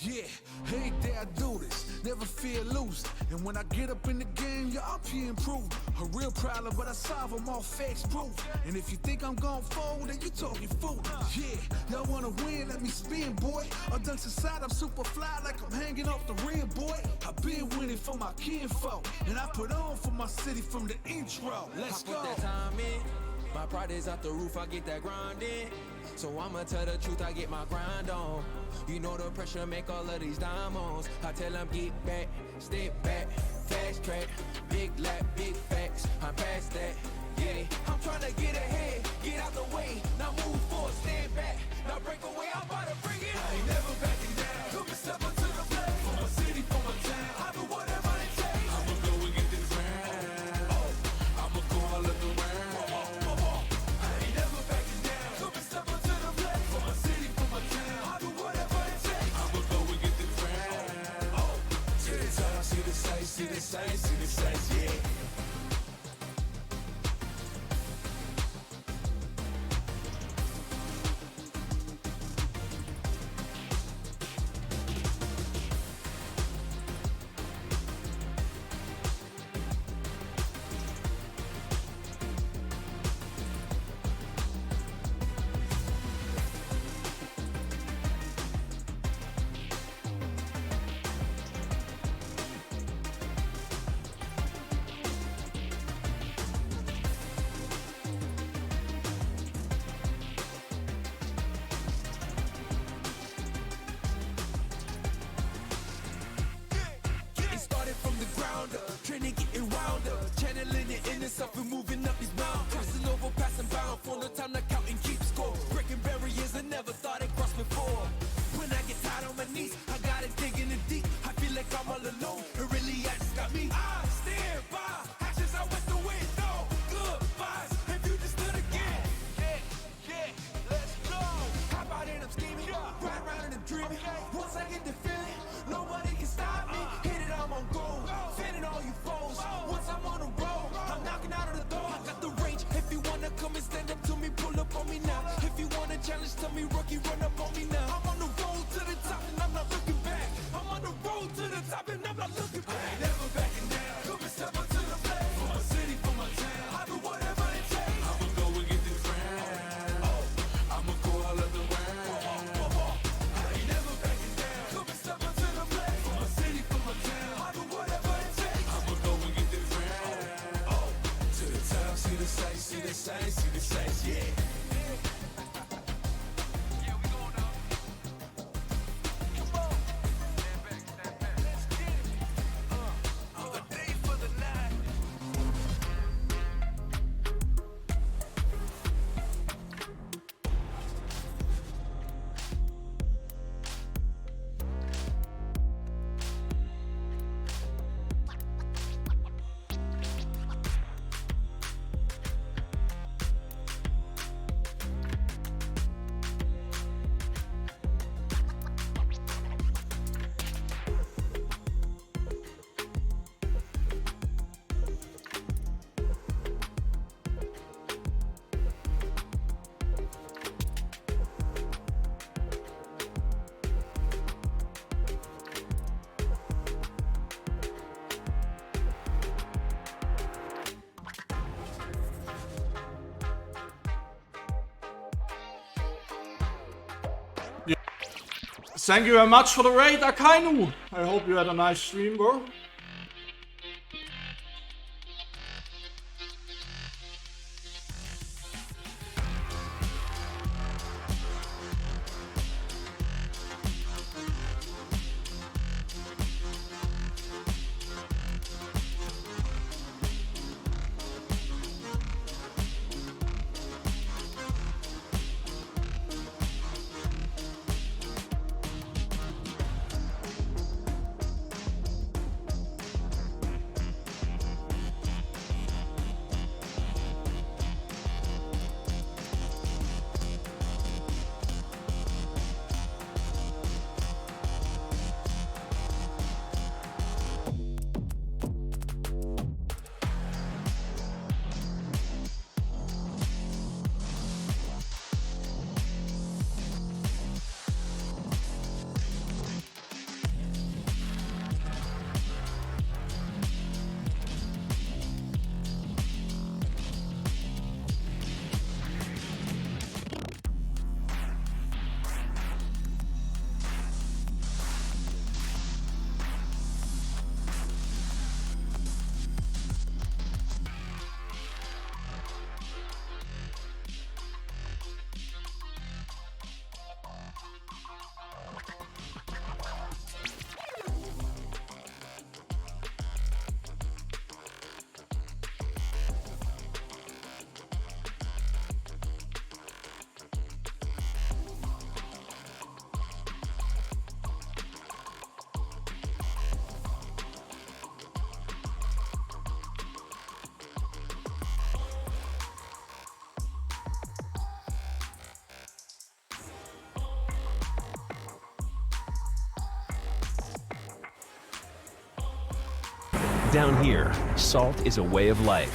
Yeah, every day I do this, never fear losing. And when I get up in the game, yeah, I'll be improving. A real problem, but I solve them all facts proof. And if you think I'm gon' fold, then you talking fool. Yeah, y'all wanna win, let me spin, boy. All dunks aside, I'm super fly like I'm hanging off the rim, boy. I've been winning for my kinfolk, and I put on for my city from the intro. Let's go. I put that time in, my pride is out the roof, I get that grind in. So I'ma tell the truth, I get my grind on. You know the pressure make all of these diamonds. I tell them get back, step back, fast track, big lap, big facts. I'm past that, yeah. I'm trying to get ahead, get out the way. Now move forward, stand back, now break away. I'm about to bring it. I ain't never backing down. Come and step up to the plate. For my city, for my town. I do whatever it takes. I'ma go and get this round. Oh, I'ma go all of the round. I ain't never backing down. Come and step up to the plate. For my city, for my town. I do whatever it takes. I'ma go and get this round. Oh, see the time, see the sights, see the sights, see the sights, yeah. Training getting rounder, channeling it in itself and moving up these mountains. Crossing over, passing bound, for no time to count and keep score. Breaking barriers I never thought I'd cross before. When I get tired on my knees, I got it digging in deep. I feel like I'm all alone, it really just got me. I stand by, actions I went the window. Goodbyes, if you just stood again. Yeah, let's go. How about it, I'm scheming, ride around and I'm dreaming. Once I get the feeling, nobody can stop me. Hit it, I'm on goal. All you foes, once I'm on the road, I'm knocking out of the door. I got the range. If you wanna come and stand up to me, pull up on me now. If you wanna challenge, tell me, rookie, run up on me now. I'm on the road to the top and I'm not looking back. I'm on the road to the top and I'm not looking back. I ain't never backing down. Come and step up to the plate. For my city, for my town. I do whatever it takes. I'ma go and get this round. Oh, I'ma go all of the round. I ain't never backing down. Come and step up to the plate. For my city, for my town. I do whatever it takes. See the sights, see the sights, see the sights, yeah. Yeah, we going up. Come on. Stand back, stand back. Let's get it. A day for the night. Thank you very much for the raid, Akainu. I hope you had a nice stream, bro. Down here, salt is a way of life.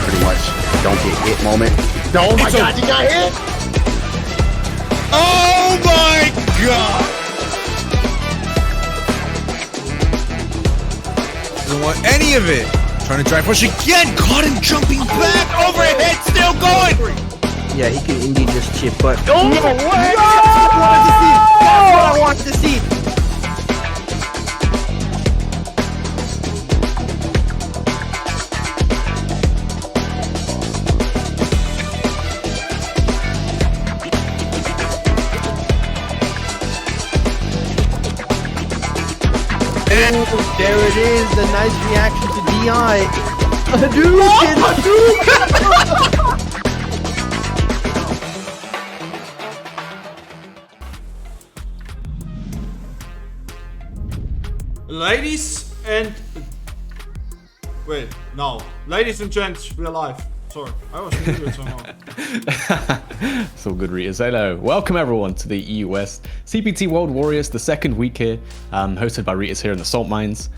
Pretty much don't get hit moment. Oh my god, he got hit! Oh my god! Doesn't want any of it. Trying to drive push again. Caught him jumping back. Overhead, still going. Yeah, he can indeed just chip, but Oh, no way! that's what I wanted to see. There it is, the nice reaction to DI. Ladies and... Wait, no. Ladies and gents, we're live. Sorry, I was muted somehow. So good, Ritas. Hello. Welcome everyone to the EU West CPT World Warriors, the second week here, hosted by Ritas here in the Saltmines.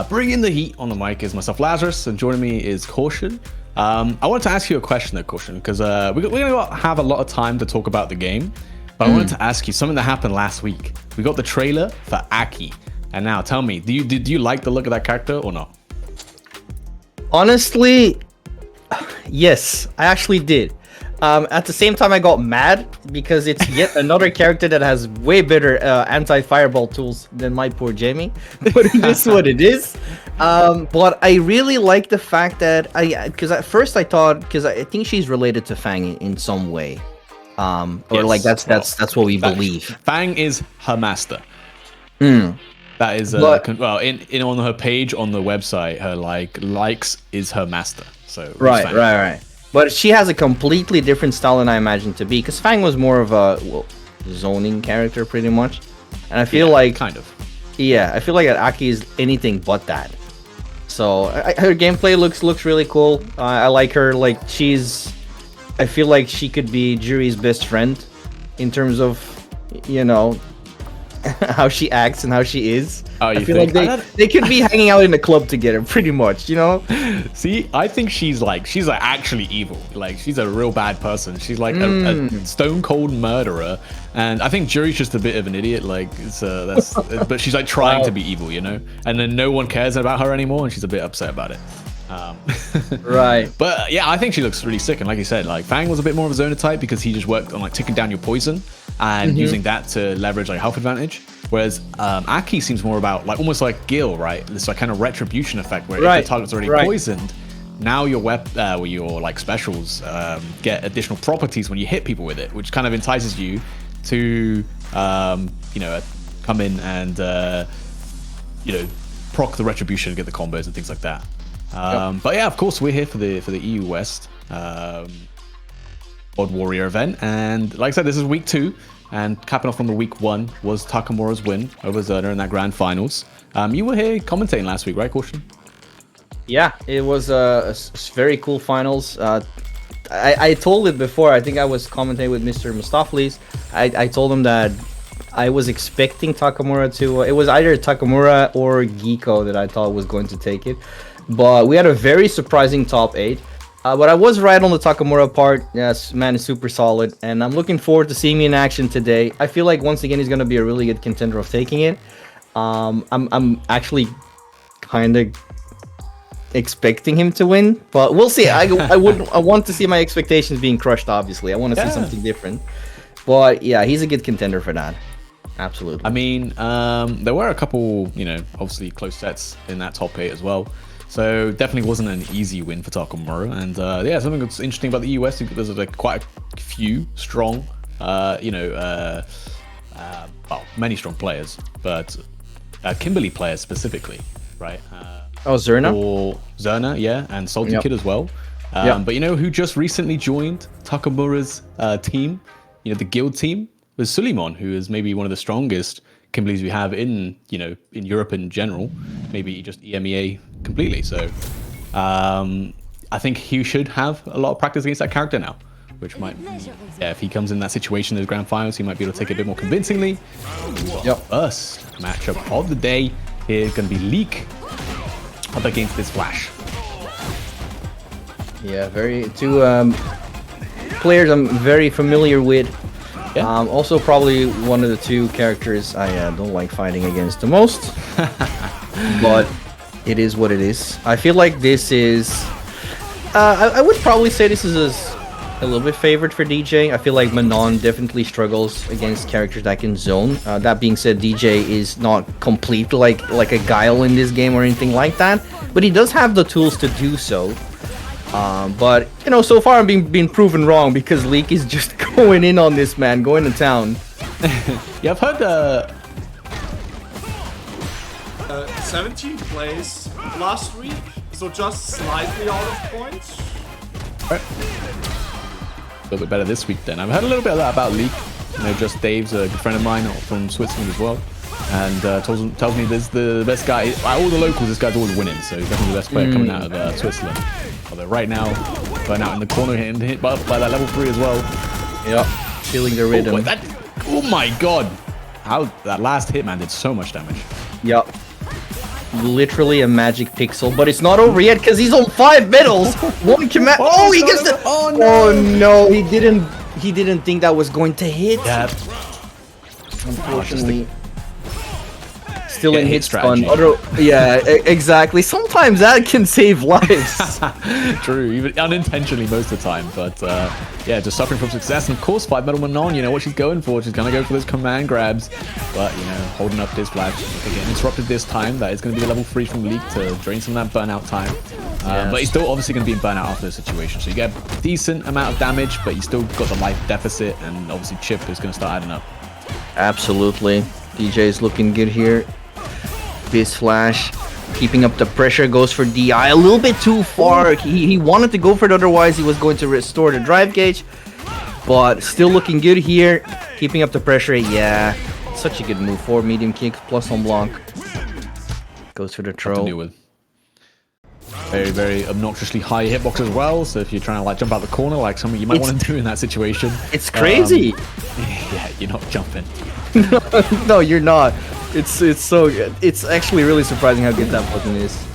Bringing the heat on the mic is myself, Lazarus, and joining me is Caution. I wanted to ask you a question though, Caution, because we're going to have a lot of time to talk about the game, but I wanted to ask you something that happened last week. We got the trailer for Aki, and now tell me, did you like the look of that character or not? Honestly, yes, I actually did. At the same time, I got mad because it's yet another character that has way better anti-fireball tools than my poor Jamie. But it is what it is. But I really like the fact that because at first I thought, because I think she's related to Fang in some way, or Yes, like that's what we believe. Fang is her master. That is well in on her page on the website, her likes is her master. So Right. But she has a completely different style than I imagined to be, because Fang was more of a zoning character pretty much, and I feel like kind of. Yeah, I feel like Aki is anything but that. So her gameplay looks really cool. I like her. Like I feel like she could be Juri's best friend in terms of, you know, how she acts and how she is. Oh, you I feel think? like they could be hanging out in the club together, pretty much, you know? See, I think she's actually evil. Like, she's a real bad person. She's like a stone cold murderer, and I think Juri's just a bit of an idiot. Like, but she's like trying to be evil, you know? And then no one cares about her anymore, and she's a bit upset about it. Right. But yeah, I think she looks really sick. And like you said, like Fang was a bit more of a zoner type because he just worked on like ticking down your poison and using that to leverage like health advantage. Whereas Aki seems more about like almost like Gil, right? This like kind of retribution effect where if the target's already poisoned, now your your like specials get additional properties when you hit people with it, which kind of entices you to you know, come in and you know, proc the retribution, get the combos and things like that. But yeah, of course, we're here for the EU West World Warrior event, and like I said, this is week 2, and capping off from the week 1 was Takamura's win over Zerner in that grand finals. You were here commentating last week, right, Caution? Yeah, it was a very cool finals. I told it before. I think I was commentating with Mr. Mustaflis. I told him that I was expecting Takamura to. It was either Takamura or Geeko that I thought was going to take it. But we had a very surprising top 8. But I was right on the Takamura part. Yes, man is super solid. And I'm looking forward to seeing him in action today. I feel like, once again, he's going to be a really good contender of taking it. I'm actually kind of expecting him to win. But we'll see. I want to see my expectations being crushed, obviously. I want to see something different. But yeah, he's a good contender for that. Absolutely. I mean, there were a couple, you know, obviously close sets in that top 8 as well. So definitely wasn't an easy win for Takamura. And yeah, something that's interesting about the US, there's like quite a few strong, you know, well, many strong players, but Kimberly players specifically, right? Zerna? Or Zerna, yeah, and Salty Kid as well. But you know who just recently joined Takamura's team? You know, the guild team was Suleiman, who is maybe one of the strongest Kimberleys we have in, you know, in Europe in general, maybe just EMEA completely. So I think he should have a lot of practice against that character now, which might, yeah, if he comes in that situation in the grand finals, he might be able to take it a bit more convincingly. Yep. First matchup of the day here is going to be Leak up against this Flash. Yeah, two players I'm very familiar with. Yeah. Also, probably one of the two characters I don't like fighting against the most. But it is what it is. I feel like this is... I would probably say this is a little bit favored for DJ. I feel like Manon definitely struggles against characters that can zone. That being said, DJ is not complete like a Guile in this game or anything like that. But he does have the tools to do so. But, you know, so far I'm being proven wrong because Leak is just going in on this man, going to town. Yeah, I've heard 17th place last week, so just slightly out of points. Right. A little bit better this week then. I've heard a little bit of that about Leak. You know, just Dave's a good friend of mine from Switzerland as well. And tells me this is the best guy. By all the locals, this guy's always winning, so he's definitely the best player coming out of Switzerland. Although right now, going out in the corner, getting hit by that level 3 as well. Yep, feeling the rhythm. Oh my god! How that last hit, man, did so much damage. Yep. Literally a magic pixel, but it's not over yet because he's on 5 medals. One command. Oh, he gets the. Oh no! Oh no! He didn't think that was going to hit. Yeah. Unfortunately. Still in hit strategy. Yeah, exactly. Sometimes that can save lives. True, even unintentionally most of the time. But yeah, just suffering from success. And of course, 5 medal Manon, you know what she's going for. She's going to go for those command grabs. But, you know, holding up this flash. Again, interrupted this time. That is going to be the level 3 from Leak to drain some of that burnout time. Yes. But he's still obviously going to be in burnout after the situation. So you get a decent amount of damage, but you still got the life deficit. And obviously Chip is going to start adding up. Absolutely. DJ is looking good here. This Flash keeping up the pressure, goes for DI a little bit too far. He wanted to go for it, otherwise he was going to restore the drive gauge, but still looking good here, keeping up the pressure. Yeah, such a good move. For medium kick plus on block, goes for the throw. Very, very obnoxiously high hitbox as well, so if you're trying to like jump out the corner like something you might want to do in that situation, it's crazy. Yeah, you're not jumping. No, you're not. It's so good. It's actually really surprising how good that button is.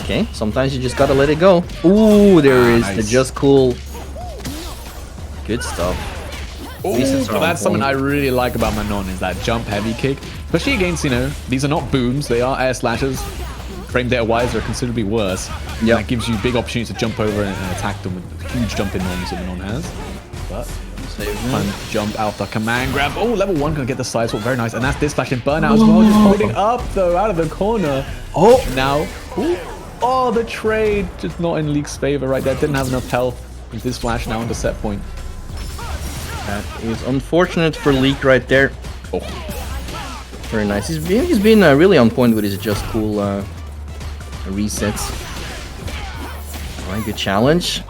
Okay, sometimes you just gotta let it go. Ooh, there is the just cool. Good stuff. Ooh, but that's something I really like about Manon, is that jump heavy kick. Especially against, you know, these are not booms, they are air slashes. Frame data wise, they're considerably worse. Yeah, that gives you big opportunities to jump over and attack them with huge jumping norms that Manon has. But fun jump out the command grab. Oh, level 1 gonna get the side swap, very nice. And that's this flash in burnout as well, just holding up though out of the corner. Oh, now, ooh. Oh, the trade just not in Leak's favor right there. Didn't have enough health. With this flash now on the set point. That is unfortunate for Leak right there. Oh, very nice. He's been really on point with his just cool resets. Alright, good challenge.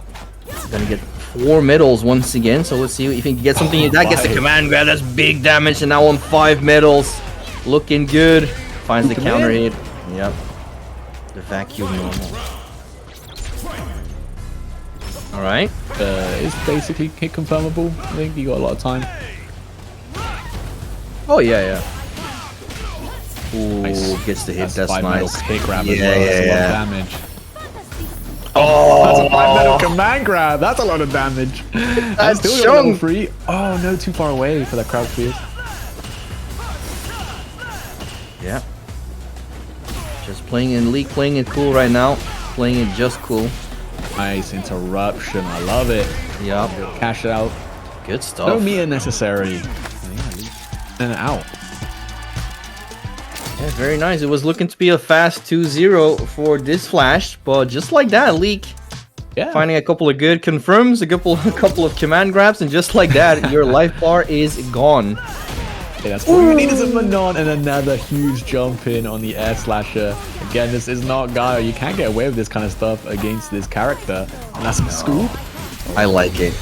Gonna get 4 medals once again, so let's see if he can get something. That gets the command grab, that's big damage, and now on 5 medals. Looking good. Finds the counter hit. Yep. The vacuum normal. Alright. It's basically hit confirmable. I think you got a lot of time. Oh, yeah. Ooh, nice. Gets the hit, that's 5 nice. Hit grab Yeah, as well. That's a lot of damage. Oh, that's a 5 medal command grab. That's a lot of damage. That's still got level 3. Oh no, too far away for that crowd spears. Yeah. Just playing in League, playing it cool right now. Playing it just cool. Nice interruption. I love it. Yep. Cash it out. Good stuff. No meter necessary. And out. Yeah, very nice. It was looking to be a fast 2-0 for this flash, but just like that, Leak. Yeah. Finding a couple of good confirms, a couple of command grabs, and just like that, your life bar is gone. Okay, that's all you need is a Manon and another huge jump in on the air slasher. Again, this is not Gaio. You can't get away with this kind of stuff against this character. And that's a scoop. I like it.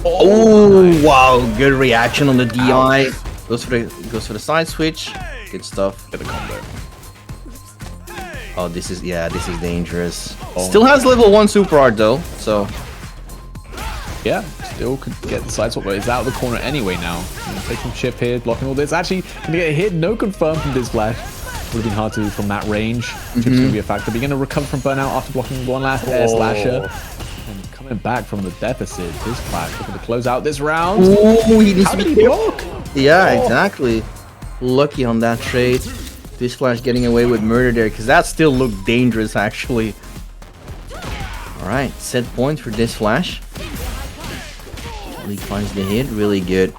Oh wow, good reaction on the DI. Goes for the side switch. Good stuff. Get the combo. Oh, this is dangerous. Still has level 1 super art though, so Yeah, still could get the side swap, but it's out of the corner anyway now. Take some chip here, blocking all this. Actually, gonna get a hit, no confirm from this flash. Would have been hard to do from that range. Chip's gonna be a factor, but you're gonna recover from burnout after blocking one last air slasher. And coming back from the deficit, this flash looking to close out this round. ooh, he needs How to did be he block? Yeah, exactly. Lucky on that trade. This flash getting away with murder there, because that still looked dangerous actually. Alright, set point for this flash. League finds the hit, really good.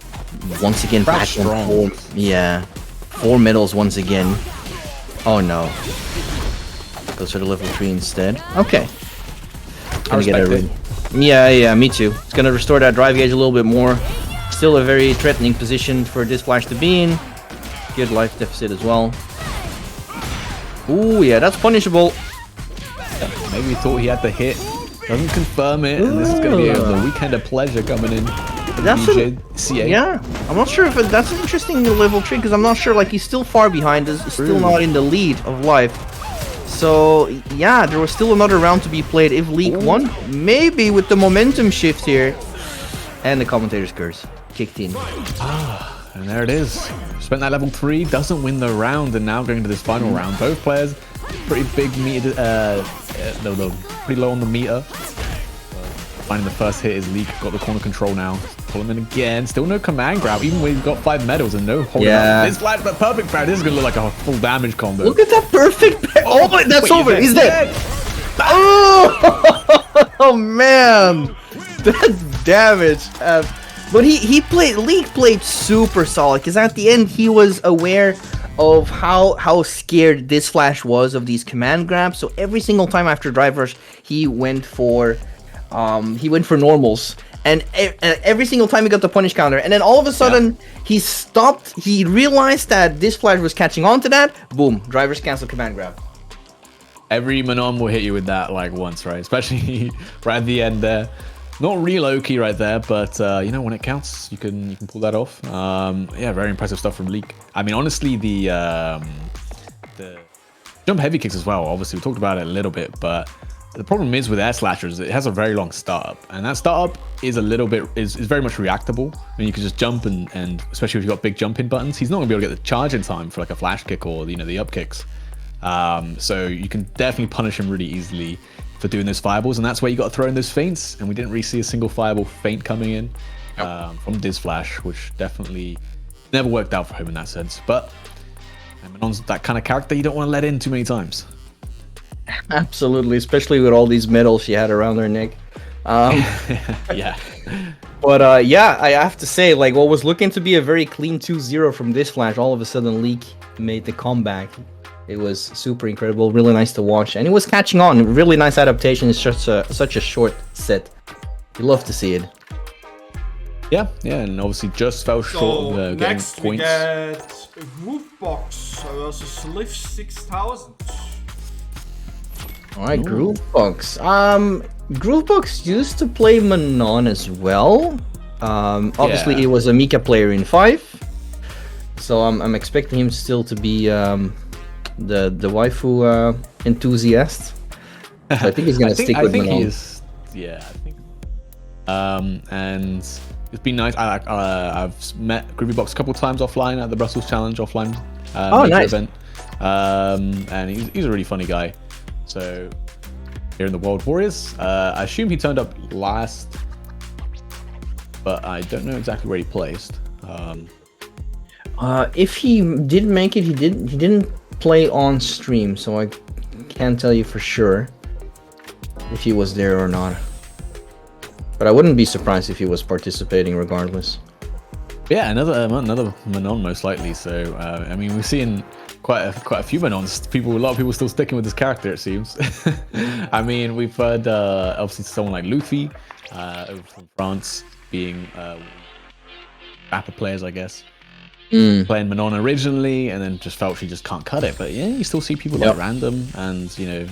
Once again, back on 4. Yeah. 4 medals once again. Oh no. Goes for the level 3 instead. Okay. Gonna get a ring. Yeah, me too. It's gonna restore that drive gauge a little bit more. Still a very threatening position for this flash to be in. Good life deficit as well. Ooh, yeah, that's punishable. Maybe he thought he had the hit. Doesn't confirm it, and this is going to be the weekend of pleasure coming in. That's yeah, I'm not sure if that's an interesting level 3, because I'm not sure, like, he's still far behind us, still not in the lead of life. So, yeah, there was still another round to be played if League won. Maybe with the momentum shift here. And the commentator's curse kicked in. And there it is. Spent that level 3, doesn't win the round, and now going to this final round. Both players pretty big meter, pretty low on the meter. Finding the first hit is Leak, got the corner control now. Pull him in again, still no command grab, even when he's got 5 medals and no holding up. This flash, but perfect parry, this is gonna look like a full damage combo. Look at that perfect parry. Oh, that's over, he's dead. Oh man, that damage. But Leak played super solid, because at the end he was aware of how scared this flash was of these command grabs. So every single time after drive rush, he went for normals, and every single time he got the punish counter. And then all of a sudden he stopped. He realized that this flash was catching on to that. Boom! Drivers cancel command grab. Every Manon will hit you with that like once, right? Especially right at the end there. Not real low-key right there, but you know, when it counts, you can pull that off. Yeah, very impressive stuff from Leak. I mean, honestly, the jump heavy kicks as well. Obviously, we talked about it a little bit, but the problem is with air slashers, it has a very long startup, and that startup is a little bit is very much reactable. I mean, you can just jump and especially if you've got big jump in buttons, he's not gonna be able to get the charge in time for like a flash kick or the up kicks. So you can definitely punish him really easily for doing those fireballs, and that's where you got to throw in those feints, and we didn't really see a single fireball feint coming in from Diz Flash, which definitely never worked out for him in that sense. But Manon's that kind of character you don't want to let in too many times. Absolutely, especially with all these medals she had around her neck. Yeah. But yeah, I have to say, like, what was looking to be a very clean 2-0 from this flash, all of a sudden Leak made the comeback. It was super incredible, really nice to watch, and it was catching on. Really nice adaptation. It's just such a short set. You love to see it. Yeah, and obviously just fell short of getting next points. We get Groovebox versus Liv 6000. All right, Groovebox. Groovebox used to play Manon as well. Obviously, he was a Mika player in 5, so I'm expecting him still to be the waifu enthusiast. So I think he's gonna stick with Manon. He is, yeah, I think. And it's been nice. I've met Groovebox a couple of times offline at the Brussels Challenge offline nice event. And he's a really funny guy. So here in the World Warriors, I assume he turned up last, but I don't know exactly where he placed. If he did make it, he didn't play on stream, so I can't tell you for sure if he was there or not. But I wouldn't be surprised if he was participating regardless. Yeah, another Manon most likely. So I mean, we're seeing quite a few Manons. A lot of people still sticking with this character, it seems. I mean, we've heard obviously someone like Luffy over from France being rapper players, I guess. Playing Manon originally, and then just felt she just can't cut it. But yeah, you still see people like Random and doing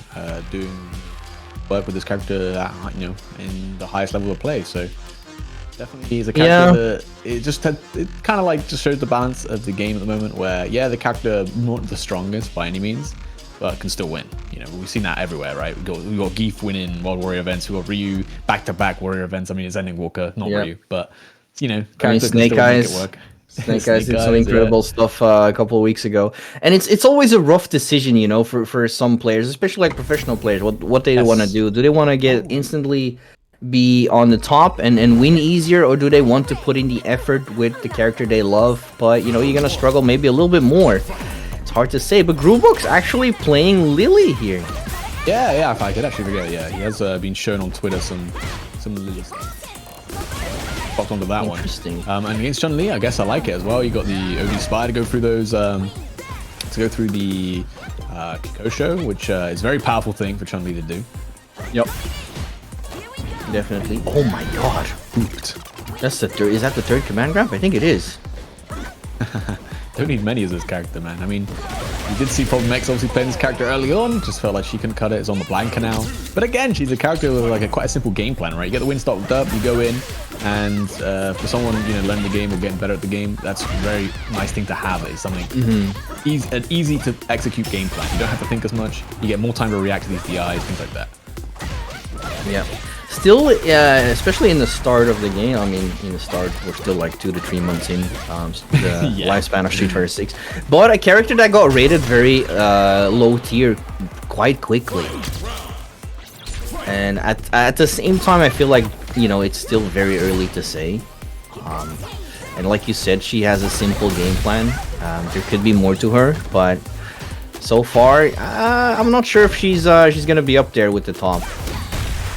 work with this character at, in the highest level of play. So definitely is a character that it kind of like just shows the balance of the game at the moment, where the character not the strongest by any means, but can still win. You know, we've seen that everywhere, right? We got Geef winning World Warrior events. We got Ryu back-to-back Warrior events. I mean, it's Ending Walker, not Ryu, but you know, Snake Eyes. Snake Eyes did some incredible stuff a couple of weeks ago, and it's always a rough decision, you know, for some players, especially like professional players. What they want to do? Do they want to get instantly be on the top and win easier, or do they want to put in the effort with the character they love? But you know, you're gonna struggle maybe a little bit more. It's hard to say. But Groovebox actually playing Lily here. Yeah, I could actually forget. Yeah, he has been shown on Twitter some Lily stuff. Popped onto that one. Interesting. And against Chun-Li, I guess I like it as well. You got the OD Spy to go through those, to go through the Kikosho, which is a very powerful thing for Chun-Li to do. Yep. Definitely. Oh my god. That's the third. Is that the third command grab? I think it is. Don't need many as this character, man. I mean, you did see Problem X obviously playing this character early on. Just felt like she couldn't cut it. It's on the Blanca now. But again, she's a character with like quite a simple game plan, right? You get the win stocked up, you go in, and for someone, you know, learning the game or getting better at the game, that's a very nice thing to have. It's something an easy to execute game plan. You don't have to think as much. You get more time to react to these DIs, things like that. Yeah. Still, especially in the start of the game. I mean, in the start, we're still like 2 to 3 months in the lifespan of Street Fighter 6. But a character that got rated very low tier quite quickly. And at the same time, I feel like, you know, it's still very early to say. And like you said, she has a simple game plan. There could be more to her, but so far, I'm not sure if she's gonna be up there with the top.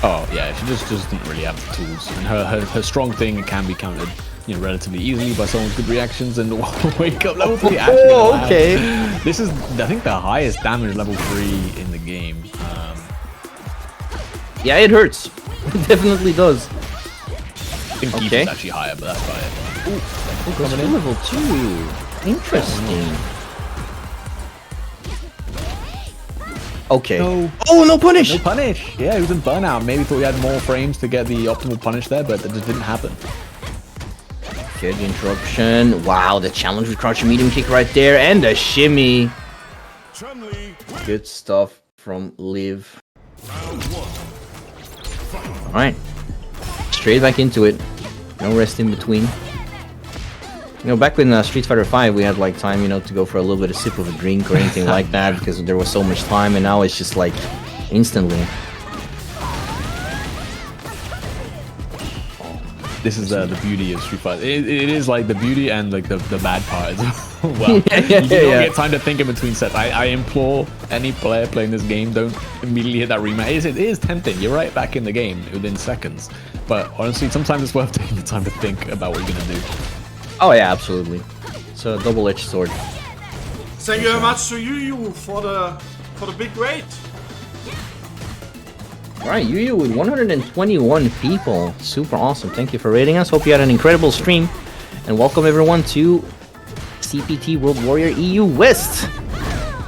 Oh yeah, she just doesn't really have the tools, and her strong thing can be countered, you know, relatively easily by someone's good reactions and wake up level 3. Oh, okay. This is, I think, the highest damage level 3 in the game. Yeah, it hurts. It definitely does. I think Geef is actually higher, but that's about it. Ooh, goes to level 2. Interesting. Okay. No. Oh, no punish! No punish! Yeah, he was in burnout. Maybe thought he had more frames to get the optimal punish there, but that just didn't happen. Good interruption. Wow, the challenge with crouching medium kick right there, and the shimmy. Good stuff from Liv. Alright. Straight back into it. No rest in between. You know, back when Street Fighter 5, we had like time, you know, to go for a little bit of sip of a drink or anything like that because there was so much time, and now it's just like instantly. This is the beauty of Street Fighter. It is like the beauty and like the bad part as well. You don't get time to think in between sets. I implore any player playing this game, don't immediately hit that rematch. It is tempting. You're right back in the game within seconds. But honestly, sometimes it's worth taking the time to think about what you're going to do. Oh yeah, absolutely. It's a double-edged sword. Thank you very much to you for the big raid. Alright, Yu with 121 people. Super awesome. Thank you for rating us. Hope you had an incredible stream. And welcome everyone to CPT World Warrior EU West.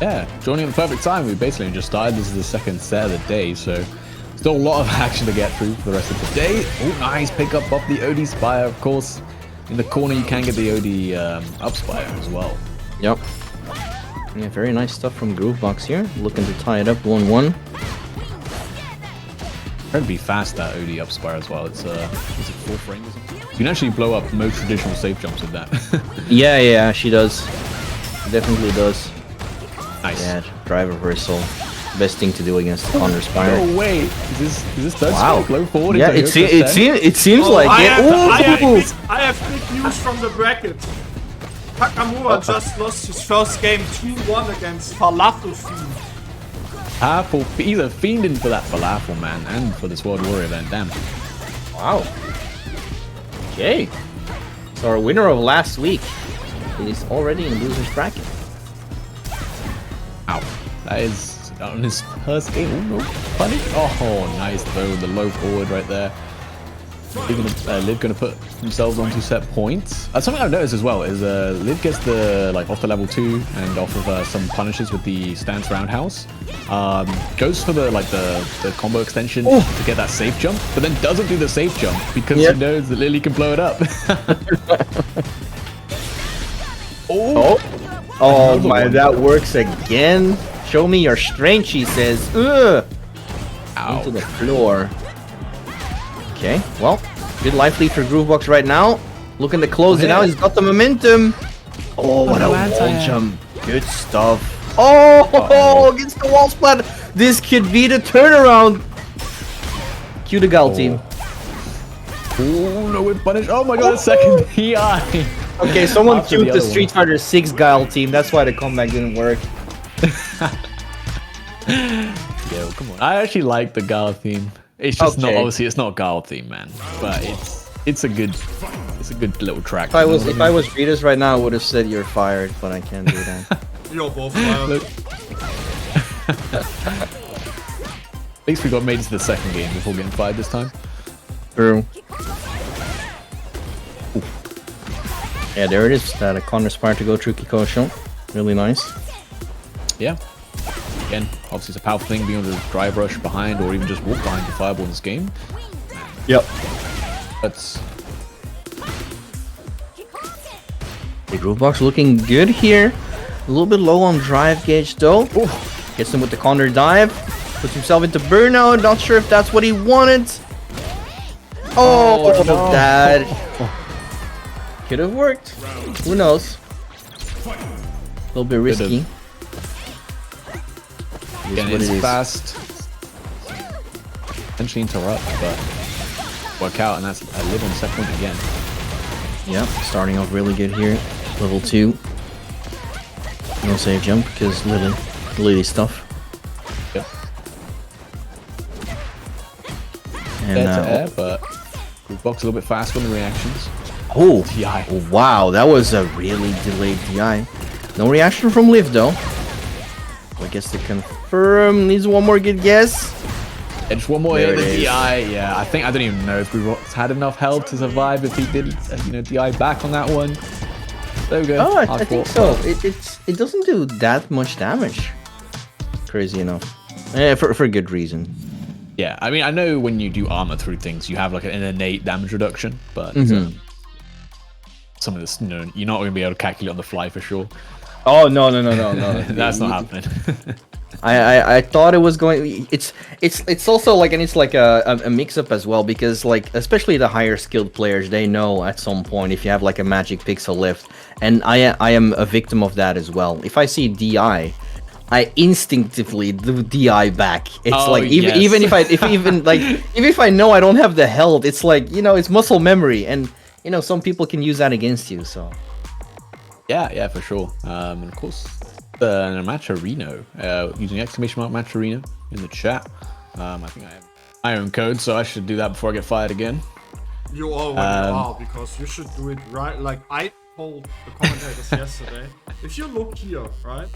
Yeah, joining at the perfect time. We basically just started. This is the second set of the day, so still a lot of action to get through for the rest of the day. Oh, nice pick up off the OD Spire, of course. In the corner, you can get the OD up Spire as well. Yep. Yeah, very nice stuff from Groovebox here. Looking to tie it up 1-1. Trying to be fast, that OD up Spire as well. It's is it 4 frames or something? You can actually blow up most traditional safe jumps with that. Yeah, she does. Definitely does. Nice. Yeah, drive reversal. Best thing to do against the Thunder Spire. No way! Is this third wow. low forward? Yeah, it seems like I it. I have big news from the bracket. Takamura just lost his first game 2-1 against Falafel Fiend. He's a fiending for that Falafel, man, and for this World Warrior event, damn. Wow. Okay. So our winner of last week is already in loser's bracket. Ow. That is on his first game. Oh, no. Funny. Oh, nice though. The low forward right there. Liv gonna put themselves onto set points. Something I've noticed as well is Liv gets the off the level 2 and off of some punishes with the stance roundhouse. Goes for the combo extension to get that safe jump, but then doesn't do the safe jump because she knows that Lily can blow it up. Oh my! That works again. Show me your strength, she says. Ugh. Ow. Into the floor. Okay, well, good life lead for Groovebox right now. Looking to close it out. He's got the momentum. Oh, what a wall jump. Good stuff. Oh, against the wall splat. This could be the turnaround. Cue the Gal team. Oh, no, we're punished. Oh my god, a second PI. Okay, someone After queued the the other Street Fighter 6 Guile team. That's why the comeback didn't work. Yo, come on. I actually like the Gal theme. It's just not, Okay. obviously it's not Gal theme, man. But it's a good little track. If I was Ritas right now, I would have said you're fired, but I can't do that. You're both fired. At least we got made to the second game before getting fired this time. True. Yeah, there it is. That Connor Spire to go through Kikosho. Really nice. Yeah. Again, obviously it's a powerful thing being able to drive rush behind or even just walk behind the fireball in this game. Yep. That's The Groovebox looking good here. A little bit low on drive gauge though. Gets him with the counter dive. Puts himself into burnout. Not sure if that's what he wanted. Oh, no. that could have worked. Who knows? A little bit risky. again, what it's it is. fast. Potentially interrupt, but work out, and that's a live on set point again. Yep, starting off really good here. Level 2. No save jump because Lily stuff. Yep. And Air to air, but Groovebox a little bit faster on the reactions. oh, DI. wow, that was a really delayed DI. No reaction from Liv though. I guess to confirm, needs one more good guess. And just one more There hit of it the is. DI. Yeah, I don't even know if Groovebox had enough health to survive if he did, DI back on that one. There we go. Oh, I Hard think fought. so. It doesn't do that much damage. Crazy enough. Yeah, for good reason. Yeah, I mean, I know when you do armor through things, you have like an innate damage reduction, but some of this, you're not going to be able to calculate on the fly for sure. Oh no. That's not happening. I thought it was going. It's also like, and it's like a mix up as well, because like especially the higher skilled players, they know at some point if you have like a magic pixel lift, and I am a victim of that as well. If I see DI, I instinctively do DI back. It's Oh, like yes. even if I know I don't have the health, it's like it's muscle memory, and some people can use that against you. So Yeah, for sure. And of course, the Matcherino, using exclamation mark Matcherino in the chat. I think I have my own code, so I should do that before I get fired again. You already are, because you should do it right. Like I told the commentators yesterday, if you look here, right?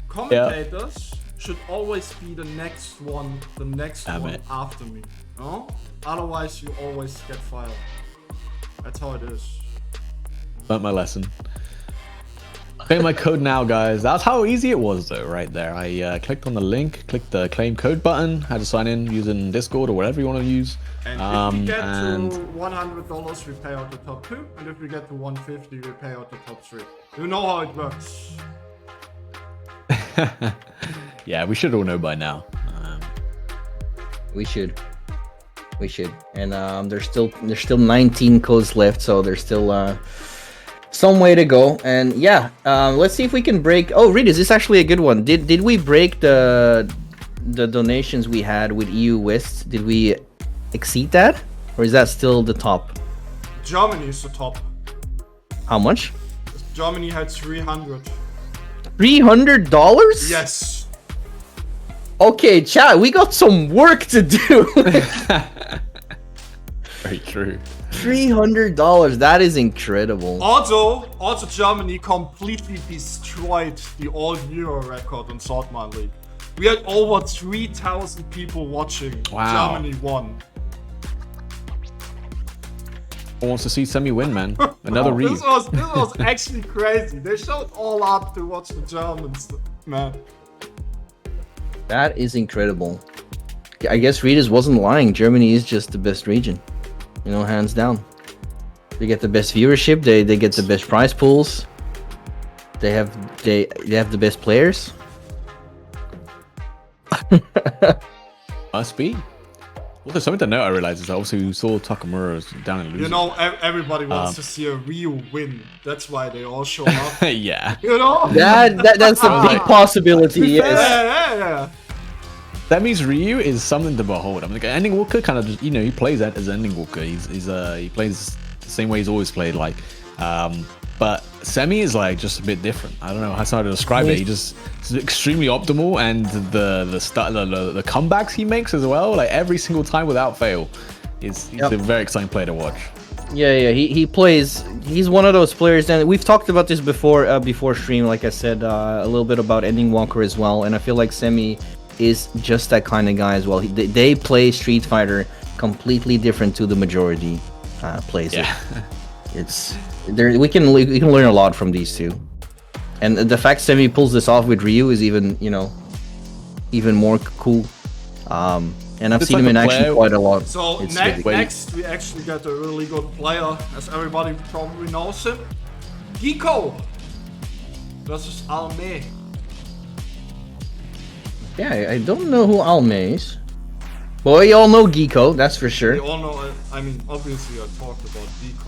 Commentators should always be the next one Damn it. after me. No? Otherwise, you always get fired. That's how it is. Learned my lesson. Claim my code now, guys. That's how easy it was, though, right there. I clicked on the link, clicked the claim code button, had to sign in using Discord or whatever you want to use. And if we get to $100, we pay out the top 2, and if we get to 150, we pay out the top 3. You know how it works. Yeah, we should all know by now. we should, and there's still 19 codes left, so there's still some way to go. And yeah, let's see if we can break. Oh, Reed, is this actually a good one? Did we break the donations we had with EU West? Did we exceed that, or is that still the top? Germany is the top. How much? Germany had 300. $300? Yes. Okay, chat, we got some work to do. Very true. $300, that is incredible. Also Germany completely destroyed the all-Euro record in Saltmine League. We had over 3,000 people watching. Wow. Germany won. Who wants to see Semi win, man? Another read. This was actually crazy. They showed all up to watch the Germans, man. That is incredible. I guess Readers wasn't lying. Germany is just the best region. Hands down. They get the best viewership. They get the best prize pools. They have the best players. Must be. Well, there's something to note I realized is also we saw Takamura's down in losing. You know, everybody wants to see a Ryu win. That's why they all show up. Yeah. You know? That's a big possibility, yes. Yeah. That means Ryu is something to behold. I mean, like, Ending Walker kind of just, he plays that as Ending Walker. He plays the same way he's always played, like. But Semi is like just a bit different. I don't know how to describe it. He's extremely optimal, and the comebacks he makes as well, like every single time without fail, he's a very exciting player to watch. Yeah, he plays. He's one of those players, and we've talked about this before stream. Like I said, a little bit about Ending Walker as well, and I feel like Semi is just that kind of guy as well. They play Street Fighter completely different to the majority plays. Yeah. It's there. We can learn a lot from these two, and the fact Semi pulls this off with Ryu is even more cool. And I've seen him in action quite a lot. So next we actually got a really good player, as everybody probably knows him. Giko versus Alme. Yeah, I don't know who Alme is. But we all know Giko, that's for sure. We all know. I mean, obviously I talked about Giko.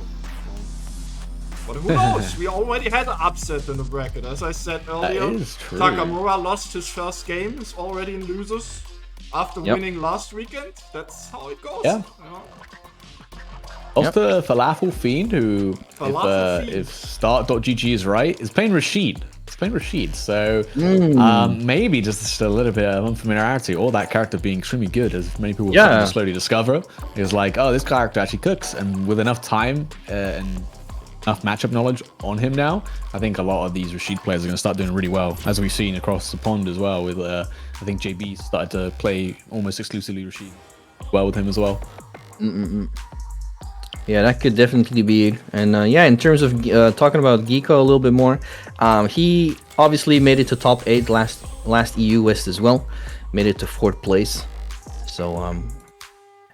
But who knows? We already had an upset in the bracket. As I said earlier, that is true. Takamura lost his first game, is already in losers after winning last weekend. That's how it goes. Yeah. Also, Falafel Fiend, who, if start.gg is right, is playing Rashid. He's playing Rashid, so maybe just a little bit of unfamiliarity, or that character being extremely good, as many people will slowly discover. It's like, oh, this character actually cooks, and with enough time and enough matchup knowledge on him now, I think a lot of these Rashid players are going to start doing really well, as we've seen across the pond as well. With I think JB started to play almost exclusively Rashid well with him as well. Yeah, that could definitely be it. And in terms of talking about Giko a little bit more, he obviously made it to top 8 last EU West as well, made it to 4th place. So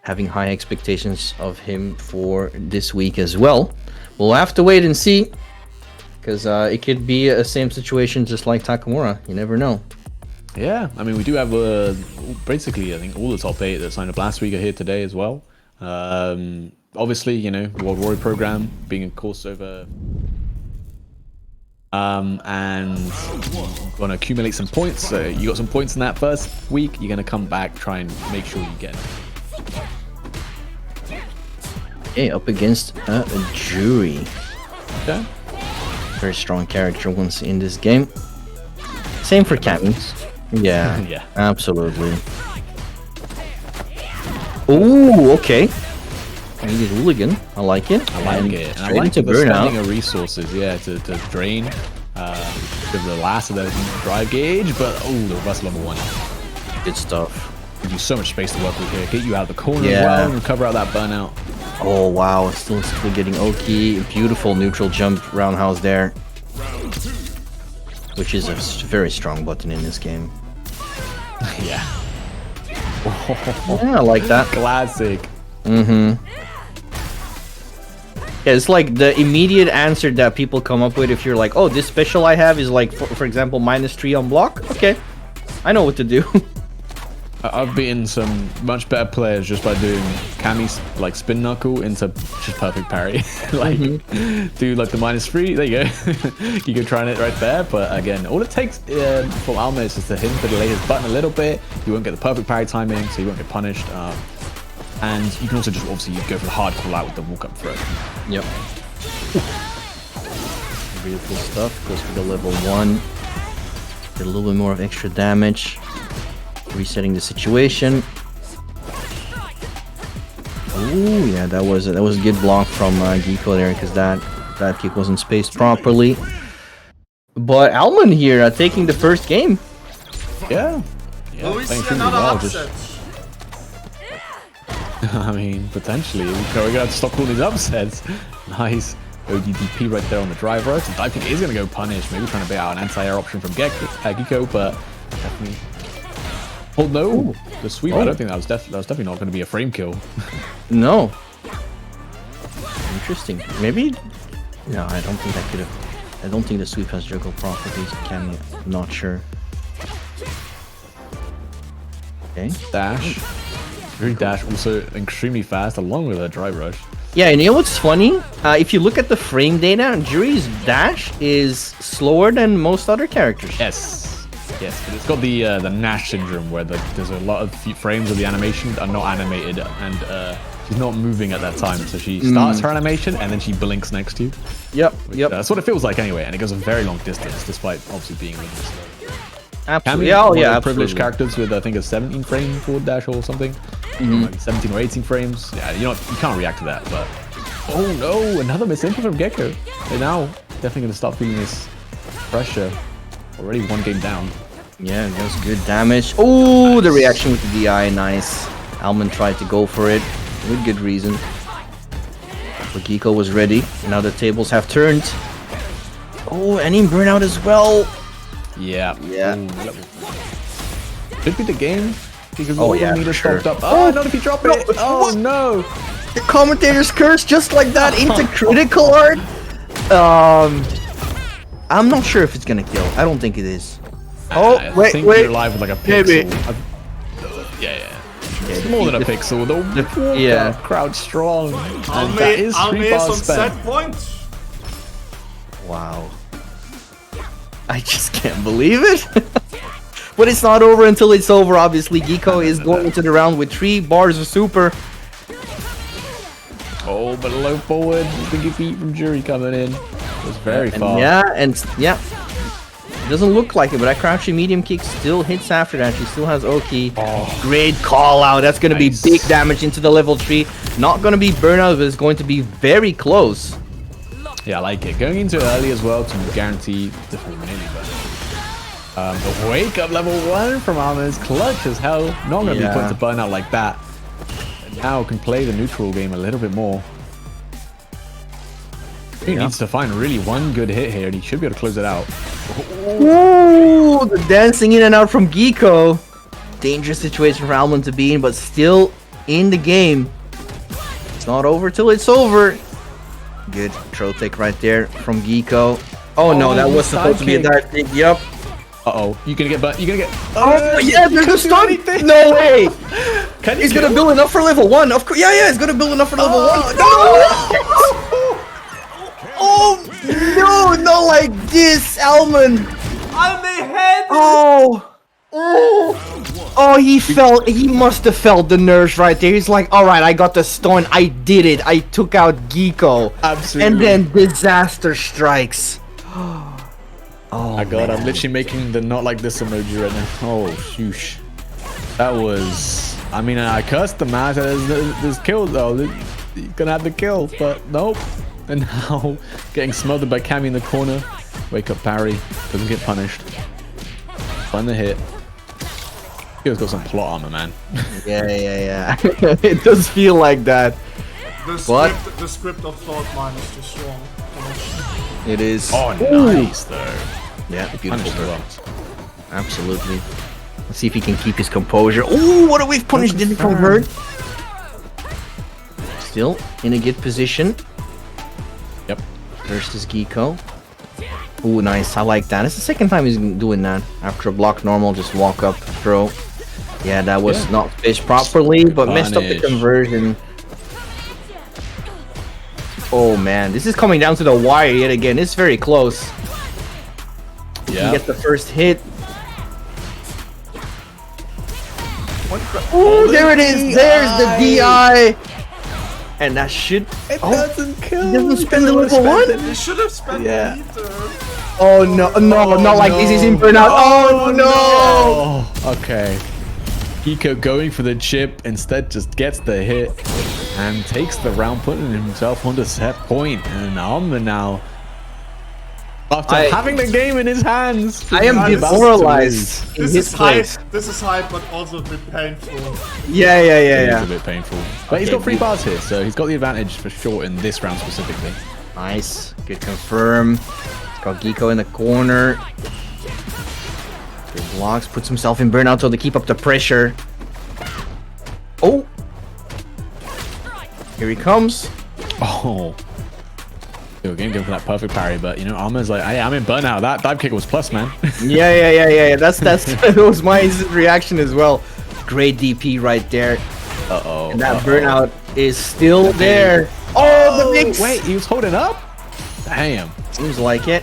having high expectations of him for this week as well. We'll have to wait and see, because it could be a same situation just like Takamura. You never know. Yeah, I mean, we do have basically, I think, all the top 8 that signed up last week are here today as well. Obviously, World Warrior program being a course over. And going to accumulate some points. So you got some points in that first week. You're going to come back, try and make sure you get it. Okay, up against a jury. Okay. Very strong character once in this game. Same for Cami. Yeah, yeah, absolutely. Ooh, okay. Maybe hooligan. I like it. I like it. And I like the spending of resources, to drain the last of the drive gauge, but the robust level 1. Good stuff. Gives you so much space to work with here. Get you out of the corner as well and recover out that burnout. Oh wow, still getting Oki. Beautiful neutral jump roundhouse there. Which is a very strong button in this game. Yeah. Yeah, I like that. Classic. Yeah, it's like the immediate answer that people come up with if you're like, oh, this special I have is like, for example, -3 on block. Okay, I know what to do. I've beaten some much better players just by doing Cami's like spin knuckle into just perfect parry. Do like the -3. There you go. You go trying it right there. But again, all it takes for Alme is just for him to delay his button a little bit. You won't get the perfect parry timing, so you won't get punished. And you can also just obviously go for the hard call out with the walk up throw. Yep. Beautiful stuff. Goes for the level 1. Get a little bit more of extra damage. Resetting the situation. Oh yeah, that was a good block from Giko there, because that kick wasn't spaced properly. But Alman here taking the first game. Yeah. Will we see another upset? I mean, potentially. We're gonna have to stop calling these upsets. Nice. ODDP right there on the drive road. I think it is gonna go punish. Maybe trying to bait out an anti-air option from Giko, but definitely. Oh no, the sweep. I don't think that was definitely not going to be a frame kill. No. Interesting. Maybe. No, I don't think that could have. I don't think the sweep has juggle properties. I'm not sure. Okay. Dash. Very dash, also extremely fast, along with a drive rush. Yeah, and you know what's funny? If you look at the frame data, Juri's dash is slower than most other characters. Yes. Yes, but it's got the Nash syndrome where there's a lot of frames of the animation that are not animated and she's not moving at that time. So she starts her animation and then she blinks next to you. Yep, That's what it feels like anyway, and it goes a very long distance despite obviously being really slow. Absolutely. Privileged characters with I think a 17 frame forward dash or something, like 17 or 18 frames. Yeah, you can't react to that. But oh no, another misinput from Gecko. They're now definitely gonna start feeling this pressure. Already one game down. Yeah, it does good damage. Oh, nice. The reaction with the DI, nice. Almond tried to go for it with good reason. But Geeko was ready. Now the tables have turned. Oh, and in burnout as well. Yeah. Yeah. Could be the game. Oh yeah, for sure. Up. Oh, not if you drop it. Oh no. The commentator's curse just like that into critical art. I'm not sure if it's gonna kill. I don't think it is. I think you're alive with like a pixel. Yeah. It's more than a pixel. The crowd strong. And that is 3 bars spent. Set point. Wow. I just can't believe it. But it's not over until it's over, obviously. Geeko is going into the round with 3 bars of super. Oh, but low forward. Big beat from Juri coming in. It was very far. Yeah. It doesn't look like it, but that crouching medium kick still hits after that. She still has Oki. Oh. Great call out. That's going to be big damage into the level 3. Not going to be burnout, but it's going to be very close. Yeah, I like it. Going into it early as well to guarantee different mini, but the wake up level 1 from Arma is clutch as hell. Not going to be put to burnout like that. And now can play the neutral game a little bit more. He needs to find really one good hit here and he should be able to close it out. Ooh, the dancing in and out from Geeko. Dangerous situation for Almond to be in, but still in the game. It's not over till it's over. Good throw take right there from Geeko. Oh no, that was supposed to be a dive kick. Yep. Uh-oh. You're gonna get Oh yeah, there's a stun. No way. He's gonna build enough for level 1. Of course. Yeah, he's gonna build enough for level 1. No! Oh no, not like this, Almond. Oh, he must have felt the nerves right there. He's like, all right, I got the stun. I did it. I took out Geeko. Absolutely. And then disaster strikes. Oh my god, I'm literally making the not like this emoji right now. Oh, shoosh. That was... I mean, I cursed the man. There's kill though. He's gonna have the kill, but nope. And now getting smothered by Cammy in the corner. Wake up parry. Doesn't get punished. Find the hit. He's got some plot armor, man. Yeah. It does feel like that. The script of Saltmine is just strong. It is. Oh, nice though. Yeah, beautiful well. Absolutely. Let's see if he can keep his composure. Oh, what a wave punish didn't convert. Still in a good position. Yep. First is Geeko. Ooh, nice. I like that. It's the second time he's doing that. After a block normal, just walk up, throw. Yeah, that was not fished properly, but messed up the conversion. Oh man, this is coming down to the wire yet again. It's very close. Yeah. He gets the first hit. Oh, there it is. There's the DI. And that should... It doesn't kill. He doesn't spend the level 1? He should have spent the meter. Oh no, not like this is in burnout. Oh no! Okay. Geeko going for the chip, instead just gets the hit and takes the round, putting himself on the set point. And Alma now, after having the game in his hands, I am demoralized in his place. This is hype, but also a bit painful. Yeah. It's a bit painful. But he's got 3 bars here, so he's got the advantage for sure in this round specifically. Nice. Good confirm. Got Geeko in the corner. Good blocks, puts himself in burnout so to keep up the pressure. Oh! Here he comes. Oh. Again, going for that perfect parry, but you know, Arma's like, hey, I'm in burnout. That dive kick was plus, man. Yeah. That was my reaction as well. great DP right there. Uh-oh. And that burnout is still there. Oh, the mix! Wait, he was holding up? Damn. Seems like it.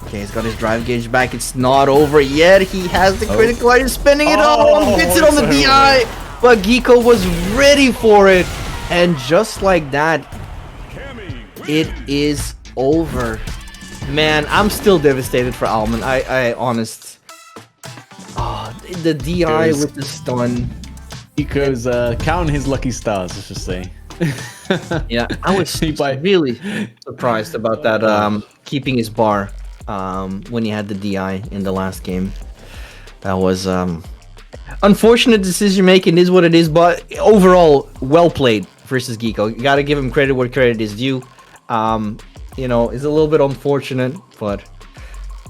Okay, he's got his drive gauge back. It's not over yet. He has the critical eye. He's spinning it all. Gets it on the DI. But Geeko was ready for it. And just like that, it is over. Man, I'm still devastated for Alman. I honest. Oh, the DI with the stun. Geeko's counting his lucky stars, let's just say. Yeah, I was really surprised about that keeping his bar when he had the DI in the last game. That was unfortunate decision making, is what it is, but overall well played versus Geeko. You gotta give him credit where credit is due. You know, it's a little bit unfortunate, but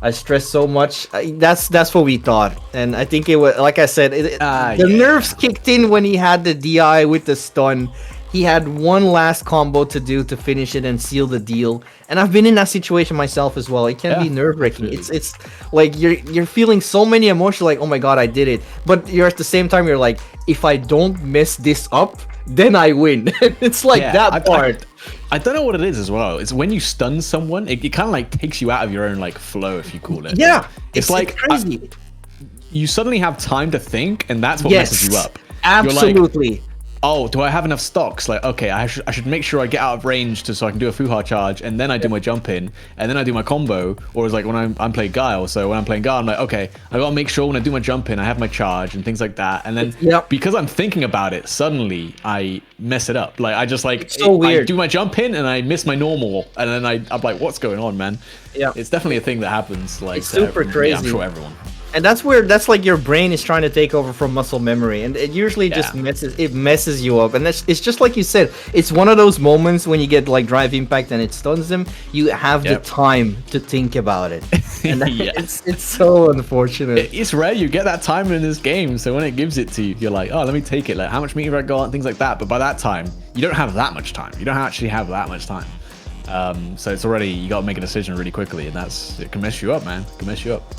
I stressed so much. That's what we thought, and I think it was, like I said, the nerves kicked in when he had the DI with the stun. He had one last combo to do to finish it and seal the deal. And I've been in that situation myself as well. It can be nerve-wracking. It's like you're feeling so many emotions, like, oh my god, I did it. But you're at the same time, you're like, if I don't mess this up, then I win. It's like that part. I don't know what it is as well. It's when you stun someone, it kind of like takes you out of your own like flow, if you call it. Yeah, it's like crazy. You suddenly have time to think, and that's what messes you up. Absolutely. You're like, oh, do I have enough stocks? Like, okay, I should make sure I get out of range so I can do a Fuha charge, and then I do my jump in, and then I do my combo. Or it's like when I'm playing Guile. So when I'm playing Guile, I'm like, okay, I gotta make sure when I do my jump in, I have my charge and things like that. And then because I'm thinking about it, suddenly I mess it up. Like I just like I do my jump in and I miss my normal, and then I'm like, what's going on, man? Yeah, it's definitely a thing that happens. Like it's super crazy. Yeah, I'm sure everyone. And that's like your brain is trying to take over from muscle memory, and it usually just messes you up. And it's just like you said, it's one of those moments when you get like drive impact and it stuns them. You have the time to think about it, and it's so unfortunate. It's rare you get that time in this game, so when it gives it to you, you're like, oh, let me take it. Like how much meter I got and things like that. But by that time, you don't have that much time. You don't actually have that much time. So it's already, you got to make a decision really quickly, and it can mess you up, man. It can mess you up.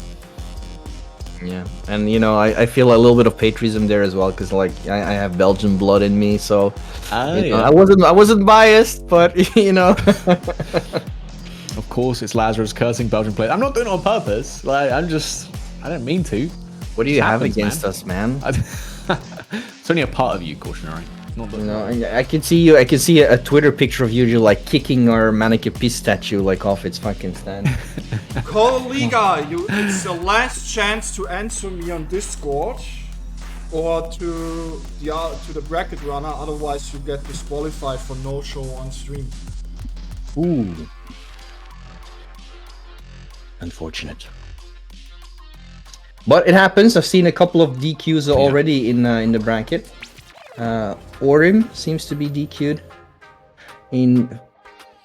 Yeah, and you know, I feel a little bit of patriotism there as well, because like I have Belgian blood in me, so you know, I wasn't biased, but you know. Of course, it's Lazarus cursing Belgian players. I'm not doing it on purpose. Like I don't mean to. What do you have against us, man? It's only a part of you, Cautionary. Not the I can see you. I can see a Twitter picture of you like kicking our Mannequin Peace statue like off its fucking stand. Colleague, it's the last chance to answer me on Discord or to the bracket runner. Otherwise, you get disqualified for no show on stream. Ooh, unfortunate. But it happens. I've seen a couple of DQs already in the bracket. Orim seems to be DQ'd in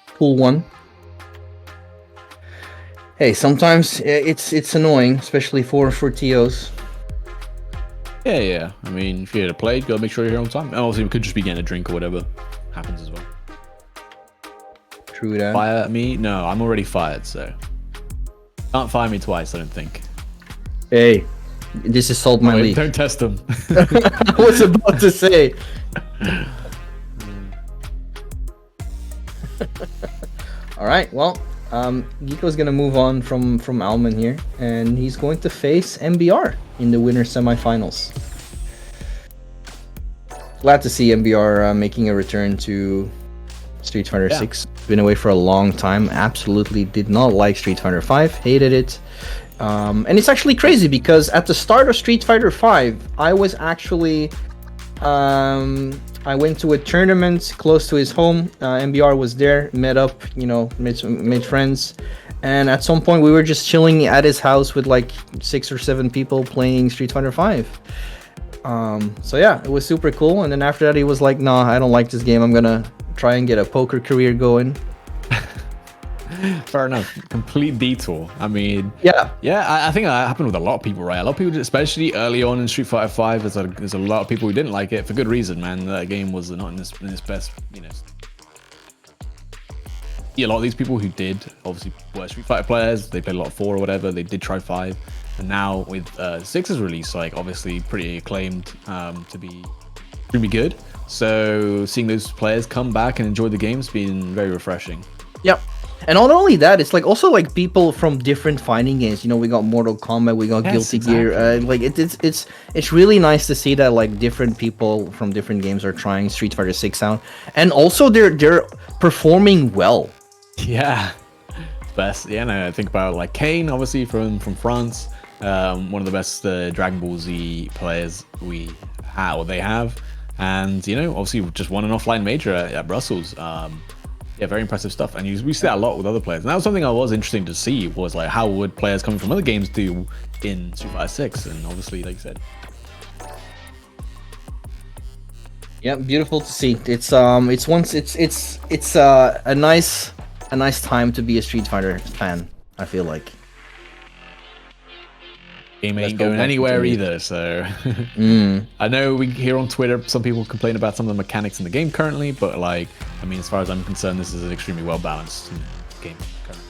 pool 1. Hey, sometimes it's annoying, especially for TOs. Yeah. I mean, if you're here to play, you gotta make sure you're here on time. And obviously, we could just be getting a drink or whatever. Happens as well. True that. Fire me? No, I'm already fired, so can't fire me twice. I don't think. Hey. This is Saltmine League. Don't test them. I was about to say. All right. Well, Geeko's gonna move on from Alman here, and he's going to face MBR in the winner semifinals. Glad to see MBR making a return to Street Fighter 6. Been away for a long time. Absolutely did not like Street Fighter 5. Hated it. And it's actually crazy because at the start of Street Fighter 5, I was actually, I went to a tournament close to his home. MBR was there, met up, you know, made friends. And at some point we were just chilling at his house with like 6 or 7 people playing Street Fighter 5. So yeah, it was super cool. And then after that he was like, nah, I don't like this game. I'm gonna try and get a poker career going. Fair enough. Complete detour. I mean, yeah. I think that happened with a lot of people, right? A lot of people, especially early on in Street Fighter 5, there's a lot of people who didn't like it for good reason, man. That game was not in its best, you know. Yeah, a lot of these people who did obviously were Street Fighter players. They played a lot of 4 or whatever. They did try 5, And now with 6's release, like obviously pretty acclaimed to be extremely good. So seeing those players come back and enjoy the game's been very refreshing. Yep. And not only that, it's like also like people from different fighting games. You know, we got Mortal Kombat, we got Guilty Gear. Like it's really nice to see that like different people from different games are trying Street Fighter 6 out, and also they're performing well. Yeah, best. Yeah, no, I think about like Kane, obviously from France, one of the best Dragon Ball Z players we have, or they have, and you know, obviously just won an offline major at Brussels. Yeah, very impressive stuff, and we see that a lot with other players. And that was something I was interesting to see, was like how would players coming from other games do in Street Fighter 6, and obviously, like you said. Yeah, beautiful to see. It's a nice time to be a Street Fighter fan, I feel like. Game ain't going anywhere either, so I know we hear on Twitter some people complain about some of the mechanics in the game currently, but like, I mean, as far as I'm concerned, this is an extremely well balanced game currently.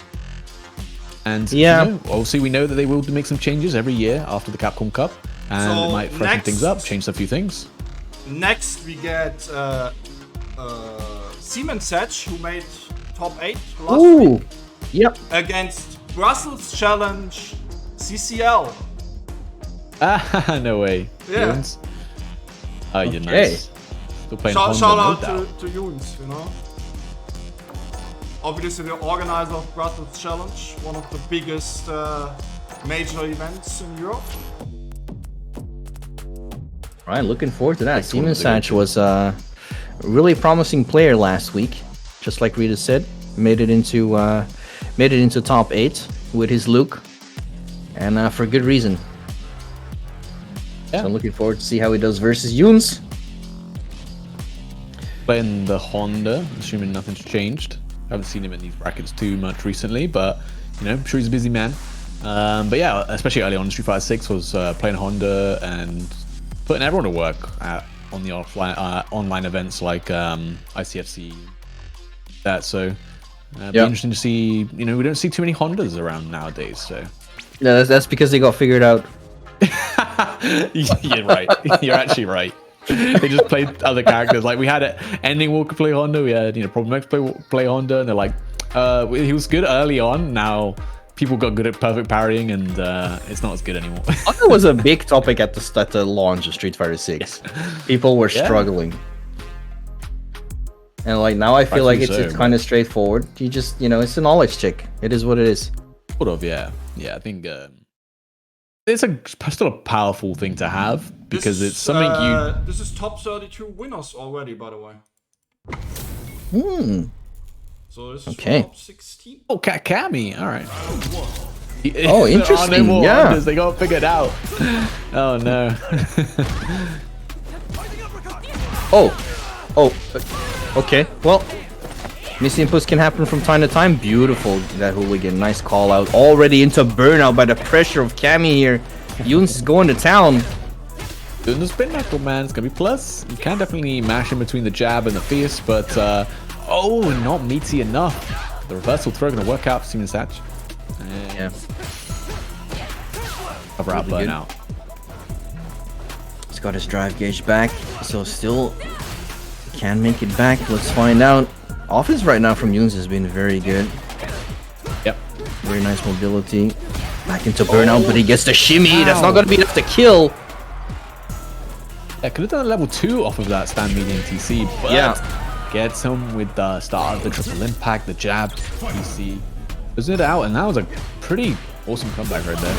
And yeah, you know, obviously we know that they will make some changes every year after the Capcom Cup, and So it might freshen things up, change a few things. Next, we get Siemens Sedge, who made top 8 last week. Yep. Against Brussels Challenge CCL. No way. Yeah. You're nice. Still playing Shout Honda, out no doubt. to Junes, you know. Obviously the organizer of Brussels Challenge, one of the biggest major events in Europe. Right, looking forward to that. Siemens Sedge was a really promising player last week, just like Rita said. Made it into top 8 with his look, and for good reason. Yeah. So I'm looking forward to see how he does versus Junes. Playing the Honda, assuming nothing's changed. I haven't seen him in these brackets too much recently, but you know, I'm sure he's a busy man. But yeah, especially early on, Street Fighter 6 was playing Honda and putting everyone to work on the offline online events like ICFC. So it'd be interesting to see. You know, we don't see too many Hondas around nowadays. So yeah, that's because they got figured out. You're right. You're actually right. They just played other characters. Like we had Ending Walker play Honda. We had Problem X play Honda, and they're like, he was good early on. Now people got good at perfect parrying, and it's not as good anymore. Honda was a big topic at the launch of Street Fighter 6. People were struggling, and like now I feel like it's kind of straightforward. You just it's a knowledge check. It is what it is. Sort of, yeah. I think. It's still a powerful thing to have because it's something This is top 32 winners already, by the way. So this is top 16. Oh, Kami. All right. Oh, interesting. No yeah. They got figured out. Oh no. Okay. Well, missing inputs can happen from time to time. Beautiful, that hooligan. Nice call out. Already into burnout by the pressure of Cammy here. Junes is going to town. Doing the spin knuckle, man. It's gonna be plus. You can definitely mash in between the jab and the fierce, but not meaty enough. The reversal throw gonna work out for Siemens Sedge. Yeah. Cover out burnout. He's got his drive gauge back, so still can make it back. Let's find out. Offense right now from Junes has been very good. Yep. Very nice mobility. Back into burnout, but he gets the shimmy. That's not going to be enough to kill. Yeah, could have done a level 2 off of that stand medium TC, but gets him with the start of the triple impact, the jab, TC. Does it out, and that was a pretty awesome comeback right there.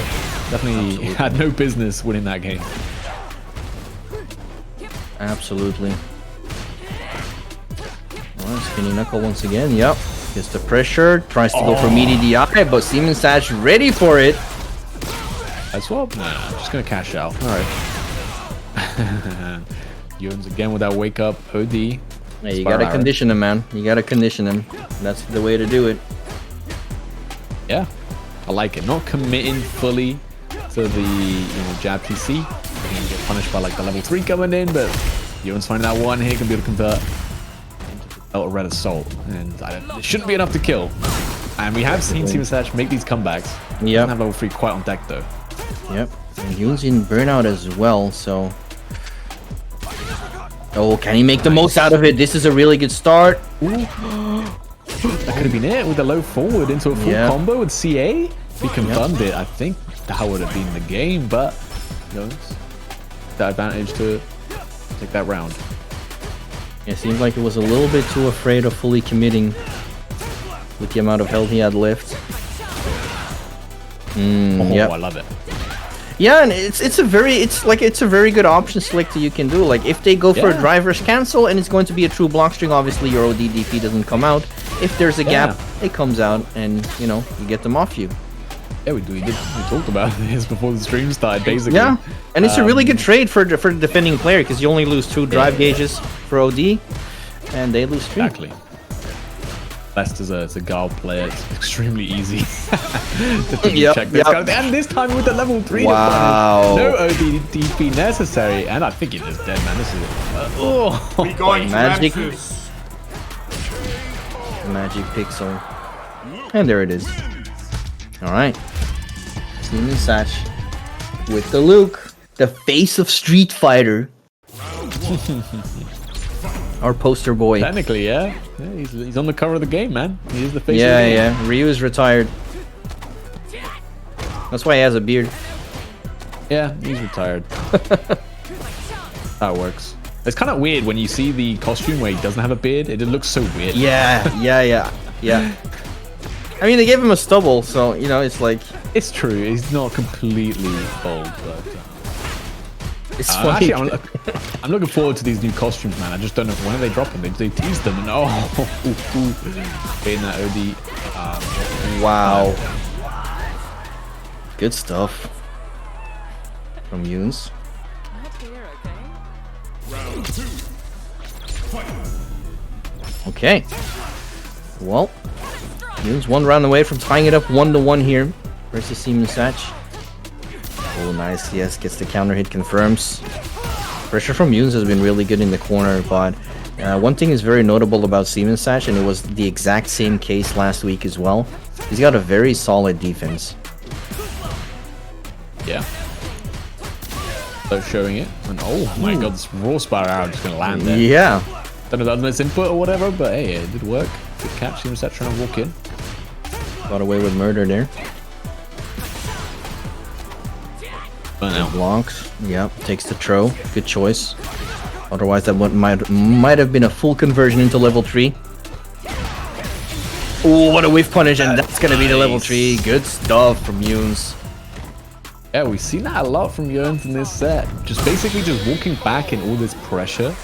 Definitely had no business winning that game. Absolutely. Spinning knuckle once again. Yep. Gets the pressure. Tries to go for meaty DI, but Siemens Sedge ready for it. As well? No, I'm just gonna cash out. Alright. Junes again with that wake up OD. Yeah, you gotta condition him, man. You gotta condition him. That's the way to do it. Yeah. I like it. Not committing fully to the jab TC. You get punished by like the level 3 coming in, but Junes finding that one hit can be able to convert. Red Assault, and it shouldn't be enough to kill. And we have seen Siemens Sedge make these comebacks. He doesn't have level 3 quite on deck though. Yep. And Yoon's in burnout as well, so... Oh, can he make the most out of it? This is a really good start. That could have been it with the low forward into a full combo with CA. If he confirmed it, I think that would have been the game, but that advantage to take that round. It seemed like it was a little bit too afraid of fully committing with the amount of health he had left. I love it. Yeah, and it's a very good option select that you can do. Like if they go for a driver's cancel and it's going to be a true block string, obviously your OD DP doesn't come out. If there's a gap, it comes out, and you get them off you. Yeah, we talked about this before the stream started, basically. Yeah, and it's a really good trade for the defending player because you only lose 2 drive gauges for OD, and they lose 3. Exactly. Best as a Gal player, it's extremely easy to check this kind of thing. And this time with the level 3 wow. No OD DP necessary, and I think it is dead, man. This is we going to magic Memphis. Magic pixel, and there it is. All right, Seaman Satch with the Luke, the face of Street Fighter. Our poster boy. Technically, yeah. He's on the cover of the game, man. He is the face of the game. Yeah. Ryu is retired. That's why he has a beard. Yeah, he's retired. That works. It's kind of weird when you see the costume where he doesn't have a beard. It looks so weird. Yeah. I mean, they gave him a stubble, so, it's like... It's true. He's not completely bald, but... It's funny. Actually, I'm looking forward to these new costumes, man. I just don't know when they drop them. They tease them, and getting that OD. Wow. Good stuff from Yoons. Okay. Well, Yoons 1 round away from tying it up 1-1 here versus Seaman Satch. Oh, nice. Yes, gets the counter hit, confirms. Pressure from Yoons has been really good in the corner, but one thing is very notable about Seaman Satch, and it was the exact same case last week as well. He's got a very solid defense. Yeah. So showing it, and oh my god, this raw spiral arrow just gonna land there. Yeah. Don't know if that's input or whatever, but hey, it did work. Good catch. Seaman Satch trying to walk in. Got away with murder there. Blocks. Yep, takes the throw. Good choice. Otherwise, that might have been a full conversion into level 3. Oh, what a whiff punish, and that's gonna be the level 3. Good stuff from Yoons. Yeah, we've seen that a lot from Yoons in this set. Just basically just walking back in all this pressure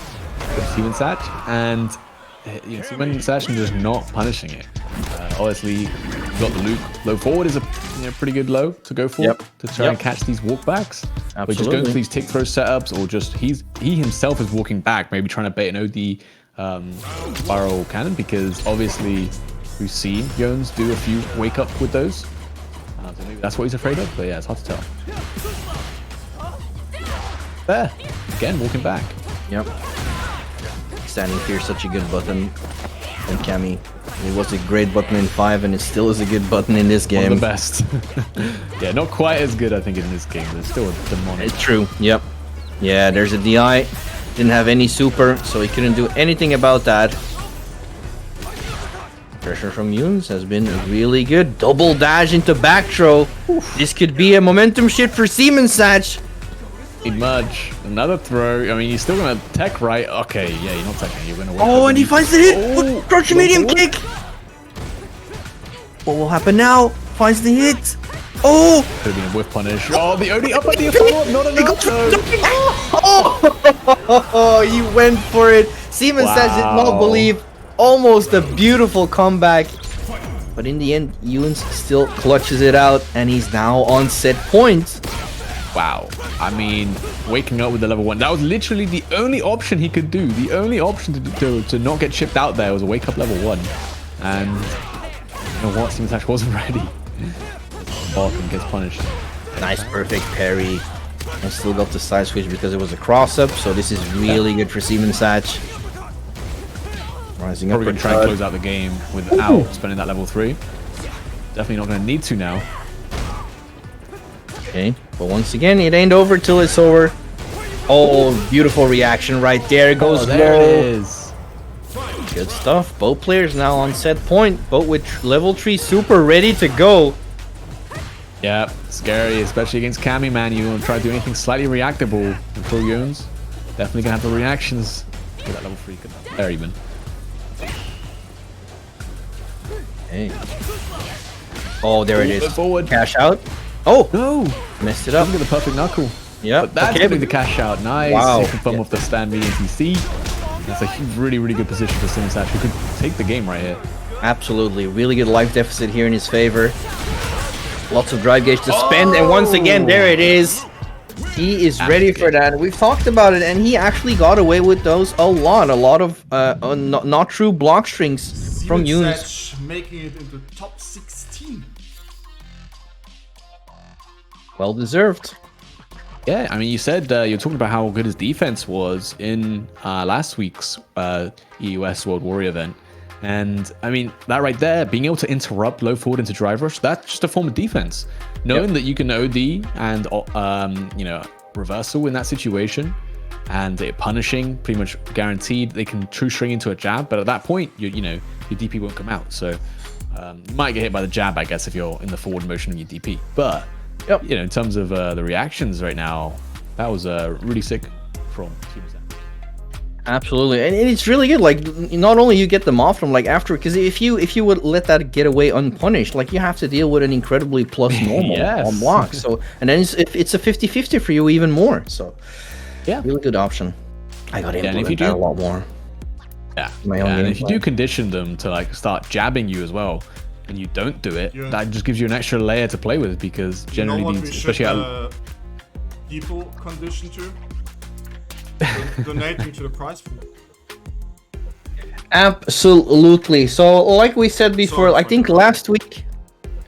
with Seaman Satch, and Seaman Satch just not punishing it. Obviously, you've got the Luke. Low forward is a pretty good low to go for to try and catch these walkbacks. Absolutely. But just going for these tick throw setups, or just he himself is walking back, maybe trying to bait an OD spiral cannon, because obviously we've seen Yoons do a few wake up with those. So maybe that's what he's afraid of, but yeah, it's hard to tell. There, again, walking back. Yep. Standing here, such a good button. And Cammy, it was a great button in 5, and it still is a good button in this game. One of the best. Yeah, not quite as good, I think, in this game, but it's still a demonic. It's true. Yep. Yeah, there's a DI. Didn't have any super, so he couldn't do anything about that. Pressure from Yoons has been really good. Double dash into back throw. This could be a momentum shift for Seaman Satch. Much. Another throw. I mean, you're still gonna tech, right? Okay, yeah, you're not teching. You're gonna work. Oh, and he finds the hit. Crouch medium kick. What will happen now? Finds the hit. Oh! Could have been a whiff punish. Oh, the only up at the follow-up, not enough. Oh, he went for it. Seaman Satch did not believe. Almost a beautiful comeback. But in the end, Yoons still clutches it out, and he's now on set point. Wow. I mean, waking up with the level 1. That was literally the only option he could do. The only option to not get chipped out there was a wake up level 1. And you know what? Seaman Satch wasn't ready. Balkan gets punished. Nice, perfect parry. And still got the side switch because it was a cross up. So this is really good for Seaman Satch. Rising up. Probably going to try and close out the game without spending that level 3. Definitely not going to need to now. Okay, But once again, it ain't over till it's over. Oh, beautiful reaction right there. It goes there low. it is. Good stuff. Both players now on set point. Both with level 3 super ready to go. Yeah, scary, especially against Cammy, man. You want to try to do anything slightly reactable in Pro Yones. Definitely gonna have the reactions. Look at that level 3. There even. Hey. Oh, there it is. Forward. Cash out. Oh, No! messed it up. Look at the perfect knuckle. Yeah. But that's gonna be the cash out. Nice. Wow. You confirm off the stand VNTC. That's a really, really good position for Sinisash, who could take the game right here. Absolutely. Really good life deficit here in his favor. Lots of drive gauge to spend. And once again, there it is. He is ready for that. We've talked about it, and he actually got away with those a lot. A lot of not true block strings from Yunes. Sinisash making it into top 16. Well deserved. Yeah, I mean, you said you're talking about how good his defense was in last week's EUS World Warrior event. And I mean, that right there, being able to interrupt low forward into drive rush, that's just a form of defense. Knowing that you can OD and, you know, reversal in that situation, and it punishing, pretty much guaranteed, they can true string into a jab. But at that point, you know, your DP won't come out. So you might get hit by the jab, I guess, if you're in the forward motion of your DP. But Yep. you know, in terms of the reactions right now, that was really sick from Team Z. Absolutely, and it's really good. Like, not only you get them off from like after, because if you would let that get away unpunished, like you have to deal with an incredibly plus normal Yes. on block. So, and then it's a 50-50 for you even more. So, Yeah. really good option. I got to Yeah, and if implement you that do- a lot more. Yeah, My own and if you do gameplay. condition them to like start jabbing you as well, and you don't do it, Yeah. that just gives you an extra layer to play with, because You know generally what these, we should especially people condition to? Donating to the prize pool. Absolutely. So, like we said before, I think last week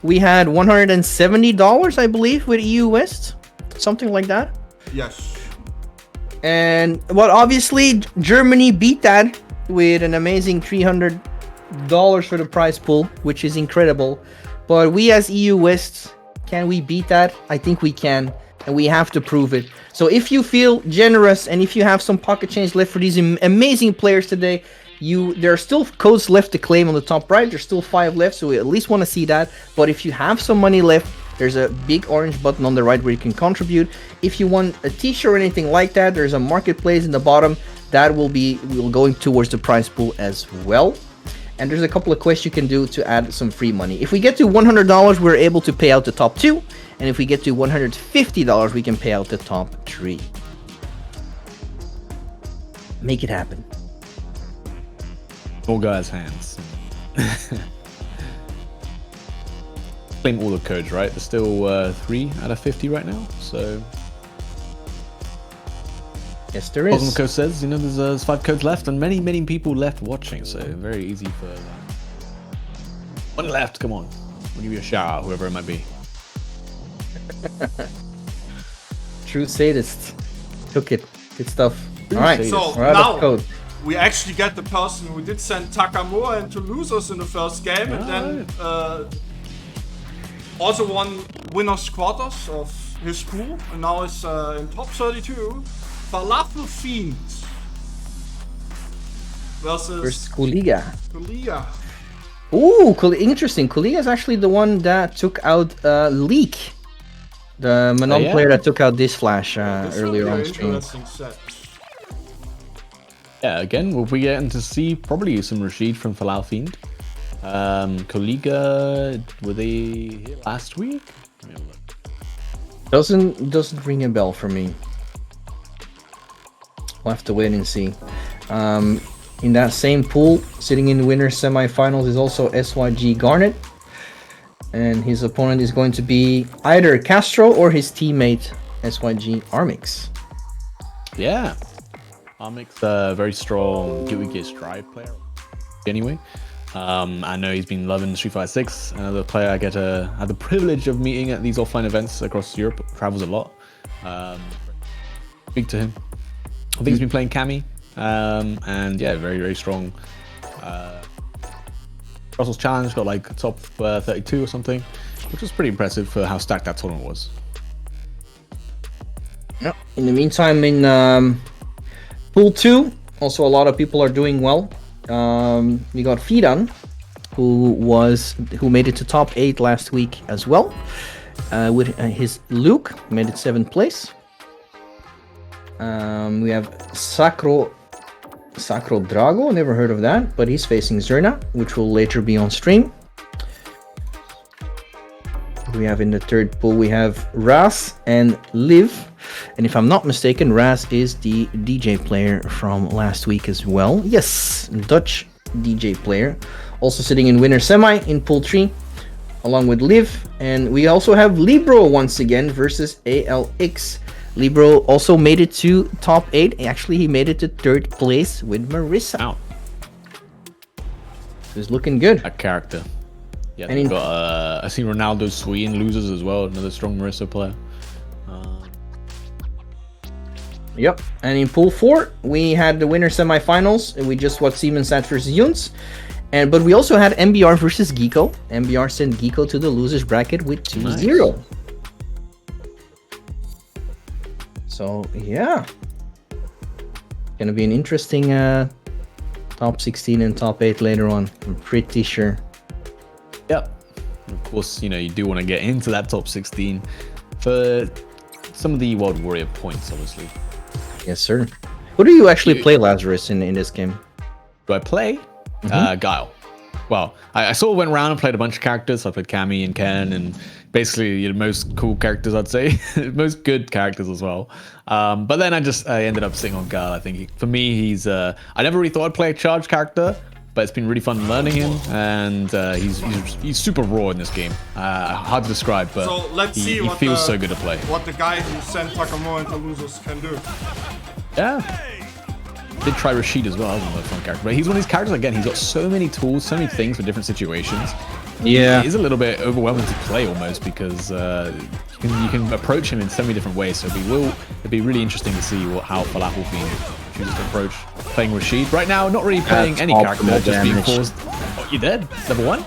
we had $170, I believe, with EU West, something like that. Yes. And well, obviously Germany beat that with an amazing $300 for the prize pool, which is incredible. But we as EU West, can we beat that? I think we can, and we have to prove it. So if you feel generous and if you have some pocket change left for these amazing players today, there are still codes left to claim on the top right. There's still 5 left, so we at least want to see that. But if you have some money left, there's a big orange button on the right where you can contribute. If you want a t-shirt or anything like that, there's a marketplace in the bottom that will going towards the prize pool as well. And there's a couple of quests you can do to add some free money. If we get to $100, we're able to pay out the top 2, and if we get to $150, we can pay out the top 3. Make it happen. all guys' hands. Claim all the codes, right? There's still 3 out of 50 right now, so. Yes, there Cosmo is. Code says, you know, there's 5 codes left, and many people left watching, so very easy for that. 1 left, come on. We'll give you a shout out, whoever it might be. True sadist. Took it. Good stuff. True All right, sadist. So we're out now of code. we actually get the person who did send Takamura into losers in the first game, and then also won winners quarters of his pool, and now is in top 32. Falafel Fiend versus Kuliga. Kulia. Ooh, interesting. Kuliga is actually the one that took out Leak, the Manon yeah. player that took out this Flash This will earlier be on an stream. interesting set. Yeah, again, we'll be getting to see probably some Rashid from Falafel Fiend. Koliga, were they here last week? Let me have a look. Doesn't ring a bell for me. We'll have to wait and see. In that same pool, sitting in winner semifinals is also SYG Garnet, and his opponent is going to be either Castro or his teammate SYG Armix. Yeah. Armix, very strong Gear Drive player. Anyway, I know he's been loving Street Fighter 6. Another player I had the privilege of meeting at these offline events across Europe. Travels a lot. Speak to him. I think he's been playing Cammy. And yeah, very strong. Brussels Challenge got like top 32 or something, which was pretty impressive for how stacked that tournament was. Yep. In the meantime, in Pool 2, also a lot of people are doing well. We got Fidan, who made it to top 8 last week as well. With his Luke, made it 7th place. We have Sacro Drago, never heard of that, but he's facing Zerna, which will later be on stream. We have in the third pool, we have Raz and Liv. And if I'm not mistaken, Raz is the DJ player from last week as well. Yes, Dutch DJ player. Also sitting in winner semi in pool 3, along with Liv. And we also have Libro once again versus ALX. Libro also made it to top 8. Actually, he made it to 3rd place with Marissa. Out. So it's looking good. That character. Yeah, And they've in- got, I seen Ronaldo Sweden losers as well, another strong Marissa player. Yep. And in pool 4, we had the winner semifinals. And we just watched Siemens Sat versus Yuns. But we also had MBR versus Geeko. MBR sent Geeko to the losers bracket with 2-0. Nice. So yeah, gonna be an interesting top 16 and top 8 later on. I'm pretty sure. Yep. And of course, you know, you do want to get into that top 16 for some of the World Warrior points, obviously. Yes, sir. Who do you actually play, Lazarus, in this game? Do I play? Guile. Well, I sort of went around and played a bunch of characters. So I played Cammy and Ken and basically the most cool characters, I'd say. Most good characters as well. But then I ended up sitting on Guile. I think for me, he's... I never really thought I'd play a charge character, but it's been really fun learning him. And he's super raw in this game. Hard to describe, but So let's see he feels so good to play. What the guy who sent Takamo into losers can do. Yeah. Did try Rashid as well. That was another fun character. But he's one of these characters, again, he's got so many tools, so many things for different situations. Yeah. It is a little bit overwhelming to play almost because you can approach him in so many different ways. So it'd be really interesting to see how Falafel Fiend chooses to approach playing Rashid. Right now, not really playing any character, just being forced. Oh, you're dead? Level 1?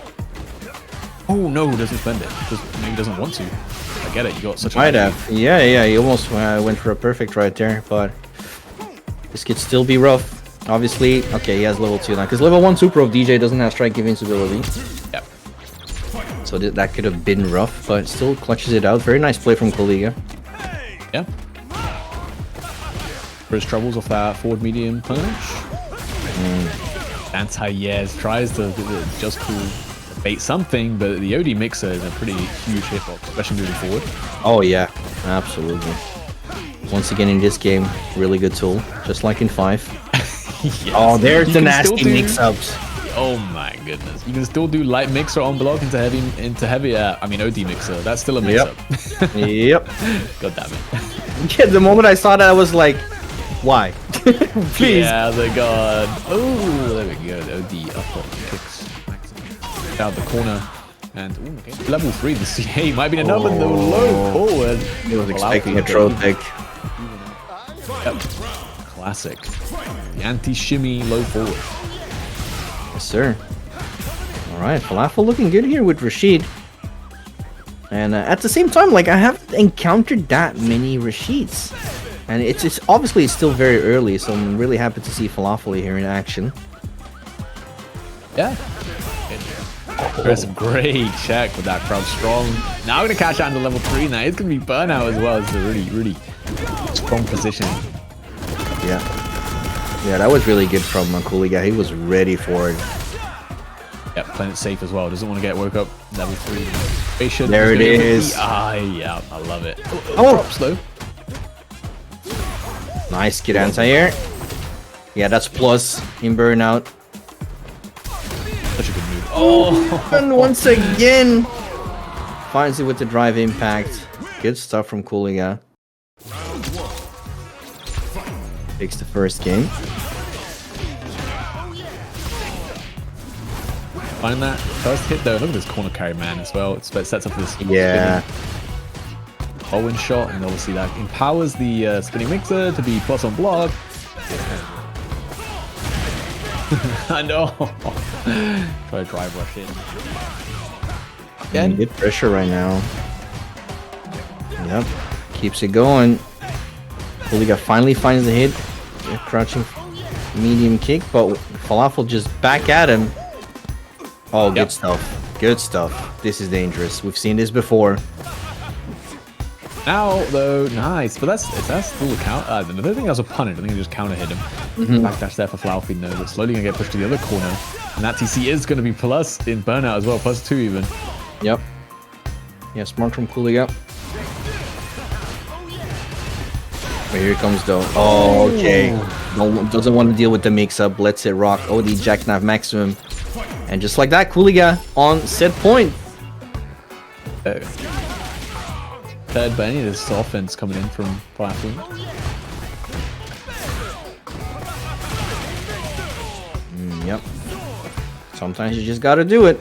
Oh no, doesn't spend it. Maybe doesn't want to. I get it, you got such a... Might have. Yeah, he almost went for a perfect right there, but... This could still be rough. Obviously, okay, he has level 2 now. Because level 1 Super of DJ doesn't have strike invincibility. Yep. So that could have been rough, but still clutches it out. Very nice play from Koliga. Yeah. For his troubles off that forward medium punch. Anti-Yes tries to just to bait something, but the OD mixer is a pretty huge hitbox, especially moving forward. Oh yeah, absolutely. Once again in this game, really good tool, just like in 5. Yes. Oh, there's You the can nasty still do- mix-ups. Oh my goodness. You can still do light mixer on block into heavy, OD mixer. That's still a mix-up. Yep. God damn it. Yeah, the moment I saw that, I was like, why? Please. Yeah, the god. Oh, there we go. The OD up kicks out the corner. And ooh, okay. Level 3, the CA might be another though low forward. He was expecting a throw pick. Yep. Classic. The anti-shimmy low forward. Yes, sir. Alright, Falafel looking good here with Rashid. And at the same time, like, I haven't encountered that many Rashids. And it's obviously it's still very early, so I'm really happy to see Falafel here in action. Yeah. There's a great check with that crowd strong. Now we're going to catch on to level 3 now. It's going to be burnout as well. It's a really, really strong position. Yeah. Yeah, that was really good from Koliga. He was ready for it. Yep, playing it safe as well. Doesn't want to get woke up. Level 3. Patient. There it is. Ah, yeah, I love it. Oh. Drops though. Nice get anti-air. Yeah, that's plus in burnout. Such a good move. Oh, And once again, finds it with the drive impact. Good stuff from Koliga. Takes the first game. find that first hit though. Look at this corner carry man as well. It sets up this Yeah. Owen shot, and obviously that empowers the spinning mixer to be plus on block. I know. Try to drive rush in. Again. Good pressure right now. Yep. Keeps it going. Kuliga finally finds the hit. Crouching medium kick, but Falafel just back at him. Oh, good stuff. Good stuff. This is dangerous. We've seen this before. Now, though, nice. But that's still a count. I don't think that was a punish. I think he just counter hit him. Backdash there for Flaufy. No, but slowly going to get pushed to the other corner. And that TC is going to be plus in burnout as well. +2 even. Yep. Yeah, smart from Kuliga. But here it comes though. Oh, okay. Doesn't want to deal with the mix-up. Lets it rock. OD jackknife maximum. And just like that, Kuliga on set point. Third, but any of this offense coming in from Flaufy. Yep. Sometimes you just gotta do it.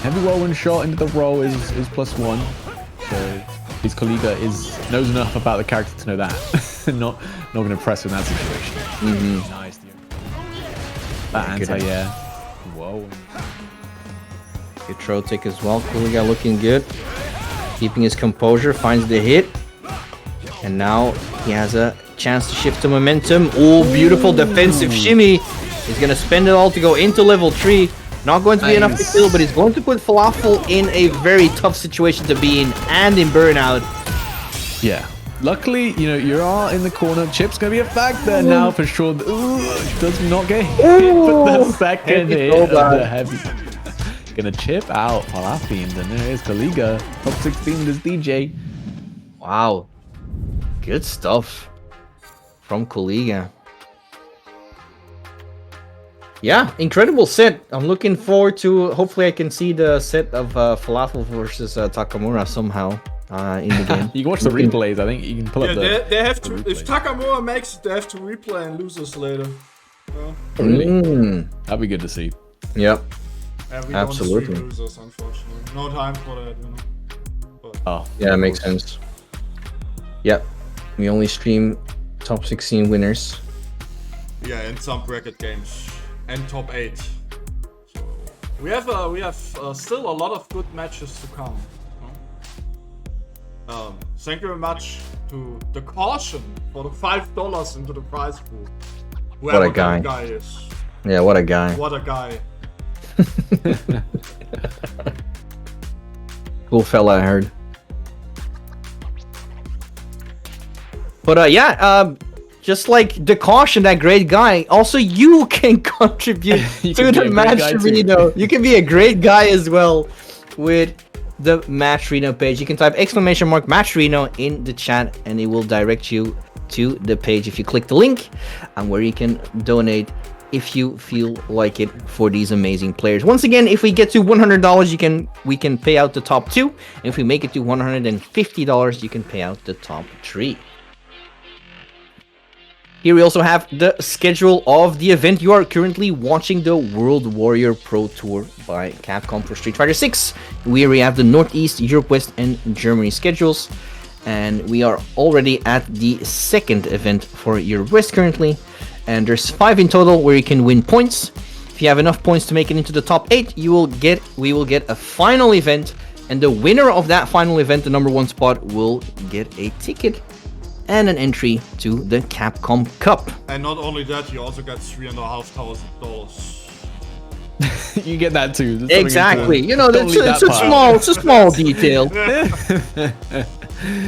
Heavy whirlwind shot into the roll is +1. So his Kuliga knows enough about the character to know that. not going to press in that situation. Nice. That anti-air. Whoa. Good throw tick as well. Kuliga looking good. Keeping his composure. Finds the hit. And now he has a chance to shift the momentum. Oh, beautiful defensive shimmy. He's going to spend it all to go into level 3. Not going to be enough to kill, but he's going to put Falafel in a very tough situation to be in and in burnout. Yeah. Luckily, you know, you are in the corner. Chip's going to be a factor now for sure. Ooh, does not get hit, but the second hit of the heavy. Going to chip out Falafel, and then there is Kuliga. Top 16 this DJ. Wow. Good stuff from Kuliga. Yeah, incredible set. I'm looking forward to. Hopefully, I can see the set of Falafel versus Takamura somehow in the game. You can watch the replays. I think you can pull up the. They have to. If Takamura makes it, they have to replay and lose us later. Really? That'd be good to see. Yep. Yeah, we Absolutely. don't stream losers, unfortunately. No time for that, you know. But, oh. Yeah, makes sense. Yep. We only stream top 16 winners. Yeah, and some bracket games. And top 8. So we have still a lot of good matches to come. Thank you very much to the caution for the $5 into the prize pool. Whoever What a guy. that guy is. Yeah, what a guy. What a guy. Cool fella, I heard. But yeah, just like the caution, that great guy, also you can contribute to the match arena. You can be a great guy as well with the match arena page. You can type !match arena in the chat and it will direct you to the page if you click the link, and where you can donate if you feel like it for these amazing players. Once again, if we get to $100, we can pay out the top 2. And if we make it to $150, you can pay out the top 3. Here we also have the schedule of the event. You are currently watching the World Warrior Pro Tour by Capcom for Street Fighter 6, where we have the Northeast, Europe West, and Germany schedules. And we are already at the second event for Europe West currently. And there's 5 in total where you can win points. If you have enough points to make it into the top 8, we will get a final event. And the winner of that final event, the number 1 spot, will get a ticket and an entry to the Capcom Cup. And not only that, you also get $3,500. You get that too. Exactly. You know, it's a small detail.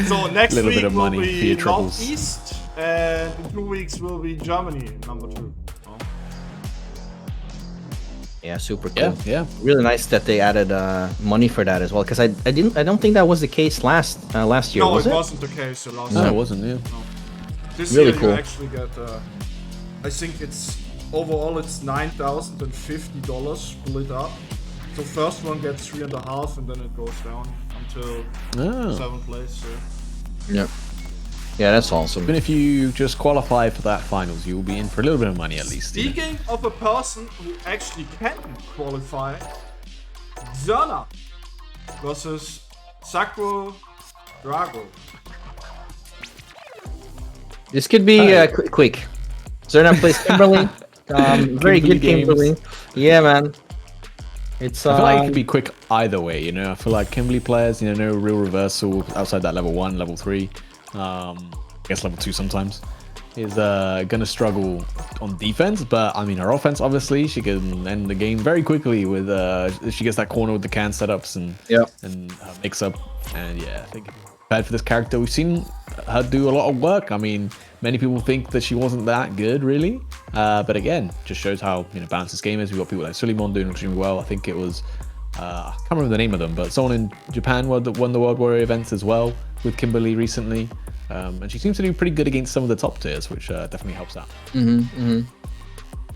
So next Little week bit of will money for be your troubles. Northeast, and in 2 weeks will be Germany, number 2. Oh. Yeah, super cool. Yeah. Really nice that they added money for that as well, because I don't think that was the case last year. No, was it wasn't the case last No, year. it wasn't. Yeah. No. This Really year cool. you actually get, I think it's overall it's $9,050 split up. So first one gets 3.5, and then it goes down until 7th place. Yep. Yeah, that's awesome. Even if you just qualify for that finals, you will be in for a little bit of money at least. Speaking of a person who actually can qualify, Zerna versus Sakura Drago. This could be quick. Zerna plays Kimberly. Very good Kimberly. Yeah, man. It's I feel like it could be quick either way, you know. I feel like Kimberly players, you know, no real reversal outside that level 1, level 3. I guess level 2 sometimes. Is gonna struggle on defense, but I mean her offense obviously she can end the game very quickly with if she gets that corner with the can setups and mix up. And yeah, I think bad for this character. We've seen her do a lot of work. I mean, many people think that she wasn't that good really, but again, just shows how balanced this game is. We've got people like Suleiman doing extremely well. I think it was I can't remember the name of them, but someone in Japan won the World Warrior events as well with Kimberly recently. And she seems to do pretty good against some of the top tiers, which definitely helps out.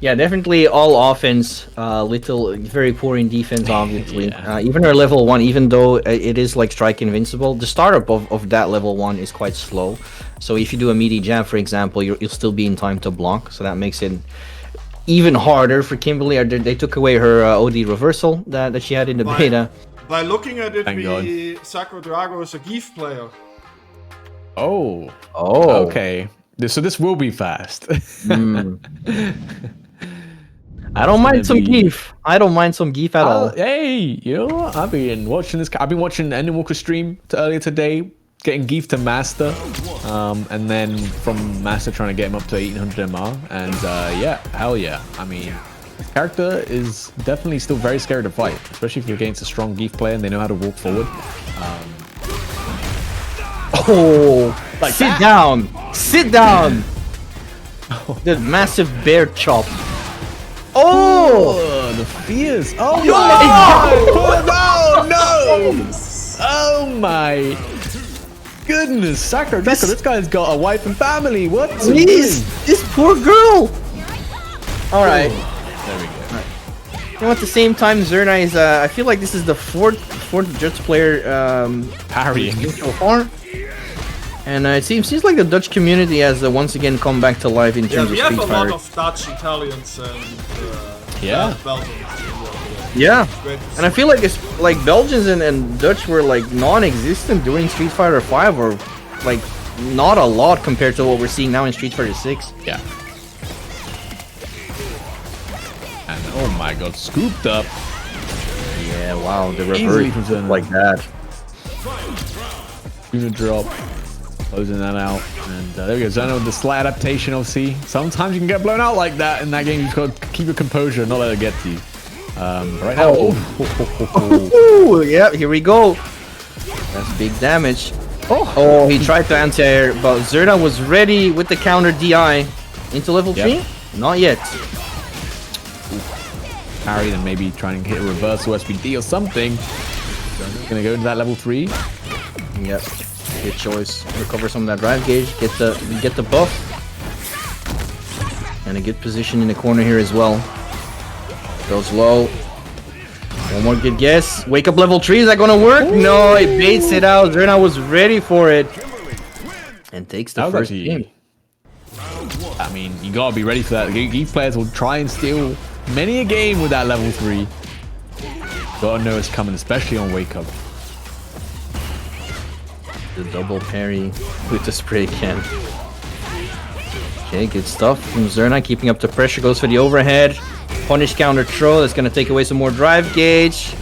Yeah, definitely all offense, very poor in defense, obviously. Even her level 1, even though it is like strike invincible, the startup of that level 1 is quite slow. So if you do a meaty jab, for example, you'll still be in time to block. So that makes it even harder for Kimberly. They took away her OD reversal that she had in the beta. By looking at it, Sakura Drago is a GIF player. Oh. Okay. So this will be fast. I don't mind some GIF. I don't mind some GIF at all. Hey, you know what? I've been watching Endwalker stream earlier today, getting GIF to master, and then from master trying to get him up to 1800 MR. And yeah, hell yeah. I mean, this character is definitely still very scary to fight, especially if you're against a strong GIF player and they know how to walk forward. Like sit down! Sit down! The massive bear chop. Oh! The fears! Oh my God! No! Oh my goodness! Sakura Draco, this guy's got a wife and family. What? Please, this poor girl. All right. There we go. You know, at the same time, Zerna is. I feel like this is the fourth Dutch player parrying so far. And it seems like the Dutch community has once again come back to life in terms of Street Fighter. We have a lot of Dutch, Italians, and Belgians. Yeah, and I feel like it's like Belgians and Dutch were like non-existent during Street Fighter 5, or like not a lot compared to what we're seeing now in Street Fighter 6. Yeah. And oh my God, scooped up. Yeah, wow, the reverse like that. Gonna drop. Closing that out, and there we go. Zerna with the slight adaptation. Obviously, sometimes you can get blown out like that in that game. You've got to keep your composure, not let it get to you. Right now, yeah, here we go. That's big damage. Oh, he tried to anti-air, but Zerna was ready with the counter DI into level 3. Not yet. Parry, then maybe trying to hit a reversal SPD or something. Zerna's gonna go into that level 3. Yep. Good choice. Recover some of that drive gauge. Get the buff. And a good position in the corner here as well. Goes low. One more good guess. Wake up level 3. Is that gonna work? Ooh. No, it baits it out. Zerna was ready for it. And takes the first game. I mean, you gotta be ready for that. Geek players will try and steal many a game with that level 3. Gotta know it's coming, especially on wake up. The double parry with the spray can. Okay, good stuff from Zerna, keeping up the pressure, goes for the overhead. Punish counter throw, that's gonna take away some more drive gauge.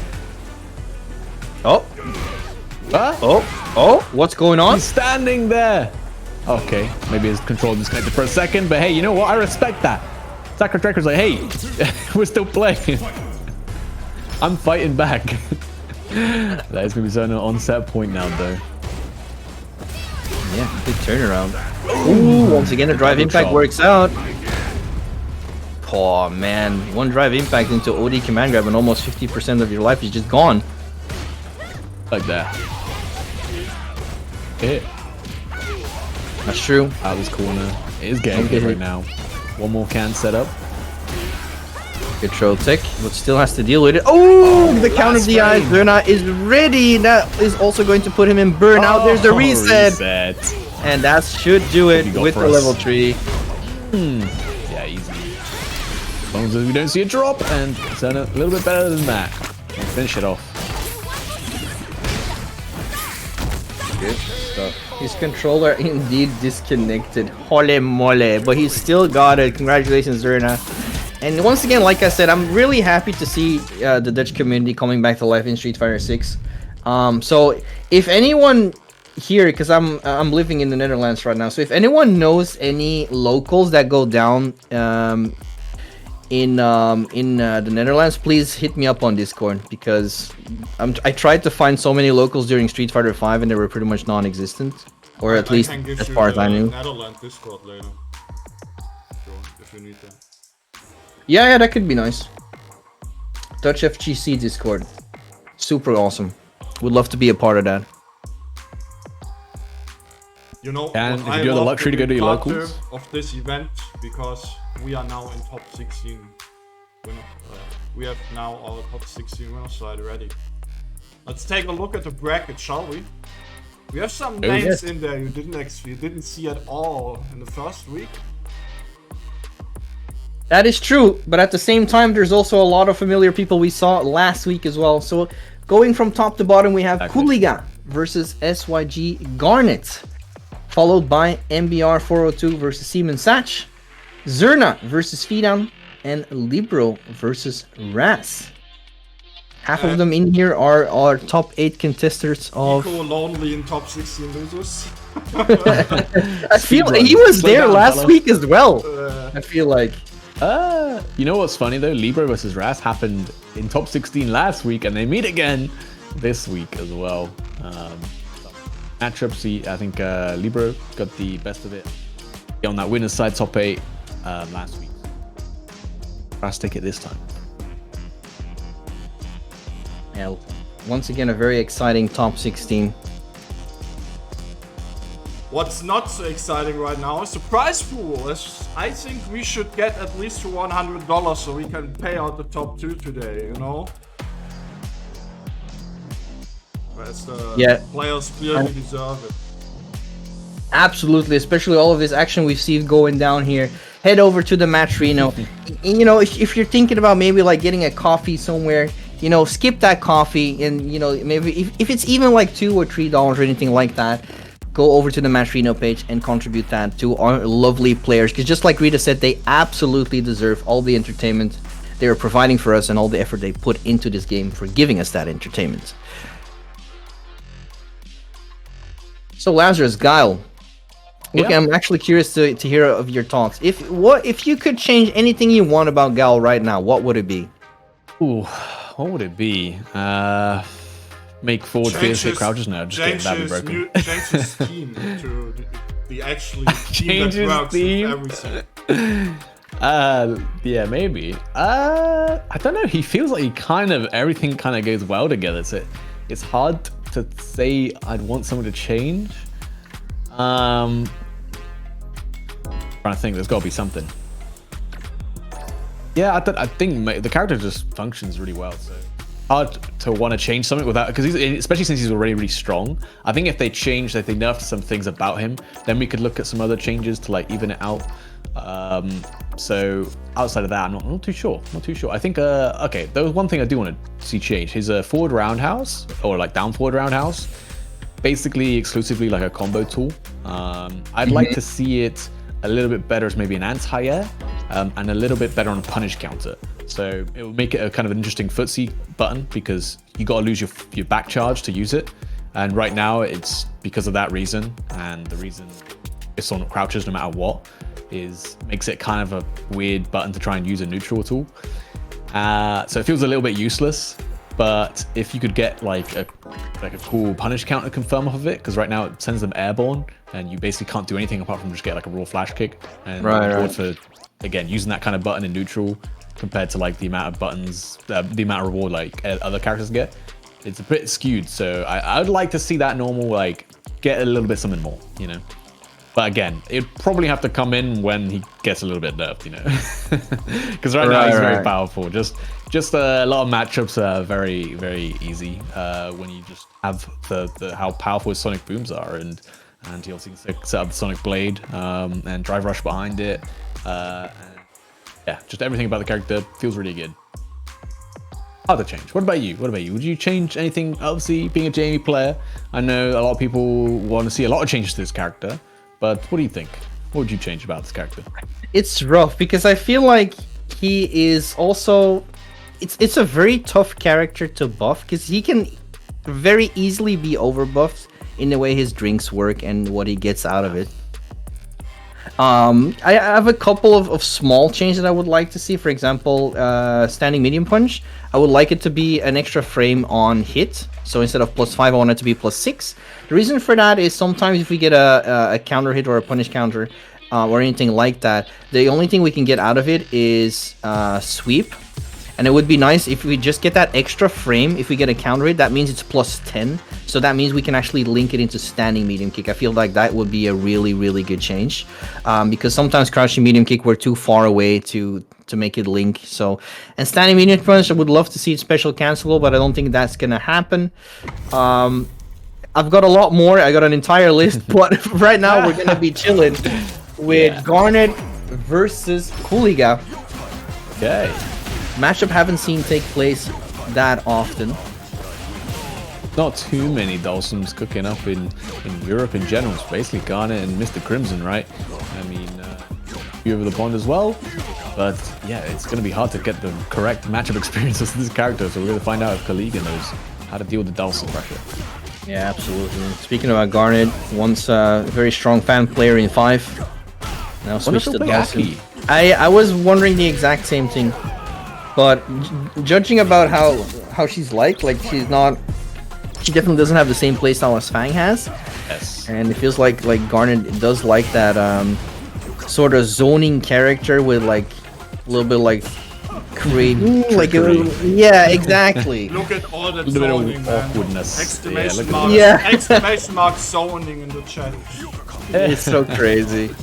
Oh. What's going on? He's standing there. Okay, maybe his control disconnected for a second, but hey, you know what? I respect that. Sakura Draco's like, hey, we're still playing. I'm fighting back. That is gonna be Zerna on set point now, though. Yeah, big turnaround. Ooh, once again, the drive impact works out. Oh man, one drive impact into OD command grab and almost 50% of your life is just gone. Like that. Hit. That's true. Out of this corner. It is getting hit right now. One more can set up. Good throw tech, but still has to deal with it. Oh, the counter DI. Zerna is ready. That is also going to put him in burnout. There's the reset. And that should do it with the level 3. Yeah, easy. As long as we don't see a drop, and Zerna a little bit better than that. We'll finish it off. Good stuff. His controller indeed disconnected. Holy moly. But he still got it. Congratulations, Zerna. And once again, like I said, I'm really happy to see the Dutch community coming back to life in Street Fighter 6. So if anyone here, because I'm living in the Netherlands right now, so if anyone knows any locals that go down in the Netherlands, please hit me up on Discord, because I tried to find so many locals during Street Fighter 5 and they were pretty much non-existent, or at least as far as I knew. Netherlands Discord later, if you need that. Yeah, that could be nice. Dutch FGC Discord, super awesome. Would love to be a part of that. You know, and if I you have the love luxury to go to your part locals of this event, because we are now in top 16 winner. We have now our top 16 winner side ready. Let's take a look at the bracket, shall we? We have some names in there you didn't see at all in the first week. That is true, but at the same time, there's also a lot of familiar people we saw last week as well. So going from top to bottom, we have Kuliga versus SYG Garnet, followed by MBR 402 versus Seaman Satch, Zerna versus Fidan, and Libro versus Raz. Half of them in here are our top 8 contestants of... Eco lonely in top 16 losers. I feel like he was there last week as well. I feel like... You know what's funny though? Libro versus Raz happened in top 16 last week, and they meet again this week as well. Matchups, I think Libro got the best of it on that winner's side, top 8 last week. Raz take it this time. Yeah, once again, a very exciting top 16. What's not so exciting right now is the prize pool. I think we should get at least to $100 so we can pay out the top 2 today, you know? Whereas the players clearly deserve it. Absolutely, especially all of this action we've seen going down here. Head over to the match Reno. You know, if you're thinking about maybe like getting a coffee somewhere, you know, skip that coffee, and you know, maybe if it's even like $2 or $3 or anything like that, go over to the Match Reno page and contribute that to our lovely players, because just like Rita said, they absolutely deserve all the entertainment they are providing for us and all the effort they put into this game for giving us that entertainment. So Lazarus, Guile, look, I'm actually curious to hear of your thoughts. If you could change anything you want about Guile right now, what would it be? Ooh, what would it be? Make forward fears hit crouches? No, just kidding, that'd be broken. Change his scheme to the actually scheme that works with everything. Yeah, maybe. I don't know. He feels like everything kind of goes well together. So it's hard to say I'd want someone to change. Trying to think. There's got to be something. Yeah, I think the character just functions really well. So hard to want to change something without, because especially since he's already really strong. I think if they changed, if they nerfed some things about him, then we could look at some other changes to like even it out. So outside of that, I'm not too sure. I think okay, there was one thing I do want to see change. His forward roundhouse, or like down forward roundhouse, basically exclusively like a combo tool. I'd like to see it a little bit better as maybe an anti-air, and a little bit better on a punish counter. So it will make it a kind of an interesting footsie button, because you got to lose your back charge to use it. And right now it's because of that reason, and the reason it's on crouches no matter what makes it kind of a weird button to try and use a neutral tool. So it feels a little bit useless. But if you could get like a cool punish counter confirm off of it, because right now it sends them airborne, and you basically can't do anything apart from just get like a raw flash kick. And for again using that kind of button in neutral compared to like the amount of buttons, the amount of reward like other characters get, it's a bit skewed. So I would like to see that normal like get a little bit something more, you know. But again, it'd probably have to come in when he gets a little bit nerfed, you know, because right now he's very powerful. Just a lot of matchups are very, very easy when you just have the how powerful his sonic booms are, and he also can set up the sonic blade and drive rush behind it. And yeah, just everything about the character feels really good. Hard to change. What about you? Would you change anything? Obviously, being a Jamie player, I know a lot of people want to see a lot of changes to this character. But what do you think? What would you change about this character? It's rough, because I feel like he is also... It's a very tough character to buff, because he can very easily be overbuffed in the way his drinks work and what he gets out of it. I have a couple of small changes that I would like to see. For example, standing medium punch. I would like it to be an extra frame on hit. So instead of +5, I want it to be +6. The reason for that is sometimes if we get a counter hit or a punish counter or anything like that, the only thing we can get out of it is sweep. And it would be nice if we just get that extra frame. If we get a counter hit, that means it's +10. So that means we can actually link it into standing medium kick. I feel like that would be a really, really good change. Because sometimes crouching medium kick, we're too far away to make it link. So, and standing medium punch, I would love to see it special cancelable, but I don't think that's going to happen. I've got a lot more. I got an entire list, but right now we're going to be chilling with Garnet versus Kuliga. Okay. Matchup haven't seen take place that often. Not too many Dawsons cooking up in Europe in general. It's basically Garnet and Mr. Crimson, right? I mean, a few over the pond as well. But yeah, it's going to be hard to get the correct matchup experiences to this character. So we're going to find out if Kuliga knows how to deal with the Dawson pressure. Yeah, absolutely. Speaking about Garnet, once a very strong fan player in 5. Now switch to Dawson. I was wondering the exact same thing. But judging about how she's like she's not... She definitely doesn't have the same playstyle as Fang has. Yes. And it feels like Garnet does like that sort of zoning character with like a little bit like yeah, exactly. Look at all that zoning, man. Awkwardness. Exclamation mark zoning in the chat. It's so crazy.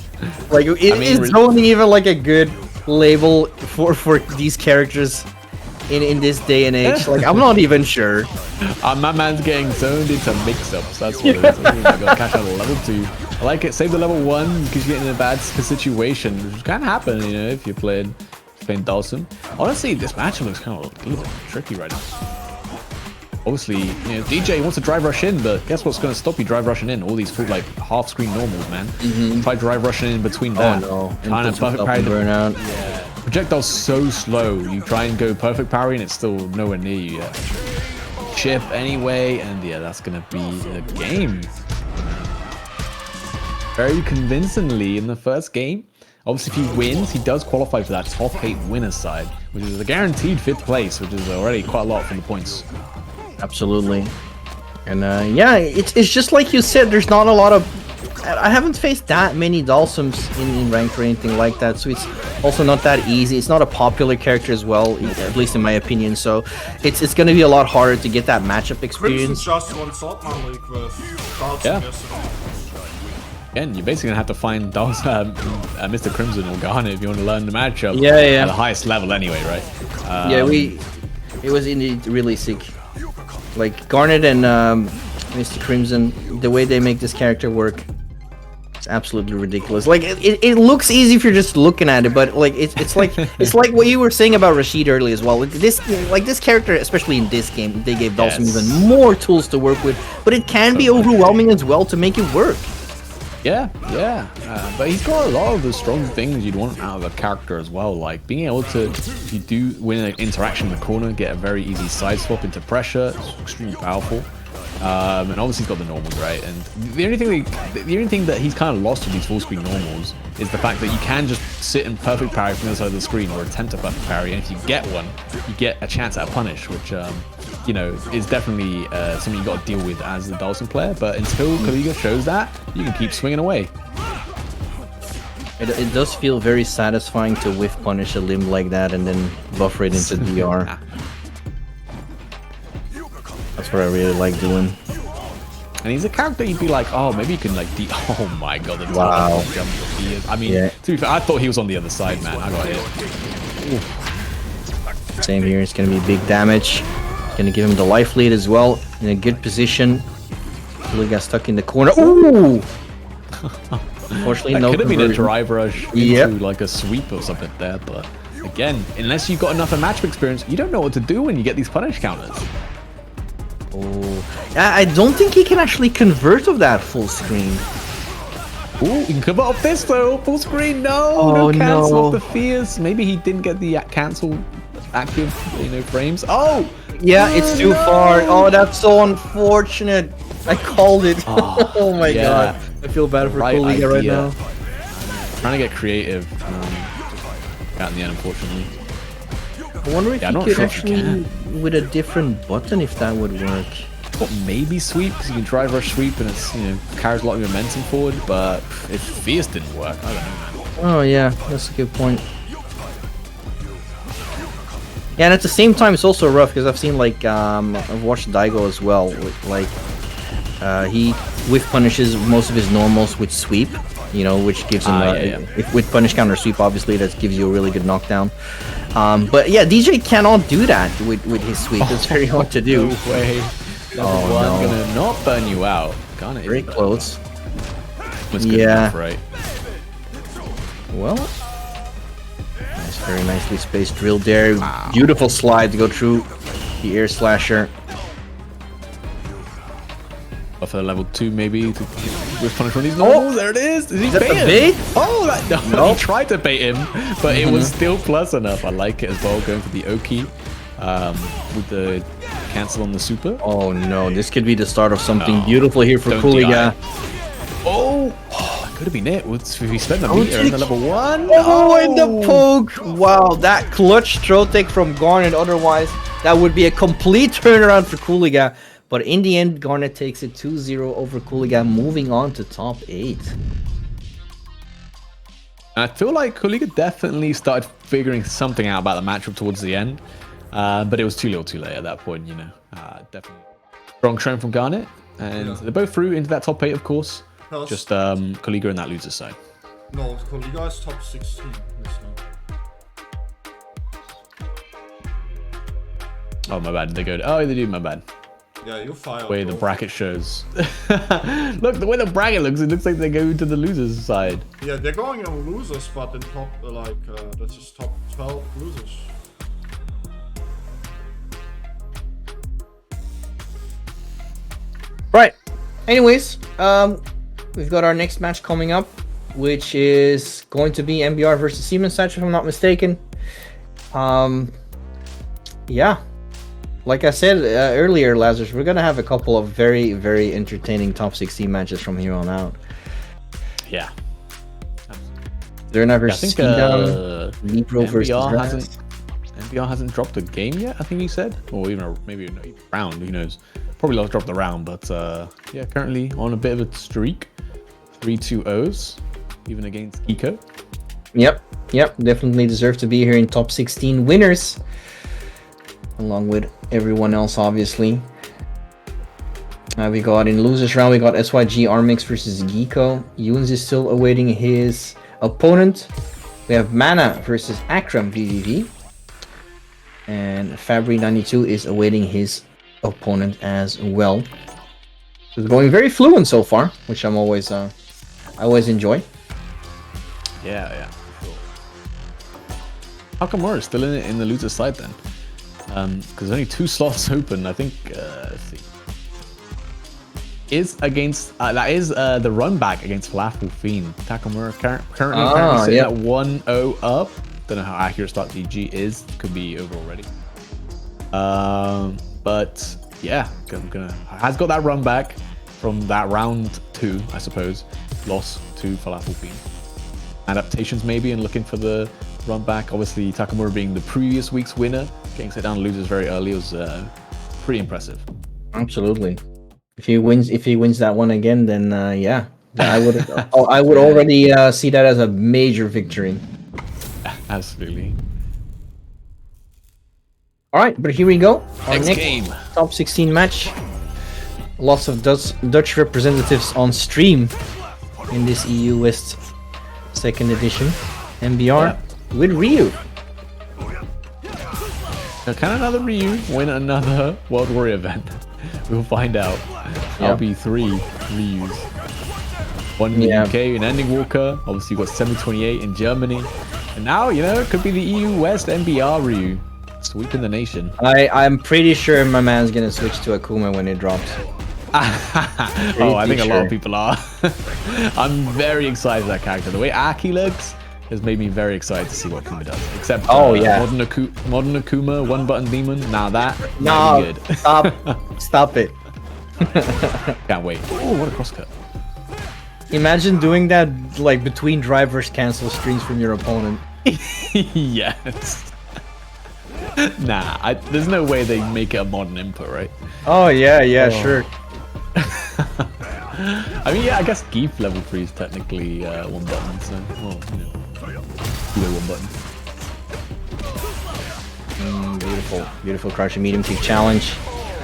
Like, is zoning even like a good label for these characters in this day and age? Like, I'm not even sure. My man's getting zoned into mix-ups. That's what it is. I got cash out of level 2. I like it. Save the level 1 because you're getting in a bad situation, which can happen, you know, if you're playing Dawson. Honestly, this matchup looks kind of a little bit tricky right now. Obviously, you know, DJ wants to drive rush in, but guess what's going to stop you drive rushing in? All these full, like, half-screen normals, man. Try drive rushing in between that. Oh no! Trying to perfect parry the burnout. Yeah. Projectile's so slow. You try and go perfect parry, and it's still nowhere near you yet. Chip anyway, and yeah, that's going to be the game. Very convincingly in the first game. Obviously, if he wins, he does qualify for that top 8 winner side, which is a guaranteed 5th place, which is already quite a lot from the points. Absolutely. And yeah, it's just like you said, there's not a lot of... I haven't faced that many Dawsons in ranked or anything like that, so it's also not that easy. It's not a popular character as well, at least in my opinion, so it's going to be a lot harder to get that matchup experience. Crimson just won Saltmine League with Dawson yesterday. Again, you're basically going to have to find Mr. Crimson or Garnet if you want to learn the matchup at the highest level anyway, right? It was indeed really sick. Like, Garnet and Mr. Crimson, the way they make this character work, it's absolutely ridiculous. Like, it looks easy if you're just looking at it, but like it's like it's like what you were saying about Rashid earlier as well. This character, especially in this game, they gave Dawson even more tools to work with, but it can be overwhelming as well to make it work. Yeah, but he's got a lot of the strong things you'd want out of a character as well, like being able to, if you do win an interaction in the corner, get a very easy side swap into pressure. It's extremely powerful. And obviously he's got the normals, right? And the only thing that he's kind of lost with these full screen normals is the fact that you can just sit and perfect parry from the other side of the screen or attempt to perfect parry, and if you get one, you get a chance at a punish, which you know, is definitely something you got to deal with as the Dawson player. But until Kuliga shows that, you can keep swinging away. It does feel very satisfying to whiff punish a limb like that and then buffer it into DR. That's what I really like doing. And he's a character you'd be like, oh, maybe you can like oh my god, the jump. I mean, to be fair, I thought he was on the other side, man. I got hit. Oof. Same here. It's gonna be big damage. Gonna give him the life lead as well. In a good position. Really got stuck in the corner. Ooh! Unfortunately, no. Could have been a drive rush into like a sweep or something there, but again, unless you've got enough of matchup experience, you don't know what to do when you get these punish counters. Oh, I don't think he can actually convert of that full screen. Ooh, you can cover up this though. Full screen. No, Oh, no cancel no. off the fears. Maybe he didn't get the cancel active, frames. Oh, Yeah, it's too far. Oh, that's so unfortunate. I called it. Oh, my yeah. god. I feel bad for Right Cooliga right idea. now. Trying to get creative. Out in the end, unfortunately. I wonder if Yeah, I'm you not could sure if you actually, with a different button, if that would work. Well, maybe sweep, because you can drive rush sweep and it's, carries a lot of momentum forward, but if Fierce didn't work, I don't know, man. Oh, yeah, that's a good point. Yeah, and at the same time, it's also rough because I've seen I've watched Daigo as well. He whiff punishes most of his normals with sweep, which gives him if with punish counter sweep, obviously that gives you a really good knockdown. But yeah, DJ cannot do that with his sweep. It's very hard to do. No way. Level one gonna not burn you out. Garnet Very close. Was good enough, right? Well, nice, very nicely spaced drill there. Wow. Beautiful slide to go through the air slasher. For level 2 maybe with punish from these normals. There it is. Did he Is that bait the him? bait? Oh, no. He tried to bait him, but it was still plus enough. I like it as well, going for the Oki with the cancel on the super. Oh no, this could be the start of something beautiful here for Cooliga. Oh, that could have been it. If he spent the meter in the level 1. Oh, and the poke. Wow, that clutch throw take from Garnet. Otherwise, that would be a complete turnaround for Cooliga. But in the end, Garnet takes it 2-0 over Cooliga, moving on to top 8. I feel like Cooliga definitely started figuring something out about the matchup towards the end. But it was too little too late at that point, Definitely. Strong showing from Garnet. And they're both through into that top 8, of course. Plus, just Cooliga in that loser side. No, Cooliga is top 16. Oh, my bad. They do, my bad. Yeah, you fire. The way the bracket shows. Look, the way the bracket looks, it looks like they go to the losers side. Yeah, they're going on losers, but in top, that's just top 12 losers. Right. Anyways, we've got our next match coming up, which is going to be MBR versus Siemens, if I'm not mistaken. Yeah. Like I said earlier, Lazarus, we're going to have a couple of very, very entertaining top 16 matches from here on out. Yeah. They're never seen down. Libro versus MBR hasn't dropped a game yet, I think he said. Or even maybe a round, who knows. Probably not dropped the round, but yeah, currently on a bit of a streak. 3-2-0s, even against Kiko. Yep, definitely deserve to be here in top 16 winners. Along with everyone else, obviously. We got in losers round, we got SYG Armix versus Geeko. Yuns is still awaiting his opponent. We have Mana versus Akram VVV. And Fabry92 is awaiting his opponent as well. It's going very fluent so far, which I always enjoy. Yeah, for sure. How come we're still in the loser side then? Because there's only 2 slots open. I think let's see. Is against that is the run back against Falafel Fiend. Takamura currently sitting at 1-0 up. Don't know how accurate start DG is. Could be over already. But yeah, has got that run back from that round 2, I suppose. Loss to Falafel Fiend. Adaptations maybe, and looking for the run back. Obviously, Takamura being the previous week's winner, getting set down losers very early was pretty impressive. Absolutely. If he wins that one again, then yeah, I would already see that as a major victory. Absolutely. All right, but here we go. Our Next game. Top 16 match. Lots of Dutch representatives on stream in this EU West 2nd edition. MBR with Ryu. Now, can another Ryu win another World Warrior event? We'll find out. I'll be 3 Ryus. 1 in the UK, an Ending Walker. Obviously, you've got 728 in Germany. And now, it could be the EU West MBR Ryu. Sweeping the nation. I'm pretty sure my man's gonna switch to Akuma when it drops. Oh, I think a lot of people are. I'm very excited for that character. The way Aki looks has made me very excited to see what Akuma does. Except modern Akuma, one button demon. Now that might be good. Stop it. Can't wait. Oh, what a crosscut. Imagine doing that like between drivers cancel strings from your opponent. Yes. Nah, there's no way they make it a modern input, right? Oh yeah, sure. I mean, yeah, I guess Geef level 3 is technically one button, so well, you know, either one button. Beautiful crouching medium kick challenge.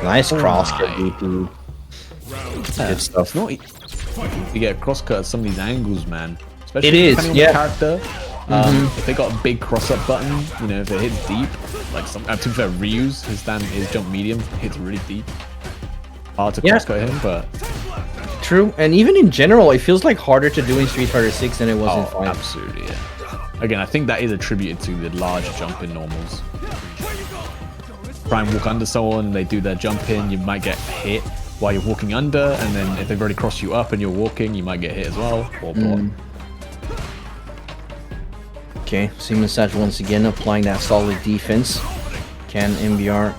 Nice cross kick. Good stuff. You get a cross cut at some of these angles, man. Especially depending on the character. If they got a big cross up button, you know, if it hits deep, like to be fair, Ryu's his jump medium hits really deep. Hard to cross cut him, but true. And even in general, it feels like harder to do in Street Fighter 6 than it was in 5. Absolutely, yeah. Again, I think that is attributed to the large jump in normals. Try and walk under someone, they do their jump in, you might get hit while you're walking under, and then if they've already crossed you up and you're walking, you might get hit as well. Or block. Okay, Seaman Satch once again applying that solid defense. Can MBR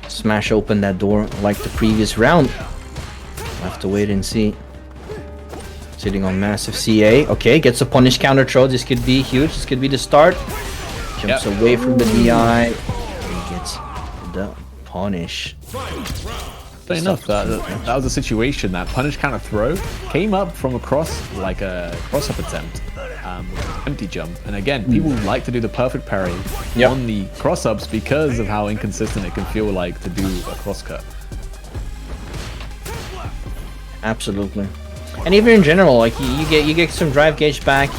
smash open that door like the previous round? We'll have to wait and see. Sitting on massive CA. Okay, gets a punish counter throw. This could be huge. This could be the start. Jumps away from the DI. And gets the punish. Funny enough, that was a situation that punish counter throw came up from across like a cross-up attempt. Empty jump, and again, people like to do the perfect parry on the cross-ups because of how inconsistent it can feel like to do a cross-cut. Absolutely. And even in general, like you get some drive gauge back,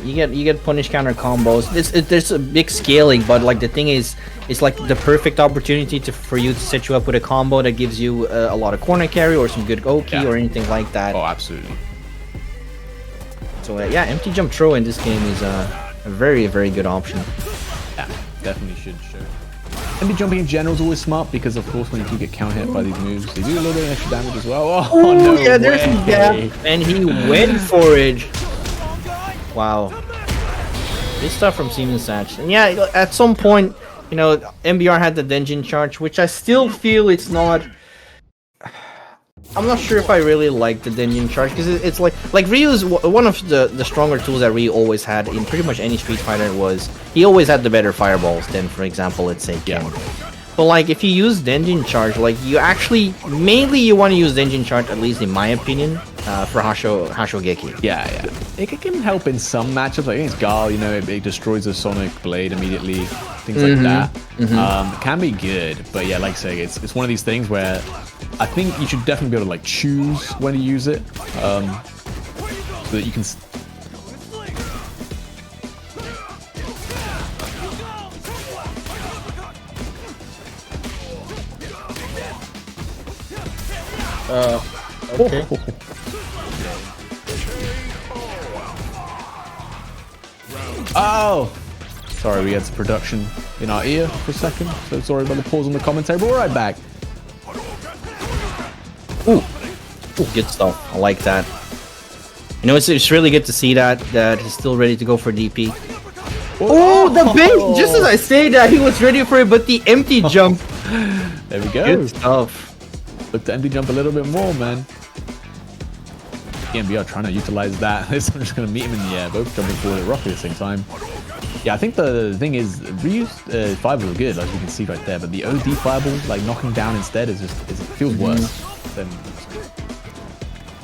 you get punish counter combos. There's a big scaling, but like the thing is, it's like the perfect opportunity for you to set you up with a combo that gives you a lot of corner carry or some good Oki or anything like that. Oh, absolutely. So yeah, empty jump throw in this game is a very, very good option. Yeah, definitely should show. Empty jumping in general is always smart because, of course, when you do get counter hit by these moves, they do a little bit of extra damage as well. Oh no! Yeah, there's a gap, and he went for it. Wow, good stuff from Seaman Satch. And yeah, at some point, you know, MBR had the Denjin charge, which I still feel it's not. I'm not sure if I really like the Denjin charge because it's like Ryu is one of the stronger tools that Ryu always had in pretty much any Street Fighter. Was he always had the better fireballs than, for example, let's say Ken. But like if you use Denjin charge, like you actually mainly you want to use Denjin charge, at least in my opinion, for Hashogeki. Yeah. It can help in some matchups, like against Gal, you know, it destroys the Sonic Blade immediately, things like that. It can be good, but yeah, like I say, it's one of these things where I think you should definitely be able to like choose when to use it, so that you can. Okay. Oh! Sorry, we had some production in our ear for a second, so sorry about the pause on the commentary, but we're right back. Ooh, good stuff. I like that. You know, it's really good to see that he's still ready to go for DP. Oh, the base! Just as I say that, he was ready for it, but the empty jump. There we go. Good stuff. Look to empty jump a little bit more, man. EMB are trying to utilize that. I'm just going to meet him in the air, both jumping forward at roughly the same time. Yeah, I think the thing is, Ryu's fireball is good, as you can see right there, but the OD fireball, like knocking down instead, it feels worse than.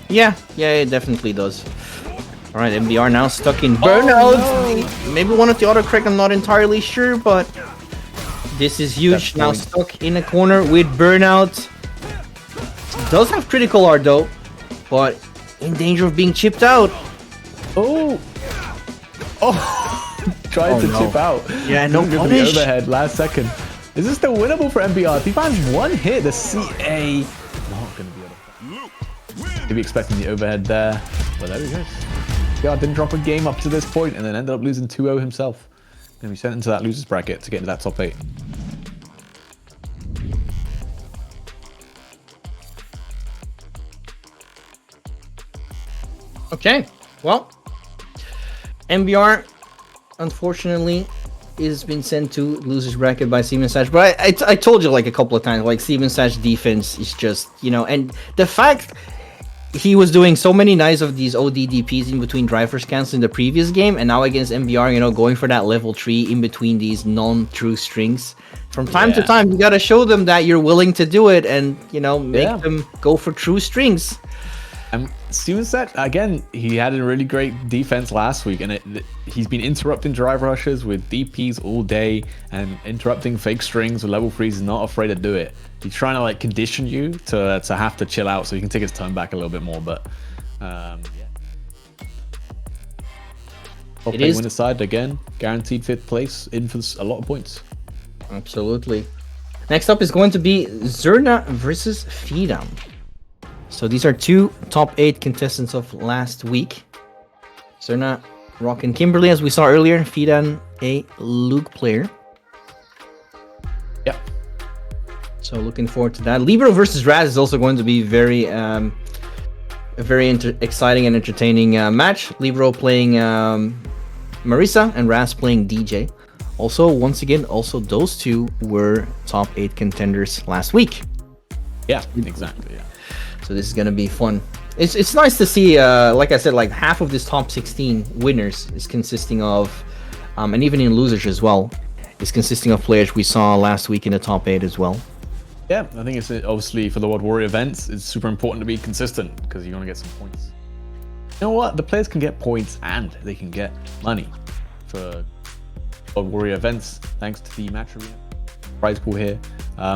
Yeah, it definitely does. All right, MBR now stuck in burnout. Oh, no. Maybe one of the autocorrect, I'm not entirely sure, but this is huge. Now stuck in a corner with burnout. Does have critical art though, but in danger of being chipped out. Oh! Tried to chip out. Yeah, no punish. The overhead last second. Is this still winnable for MBR? If he finds one hit, the CA not going to be able to. Maybe expecting the overhead there, but there we go. MBR didn't drop a game up to this point and then ended up losing 2-0 himself. Going to be sent into that losers bracket to get into that top 8. Okay, well, MBR, unfortunately, is been sent to losers bracket by Steven Sash. But I told you like a couple of times, like Steven Sash defense is just, you know, and the fact he was doing so many nice of these ODDPs in between driver scans in the previous game, and now against MBR, you know, going for that level 3 in between these non-true strings. From time to time, you gotta show them that you're willing to do it, and you know, make them go for true strings. Steven Sash, again, he had a really great defense last week, and he's been interrupting drive rushes with DPs all day and interrupting fake strings with level 3s. He's not afraid to do it. He's trying to like condition you to have to chill out so he can take his turn back a little bit more. But yeah. It is winner side again, guaranteed 5th place, in for a lot of points. Absolutely. Next up is going to be Zerna versus Fidan. So these are 2 top 8 contestants of last week. Zerna rocking Kimberly, as we saw earlier. Fidan, a Luke player. Yep. So looking forward to that. Libero versus Raz is also going to be very, a very exciting and entertaining match. Libero playing Marisa and Raz playing DJ. Also, once again, also those 2 were top 8 contenders last week. Yeah, exactly. Yeah. So this is gonna be fun. It's nice to see, like I said, like half of this top 16 winners is consisting of, and even in losers as well, is consisting of players we saw last week in the top 8 as well. Yeah, I think it's obviously for the World Warrior events, it's super important to be consistent because you're gonna get some points. You know what? The players can get points and they can get money for World Warrior events thanks to the match arena prize pool here.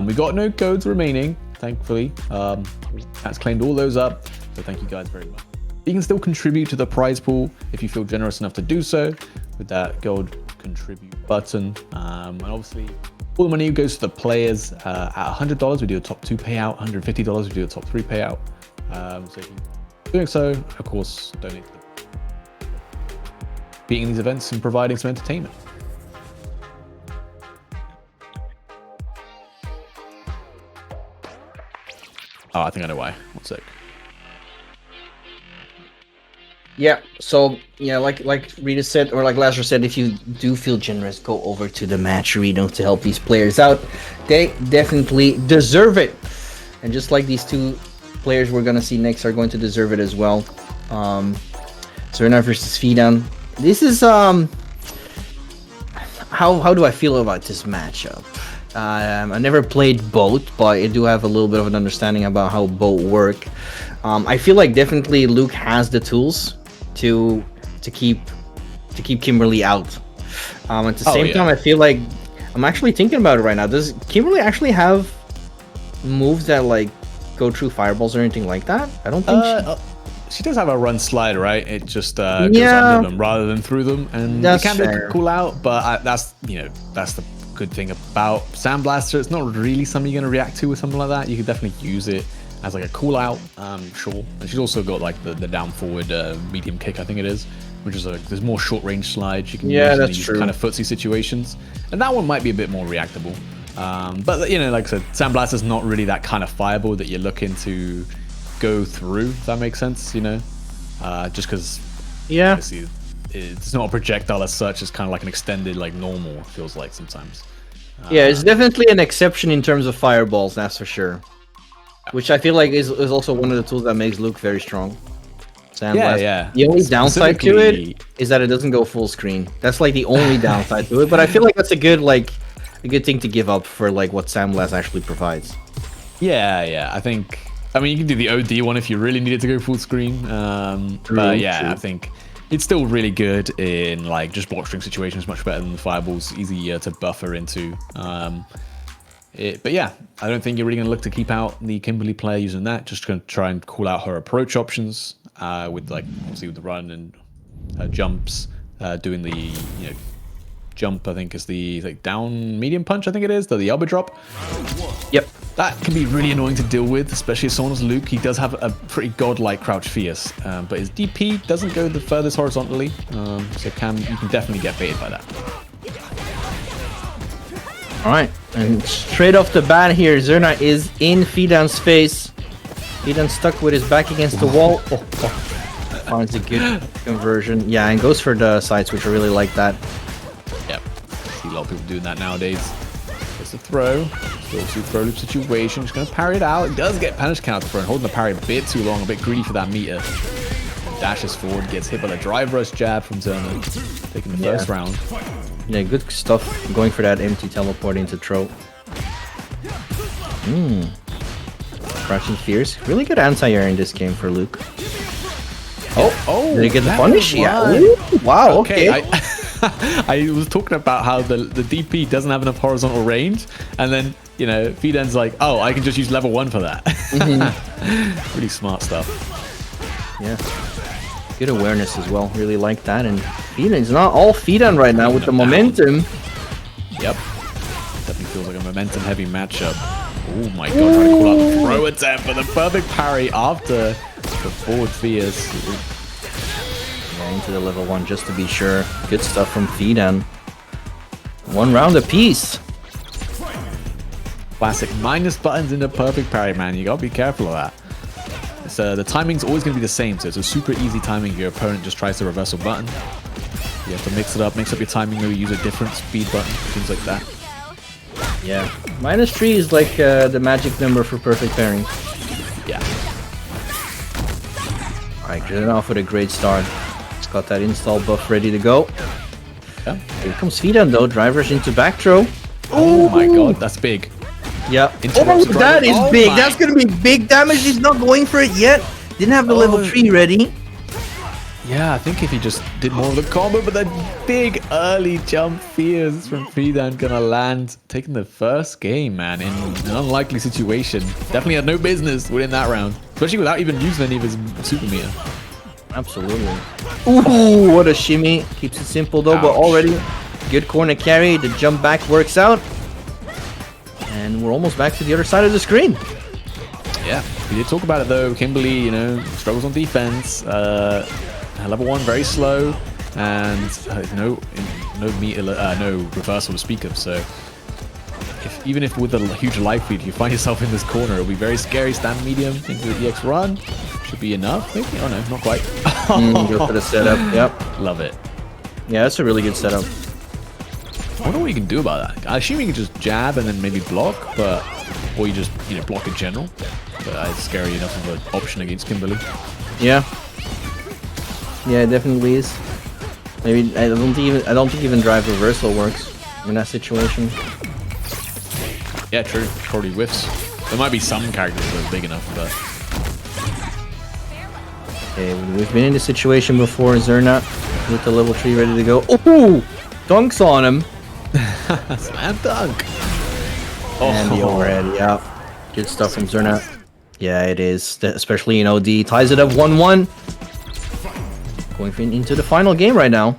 We got no codes remaining. Thankfully, that's claimed all those up, so thank you guys very much. You can still contribute to the prize pool if you feel generous enough to do so with that gold contribute button. And obviously, all the money goes to the players. At $100, we do a top 2 payout. $150, we do a top 3 payout. So if you're doing so, of course, donate to them. Beating these events and providing some entertainment. Oh, I think I know why. One sec. Yeah, so yeah, like Rita said, or like Lazarus said, if you do feel generous, go over to the match arena to help these players out. They definitely deserve it. And just like these 2 players we're gonna see next are going to deserve it as well. Zerna versus Fidan. This is how do I feel about this matchup? I never played both, but I do have a little bit of an understanding about how both work. I feel like definitely Luke has the tools to keep Kimberly out. At the same time, I feel like I'm actually thinking about it right now. Does Kimberly actually have moves that like go through fireballs or anything like that? I don't think she does have a run slide, right? It just goes under them rather than through them, and it can be cool out. But that's the good thing about Sandblaster. It's not really something you're going to react to with something like that. You could definitely use it as like a cool out, sure. And she's also got like the down forward medium kick, I think it is, which is there's more short range slides you can use in these kind of footsie situations, and that one might be a bit more reactable. But you know, like I said, Sandblaster's not really that kind of fireball that you're looking to go through, if that makes sense, you know, just because it's not a projectile as such. It's kind of like an extended like normal, it feels like sometimes. Yeah, it's definitely an exception in terms of fireballs, that's for sure. Which I feel like is also one of the tools that makes Luke very strong. Yeah. The only downside to it is that it doesn't go full screen. That's like the only downside to it. But I feel like that's a good thing to give up for like what Sandblast actually provides. Yeah. I mean, you can do the OD one if you really need it to go full screen. But yeah, I think it's still really good in like just block string situations, much better than the fireballs, easier to buffer into. But yeah, I don't think you're really going to look to keep out the Kimberly player using that. Just going to try and call out her approach options with like obviously with the run and her jumps, doing the jump. I think is the like down medium punch. I think it is the elbow drop. Yep. That can be really annoying to deal with, especially as someone as Luke. He does have a pretty godlike crouch fierce, but his DP doesn't go the furthest horizontally, so you can definitely get baited by that. All right, and straight off the bat here, Zerna is in Fidan's face. Fidan stuck with his back against the wall. finds a good conversion. Yeah, and goes for the side switch. I really like that. Yep. See a lot of people doing that nowadays. Gets the throw. Still see throw loop situation. Just going to parry it out. It does get punish counter throw and holding the parry a bit too long, a bit greedy for that meter. Dashes forward, gets hit by the drive rush jab from Zerna. Taking the first round. Yeah, good stuff. Going for that empty teleport into throw. Crouching Fierce. Really good anti-air in this game for Luke. Oh, did he get the punish? Yeah. Ooh, wow, okay. I was talking about how the DP doesn't have enough horizontal range, and then, you know, Fiden's like, oh, I can just use level 1 for that. Really smart stuff. Yeah. Good awareness as well. Really like that. And Fiden's not all Fiden right now with the momentum. Yep. Definitely feels like a momentum-heavy matchup. Oh my god, trying to call out the throw attempt for the perfect parry after the forward Fierce. Yeah, into the level 1 just to be sure. Good stuff from Fiden. 1 round apiece. Classic minus buttons in the perfect parry, man. You gotta be careful of that. It's, the timing's always gonna be the same, so it's a super easy timing if your opponent just tries to reversal button. You have to mix it up, mix up your timing, maybe use a different speed button, things like that. Yeah, -3 is like the magic number for perfect pairing. Yeah. Alright, getting off with a great start. It's got that install buff ready to go. Yeah. Here comes Fidan though, drivers into back throw. Oh my god, that's big. Yeah. Interrupts the That driver. is big. That's gonna be big damage. He's not going for it yet. Didn't have the level 3 ready. Yeah, I think if he just did more of the combo, but that big early jump Fierce from Fidan gonna land, taking the first game, man, in an unlikely situation. Definitely had no business within that round, especially without even using any of his super meter. Absolutely. Ooh, what a shimmy. Keeps it simple though, but already good corner carry. The jump back works out. And we're almost back to the other side of the screen. Yeah, we did talk about it though. Kimberly, you know, struggles on defense. Level 1 very slow, and no meter, no reversal to speak of. So, even if with a huge life lead you find yourself in this corner, it'll be very scary. Stand medium into the EX run should be enough. Maybe. Oh no, not quite. Go for the setup. Yep. Love it. Yeah, that's a really good setup. I wonder what you can do about that. I assume you can just jab and then maybe block, but or you just block in general. But it's scary enough of an option against Kimberly. Yeah. Yeah, it definitely is. Maybe I don't think even drive reversal works in that situation. Yeah, true. Probably whiffs. There might be some characters that are big enough, but okay, we've been in this situation before. Zerna with the level 3 ready to go. Oh, dunks on him. Slam dunk. And the overhead. Yeah, good stuff from Zerna. Yeah, it is. Especially, you know, D ties it up 1-1. Going into the final game right now.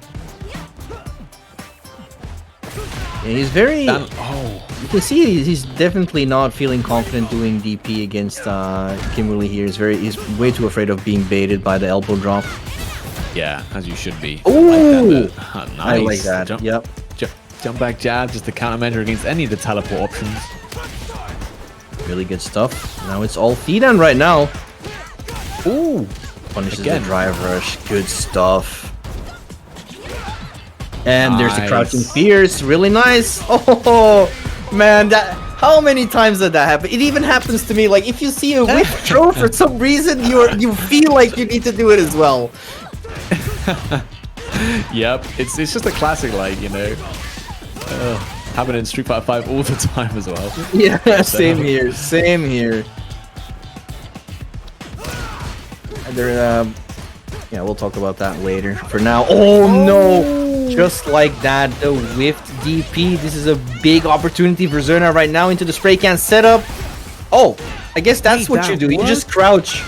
Yeah, he's very... You can see he's definitely not feeling confident doing DP against Kimberly here. He's way too afraid of being baited by the elbow drop. Yeah, as you should be. Ooh! Nice. I like that. Yep. Jump back jab, just the countermeasure against any of the teleport options. Really good stuff. Now it's all Fidan right now. Ooh! Punishes the drive rush. Good stuff. And there's the crouching Fierce. Really nice. Oh man, how many times did that happen? It even happens to me. Like if you see a whip throw for some reason, you feel like you need to do it as well. Yep, it's just a classic, like, you know, happening in Street Fighter 5 all the time as well. Yeah, same here. Same here. Yeah, we'll talk about that later. For now, oh no! Just like that, the whiffed DP. This is a big opportunity for Zerna right now into the spray can setup. Oh, I guess that's what you do. You just crouch.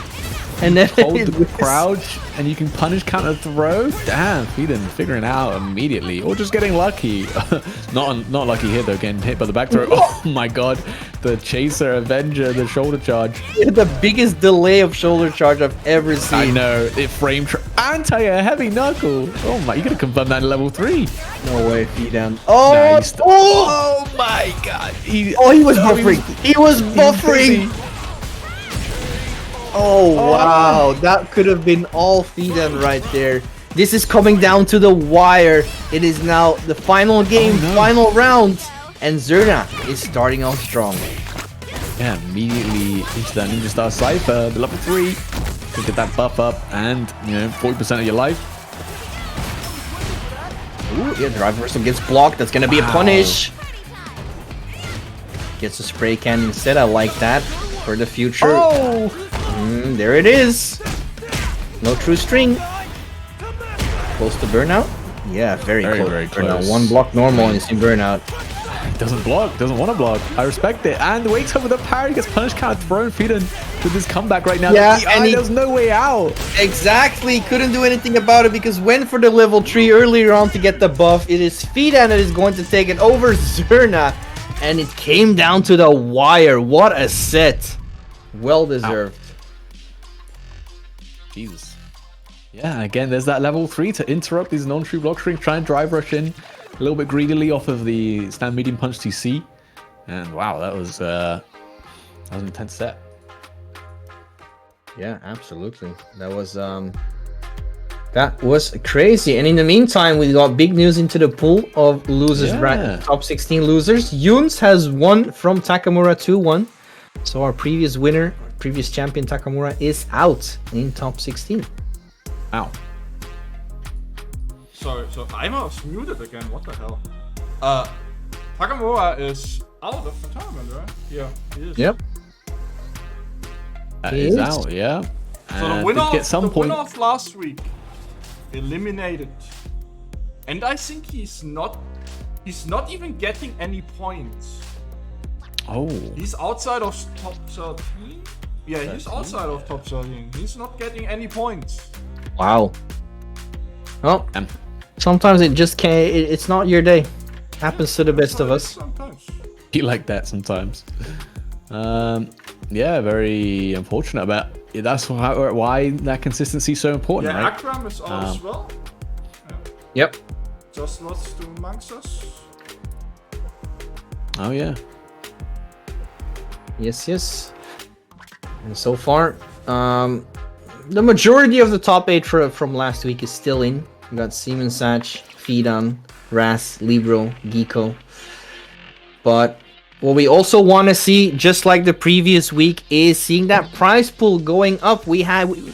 And then hold the crouch, and you can punish counter throw. Damn, Fidan figuring it out immediately, or just getting lucky. not lucky here though, getting hit by the back throw. Oh my god, the chaser, Avenger, the shoulder charge. The biggest delay of shoulder charge I've ever seen. I know, it framed anti-air heavy knuckle. Oh my, you gotta confirm that in level 3. No way, Fidan. Oh, nice. Oh my god. He was buffering. He was buffering. Oh, wow. That could have been all Fidan right there. This is coming down to the wire. It is now the final game, final round. And Zerna is starting off strong. Yeah, immediately into that Ninja Star Cypher, the level 3. To get that buff up and, 40% of your life. Ooh, yeah, drive reversal gets blocked. That's gonna be a punish. Gets a spray can instead. I like that for the future. Oh! There it is. No true string. Close to burnout. Yeah, very close. Very Burnout. close. One block normal and it's in burnout. Doesn't block, doesn't want to block. I respect it. And wakes up with a parry, gets punish counter thrown, Fidan with his comeback right now. Yeah, and there's no way out. Exactly, couldn't do anything about it because went for the level 3 earlier on to get the buff. It is Fidan that is going to take it over Zerna. And it came down to the wire. What a set. Well deserved. Jesus. Yeah, again, there's that level 3 to interrupt these non-true block strings, try and drive rush in a little bit greedily off of the stand medium punch TC. And wow, that was an intense set. Yeah, absolutely. That was crazy. And in the meantime, we got big news into the pool of losers, top 16 losers. Yuns has won from Takamura 2-1. So our previous winner, previous champion Takamura is out in top 16. Ow. So I was muted again. What the hell? Takamura is out of the tournament, right? Yeah, he is. Yep. That is out, yeah. So the winner of last week eliminated, and I think he's not even getting any points. Oh. He's outside of top 13. Yeah, he's outside of top 13. He's not getting any points. Wow. Well, sometimes it just can't. It's not your day. Happens to the best of us. Sometimes. Be like that sometimes. Yeah, very unfortunate, but that's why that consistency is so important, Yeah, right? Akram is out as well. Yep. Just lost to Manxus. Oh yeah. Yes. And so far, the majority of the top 8 from last week is still in. We got Seaman Satch, Fidan, Ras, Libro, Geeko. But what we also want to see, just like the previous week, is seeing that prize pool going up.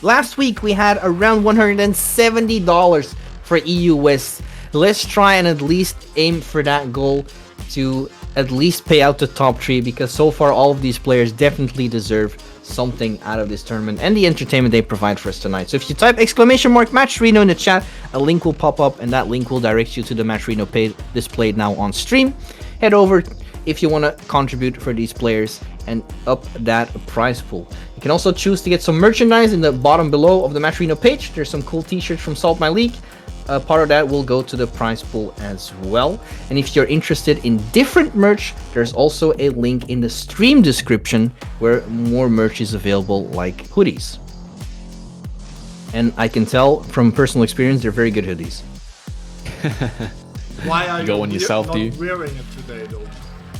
Last week we had around $170 for EU West. Let's try and at least aim for that goal to at least pay out the top 3, because so far all of these players definitely deserve something out of this tournament and the entertainment they provide for us tonight. So if you type !Match Reno in the chat, a link will pop up and that link will direct you to the Match Reno page displayed now on stream. Head over if you want to contribute for these players and up that prize pool. You can also choose to get some merchandise in the bottom below of the Match Reno page. There's some cool t-shirts from Saltmine League. Part of that will go to the prize pool as well. And if you're interested in different merch, there's also a link in the stream description where more merch is available, like hoodies. And I can tell from personal experience, they're very good hoodies. Why are you going yourself, not do you? wearing it today, though?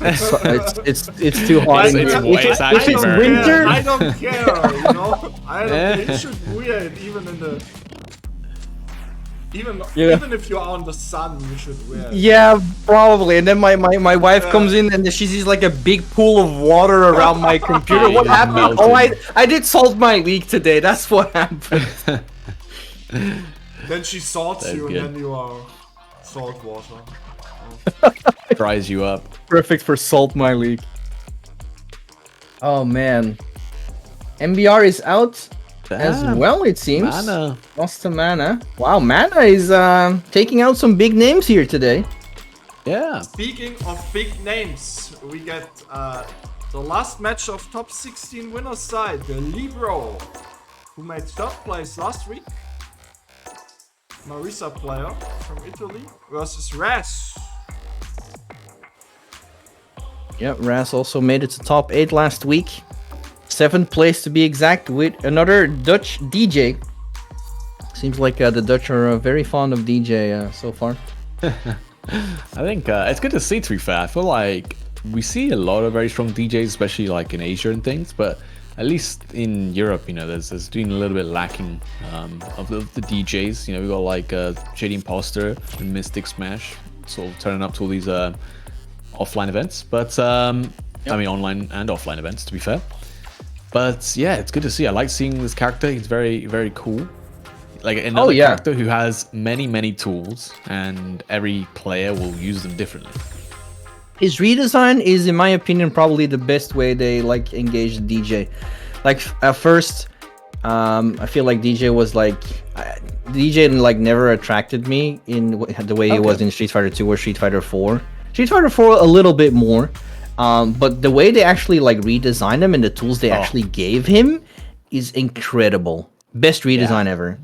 It's too hot. It's winter. I don't care, you know. I don't care. You should wear it even in the. Even if you are on the sun, you should wear it. Yeah, probably. And then my wife comes in and she sees like a big pool of water around my computer. What happened? Melted. Oh, I did Saltmine League today. That's what happened. Then she salts That's you, good. and then you are salt water. Fries you up. Perfect for Saltmine League. Oh man, MBR is out as well. It seems. Mana. Lost to Mana. Wow, Mana is taking out some big names here today. Yeah. Speaking of big names, we get the last match of top 16 winners side, the Libro, who made third place last week. Marisa player from Italy versus Ras. Yep, Ras also made it to top 8 last week. 7th place to be exact, with another Dutch DJ. Seems like the Dutch are very fond of DJ so far. I think it's good to see, to be fair. I feel like we see a lot of very strong DJs, especially like in Asia and things, but at least in Europe, you know, there's doing a little bit lacking of the DJs. You know, we got like JD Imposter and Mystic Smash sort of turning up to all these offline events, but I mean online and offline events, to be fair. But yeah, it's good to see. I like seeing this character. He's very, very cool. Like another character who has many tools, and every player will use them differently. His redesign is, in my opinion, probably the best way they like engage the DJ. Like at first, I feel like DJ was like DJ like never attracted me in the way it was in Street Fighter 2 or Street Fighter 4. Street Fighter 4 a little bit more, but the way they actually like redesigned him and the tools they actually gave him is incredible. Best redesign ever.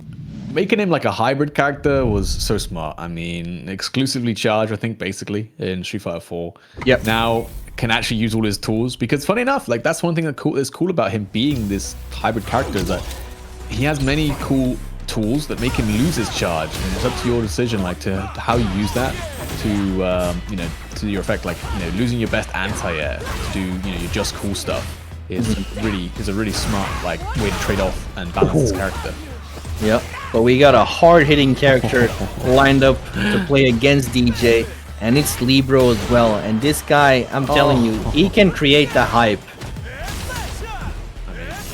Making him like a hybrid character was so smart. I mean, exclusively charge, I think, basically, in Street Fighter 4. Yep. Now can actually use all his tools, because funny enough, like that's one thing that's cool about him being this hybrid character, is that he has many cool tools that make him lose his charge, and it's up to your decision, like to how you use that to you know, to your effect. Like, you know, losing your best anti-air to do, you know, your just cool stuff is a really smart like way to trade off and balance his character. Yep, but we got a hard-hitting character lined up to play against DJ, and it's Libro as well. And this guy, I'm telling you, he can create the hype.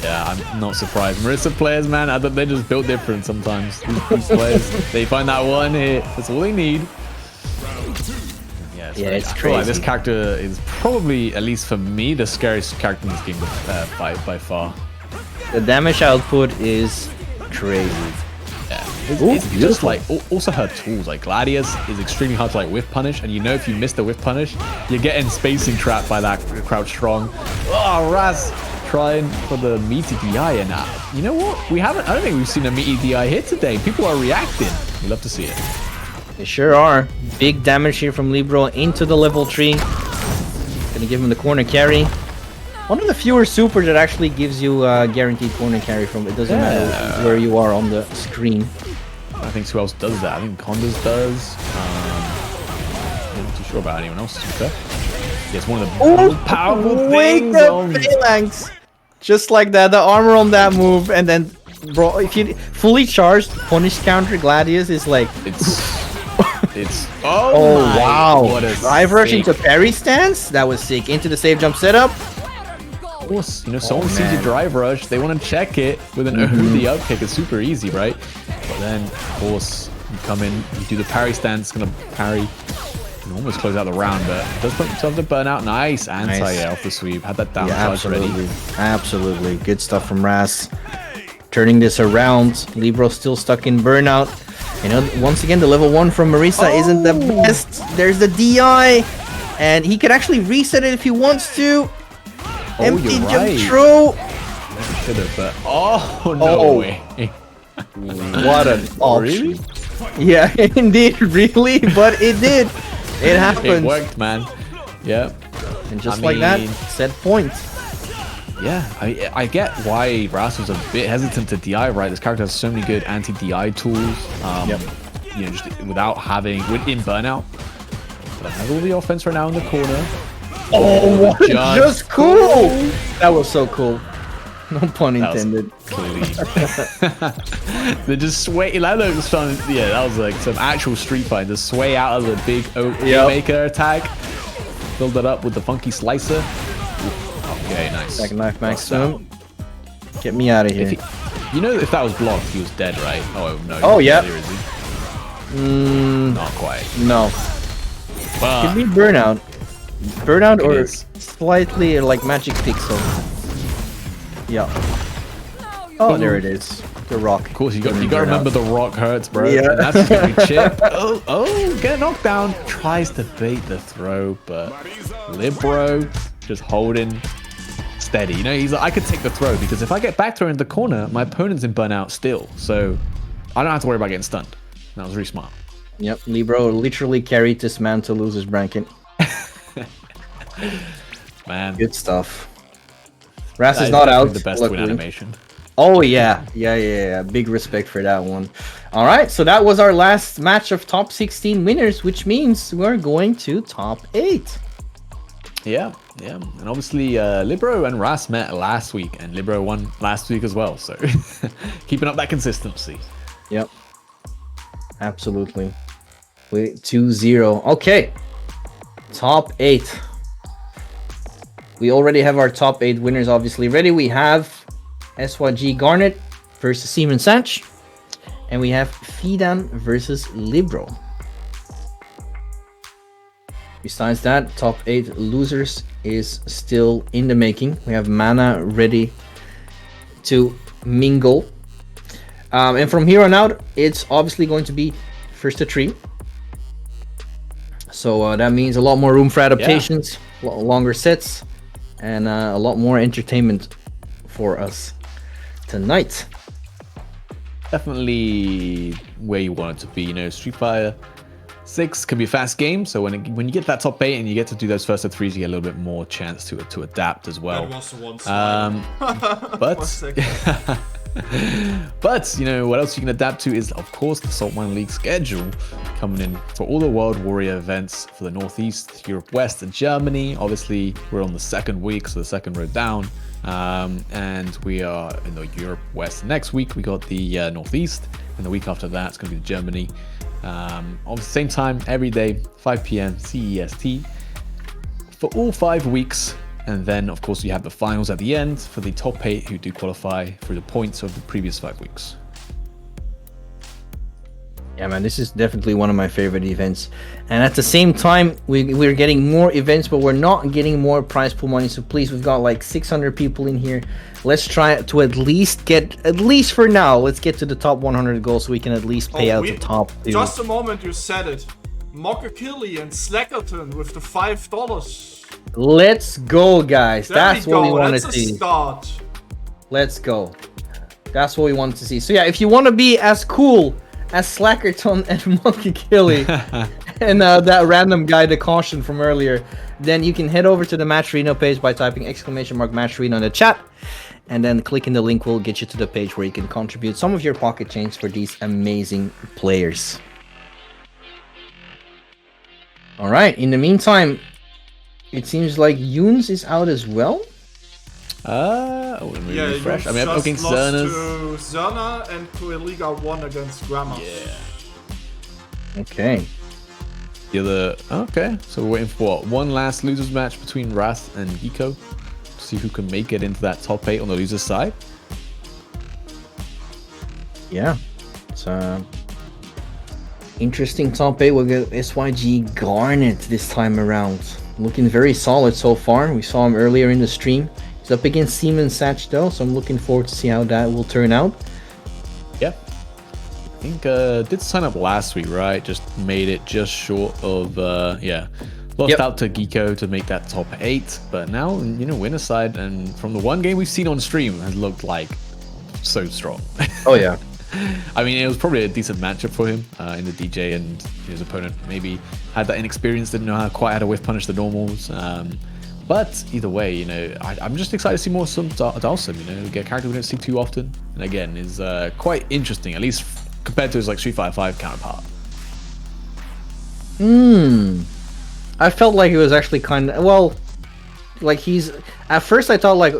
Yeah, I'm not surprised. Marissa players, man, I thought they just built different sometimes. These players, they find that one hit. That's all they need. Yeah, it's crazy. crazy. Like this character is probably, at least for me, the scariest character in this game by far. The damage output is crazy. Yeah, it's just like also her tools. Like Gladius is extremely hard to like whiff punish, and you know if you miss the whiff punish, you're getting spacing trapped by that crouch strong. Oh, Raz trying for the meaty DI, and you know what? I don't think we've seen a meaty DI hit today. People are reacting. We love to see it. They sure are. Big damage here from Libro into the level 3. Gonna give him the corner carry. One of the fewer supers that actually gives you guaranteed corner carry from it. Doesn't matter where you are on the screen. I think who else does that? I think Condas does. I'm not too sure about anyone else, to be fair. Yeah, it's one of the most powerful things. Phalanx. Just like that, the armor on that move, and then, bro, if you fully charged punish counter Gladius is like... It's oh wow! What a drive rush into parry stance. That was sick. Into the save jump setup. Of course, you know, someone sees your drive rush, they want to check it with an the up kick. It's super easy, right? But then, of course, you come in, you do the parry stance, gonna parry, and almost close out the round, but does put himself to burn out. Nice anti-air off the sweep. Had that down charge ready. Absolutely, good stuff from Raz. Turning this around. Libro still stuck in burnout. You know, once again, the level 1 from Marissa isn't the best. There's the DI, and he could actually reset it if he wants to. Empty jump throw. Should have, but no way. What an option. Really? Yeah, indeed, really, but it did. It happened. It worked, man. Yeah. And just like that, set point. Yeah, I get why Ras was a bit hesitant to DI, right? This character has so many good anti-DI tools. You know, just without having in burnout. But I have all the offense right now in the corner. Oh, just cool! That was so cool. No pun intended. They just sway. That looks fun. Yeah, that was like some actual Street Fighter. Just sway out of the big maker attack. Build it up with the funky slicer. Okay, nice. Second knife maximum. Get me out of here. You know, if that was blocked, he was dead, right? Oh no. Oh yeah. Not quite. No. But Give me burnout. Burnout or slightly like magic pixel. Yeah. Oh, there it is. The rock. Of course, you got to remember the rock hurts, bro. Yeah. And that's just gonna be chip. Get knocked down. Tries to bait the throw, but Libro just holding steady. You know, he's like, I could take the throw because if I get back throw in the corner, my opponent's in burnout still, so I don't have to worry about getting stunned. That was really smart. Yep, Libro literally carried this man to lose his bracket. Man, good stuff. Ras is not out. The best win animation. Oh yeah. Big respect for that one. All right, so that was our last match of top 16 winners, which means we're going to top 8. Yeah, and obviously Libero and Ras met last week, and Libero won last week as well. So keeping up that consistency. Yep. Absolutely. Wait, 2-0. Okay. Top 8. We already have our top 8 winners obviously ready. We have SYG Garnet versus Seaman Sanch. And we have Fidan versus Libro. Besides that, top 8 losers is still in the making. We have Mana ready to mingle. And from here on out, it's obviously going to be first to 3. So that means a lot more room for adaptations, longer sets, and a lot more entertainment for us tonight. Definitely where you want it to be. You know, Street Fighter 6 can be a fast game, so when you get that top 8 and you get to do those first 3s, you get a little bit more chance to adapt as well. That was the one slide. But you know what else you can adapt to is, of course, the Saltmine League schedule coming in for all the World Warrior events for the Northeast, Europe West, and Germany. Obviously, we're on the second week, so the second road down. And we are in the Europe West next week. We got the Northeast, and the week after that it's going to be Germany. On the same time every day, 5 p.m. CEST for all 5 weeks. And then of course you have the finals at the end for the top 8 who do qualify through the points of the previous 5 weeks. Yeah, man, this is definitely one of my favorite events. And at the same time, we're getting more events, but we're not getting more prize pool money. So please, we've got like 600 people in here. Let's try to at least for now, let's get to the top 100 goals so we can at least pay out the top 2. Just a moment, you said it. Mockakilly and Slackerton with the $5. Let's go, guys. That's what we want to see. That's a start. Let's go. That's what we want to see. So yeah, if you want to be as cool as Slackerton and Mockakilly and that random guy, the caution from earlier, then you can head over to the Matcherino page by typing !Matcherino in the chat, and then clicking the link will get you to the page where you can contribute some of your pocket change for these amazing players. All right, in the meantime, it seems like Yoons is out as well. Let me refresh. I mean, I'm looking to Zerna and to Eliga 1 against Grammar. Yeah. Okay. Okay, so we're waiting for what? One last losers match between Wrath and Geeko to see who can make it into that top 8 on the losers side. Yeah, it's interesting top 8. We'll get SYG Garnet this time around. Looking very solid so far. We saw him earlier in the stream. He's up against Seaman Satch though, so I'm looking forward to see how that will turn out. Yep. I think did sign up last week, right? Just made it just short of lost out to Geeko to make that top 8, but now, you know, winner side, and from the one game we've seen on stream has looked like so strong. Oh yeah. I mean, it was probably a decent matchup for him in the DJ, and his opponent maybe had that inexperience, didn't know quite how to whiff punish the normals. But either way, you know, I'm just excited to see more some Dalsim, you know, get a character we don't see too often, and again is quite interesting, at least compared to his like Street Fighter 5 counterpart. I felt like it was actually kind of, well, like he's, at first I thought like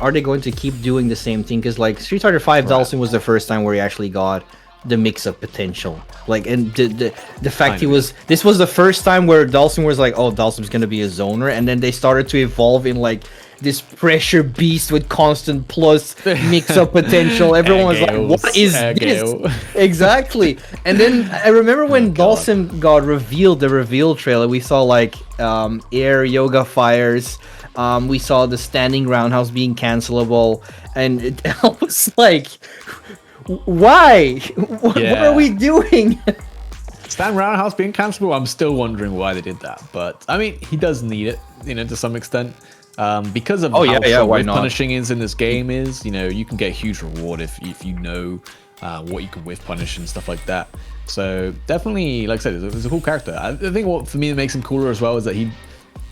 are they going to keep doing the same thing, because like Street Fighter 5 Dalsim was the first time where he actually got the mix-up potential, like, and the fact this was the first time where Dalsim was like, oh, Dalsim's gonna be a zoner, and then they started to evolve in like this pressure beast with constant plus mix-up potential. Everyone was like, what is this? Exactly. And then I remember when Dalsim got revealed, the reveal trailer, we saw like air yoga fires, we saw the standing roundhouse being cancelable, and I was like, why? What are we doing? Stand roundhouse being cancelable, I'm still wondering why they did that, but I mean, he does need it, you know, to some extent, because of how strong whiff punishing is in this game. Is, you know, you can get a huge reward if you know what you can whiff punish and stuff like that. So definitely, like I said, it's a cool character. I think what for me that makes him cooler as well is that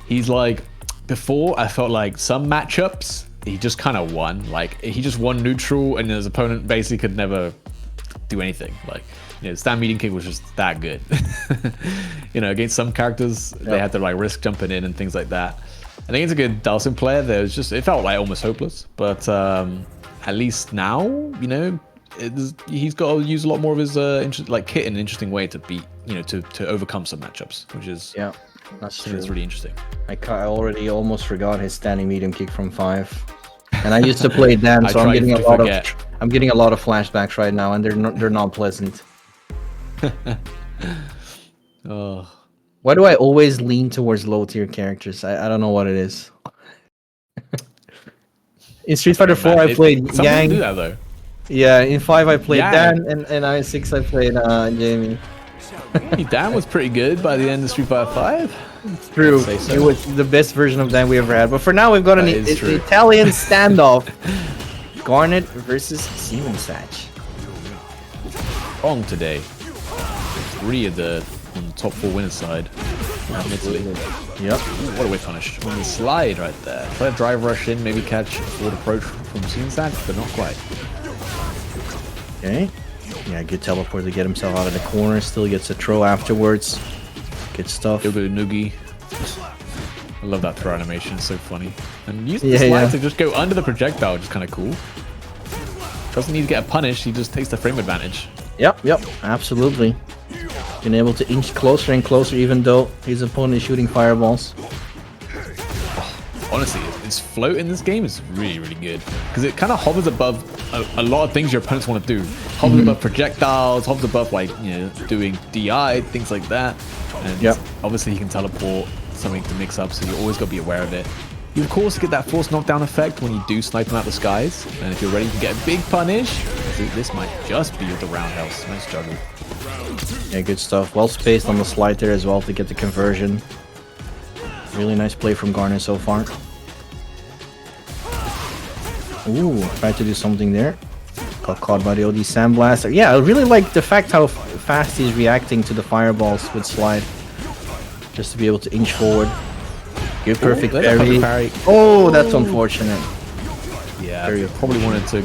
he's like, before I felt like some matchups he just kind of won, like he just won neutral and his opponent basically could never do anything. Like, you know, Stand Meeting King was just that good. You know, against some characters they had to like risk jumping in and things like that. I think it's a good Dalsim player. It felt like almost hopeless, but at least now, you know, he's got to use a lot more of his kit in an interesting way to beat, you know, to overcome some matchups, which is that's true. It's really interesting. I already almost forgot his standing medium kick from 5, and I used to play Dan, so I'm getting a lot of flashbacks right now, and they're not pleasant. Oh. Why do I always lean towards low tier characters? I don't know what it is. In Street Fighter 4, I played Yang. Do that, though. Yeah, in 5 I played Dan, and in 6 I played Jamie. Dan was pretty good by the end of Street Fighter 5. It's true. So. It was the best version of Dan we ever had. But for now, we've got an Italian standoff. Garnet versus Seaman Satch. Wrong today. 3 of the on the top 4 winners side. Italy. Yep. Ooh, what a whip punish. On the slide right there. Try to drive rush in, maybe catch a forward approach from Seaman Satch, but not quite. Okay. Yeah, good teleport to get himself out of the corner. Still gets a throw afterwards. Good stuff. Yoga Noogie. I love that throw animation. It's so funny. And using the slide to just go under the projectile, which is kind of cool. Doesn't need to get a punish. He just takes the frame advantage. Yep. Absolutely. Been able to inch closer and closer, even though his opponent is shooting fireballs. Honestly, its float in this game is really, really good because it kind of hovers above a lot of things your opponents want to do. Hovers above projectiles, hovers above doing DI, things like that. And obviously he can teleport, something to mix up, so you always got to be aware of it. You of course get that force knockdown effect when you do snipe him out the skies, and if you're ready, you can get a big punish. This might just be the roundhouse. Nice juggle. Yeah, good stuff. Well spaced on the slide there as well to get the conversion. Really nice play from Garnet so far. Ooh, tried to do something there. Got caught by the OD Sandblaster. Yeah, I really like the fact how fast he's reacting to the fireballs with slide. Just to be able to inch forward. Good perfect parry. Oh, that's unfortunate. Yeah, probably wanted to...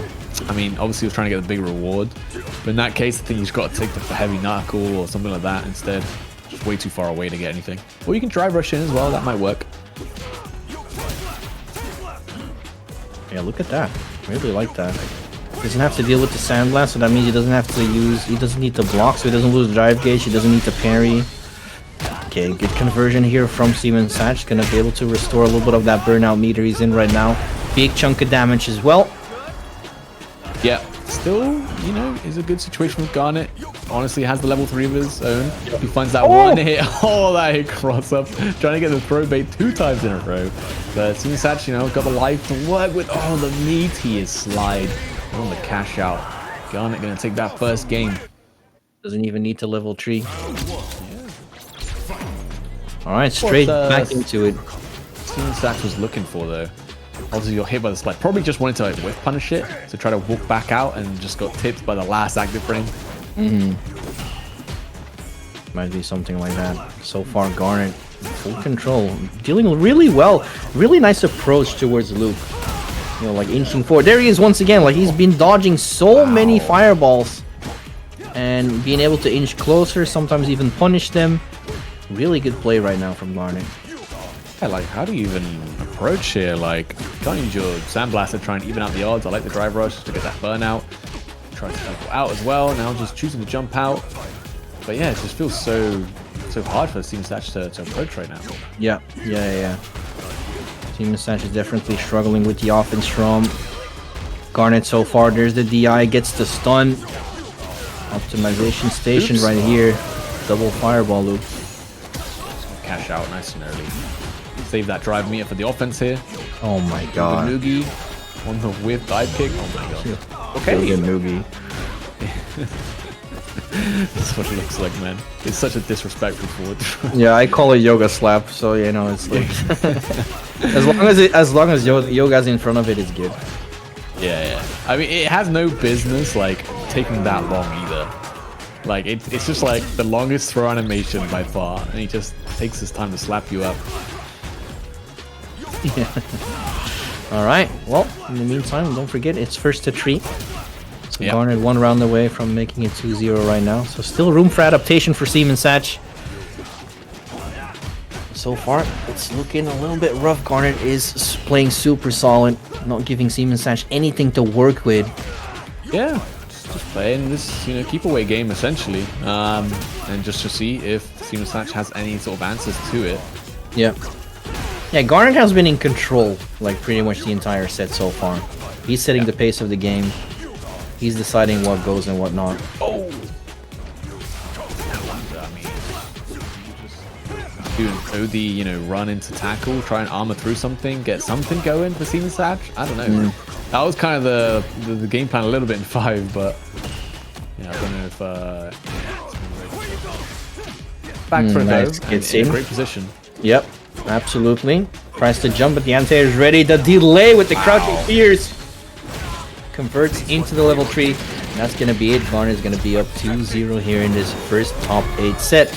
I mean, obviously he was trying to get the big reward. But in that case, I think he's got to take the heavy knuckle or something like that instead. Just way too far away to get anything. Or you can drive rush in as well. That might work. Yeah, look at that. Really like that. Doesn't have to deal with the sandblast, so that means he doesn't have to use... He doesn't need to block, so he doesn't lose drive gauge. He doesn't need to parry. Okay, good conversion here from Seaman Satch. Gonna be able to restore a little bit of that burnout meter he's in right now. Big chunk of damage as well. Yeah, still, you know, is a good situation with Garnet. Honestly, has the level 3 of his own. He finds that one hit. Oh, that hit cross up. Trying to get the throw bait 2 times in a row. But Seaman Satch, you know, got the life to work with. Oh, the meatiest slide on the cash out. Garnet gonna take that first game. Doesn't even need to level 3. Alright, straight back into it. Seaman Satch was looking for though. Obviously you're hit by the slide. Probably just wanted to like whip punish it to try to walk back out and just got tipped by the last active frame. Might be something like that. So far Garnet full control. Dealing really well. Really nice approach towards Luke. You know, like inching forward. There he is once again. Like he's been dodging so many fireballs. And being able to inch closer, sometimes even punish them. Really good play right now from Garnet. Yeah, like how do you even approach here? Like, you can't use your Sandblaster to try and even out the odds. I like the drive rush to get that burnout. Try to jump out as well. Now just choosing to jump out. But yeah, it just feels so hard for Seaman Satch to approach right now. Yeah. Seaman Satch is definitely struggling with the offense from Garnet so far. There's the DI, gets the stun. Optimization station right here. Double fireball loop. Cash out nice and early. Save that drive meter for the offense here. Oh my god. The Noogie on the whip dive kick. Oh my god. Okay. The Noogie. That's what it looks like, man. It's such a disrespectful forward. Yeah, I call it yoga slap, so you know it's like as long as yoga's in front of it, it's good. Yeah. I mean, it has no business like taking that long either. Like it's just like the longest throw animation by far, and he just takes his time to slap you up. Yeah. All right. Well, in the meantime, don't forget it's first to 3. So Garnet 1 round away from making it 2-0 right now. So still room for adaptation for Seaman Satch. so far, it's looking a little bit rough. Garnet is playing super solid, not giving Seaman Satch anything to work with. Yeah, just playing this, you know, keep away game essentially, and just to see if Seaman Satch has any sort of answers to it. Yeah. Yeah, Garnet has been in control, like, pretty much the entire set so far. He's setting the pace of the game. He's deciding what goes and what not. Oh! Do OD, you know, run into tackle, try and armor through something, get something going for Seaman Satch? I don't know. That was kind of the game plan a little bit in 5, but yeah, I don't know if back for a go. Gets in in a great position. Yep, absolutely. Tries to jump, but the anti is ready. The delay with the crouching fears converts into the level 3. And that's gonna be it. Garnet is gonna be up 2-0 here in this first top 8 set.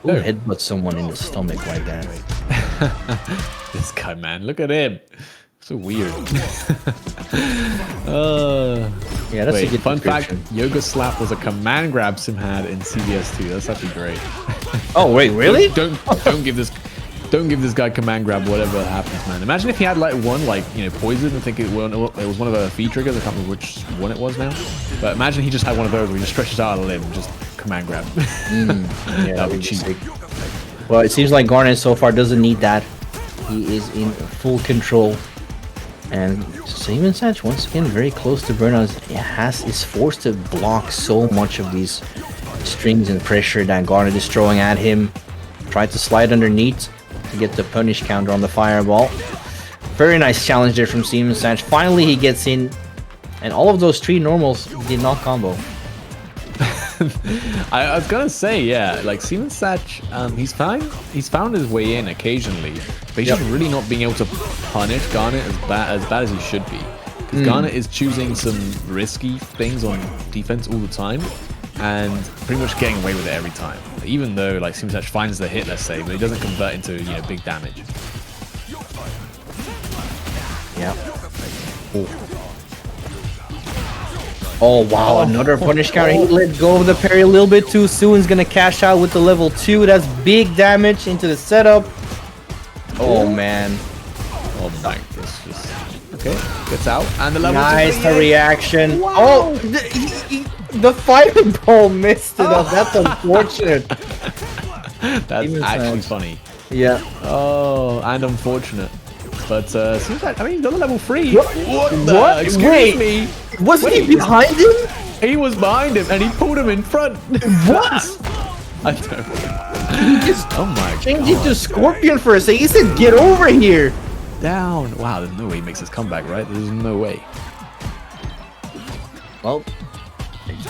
Who headbutts someone in the stomach like that? This guy, man, look at him. So weird. Yeah, that's a good fun fact. description. Yoga Slap was a command grab Sim had in CBS2. That's actually great. Oh wait, really? Don't give this guy command grab. Whatever happens, man. Imagine if he had like one, like, you know, poison. I think it was one of the feed triggers. I can't remember which one it was now. But imagine he just had one of those where he just stretches out a limb, just command grab. Yeah, That'd be cheap. Well, it seems like Garnet so far doesn't need that. He is in full control. And Seaman Satch, once again, very close to burnout. Is forced to block so much of these strings and pressure that Garnet is throwing at him. Tried to slide underneath to get the punish counter on the fireball. Very nice challenge there from Seaman Satch. Finally, he gets in. And all of those 3 normals did not combo. I was gonna say, yeah, like Seaman Satch, he's found his way in occasionally, but he's just really not being able to punish Garnet as bad as he should be. Because Garnet is choosing some risky things on defense all the time, and pretty much getting away with it every time. Even though like Seaman Satch finds the hit, let's say, but he doesn't convert into, you know, big damage. Yeah. Oh wow, another punish counter. He let go of the parry a little bit too soon. He's gonna cash out with the level 2. That's big damage into the setup. Oh man. Oh my, it's just okay. Gets out and the level 2. Nice the reaction. Wow. Oh, the fireball missed it up. That's unfortunate. That's actually funny. Yeah. Oh, and unfortunate. But seems like, I mean, he's on level 3. What? Excuse me. Wasn't he behind him? He was behind him, and he pulled him in front. What? I don't know. He just oh my changed it to Scorpion for a second. He said, "Get over here." Down. Wow, there's no way he makes his comeback, right? There's no way. Well,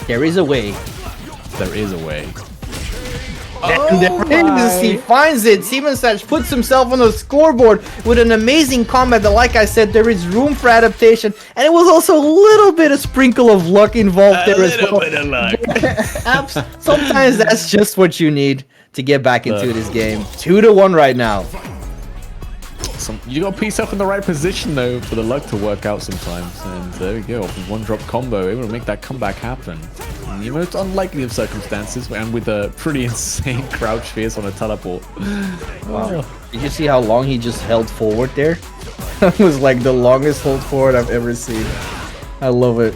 there is a way. There is a way. And there is. He finds it. Seaman Satch puts himself on the scoreboard with an amazing combat that, like I said, there is room for adaptation. And it was also a little bit of sprinkle of luck involved there as well. A little bit of luck. Sometimes that's just what you need to get back into this game. 2-1 right now. You got to put yourself in the right position, though, for the luck to work out sometimes. And there we go. One drop combo, able to make that comeback happen. In the most unlikely of circumstances, and with a pretty insane crouch fierce on a teleport. Wow. Did you see how long he just held forward there? That was like the longest hold forward I've ever seen. I love it.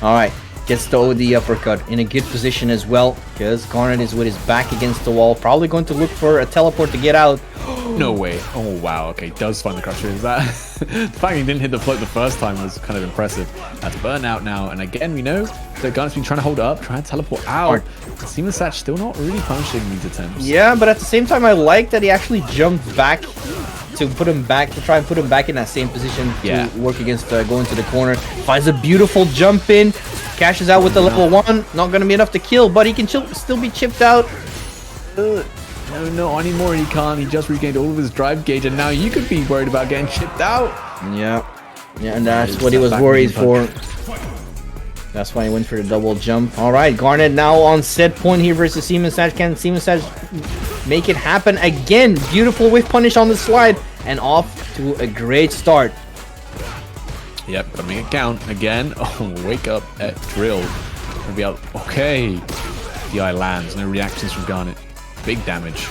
Alright. Gets the OD uppercut in a good position as well, because Garnet is with his back against the wall, probably going to look for a teleport to get out. No way. Oh wow, okay, does find the crusher. Is that the fact he didn't hit the float the first time was kind of impressive. That's burnout now, and again we know that Garnet's been trying to hold up, trying to teleport out. Seaman Satch still not really punishing these attempts. Yeah, but at the same time I like that he actually jumped back to put him back, to try and put him back in that same position to work against going to the corner. Finds a beautiful jump in, cashes out with the level 1. Not gonna be enough to kill, but he can still be chipped out. No, not anymore. He can't. He just regained all of his drive gauge, and now you could be worried about getting chipped out. Yeah, and that's what he was worried for. That's why he went for the double jump. All right, Garnet now on set point here versus Seaman Satch. Can Seaman Satch make it happen again? Beautiful whiff punish on the slide, and off to a great start. Yep, gotta make it count again. Oh, wake up at drill. Gonna be out. Okay. DI lands. No reactions from Garnet. Big damage.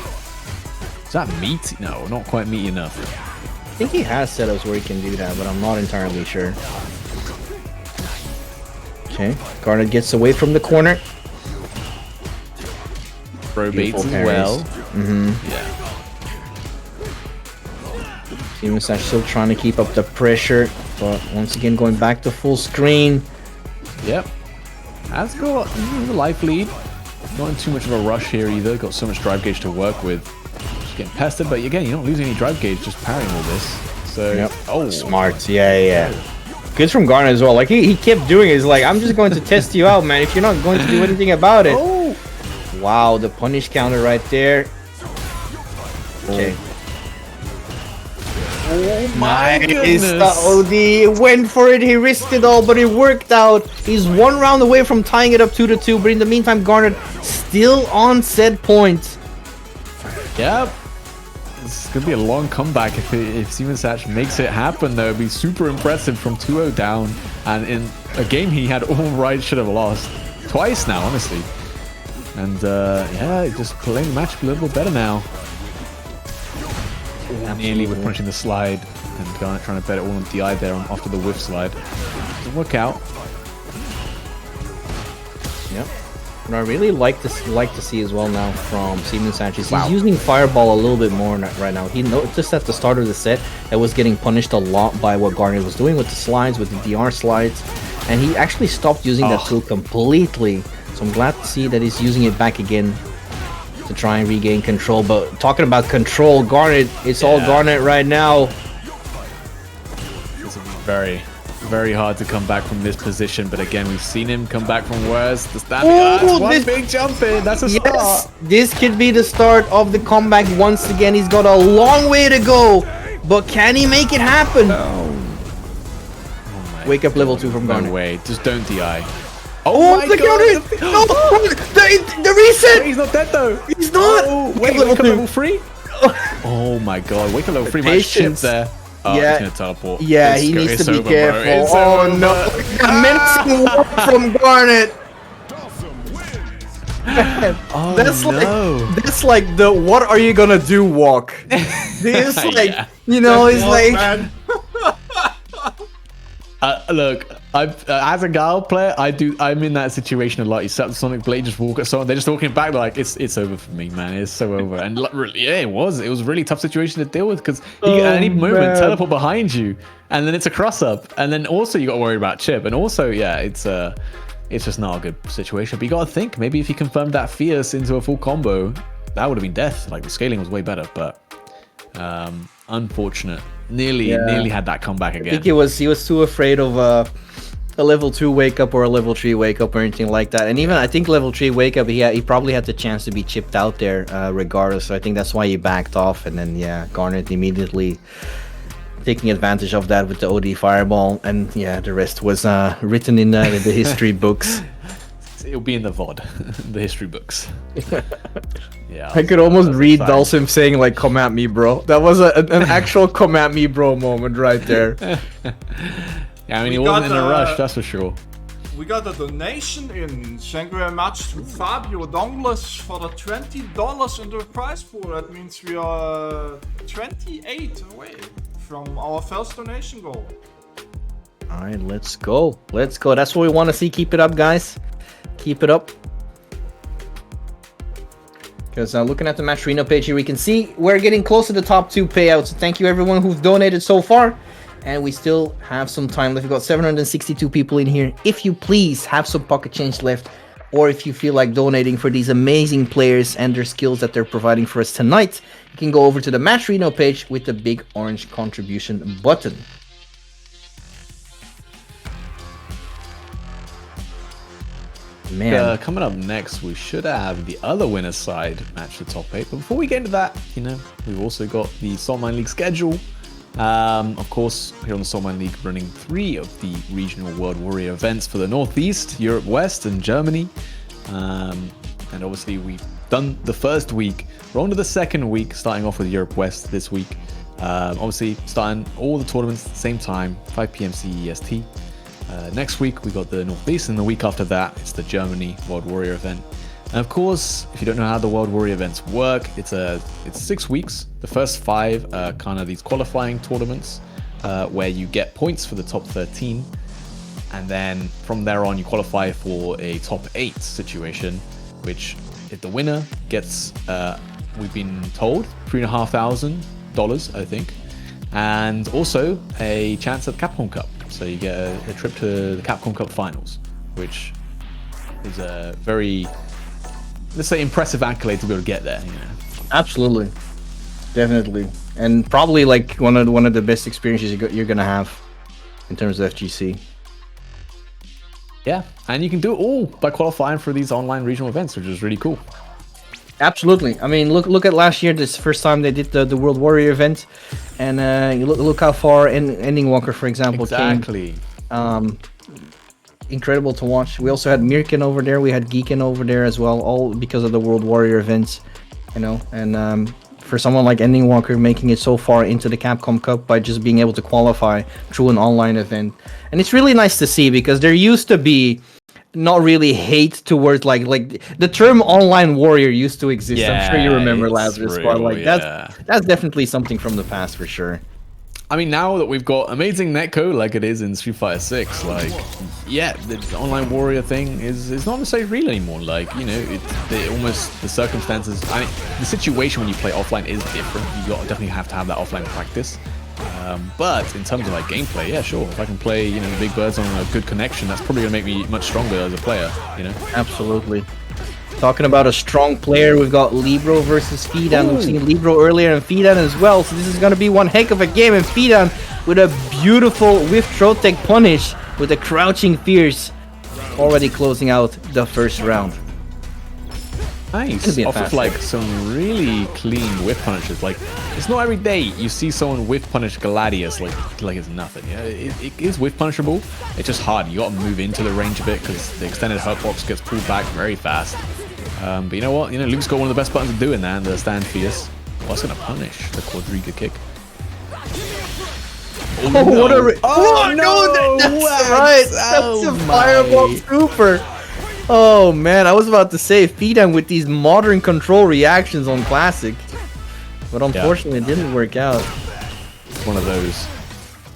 Is that meaty? No, not quite meaty enough. I think he has setups where he can do that, but I'm not entirely sure. Okay, Garnet gets away from the corner. Throw baits as well. Yeah. Seamansash still trying to keep up the pressure, but once again going back to full screen. Yep. Has got a life lead. Not in too much of a rush here either. Got so much drive gauge to work with. Just getting pestered, but again, you're not losing any drive gauge, just parrying all this. So, yep. Oh, smart. Yeah. Good from Garnet as well. Like he kept doing it. He's like, I'm just going to test you out, man. If you're not going to do anything about it. Oh. Wow, the punish counter right there. Okay. Oh my goodness. The OD went for it. He risked it all, but it worked out. He's 1 round away from tying it up 2-2. But in the meantime, Garnet still on set point. Yep. It's gonna be a long comeback if Seamansash makes it happen. Though, it'd be super impressive from 2-0 down, and in a game he had all right should have lost twice now, honestly. And yeah, just playing the match a little bit better now. Nearly with punching the slide, and Garnet trying to bet it all on DI there after the whiff slide. Doesn't work out. Yep. What I really like to see as well now from Seamansash is he's using Fireball a little bit more right now. He noticed at the start of the set that was getting punished a lot by what Garnet was doing with the slides, with the DR slides, and he actually stopped using that tool completely. So I'm glad to see that he's using it back again to try and regain control. But talking about control, Garnet, it's all Garnet right now. This will be very, very hard to come back from this position. But again, we've seen him come back from worse. The standing one big jump in. That's a start. This could be the start of the comeback once again. He's got a long way to go, but can he make it happen? Wake up level 2 from Garnet. No way. Just don't DI. Oh my god! The reset! Wait, he's not dead though. He's not. Wake up level 3. Oh my god! Wake up level 3. My ship's there. Oh, yeah. He's gonna teleport. Yeah, he needs to be careful. Oh no! Menacing walk from Garnet. That's like the what are you gonna do walk. This like you know it's like. Look, as a Gal player, I'm in that situation a lot. You set the Sonic Blade, just walk at someone, they're just walking back like it's over for me, man. It's so over. And really, yeah, it was a really tough situation to deal with because at any moment teleport behind you, and then it's a cross up, and then also you got to worry about chip, and also it's just not a good situation. But you got to think maybe if you confirmed that Fierce into a full combo, that would have been death. Like the scaling was way better, but unfortunate. Nearly had that comeback again. I think he was too afraid of a level 2 wake up or a level 3 wake up or anything like that. And even I think level 3 wake up, he probably had the chance to be chipped out there regardless. So I think that's why he backed off. And then Garnet immediately taking advantage of that with the OD fireball. And the rest was written in the history books. It'll be in the VOD, the history books. Yeah, I could almost read Dulcim saying like, "Come at me, bro." That was an actual "come at me, bro" moment right there. Yeah, I mean, he wasn't in a rush, that's for sure. We got a donation in. Thank you very much to Fabio Dongles for the $20 in the prize pool. That means we are 28 away from our first donation goal. All right, let's go. Let's go. That's what we want to see. Keep it up, guys. Keep it up. Because looking at the Match Reno page here, we can see we're getting close to the top 2 payouts. Thank you everyone who's donated so far. And we still have some time left. We've got 762 people in here. If you please have some pocket change left, or if you feel like donating for these amazing players and their skills that they're providing for us tonight, you can go over to the Match Reno page with the big orange contribution button. Man. Coming up next, we should have the other winner's side match the top 8. But before we get into that, we've also got the Saltmine League schedule. Of course, here on the Saltmine League, running 3 of the regional World Warrior events for the Northeast, Europe West, and Germany. And obviously, we've done the first week. We're on to the second week, starting off with Europe West this week. Obviously, starting all the tournaments at the same time, 5 p.m. CEST. Next week we got the Northeast, and the week after that it's the Germany World Warrior event. And of course, if you don't know how the World Warrior events work, it's 6 weeks. The first 5 are kind of these qualifying tournaments where you get points for the top 13. And then from there on, you qualify for a top 8 situation, which if the winner gets, we've been told, $3,500, I think. And also a chance at the Capcom Cup. So you get a trip to the Capcom Cup finals, which is a very, let's say, impressive accolade to be able to get there. You know? Absolutely, definitely, and probably like one of the best experiences you're gonna have in terms of FGC. Yeah, and you can do it all by qualifying for these online regional events, which is really cool. Absolutely. I mean, look at last year. This first time they did the World Warrior event, and you look how far Ending Walker, for example, came. Incredible to watch. We also had Mirkin over there. We had Geekin over there as well, all because of the World Warrior events, you know. And for someone like Ending Walker making it so far into the Capcom Cup by just being able to qualify through an online event, and it's really nice to see because there used to be not really hate towards like the term online warrior used to exist. Yeah, I'm sure you remember, Lazarus, but like yeah. that's definitely something from the past for sure. I mean, now that we've got amazing netcode like it is in Street Fighter 6, like, yeah, the online warrior thing is not necessarily real anymore. Like, you know, the circumstances, I mean, the situation when you play offline is different. You definitely have to have that offline practice. But in terms of like gameplay, yeah, sure. If I can play, you know, the big birds on a good connection, that's probably gonna make me much stronger as a player, you know? Absolutely. Talking about a strong player, we've got Libro versus Fidan. We've seen Libro earlier and Fidan as well, so this is going to be one heck of a game. And Fidan with a beautiful whiff throw tech punish with a crouching fierce, already closing out the first round. Nice. Off of like some really clean whiff punishes. Like, it's not every day you see someone whiff punish Gladius like it's nothing. Yeah, it is whiff punishable. It's just hard. You got to move into the range a bit because the extended hurt box gets pulled back very fast. But you know what? You know, Luke's got one of the best buttons of doing that, and the stand fierce. Oh, that's gonna punish the quadriga kick. Oh, no. What a no! That's right. That's a fireball super. Oh man, I was about to say Fidan with these modern control reactions on Classic, but unfortunately it didn't work out. It's one of those.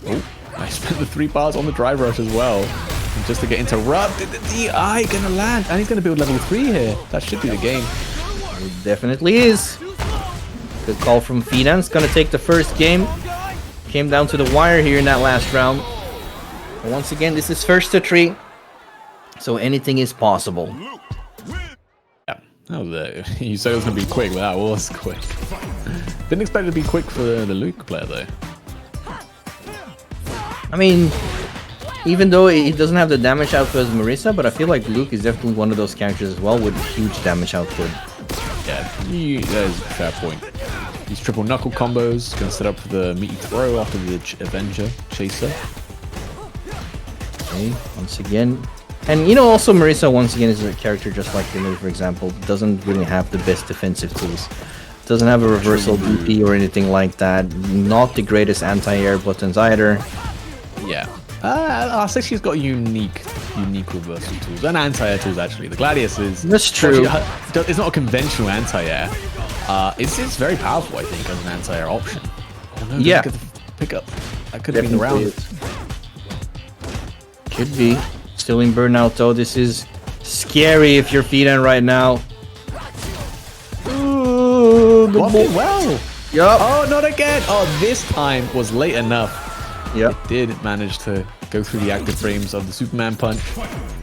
Oh, I spent the 3 bars on the drive rush as well. And just to get interrupted, the DI gonna land, and he's gonna build level 3 here. That should be the game. It definitely is. Good call from Fidan. It's gonna take the first game. Came down to the wire here in that last round. But once again, this is first to 3. So anything is possible. Yeah, you said it was going to be quick, but that was quick. Didn't expect it to be quick for the Luke player, though. I mean, even though he doesn't have the damage output as Marissa, but I feel like Luke is definitely one of those characters as well with huge damage output. Yeah, that is a fair point. These triple knuckle combos, going to set up for the meaty throw after the Avenger Chaser. Okay, once again. And you know, also Marissa once again is a character just like Renee, for example, doesn't really have the best defensive tools. Doesn't have a reversal DP or anything like that. Not the greatest anti-air buttons either. Yeah. I think she's got unique reversal tools and anti-air tools actually. The Gladius is... That's true. It's not a conventional anti-air. It's very powerful, I think, as an anti-air option. Oh, no, yeah. Get the pickup. That could have been the round. Could be. Still in burnout though. This is scary if you're Fidan right now. Ooh, well. Yup. Oh, not again. Oh, this time was late enough. Yep. It did manage to go through the active frames of the Superman punch.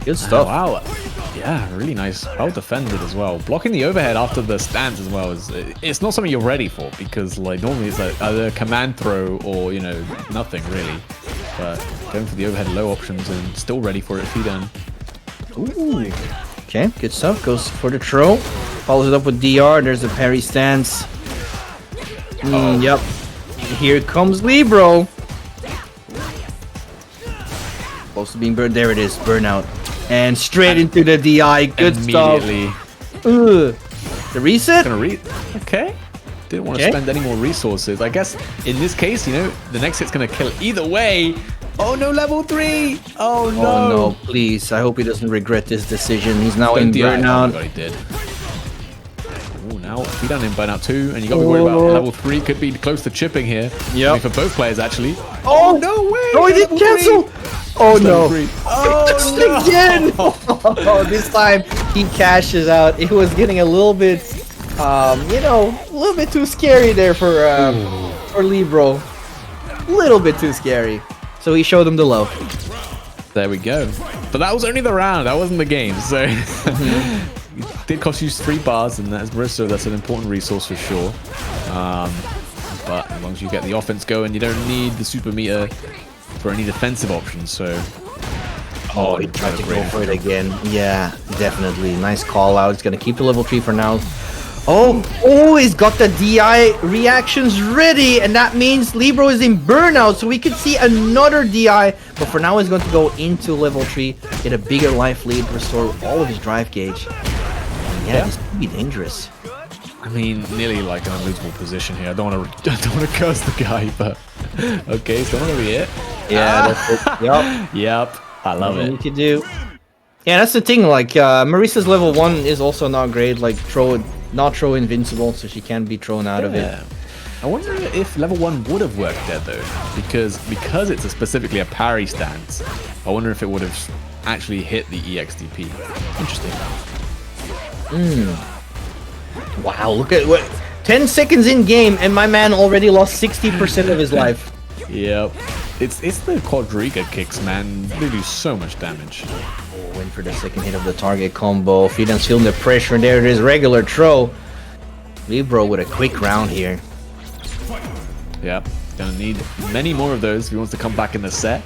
Good stuff. Wow. Yeah, really nice. Well defended as well. Blocking the overhead after the stance as well it's not something you're ready for because like normally it's like either command throw or you know nothing really. But going for the overhead low options and still ready for it, Fidan. Ooh. Okay, good stuff. Goes for the throw. Follows it up with DR. There's a parry stance. Yep. Here comes Libro. Close to being burned. There it is. Burnout. And straight into the DI. Good stuff. The reset? Okay. Didn't want to spend any more resources. I guess in this case, you know, the next hit's going to kill either way. Oh no, level 3! Oh no! Oh no, please. I hope he doesn't regret this decision. He's now in burnout. He did. Now, be down in burnout 2, and you got to be worried about level 3. Could be close to chipping here. Yeah. I mean, for both players, actually. Oh, no way! No, he didn't cancel! Oh, no. Oh, no. Again! Oh, this time he cashes out. It was getting a little bit, you know, a little bit too scary there for Libro. A little bit too scary. So he showed him the love. There we go. But that was only the round. That wasn't the game. So it did cost you 3 bars, and that's Marissa. That's an important resource for sure. But as long as you get the offense going, you don't need the super meter for any defensive options. So oh, he tried to go for it again. Yeah, definitely. Nice call out. He's gonna keep the level 3 for now. Oh, he's got the DI reactions ready, and that means Libro is in burnout, so we could see another DI. But for now, he's going to go into level 3, get a bigger life lead, restore all of his drive gauge. And yeah, this could be dangerous. I mean, nearly like an unlosable position here. I don't want to curse the guy, but okay, so gonna be it. Yeah, that's it. Yup. Yep. I love it. You could do. Yeah, that's the thing. Like Marissa's level 1 is also not great. Like not throw invincible, so she can't be thrown out of it. I wonder if level 1 would have worked there though, because it's specifically a parry stance. I wonder if it would have actually hit the EXDP. Interesting. Wow, look at what 10 seconds in game, and my man already lost 60% of his life. Yep. It's the quadriga kicks, man. They do so much damage. Went for the second hit of the target combo. Fidan's feeling the pressure, and there it is, regular throw. Libro with a quick round here. Yep, gonna need many more of those if he wants to come back in the set.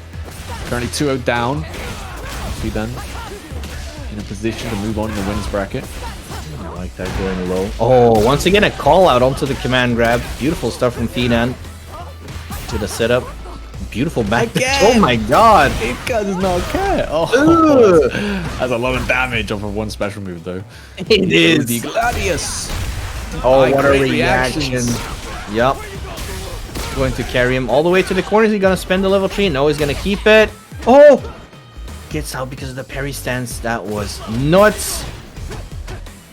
Currently 2-0 down. Fidan in a position to move on in the winners bracket. I like that going low. Oh, once again a call out onto the command grab. Beautiful stuff from Fidan. To the setup. Beautiful back. Oh my god! It does not care. Oh, that's a lot of damage off of one special move, though. It is. The Gladius. Oh, what a reaction! Yup. Going to carry him all the way to the corner. Is he gonna spend the level 3? No, he's gonna keep it. Oh! Gets out because of the parry stance. That was nuts.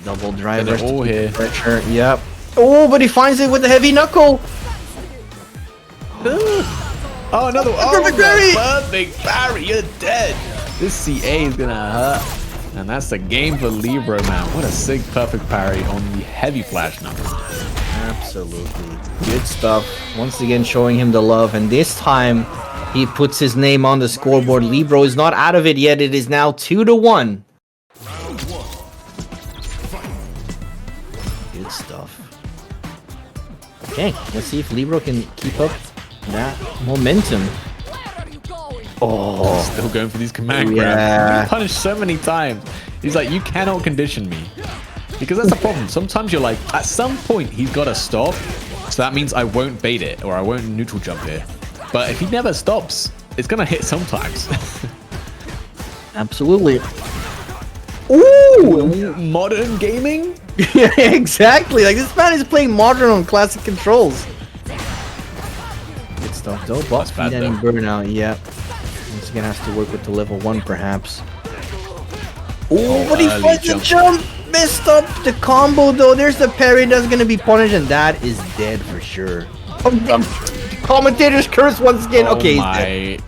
Double driver. All here. Pressure. Yep. Oh, but he finds it with the heavy knuckle. Oh, another one. Perfect parry! Perfect parry. You're dead. This CA is gonna hurt. And that's the game for Libro, man. What a sick perfect parry on the heavy flash knuckle. Absolutely. Good stuff. Once again showing him the love, and this time he puts his name on the scoreboard. Libro is not out of it yet. It is now 2-1. Good stuff. Okay, let's see if Libro can keep up that momentum. Oh, still going for these command grabs. yeah. He's punished so many times. He's like, you cannot condition me. Because that's the problem. Sometimes you're like, at some point, he's got to stop. So that means I won't bait it, or I won't neutral jump here. But if he never stops, it's going to hit sometimes. Absolutely. Ooh! Modern gaming? Yeah, exactly. Like, this man is playing modern on classic controls. Good stuff, though. But Fidan in burnout, yeah. Once again, has to work with the level 1, perhaps. Oh, but he finds the jump! Messed up the combo, though. There's the parry that's gonna be punished, and that is dead for sure. Commentator's curse once again. Okay, he's dead.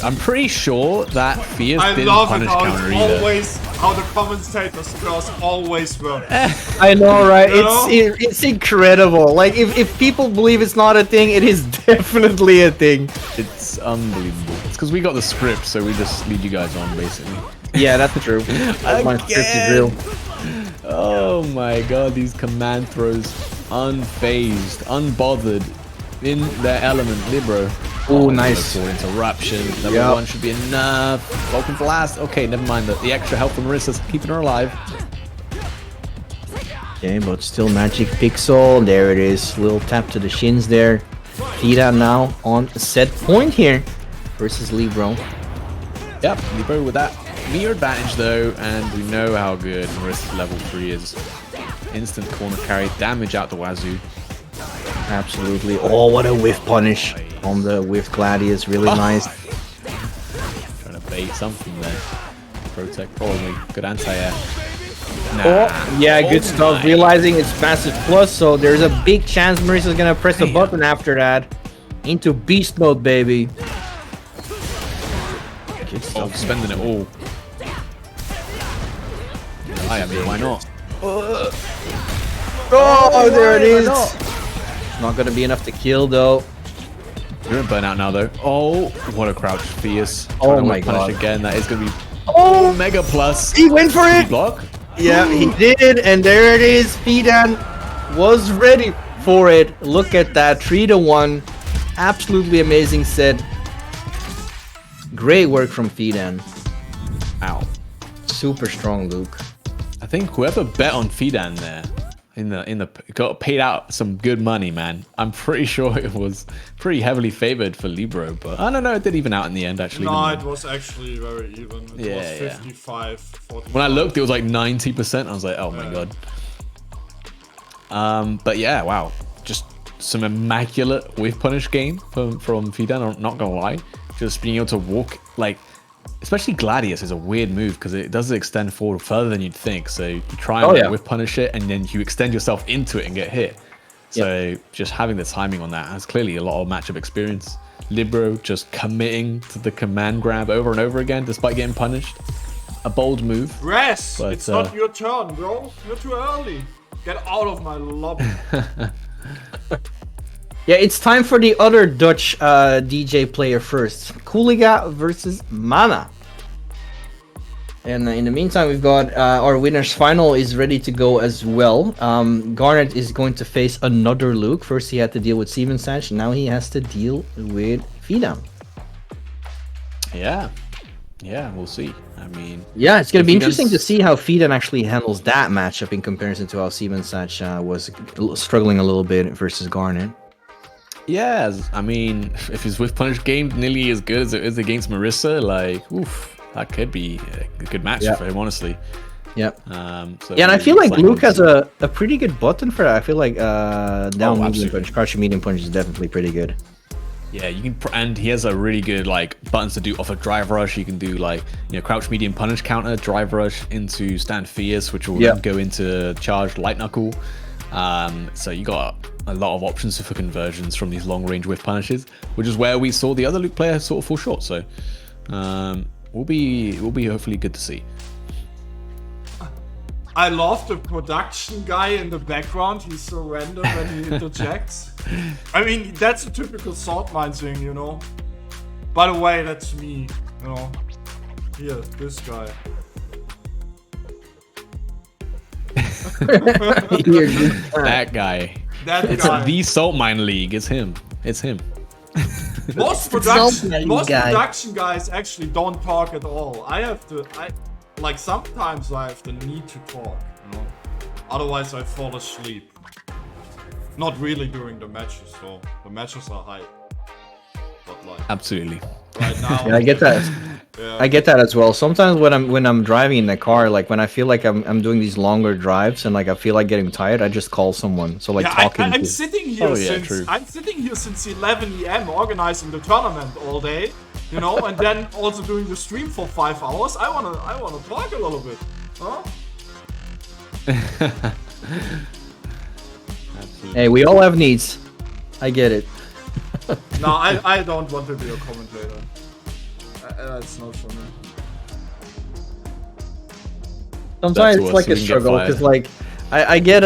I'm pretty sure that Fierce didn't punish counter either. Always how the commentators curse always work. I know, right? It's incredible. Like, if people believe it's not a thing, it is definitely a thing. It's unbelievable. It's because we got the script, so we just lead you guys on, basically. Yeah, that's true. My script is real. Oh my god, these command throws, unfazed, unbothered, in their element, Libro. Oh, nice. Interruption. Level 1 should be enough. Vulcan Blast. Okay, never mind. The extra health from Marissa's keeping her alive. Okay, but still Magic Pixel. There it is. Little tap to the shins there. Fidan now on set point here versus Libro. Yep, Libro with that meter advantage though, and we know how good Marissa's level 3 is. Instant corner carry, damage out the wazoo. Absolutely. Oh, what a whiff punish on the whiff Gladius. Really nice. Trying to bait something there. Protect probably. Good anti-air. Oh, yeah, good stuff. Realizing it's massive plus, so there's a big chance Marissa's gonna press the button after that. Into beast mode, baby. Good stuff. Spending it all. I mean, why not? Oh, there it is. Not gonna be enough to kill, though. You're in burnout now, though. Oh, what a crouch. Fierce. Oh my god. Again, that is gonna be mega plus. He went for Did it. he block? Yeah, he did, and there it is. Fidan was ready for it. Look at that, 3-1. Absolutely amazing set. Great work from Fidan. Ow. Super strong, Luke. I think whoever bet on Fidan there in the got paid out some good money, man. I'm pretty sure it was pretty heavily favored for Libro, but I don't know. It did even out in the end, actually. No, it was actually very even. It was 55, 45. When I looked, it was like 90%. I was like, oh my god. But yeah, wow, just some immaculate whiff punish game from Fidan. I'm not gonna lie, just being able to walk like. Especially Gladius is a weird move because it does extend forward further than you'd think. So you try and whiff punish it, and then you extend yourself into it and get hit. So just having the timing on that has clearly a lot of matchup experience. Libro just committing to the command grab over and over again despite getting punished. A bold move. Rest! But, it's not your turn, bro. You're too early. Get out of my lobby. Yeah, it's time for the other Dutch DJ player first. Cooliga versus Mana. And in the meantime, we've got our winner's final is ready to go as well. Garnet is going to face another Luke. First he had to deal with Steven Sanch, now he has to deal with Fidan. Yeah, we'll see. I mean, yeah, it's going to be interesting to see how Fidan actually handles that matchup in comparison to how Steven Sanch was struggling a little bit versus Garnet. Yeah, I mean, if his whiff punish game nearly as good as it is against Marissa, like, oof, that could be a good match for him, honestly. Yep. So yeah, and I feel like Luke has a pretty good button for that. I feel like down medium punch, crouching medium punch is definitely pretty good. Yeah, you can, and he has a really good like buttons to do off a drive rush. You can do like crouch medium punish counter, drive rush into stand fierce, which will then go into charged light knuckle. So you got a lot of options for conversions from these long range whiff punishes, which is where we saw the other Luke player sort of fall short. So will be hopefully good to see. I love the production guy in the background. He's so random when he interjects. I mean, that's a typical Saltmine thing, you know. By the way, that's me, you know. Here, this guy. That guy. It's the Saltmine League. It's him. Most production guys actually don't talk at all. Like sometimes I have the need to talk, you know. Otherwise I fall asleep. Not really during the matches, so the matches are hype. But like absolutely. Right now, yeah, I get that. Yeah. I get that as well. Sometimes when I'm driving in the car, like when I feel like I'm doing these longer drives and like I feel like getting tired, I just call someone. So like talking. I'm sitting here since 11 AM organizing the tournament all day, you know, and then also doing the stream for 5 hours. I wanna talk a little bit, huh? Hey, we all have needs. I get it. No, I don't want to be a commentator. That's not for me. Sometimes it's like a struggle because like I get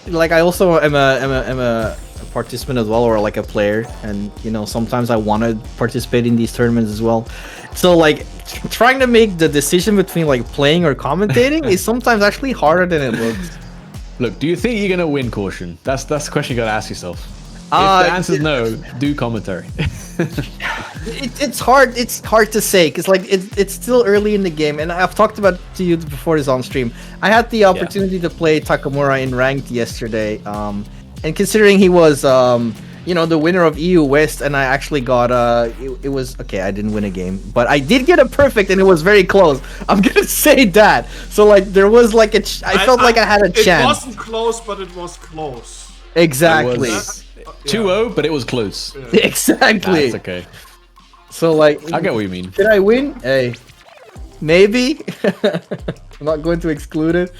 like I also am a participant as well, or like a player, and you know sometimes I want to participate in these tournaments as well. So like trying to make the decision between like playing or commentating is sometimes actually harder than it looks. Look, do you think you're gonna win, Caution? That's the question you gotta ask yourself. If the answer's no, do commentary. It's hard. It's hard to say because like it's still early in the game, and I've talked about to you before this on stream. I had the opportunity to play Takamura in ranked yesterday, and considering he was the winner of EU West, and I actually got it was okay. I didn't win a game, but I did get a perfect, and it was very close. I'm gonna say that. So like there was like I felt like I had a chance. It wasn't close, but it was close. Exactly. 2-0, but it was close. Yeah. Exactly. That's okay. So like, I get what you mean. Did I win? Hey. maybe. I'm not going to exclude it.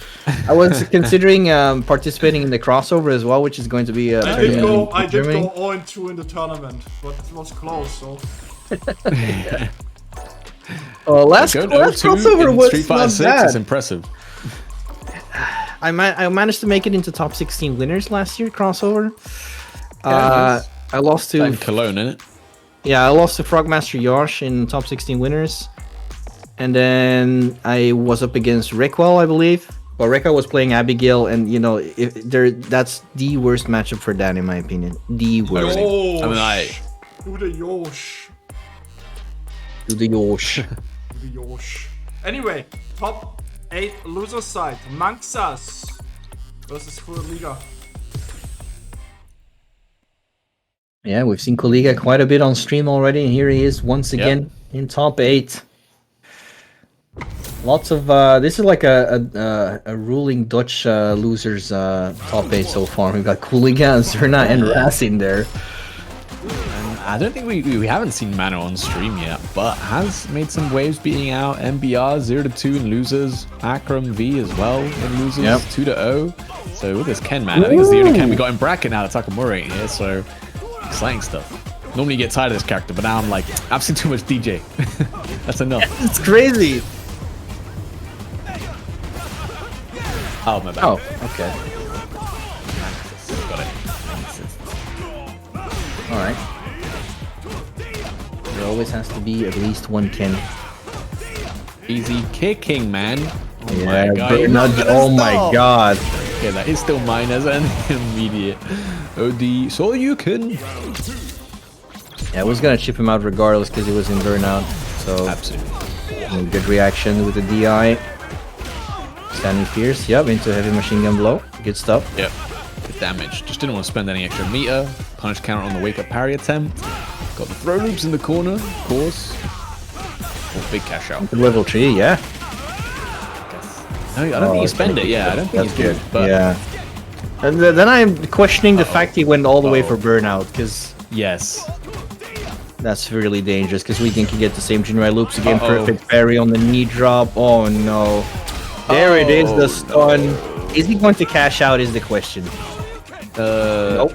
I was considering participating in the crossover as well, which is going to be a I did tournament go in Germany. 0-2 in the tournament, but it was close, so... Last Going crossover in was Street Fighter not 6 bad. is impressive. I managed to make it into top 16 winners last year crossover. nice. I lost to And Cologne, innit? I lost to Frogmaster Yosh in top 16 winners, and then I was up against Rickwell, I believe. But Rekka was playing Abigail, and you know, that's the worst matchup for Dan, in my opinion. The worst. Yosh. I mean, Do the Yosh. To the Yosh. Do the Yosh. Anyway, top 8 loser side. Manxas versus Liga. Yeah, we've seen Koliga quite a bit on stream already, and here he is once again in top 8. Lots of this is like a ruling Dutch losers top 8 so far. We've got Koliga, Zerna, and Ras in there. I don't think we haven't seen Mano on stream yet, but has made some waves beating out MBR 0-2 in losers, Akram V as well in losers, 2-0. So with this Ken, man, I think it's the only Ken we got in bracket now that Takamura ain't here, so exciting stuff. Normally you get tired of this character, but now I'm like, I've seen too much DJ. That's enough. It's crazy. Oh, my bad. Oh, okay. Got it. All right. There always has to be at least one Ken. Easy kicking, man. Oh Yeah, my god. but oh my god. Okay, that is still mine as an immediate OD. So you can. Yeah, I was gonna chip him out regardless because he was in burnout. So Absolutely. good reaction with the DI. Standing fierce, yep, into heavy machine gun blow. Good stuff. Yep. Good damage. Just didn't want to spend any extra meter. Punish counter on the wake up parry attempt. Got the throw loops in the corner, of course. Oh, big cash out. Level 3, yeah. No, I don't think you spend it. Yeah, I don't think That's he's good. But yeah. And then I'm questioning the fact he went all the way for burnout, because yes, that's really dangerous. Because we can get the same Jinrai loops again. Perfect parry on the knee drop. Oh no! There it is, the stun. Is he going to cash out? Is the question. Nope.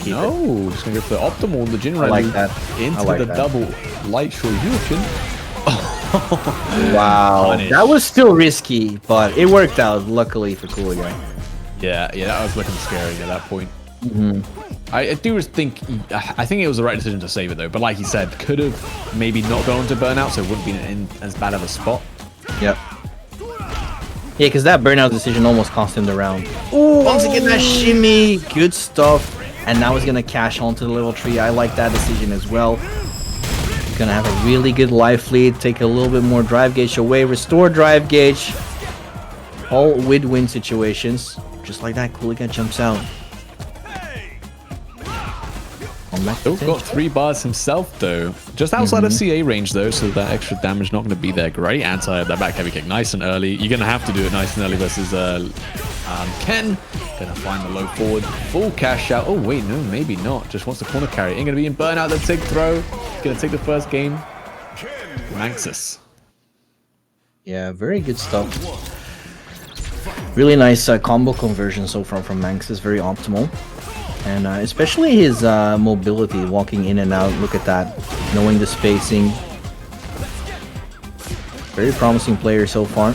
No, just gonna go for the optimal. The Jinrai I like loop that. into I like the that. double light Shoryuken. Wow, Punish. that was still risky, but it worked out. Luckily for Cooligan. Yeah, that was looking scary at that point. I do think it was the right decision to save it though. But like you said, could have maybe not gone to burnout, so it wouldn't be in as bad of a spot. Yep. Yeah, because that burnout decision almost cost him the round. Ooh, once again, that shimmy. Good stuff. And now he's going to cash onto the level 3. I like that decision as well. He's going to have a really good life lead. Take a little bit more drive gauge away. Restore drive gauge. All win-win situations. Just like that, Cooligan jumps out. Still got 3 bars himself though. Just outside of CA range though, so that extra damage not going to be there. Great anti that back heavy kick, nice and early. You're going to have to do it nice and early versus Ken. Going to find the low forward, full cash out. Oh wait, no, maybe not. Just wants the corner carry. Ain't going to be in burnout. The TIG throw. Going to take the first game. Manxas. Yeah, very good stuff. Really nice combo conversion so far from Manxas. Very optimal. And especially his mobility, walking in and out. Look at that. Knowing the spacing. Very promising player so far.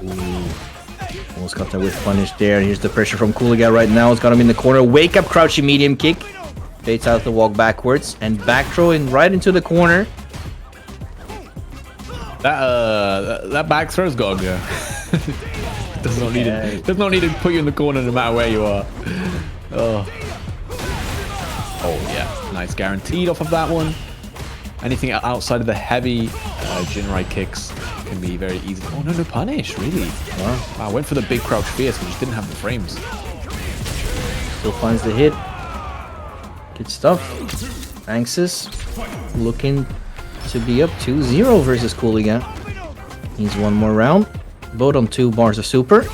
Ooh. Almost got that with punish there. Here's the pressure from Cooligan right now. It's got him in the corner. Wake up, crouching medium kick. Baits out the walk backwards. And back throw in right into the corner. That back throw's got to go. Does not need it. Does not need to put you in the corner no matter where you are. Oh yeah, nice guaranteed off of that one. Anything outside of the heavy Jinrai kicks can be very easy. Oh no punish, really? Wow, I went for the big crouch fierce, but just didn't have the frames. Still finds the hit. Good stuff. Anxus looking to be up 2-0 versus Cooligan. Needs one more round. Both on 2 bars of super.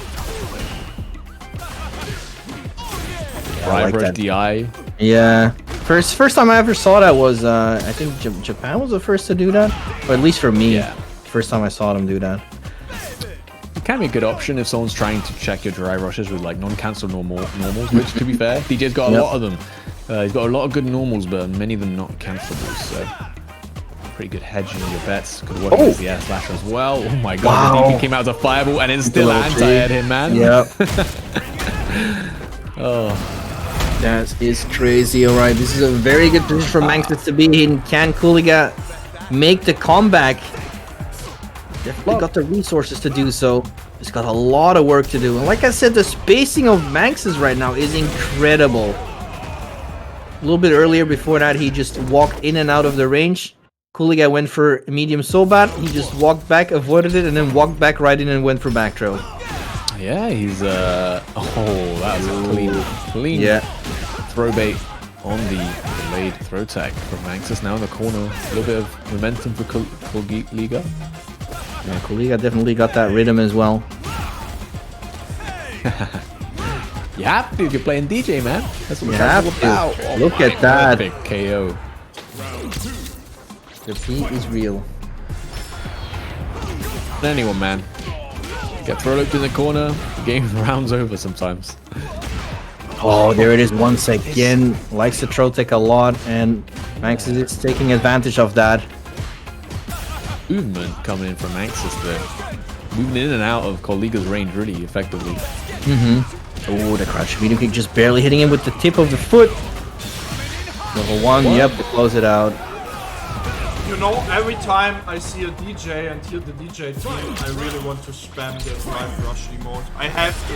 Drive rush DI. Yeah. First time I ever saw that was I think Japan was the first to do that, or at least for me. Yeah. First time I saw them do that. It can be a good option if someone's trying to check your drive rushes with like non-cancel normals, which to be fair, DJ's got a lot of them. He's got a lot of good normals, but many of them not cancellables. So pretty good hedging your bets. Could work against the air slasher as well. Oh my god, the DP came out as a fireball and it's still anti-aired him, man. Yep. Oh. That is crazy. All right, this is a very good position for Manxus to be in. Can Kuliga make the comeback? Definitely got the resources to do so. He's got a lot of work to do. And like I said, the spacing of Manxus right now is incredible. A little bit earlier, before that, he just walked in and out of the range. Kuliga went for medium so bad. He just walked back, avoided it, and then walked back right in and went for back throw. Yeah, he's oh, that was a clean throw bait on the delayed throw tag from Manxus. Now in the corner, a little bit of momentum for Kuliga. Yeah, Kuliga definitely got that rhythm as well. You have to if you're playing DJ, man. That's what you have to. About. Oh, look at that. Perfect KO. The beat is real. Anyone, man. Get throw looped in the corner. The game rounds over sometimes. Oh, there it is once again. Likes the throw tech a lot, and Manxus is taking advantage of that. Movement coming in from Manxus there. Moving in and out of Kuliga's range really effectively. Oh, the crouch medium kick just barely hitting him with the tip of the foot. Level 1, yep, to close it out. You know, every time I see a DJ and hear the DJ team, I really want to spam the drive rush emote. I have to.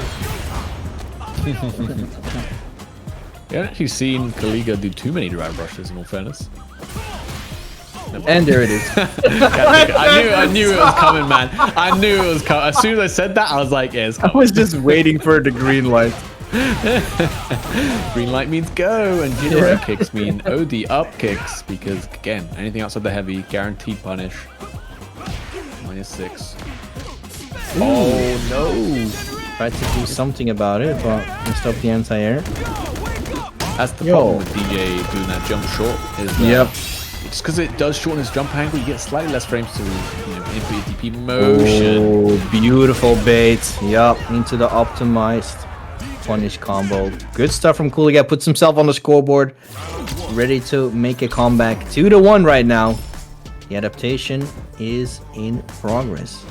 You haven't actually seen Kuliga do too many drive rushes, in all fairness. And there it is. I knew it was coming, man. I knew it was coming. As soon as I said that, I was like, yeah, it's coming. I was just waiting for the green light. Green light means go, and Jiro kicks mean OD up kicks, because, again, anything outside the heavy, guaranteed punish. -6. Oh, no. Tried to do something about it, but messed up the anti-air. That's the problem with DJ doing that jump short. Is that just because it does shorten his jump angle, you get slightly less frames to input your DP motion. Oh, beautiful bait. Yup, into the optimized punish combo. Good stuff from Kuliga. Puts himself on the scoreboard. Ready to make a comeback. 2-1 right now. The adaptation is in progress.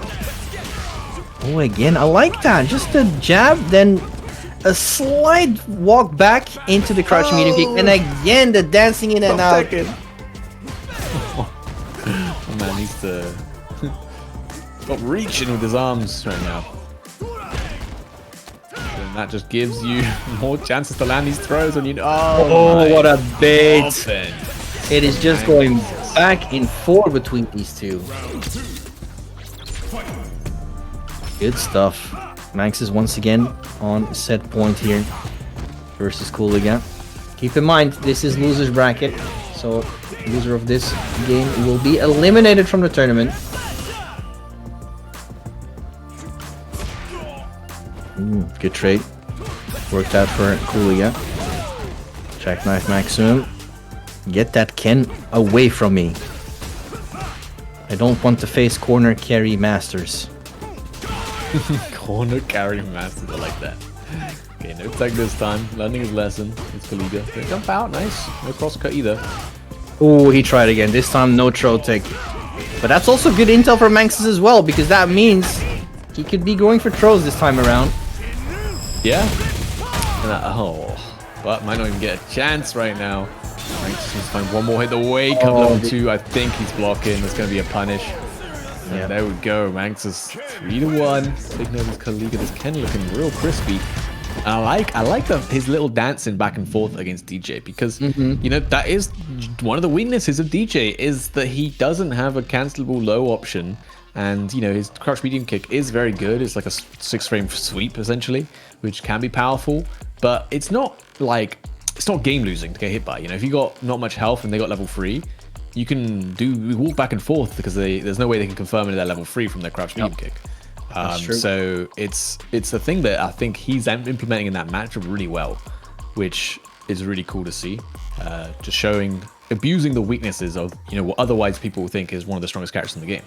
Oh, again, I like that. Just a jab, then a slight walk back into the crouch medium kick, and again the dancing in and out. Oh man, needs to stop reaching with his arms right now. And that just gives you more chances to land these throws, and oh what a bait! Open. It is just going back and forth between these two. Good stuff. Manx is once again on set point here versus Kuliga. Keep in mind, this is loser's bracket, so loser of this game will be eliminated from the tournament. Good trade. Worked out for Kuliga. Jackknife maximum. Get that Ken away from me. I don't want to face corner carry masters. Corner carry masters, I like that. Okay, no tag this time. Learning his lesson. It's Kuliga. They jump out, nice. No cross cut either. Oh, he tried again. This time, no throw tech. But that's also good intel for Manxus as well, because that means he could be going for throws this time around. Yeah. But might not even get a chance right now. Manxus needs to find one more hit away. Come level 2. I think he's blocking. There's going to be a punish. Yeah, there we go. Manxus 3-1. Taking over his Kuliga. This Ken looking real crispy. And I like his little dancing back and forth against DJ, because you know, that is one of the weaknesses of DJ, is that he doesn't have a cancelable low option, and you know, his crouch medium kick is very good. It's like a 6-frame sweep essentially, which can be powerful, but it's not game losing to get hit by. You know, if you got not much health and they got level 3, you can walk back and forth, because there's no way they can confirm into their level 3 from their crouch medium kick. So it's a thing that I think he's implementing in that matchup really well, which is really cool to see. Just abusing the weaknesses of, you know, what otherwise people think is one of the strongest characters in the game.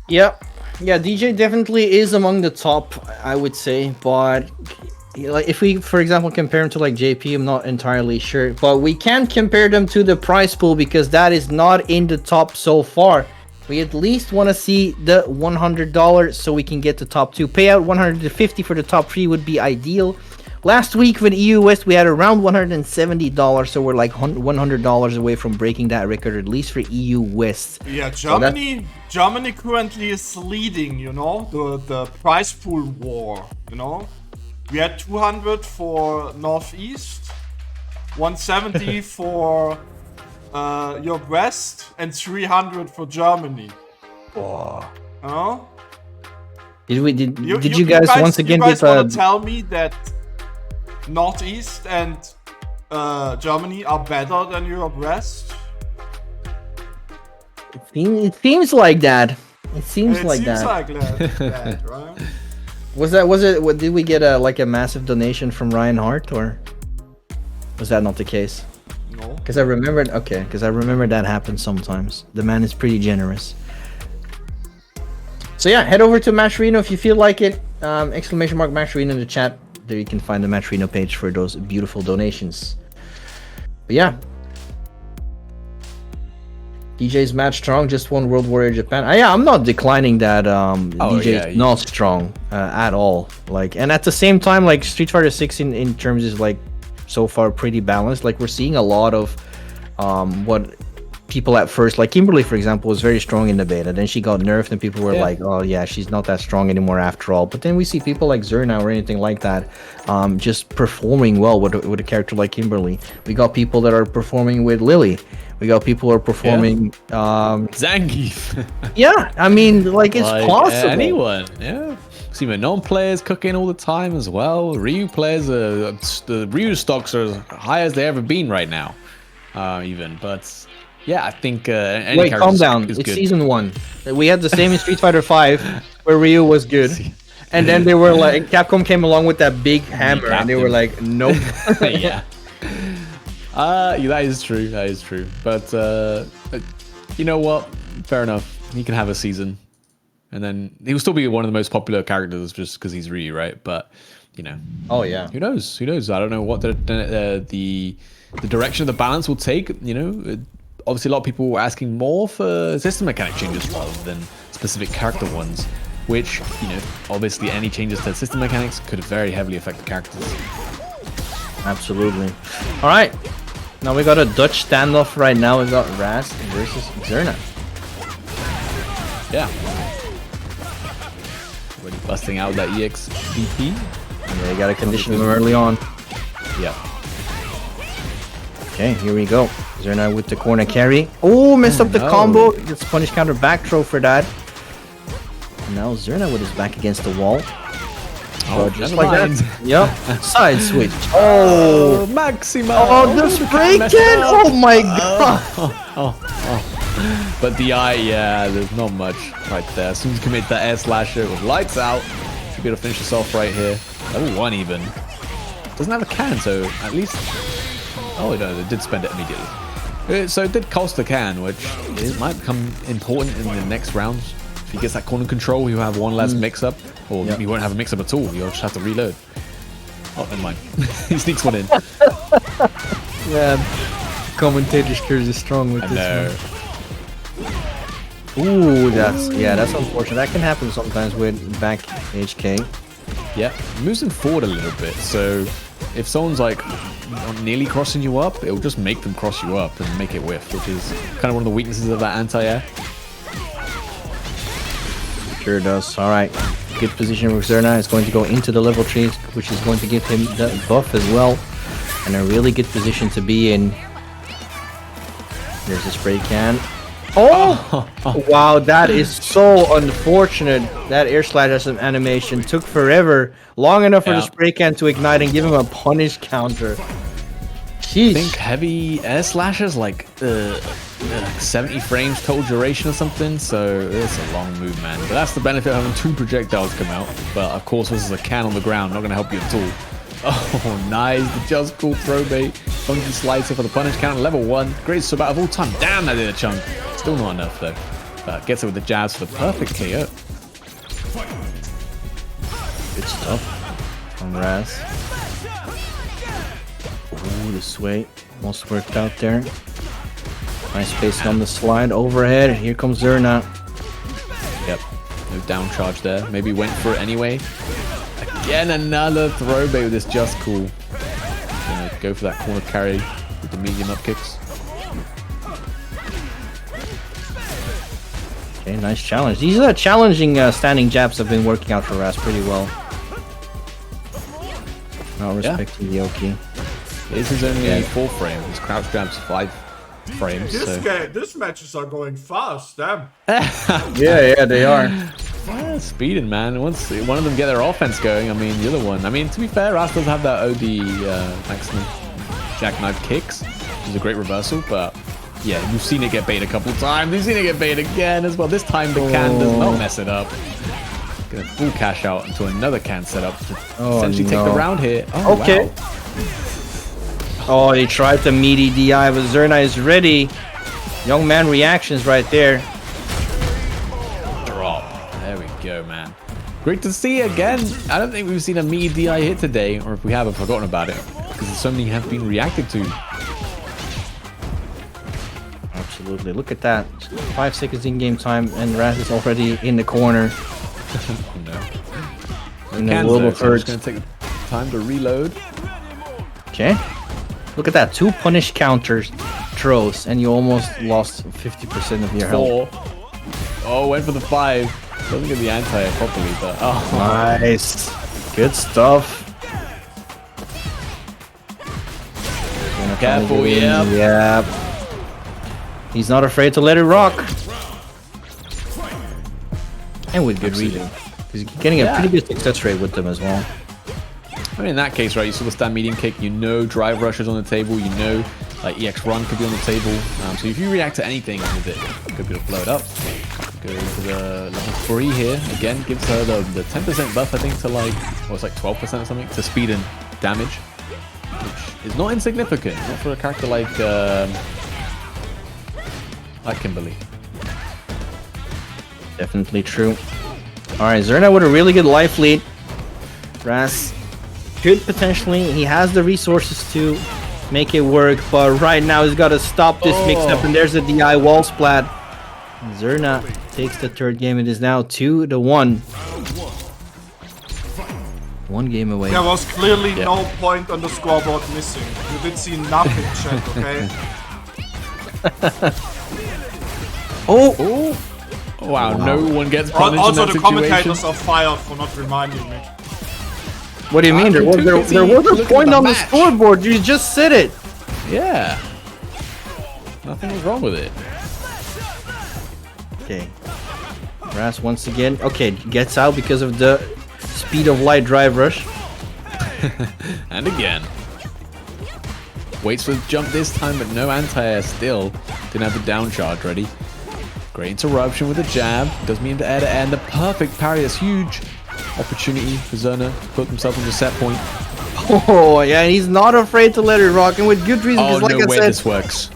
Yep. Yeah, DJ definitely is among the top, I would say, but like if we, for example, compare him to like JP, I'm not entirely sure, but we can't compare them to the prize pool because that is not in the top so far. We at least want to see the $100 so we can get the top 2. Payout $150 for the top 3 would be ideal. Last week with EU West, we had around $170, so we're like $100 away from breaking that record, at least for EU West. Yeah, Germany currently is leading, you know, the prize pool war, you know. We had 200 for Northeast, 170 for Europe West, and 300 for Germany. Oh. You know? Did you guys once again get want to tell me that Northeast and Germany are better than Europe West? It seems like that. It seems like that. Right? Did we get a massive donation from Ryan Hart, or was that not the case? No. Because I remember that happens sometimes. The man is pretty generous. So yeah, head over to Matcherino if you feel like it. ! Matcherino in the chat. There you can find the Matcherino page for those beautiful donations. But yeah. DJ's match strong, just won World Warrior Japan. I'm not declining that DJ's not strong at all. Like, and at the same time, like Street Fighter 6 in terms is like so far pretty balanced. Like we're seeing a lot of what people at first, like Kimberly for example, was very strong in the beta. Then she got nerfed and people were like, oh yeah, she's not that strong anymore after all. But then we see people like Zerna or anything like that just performing well with a character like Kimberly. We got people that are performing with Lily. We got people who are performing Zangief. Yeah, I mean, like it's possible. Anyone, yeah. See Manon players cooking all the time as well. Ryu players, the Ryu stocks are as high as they ever been right now. But yeah, I think any wait, calm down. It's good. Season 1. We had the same in Street Fighter 5 where Ryu was good. And then they were like, Capcom came along with that big hammer and they were like, nope. Yeah. That is true. That is true. But you know what? Fair enough. He can have a season, and then he'll still be one of the most popular characters just because he's Ryu, right? But you know. Oh yeah. Who knows? Who knows? I don't know what the direction of the balance will take. You know, obviously a lot of people were asking more for system mechanic changes rather than specific character ones, which you know, obviously any changes to system mechanics could very heavily affect the characters. Absolutely. All right. Now we got a Dutch standoff right now. We got Rast versus Zerna. Yeah. Already busting out that EXVP. Yeah, you got to condition him early on. Yeah. Okay, here we go. Zerna with the corner carry. Oh, messed up the combo. Gets punish counter back throw for that. And now Zerna with his back against the wall. Oh, just like that. Yep. Side switch. Oh, Maximo. Oh, the spray can. Oh my god. But the eye, yeah, there's not much right there. As soon as you commit that air slasher with lights out, should be able to finish this off right here. Level 1 even. Doesn't have a can, so at least. Oh no, they did spend it immediately. So it did cost the can, which might become important in the next rounds. If he gets that corner control, he'll have one less mix-up. Or he won't have a mix-up at all. You'll just have to reload. Oh, never mind. He sneaks one in. Yeah, commentator skills is strong with this one. Ooh, that's unfortunate. That can happen sometimes with back HK. Yeah, it moves them forward a little bit. So if someone's like nearly crossing you up, it'll just make them cross you up and make it whiff, which is kind of one of the weaknesses of that anti-air. Sure does. All right. Good position with Zerna. Is going to go into the level 3, which is going to give him the buff as well. And a really good position to be in. There's a spray can. Oh! Wow, that is so unfortunate. That air slash animation took forever. Long enough for the spray can to ignite and give him a punish counter. Jeez. I think heavy air slashes like 70 frames total duration or something, so it's a long move, man. But that's the benefit of having 2 projectiles come out. But of course, this is a can on the ground, not going to help you at all. Oh, nice. The just cool throw bait. Funky slicer for the punish counter. Level 1. Greatest sub out of all time. Damn, that did a chunk. Still not enough, though. Gets it with the jabs for the perfect KO. Good stuff from Raz. Ooh, the sway almost worked out there. Nice spacing on the slide. Overhead. Here comes Zerna. Yep. No down charge there. Maybe went for it anyway. Again, another throw bait with this just cool. Gonna go for that corner carry with the medium up kicks. Okay, nice challenge. These are challenging standing jabs have been working out for Raz pretty well. Not respecting the Oki. This is only 4 frames. His crouch jabs 5 frames. This matches are going fast, damn. Yeah, they are. Yeah, speeding, man. Once one of them get their offense going, I mean, the other one. I mean, to be fair, Raz does have that OD maximum jackknife kicks, which is a great reversal, but yeah, you've seen it get bait a couple times. You've seen it get bait again as well. This time the can does not mess it up. Gonna full cash out into another can setup to essentially take the round here. Oh, okay. Wow. Oh, he tried the meaty DI, but Zerna is ready. Young man reactions right there. Drop. There we go, man. Great to see again. I don't think we've seen a meaty DI hit today, or if we have, I've forgotten about it, because so many have been reacted to. Absolutely. Look at that. 5 seconds in game time, and Raz is already in the corner. Oh, no. In the world of so I'm hurt. just gonna take time to reload. Okay. Look at that. 2 punish counters, throws, and you almost lost 50% of your health. 4. Oh, went for the 5. Doesn't get the anti properly, but oh. Nice. Good stuff. Careful, Yep. He's not afraid to let it rock. And with good reason. He's getting a pretty good success rate with them as well. I mean, in that case, right, you saw the stand medium kick, you know drive rush is on the table, you know like EX run could be on the table. So if you react to anything with it, could be able to blow it up. Go to the level 3 here. Again, gives her the 10% buff, I think, to like, or it's like 12% or something, to speed and damage. Which is not insignificant, not for a character like Kimberly. Definitely true. Alright, Zerna with a really good life lead. Raz could potentially, he has the resources to make it work, but right now he's got to stop this mix-up, and there's a DI wall splat. Zerna takes the 3rd game. It is now 2-1. 1 game away. There was clearly no point on the scoreboard missing. You did see nothing, chat, okay? Oh! Wow, no one gets punished Also, in that the situation. commentators are fired for not reminding me. What do you mean? There was a point on the scoreboard. You just said it. Yeah. Nothing was wrong with it. Okay. Raz once again. Okay, gets out because of the speed of light drive rush. And again. Waits for the jump this time, but no anti-air still. Didn't have the down charge ready. Great interruption with the jab. Does mean the air to air, and the perfect parry is huge. Opportunity for Zerna to put himself on the set point. Oh, yeah, and he's not afraid to let it rock, and with good reason, Oh, because like no I way said... this works.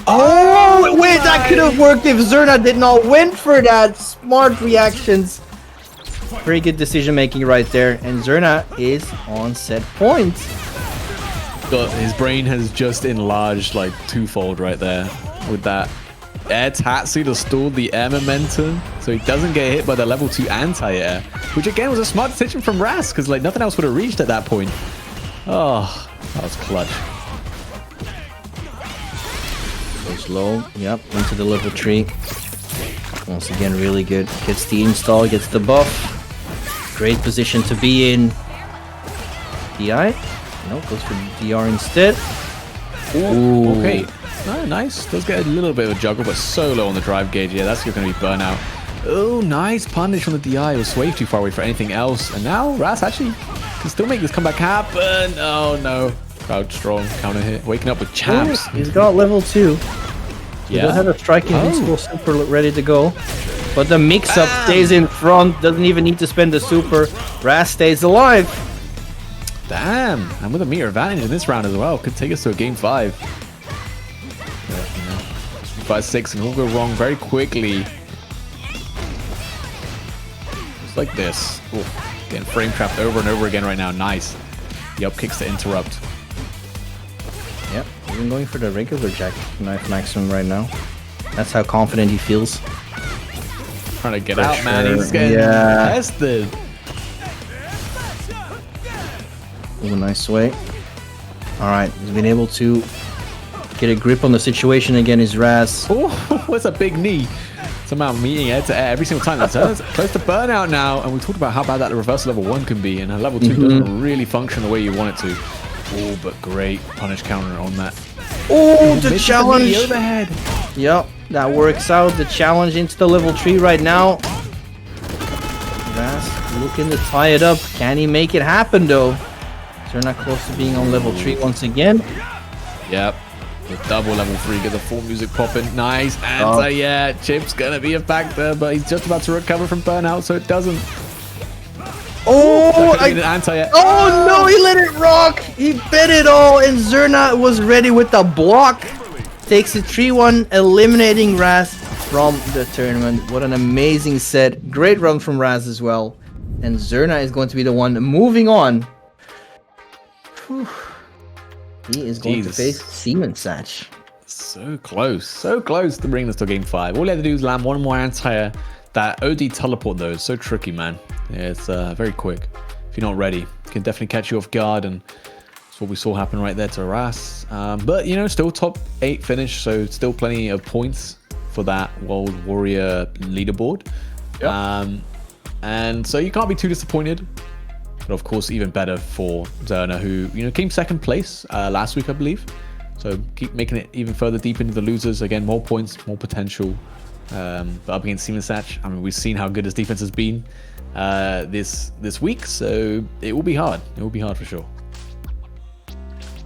Oh, wait, that could have worked if Zerna did not went for that. Smart reactions. Very good decision making right there, and Zerna is on set point. But his brain has just enlarged like twofold right there with that air tatsu to stall the air momentum, so he doesn't get hit by the level 2 anti-air, which again was a smart decision from Raz, because like nothing else would have reached at that point. Oh, that was clutch. Goes low, yep, into the level 3. Once again, really good. Gets the install, gets the buff. Great position to be in. DI? No, goes for DR instead. Ooh. Okay. Oh, nice. Does get a little bit of a juggle, but so low on the drive gauge. Yeah, that's going to be burnout. Oh, nice punish from the DI. It was way too far away for anything else. And now Raz actually can still make this comeback happen. Oh, no. Crowd strong. Counter hit. Waking up with champs. Ooh, he's got level 2. He Yeah. does have a striking invincible super ready to go. But the mix-up stays in front. Doesn't even need to spend the super. Raz stays alive. Damn. And with a meter advantage in this round as well. Could take us to a game 5. 5-6 and all go wrong very quickly. Just like this. Ooh, getting frame trapped over and over again right now. Nice. The up kicks to interrupt. Yep, even going for the regular jackknife maximum right now. That's how confident he feels. Trying to get out, man. He's getting tested. Ooh, nice way. Alright, he's been able to get a grip on the situation again, is Raz. Oh, what's a big knee? Somehow meeting head to air every single time. That's close to burnout now. And we talked about how bad that reverse level 1 can be. And level 2 doesn't really function the way you want it to. Oh, but great punish counter on that. Oh, the challenge! The overhead. Yep, that works out. The challenge into the level 3 right now. Raz looking to tie it up. Can he make it happen though? They're not close to being on level 3 once again. Yep. The double level 3, get the full music popping. Nice. And yeah, Chip's gonna be a factor, but he's just about to recover from burnout, so it doesn't. Oh, oh no, he let it rock. He bet it all, and Zerna was ready with the block. Takes a 3-1, eliminating Raz from the tournament. What an amazing set. Great run from Raz as well. And Zerna is going to be the one moving on. Whew. He is going to face Siemensach. So close to bringing us to game 5. All he had to do is land one more anti-air. That OD teleport though is so tricky, man. Yeah, it's very quick. If you're not ready, it can definitely catch you off guard, and that's what we saw happen right there to Ras. But you know, still top 8 finish, so still plenty of points for that World Warrior leaderboard. Yep. And so you can't be too disappointed. But of course, even better for Zerna, who came 2nd place last week, I believe. So keep making it even further deep into the losers. Again, more points, more potential. But up against Siemensach, I mean, we've seen how good his defense has been this week. So it will be hard. It will be hard for sure.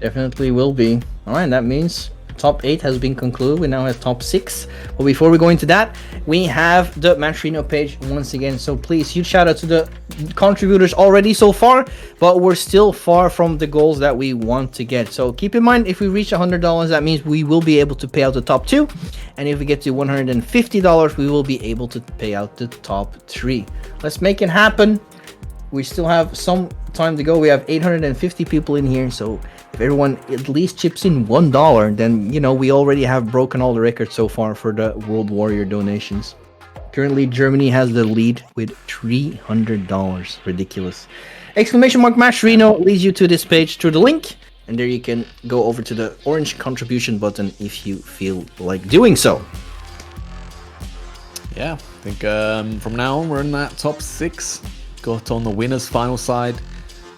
Definitely will be. All right, that means top 8 has been concluded. We now have top 6. But before we go into that, we have the Matcherino page once again. So please, huge shout out to the contributors already so far, but we're still far from the goals that we want to get. So keep in mind, if we reach $100, that means we will be able to pay out the top 2. And if we get to $150, we will be able to pay out the top 3. Let's make it happen. We still have some time to go. We have 850 people in here, so if everyone at least chips in $1, then we already have broken all the records so far for the World Warrior donations. Currently, Germany has the lead with $300. Ridiculous! Exclamation mark Matcherino leads you to this page through the link, and there you can go over to the orange contribution button if you feel like doing so. Yeah, I think from now on we're in that top 6. Got on the winners final side,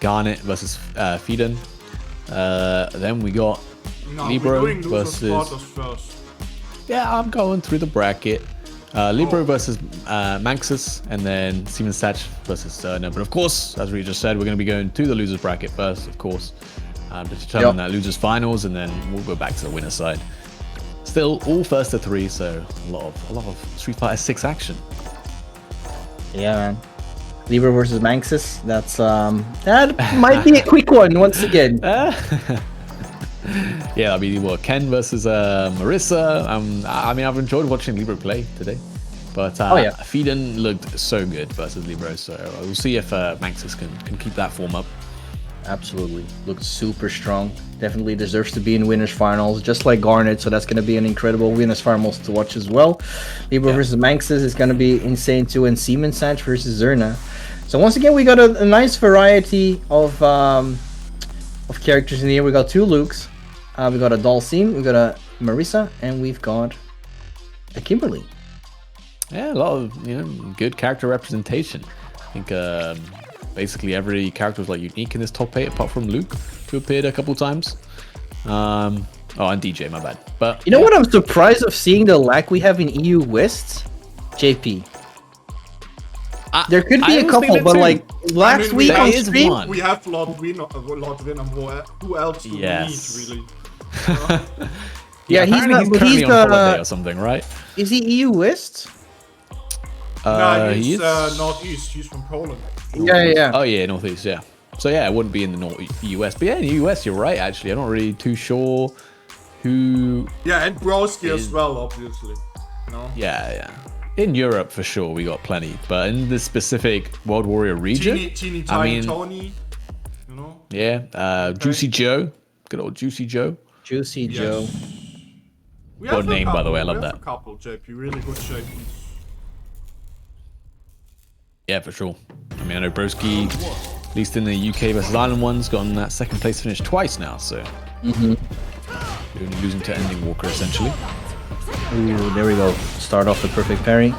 Garnet versus Fiden. Then we got Libro versus. Yeah, I'm going through the bracket. Libro versus Manxus, and then Siemensach versus Zerna. But of course, as we just said, we're going to be going to the losers bracket first, of course, to determine that losers finals, and then we'll go back to the winner side. Still all first to 3, so a lot of Street Fighter 6 action. Yeah, man. Libra versus Manxus. That's that might be a quick one once again. Yeah, I mean, Ken versus Marissa. I mean, I've enjoyed watching Libra play today, but Fiden looked so good versus Libra. So we'll see if Manxus can keep that form up. Absolutely, looked super strong. Definitely deserves to be in winners finals, just like Garnet. So that's going to be an incredible winners finals to watch as well. Libra versus Manxus is going to be insane too, and Siemensach versus Zerna. So once again, we got a nice variety of characters in here. We got 2 Lukes, we got a Dalsim, we got a Marissa, and we've got a Kimberly. Yeah, a lot of good character representation. I think basically every character was unique in this top 8, apart from Luke, who appeared a couple times. And DJ, my bad. But what I'm surprised of seeing the lack we have in EU West, JP. There could be a couple, but last week on stream, we have Lordwin, who else do we need, really? Yeah, he's currently on holiday or something, right? Is he EU West? No, he's Northeast. He's from Poland. Yeah. Oh yeah, Northeast. Yeah. So yeah, it wouldn't be in the US. But yeah, in the US, you're right. Actually, I'm not really too sure who. Yeah, and Broski as well, obviously. No. Yeah. In Europe, for sure, we got plenty. But in the specific World Warrior region, Teeny I mean, Tony, you know. Yeah, Juicy Joe, good old Juicy Joe. Juicy Joe. Good name, by the way. I love that. A couple, JP, really good shape. Yeah, for sure. I mean, I know Broski, at least in the UK versus Ireland ones, gotten that second place finish twice now. So, only losing to Ending Walker essentially. Ooh, there we go. Start off the perfect parry.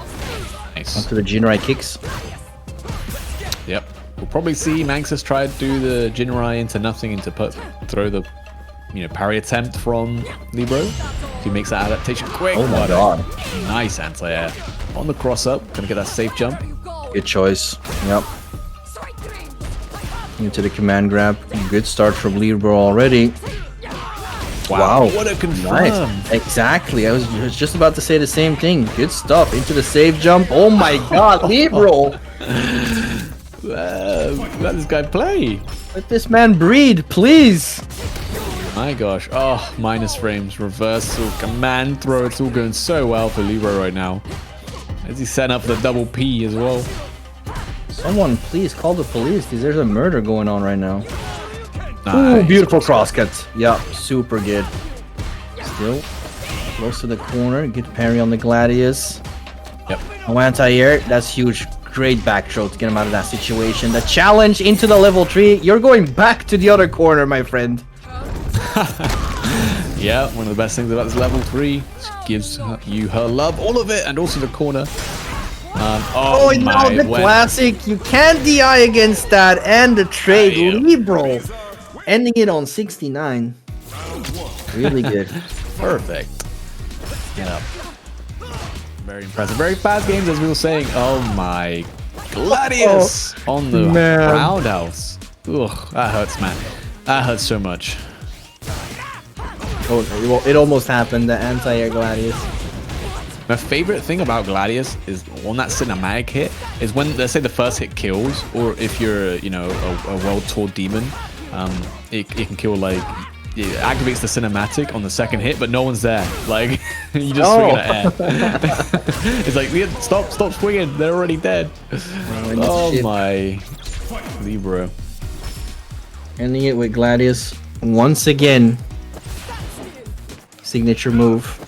Nice. Onto the Jinrai kicks. Yep. We'll probably see Manxus try to do the Jinrai into nothing throw the parry attempt from Libro. He makes that adaptation quick. Oh my god. Nice anti-air. On the cross up, gonna get that safe jump. Good choice. Yep. Into the command grab. Good start from Libro already. Wow. What a confirm. Nice. Exactly. I was just about to say the same thing. Good stuff. Into the save jump. Oh my god, Libro. Let this guy play. Let this man breathe, please. My gosh. Oh, minus frames, reversal, command throw. It's all going so well for Libro right now. As he's setting up the double P as well. Someone please call the police because there's a murder going on right now. Nice. Ooh, beautiful crosscut. Yeah, super good. Still close to the corner. Good parry on the Gladius. Yep. No anti-air. That's huge. Great back throw to get him out of that situation. The challenge into the level 3. You're going back to the other corner, my friend. Yeah, one of the best things about this level 3 gives you her love, all of it, and also the corner. Oh no, the classic. You can't DI against that. And the trade, Libro. Ending it on 69. Really good. Perfect. Get up. Very impressive. Very fast games, as we were saying. Oh my. Gladius on the roundhouse. Ugh, that hurts, man. That hurts so much. Oh, well, it almost happened. The anti-air Gladius. My favorite thing about Gladius is on that cinematic hit is when, let's say, the first hit kills, or if you're, a World Tour demon, it can kill, like, it activates the cinematic on the second hit, but no one's there. Like, you just swing it at air. It's like, yeah, stop swinging. They're already dead. Oh my. Libro. Ending it with Gladius once again. Signature move.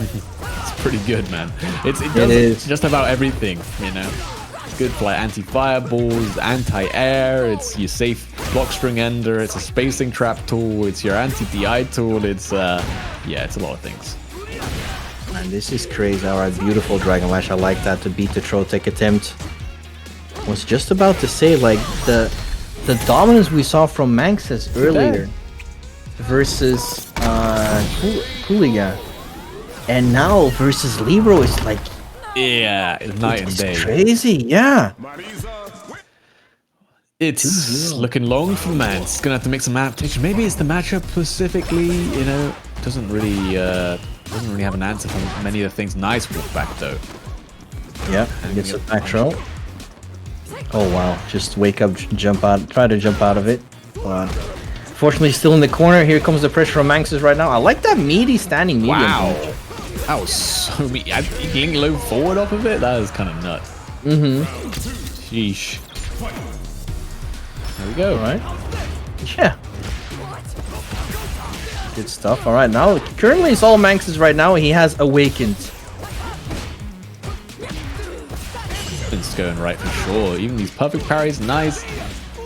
It's pretty good, man. It does just about everything, It's good for like anti-fireballs, anti-air, it's your safe block string ender, it's a spacing trap tool, it's your anti-DI tool, it's it's a lot of things. Man, this is crazy. Alright, beautiful Dragon Lash. I like that to beat the Trotec attempt. Was just about to say, like, the dominance we saw from Manxus earlier versus Hooligan, and now versus Libro is like, yeah, it's night and day. Crazy, yeah. It's looking long for the man. It's gonna have to make some adaptation. Maybe it's the matchup specifically. Doesn't really have an answer for many of the things. Nice walk back though. Yeah, and gets a back throw. Oh wow! Just wake up, jump out, try to jump out of it. Fortunately, still in the corner. Here comes the pressure from Manxus right now. I like that meaty standing medium. Wow, that was so meaty. Link low forward off of it. That is kind of nuts. Sheesh. There we go. All right. Yeah. Good stuff. All right. Now, currently it's all Manxus right now. He has awakened. It's going right for sure. Even these perfect parries, nice.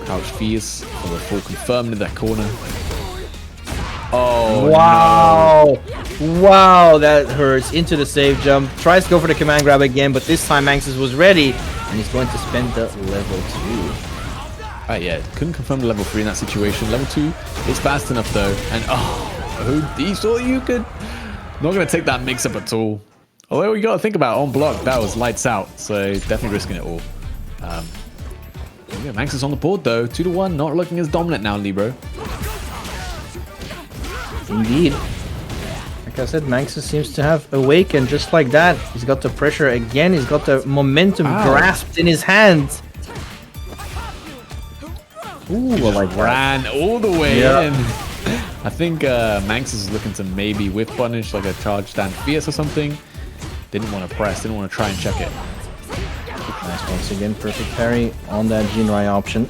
Crouch fierce for the full confirmed in that corner. Oh wow! No. Wow, that hurts. Into the save jump. Tries to go for the command grab again, but this time Manxus was ready, and he's going to spend the level 2. Yeah, couldn't confirm the level 3 in that situation. Level 2 is fast enough though, and he thought you could. Not gonna take that mix up at all. Although we got to think about on block, that was lights out, so definitely risking it all. Manxus on the board though, 2-1, not looking as dominant now, Libro. Indeed. Like I said, Manxus seems to have awakened just like that. He's got the pressure again, he's got the momentum grasped in his hands. Ooh, I like that. Ran all the way Yeah. in. I think Manx is looking to maybe whip punish like a charge stand Fierce or something. Didn't want to press, didn't want to try and check it. Nice, once again, perfect parry on that Jinrai option.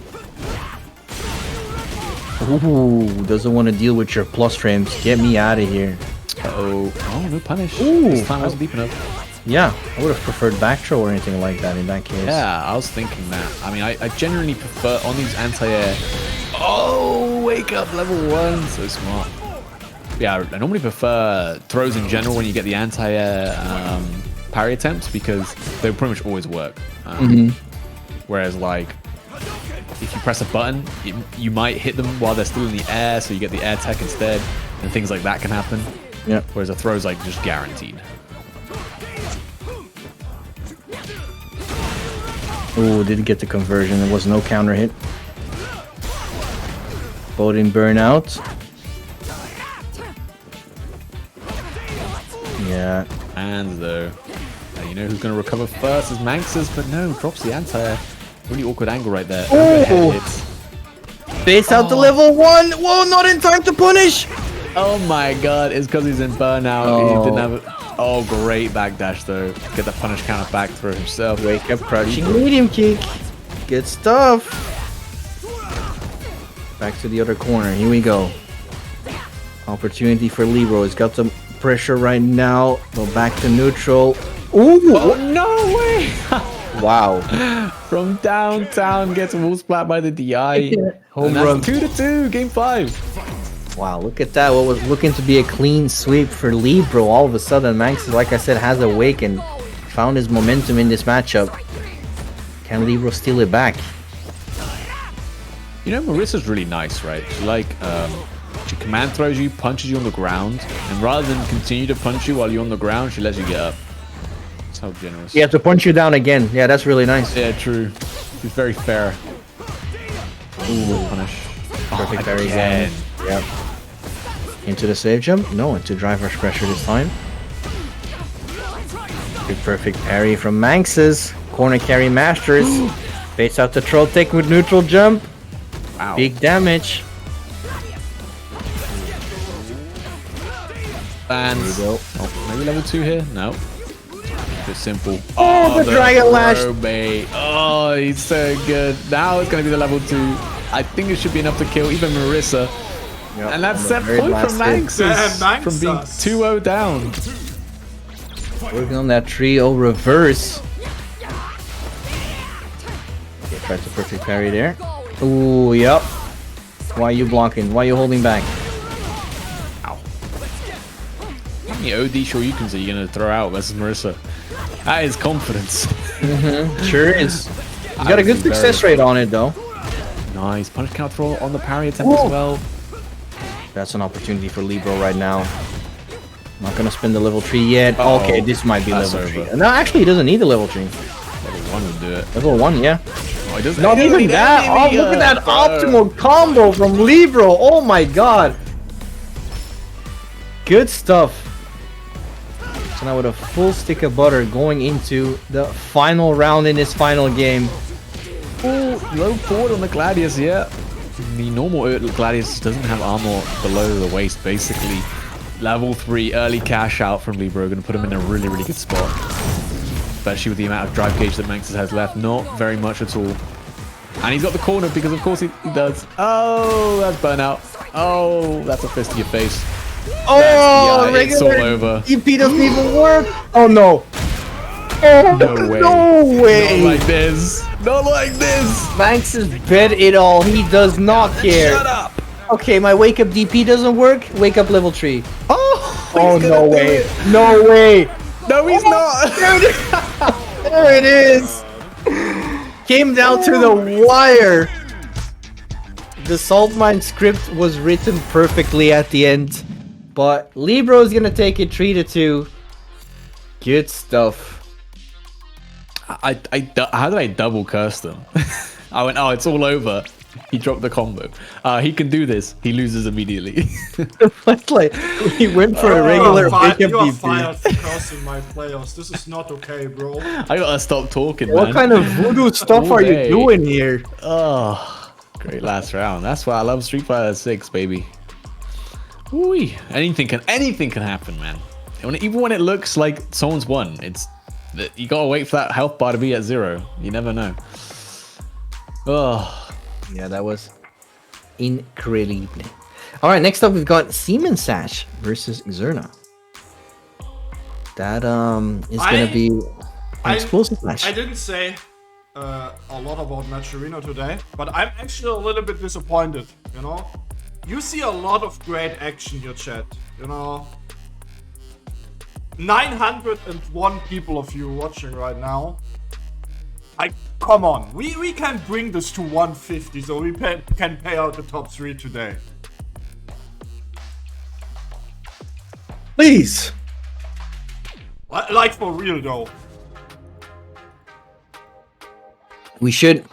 Ooh, doesn't want to deal with your plus frames. Get me out of here. Uh-oh. Oh, no punish. Ooh. This time wasn't deep enough. Yeah, I would have preferred back throw or anything like that in that case. Yeah, I was thinking that. I mean, I genuinely prefer on these anti-air. Oh, wake up level 1. So smart. Yeah, I normally prefer throws in general when you get the anti-air parry attempts because they pretty much always work. Whereas, like, if you press a button, you might hit them while they're still in the air, so you get the air tech instead, and things like that can happen. Yeah. Whereas a throw's like just guaranteed. Ooh, didn't get the conversion. There was no counter hit. Boating burnout. Yeah. And though, you know who's going to recover first is Manx's, but no, drops the anti-air. Really awkward angle right there. Overhead hits. Base out the level 1. Whoa, not in time to punish. Oh my god, it's because he's in burnout. Oh. He didn't have it. Oh, great backdash though. Get the punish counter back through himself. Wake up, crouching medium kick. Good stuff. Back to the other corner. Here we go. Opportunity for Libro. He's got some pressure right now. Go back to neutral. Ooh! Oh, no way! Wow. From downtown, gets wall splat by the DI. Home And run. that's 2-2, game 5. Wow, look at that. What was looking to be a clean sweep for Libro. All of a sudden, Manx, like I said, has awakened. Found his momentum in this matchup. Can Libro steal it back? You know, Marissa's really nice, right? She command throws you, punches you on the ground, and rather than continue to punch you while you're on the ground, she lets you get up. That's how generous. You have to punch you down again. Yeah, that's really nice. Yeah, true. She's very fair. Ooh, punish. Perfect parry again. Yep. Into the save jump? No, into driver's pressure this time. Good perfect parry from Manx's. Corner carry masters. Face out the troll take with neutral jump. Wow. Big damage. And There you go. oh, maybe level 2 here? No. Just simple. Oh, the Dragon Lash. Mate. Oh, he's so good. Now it's going to be the level 2. I think it should be enough to kill even Marissa. Yep, And that's on the set very point last from hit. Manx's. Damn, From being Manxus. 2-0 down. Working on that trio reverse. Okay, tries the perfect parry there. Ooh, yep. Why are you blocking? Why are you holding back? How many OD Shoryukens are you going to throw out versus Marissa? That is confidence. Sure is. He's got a good success rate on it though. Nice. Punish counter throw on the parry attempt as well. That's an opportunity for Libro right now. Not gonna spin the level 3 yet. Uh-oh. Okay, this might be That's level 3. over. No, actually, he doesn't need the level 3. Level 1 would do it. Level 1, yeah. Oh, he doesn't Not he even doesn't that. need Oh, any, look at that uh, optimal combo from Libro. Oh my god. Good stuff. So now with a full stick of butter going into the final round in this final game. Ooh, low forward on the Gladius, yeah. The normal Gladius doesn't have armor below the waist, basically. Level 3 early cash out from Libro, gonna put him in a really, really good spot. Especially with the amount of drive gauge that Manxus has left. Not very much at all. And he's got the corner because of course he does. Oh, that's burnout. Oh, that's a fist to your face. Oh, That's it's all regular over. EP doesn't even work. Oh no. Oh, No way. no way. Not like this. Not like this. Manx has bet it all. He does not care. Shut up. Okay, my wake up DP doesn't work. Wake up level 3. Oh, Oh, he's no gonna do way. it. No way. No, he's not. There it is. Came down to the wire. The Saltmine script was written perfectly at the end. But Libro's gonna take it 3-2. Good stuff. How did I double curse them? I went, oh, it's all over. He dropped the combo. He can do this. He loses immediately. It's like he went for a regular You are wake up DP. fired for cursing my players. This is not okay, bro. I gotta stop talking, What man. kind of voodoo stuff All are day. you doing here? Oh, Great last round. That's why I love Street Fighter 6, baby. Ooh, anything can happen, man. Even when it looks like someone's won, you gotta wait for that health bar to be at 0. You never know. Oh, yeah, that was incredible. All right, next up we've got Seaman Sash versus Xerna. That is gonna be an explosive match. I didn't say a lot about Maturino today, but I'm actually a little bit disappointed. You know, you see a lot of great action here, chat. You know, 901 people of you watching right now. Come on, we can bring this to 150, so we can pay out the top 3 today. Please. Like for real though. We should,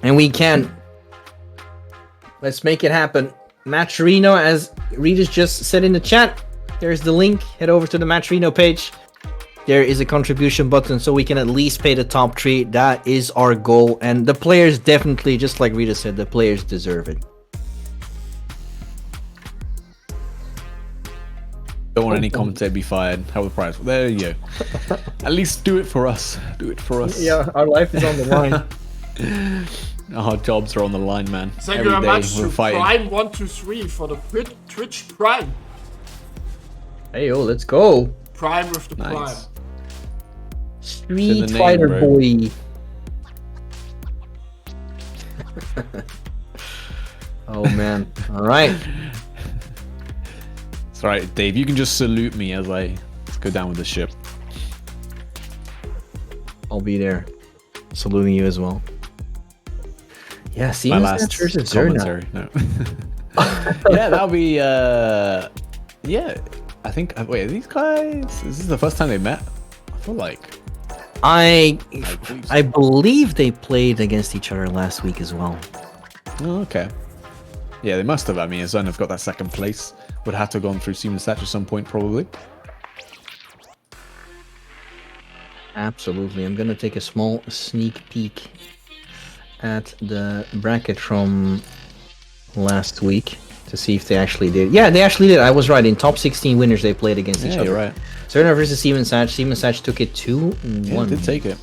and we can. Let's make it happen. Maturino, as Regis just said in the chat, there's the link. Head over to the Maturino page. There is a contribution button, so we can at least pay the top 3. That is our goal, and the players definitely, just like Rita said, the players deserve it. don't want any commentator to be fired. Have the prize. There you go. At least do it for us. Do it for us. Yeah, our life is on the line. Our jobs are on the line, man. Thank you very much to Prime123 for the Twitch Prime. Hey, yo, let's go. Prime with the Nice. Prime. Street Fighter boy. Oh man. All right. It's all right, Dave. You can just salute me as I go down with the ship. I'll be there, saluting you as well. Yeah, see My last commentary. No. Yeah, that'll be. Yeah, I think. Wait, are these guys? Is this the first time they met? I feel like. I I believe they played against each other last week as well. Oh, okay. Yeah, they must have. I mean, Zone have got that second place. Would have to have gone through Seaman Satch at some point, probably. Absolutely. I'm gonna take a small sneak peek at the bracket from last week to see if they actually did. Yeah, they actually did. I was right. In top 16 winners, they played against each other. You're right. Zerna versus Seaman Satch. Seaman Satch took it 2-1. Yeah, did take it.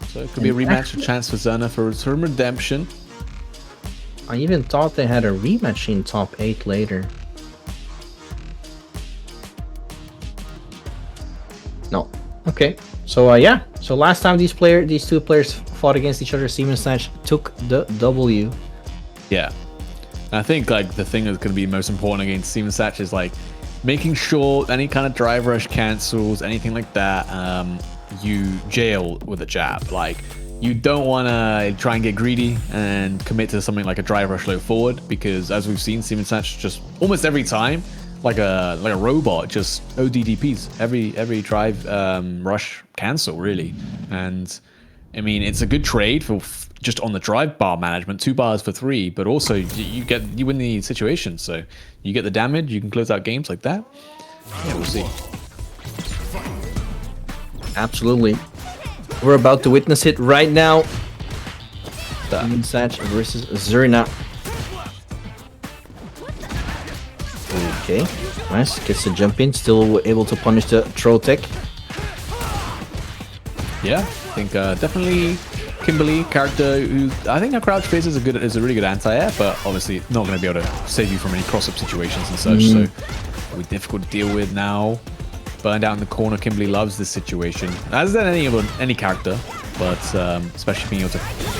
So it could be a rematch, a chance for Zerna for some redemption. I even thought they had a rematch in top 8 later. No. Okay. So yeah. So last time these two players fought against each other, Seaman Satch took the W. Yeah. And I think like the thing that's going to be most important against Seaman Satch is like making sure any kind of drive rush cancels, anything like that, you jail with a jab. Like you don't want to try and get greedy and commit to something like a drive rush low forward, because as we've seen, Seaman Satch just almost every time, like a robot, just ODDPs every drive rush cancel really. And I mean, it's a good trade for just on the drive bar management, 2 bars for 3, but also you win the situation, so you get the damage, you can close out games like that. Yeah, we'll see. Absolutely. We're about to witness it right now. Seaman Satch versus Zerna. Okay, nice. Gets the jump in. Still able to punish the troll tech. Yeah, I think definitely Kimberly, character who I think her crouch phase is a really good anti-air, but obviously not going to be able to save you from any cross-up situations and such. So it'll be difficult to deal with now. Burned out in the corner. Kimberly loves this situation, as than any character, but especially being able to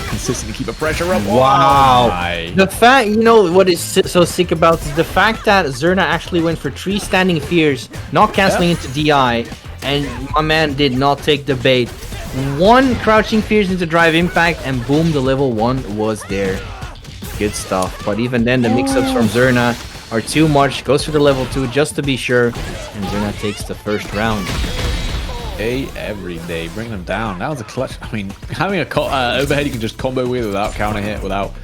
consistently keep the pressure up. Wow. Oh, the fact, you know what is so sick about is the fact that Zerna actually went for 3 standing fears, not canceling into DI, and my man did not take the bait. 1 crouching fears into drive impact, and boom, the level 1 was there. Good stuff. But even then, the mix-ups from Zerna are too much. Goes for the level 2 just to be sure, and Zerna takes the first round. Hey, every day, bring them down. That was a clutch. I mean, having a overhead you can just combo with without counter hit, without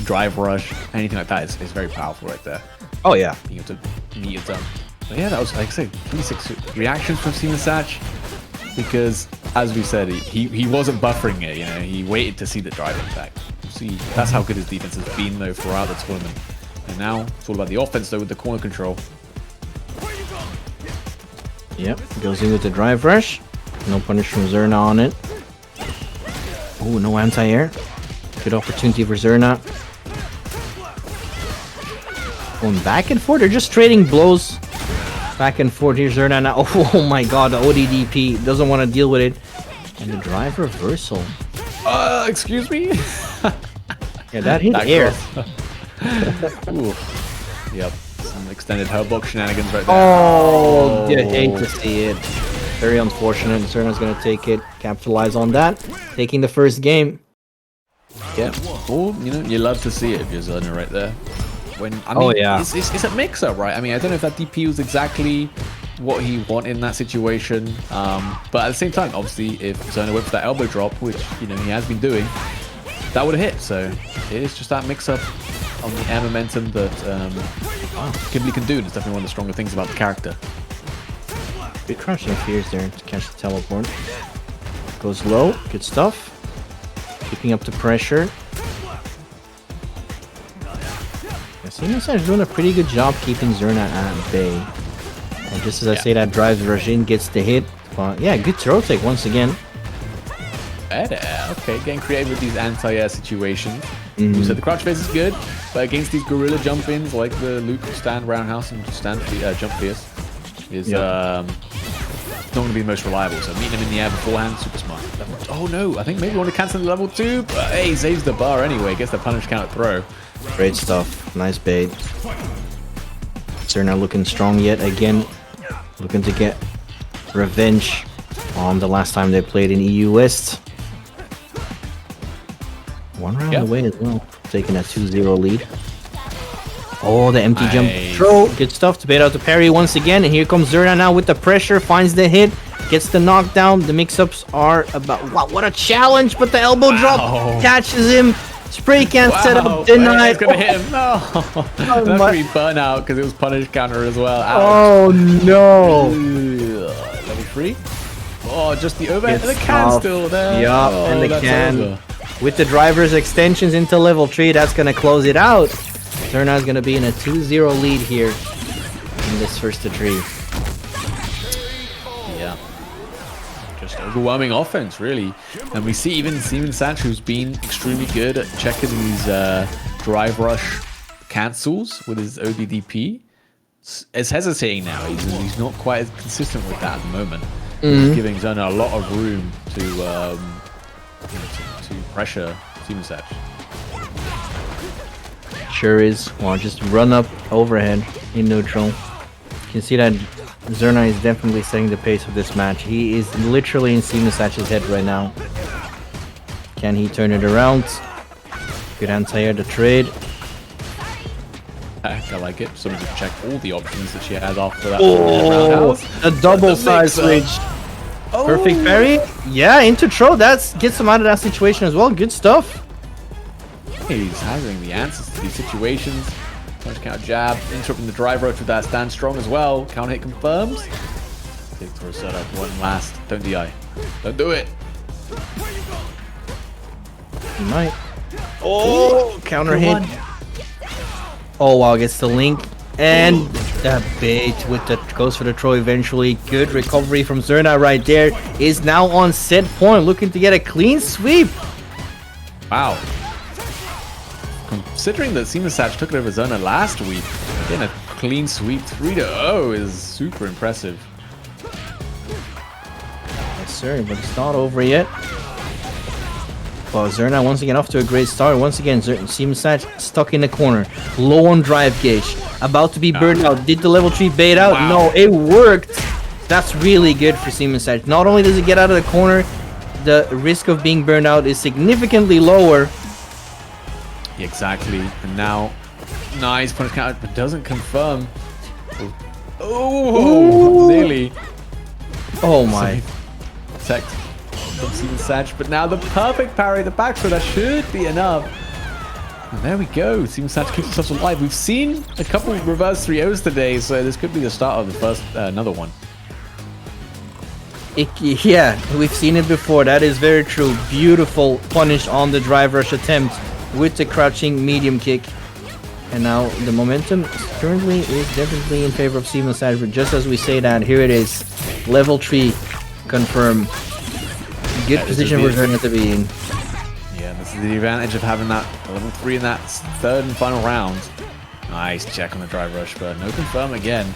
drive rush, anything like that is very powerful right there. Oh yeah. Being able to meet it done. But yeah, that was, like I said, 26 reactions from Seaman Satch, because as we said, he wasn't buffering it. You know, he waited to see the drive impact. see. That's how good his defense has been, though, throughout the tournament. And now it's all about the offense, though, with the corner control. Yep, goes in with the drive rush. No punish from Zerna on it. Oh, no anti-air. Good opportunity for Zerna. Going back and forth. They're just trading blows. Back and forth here, Zerna now. Oh my god, the ODDP doesn't want to deal with it. And the drive reversal. Excuse me? Yeah, that hit air. Ooh. Yep, some extended Herbox shenanigans right there. Oh, you hate to see it. Very unfortunate. Zerna's going to take it, capitalize on that. Taking the first game. Yeah, or, you know, you love to see it if you're Zerna right there. When, I mean, it's a mix-up, right? I mean, I don't know if that DP was exactly what he wanted in that situation. But at the same time, obviously, if Zerna went for that elbow drop, which, you know, he has been doing, that would have hit. So it is just that mix-up on the air momentum that Ghibli can do. And it's definitely one of the stronger things about the character. Good crushing fears there to catch the teleport. Goes low. Good stuff. Keeping up the pressure. Seems like doing a pretty good job keeping Zerna at bay. And just as I say that, drives Rajin, gets the hit. But yeah, good throw take once again. Okay, getting creative with these anti-air situations. You said the crouch phase is good, but against these gorilla jump-ins like the Luke stand roundhouse and stand jump fierce is not going to be the most reliable. So meeting him in the air beforehand, super smart. Oh no, I think maybe we want to cancel the level 2, but hey, saves the bar anyway, gets the punish count throw. Great stuff. Nice bait. Zerna looking strong yet again. Looking to get revenge on the last time they played in EU West. One round away as well. Taking a 2-0 lead. Oh, the empty jump throw. Good stuff to bait out the parry once again. And here comes Zerna now with the pressure. Finds the hit. Gets the knockdown. The mix-ups are about... Wow, what a challenge. But the elbow drop catches him. Spray can't set up, denied. It's gonna hit him. No. That's gonna be burnout because it was punish counter as well. Ouch. Oh no. Level 3. Oh, just the overhead. The can still there. Yup, and the can. Over. With the driver's extensions into level 3, that's gonna close it out. Zerna's gonna be in a 2-0 lead here in this first to 3. Overwhelming offense, really. And we see even Steven Satch, who's been extremely good at checking these drive rush cancels with his ODDP, is hesitating now. He's not quite as consistent with that at the moment. He's giving Zerna a lot of room to pressure Steven Satch. Sure is. Well, just run up overhead in neutral. You can see that Zerna is definitely setting the pace of this match. He is literally in Steven Satch's head right now. Can he turn it around? Good anti-air to trade. I like it. Someone to check all the options that she has after that. Oh, a double side switch. Oh. Perfect parry. Yeah, into throw. That gets him out of that situation as well. Good stuff. He's having the answers to these situations. Punch count jab, interrupting the drive rush with that stand strong as well. Counter hit confirms. Take throw setup, one last. Don't DI. Don't do it. He might. Oh, counter hit. Oh wow, gets the link. And that bait with the goes for the throw eventually. Good recovery from Zerna right there. Is now on set point, looking to get a clean sweep. Wow. Considering that Steven Satch took it over Zerna last week, getting a clean sweep 3-0 is super impressive. Yes, sir, but it's not over yet. Well, Zerna once again off to a great start. Once again, Steven Satch stuck in the corner, low on drive gauge, about to be burned out. Did the level 3 bait out? Wow. No, it worked. That's really good for Steven Satch. Not only does he get out of the corner, the risk of being burned out is significantly lower. Exactly, and now nice punish counter, but doesn't confirm. Oh, nearly. Oh my. Protect from Steven Satch, but now the perfect parry, the back throw, that should be enough. And there we go, Steven Satch keeps himself alive. We've seen a couple of reverse 3-0s today, so this could be the start of the first, another one. Yeah, we've seen it before. That is very true. Beautiful punish on the drive rush attempt. with the crouching medium kick. And now the momentum currently is definitely in favor of Seaman Sage. But just as we say that, here it is. Level 3 confirmed. Good position for Zerna to be in. Yeah, this is the advantage of having that level 3 in that third and final round. Nice check on the drive rush, but no confirm again.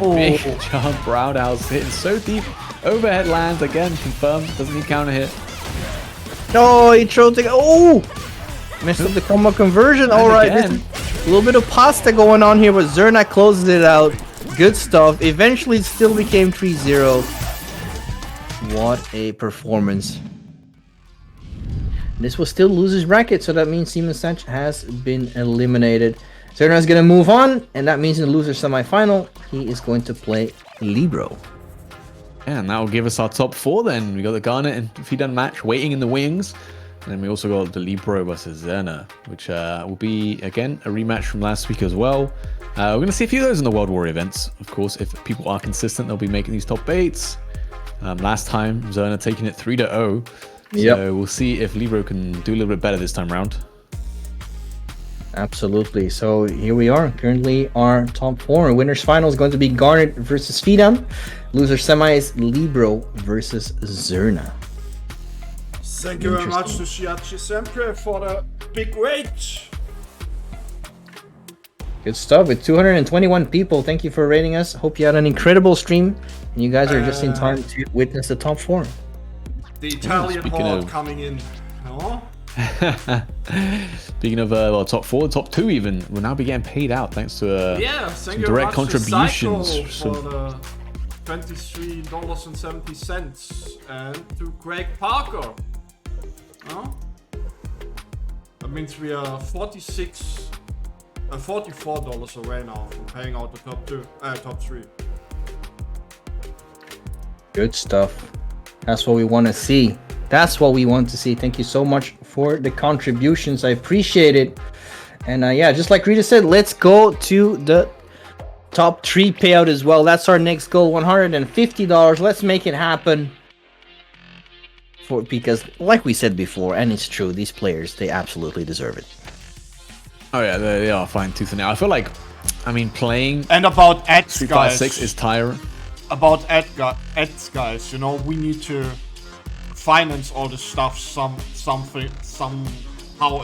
Big jump, roundhouse hitting so deep. Overhead lands again, confirm. Doesn't need counter hit. No, he tried to go. Oh! Messed up the combo conversion. Alright, a little bit of pasta going on here, but Zerna closes it out. Good stuff. Eventually, it still became 3-0. What a performance. This was still loser's bracket, so that means Seaman Sage has been eliminated. Zerna is going to move on, and that means in the loser semifinal, he is going to play Libro. Yeah, and that will give us our top 4 then. We got the Garnet and Fidan match waiting in the wings. And then we also got the Libro versus Zerna, which will be, again, a rematch from last week as well. We're going to see a few of those in the World Warrior events. Of course, if people are consistent, they'll be making these top 8s. Last time, Zerna taking it 3-0. So we'll see if Libro can do a little bit better this time around. Absolutely. So here we are. Currently our top 4. Winners final is going to be Garnet versus Fidan. Loser semi is Libro versus Zerna. Thank you very much to Shiachi Sempre for the big weight. Good stuff with 221 people. Thank you for rating us. Hope you had an incredible stream. And you guys are just in time to witness the top 4. The Italian horde coming in. Oh? Speaking of top 4, top 2 even, will now be getting paid out thanks to some direct contributions. For the $23.70 and to Craig Parker. Oh? That means we are $44 away now from paying out the top 3. Good stuff. That's what we want to see. That's what we want to see. Thank you so much for the contributions. I appreciate it. And yeah, just like Rita said, let's go to the top 3 payout as well. That's our next goal, $150. Let's make it happen. Because like we said before, and it's true, these players, they absolutely deserve it. Oh yeah, they are fine tooth and nail. I feel like, I mean, playing and about ads, 356 is tiring. About ads, guys, you know, we need to finance all this stuff somehow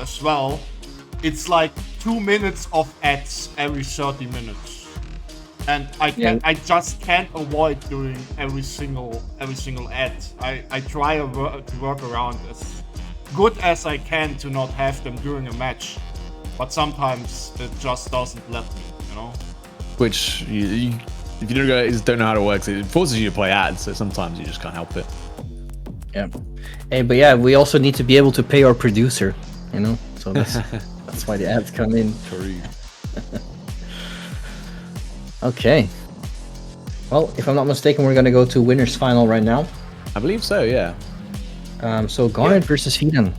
as well. It's like 2 minutes of ads every 30 minutes. And I just can't avoid doing every single ad. I try to work around as good as I can to not have them during a match, but sometimes it just doesn't let me, you know. Which if you don't know how it works, it forces you to play ads. So sometimes you just can't help it. Yeah. Hey, but yeah, we also need to be able to pay our producer, you know. So that's why the ads come in. True. Okay. Well, if I'm not mistaken, we're gonna go to winners final right now. I believe so, yeah. So Garnet versus Fidan.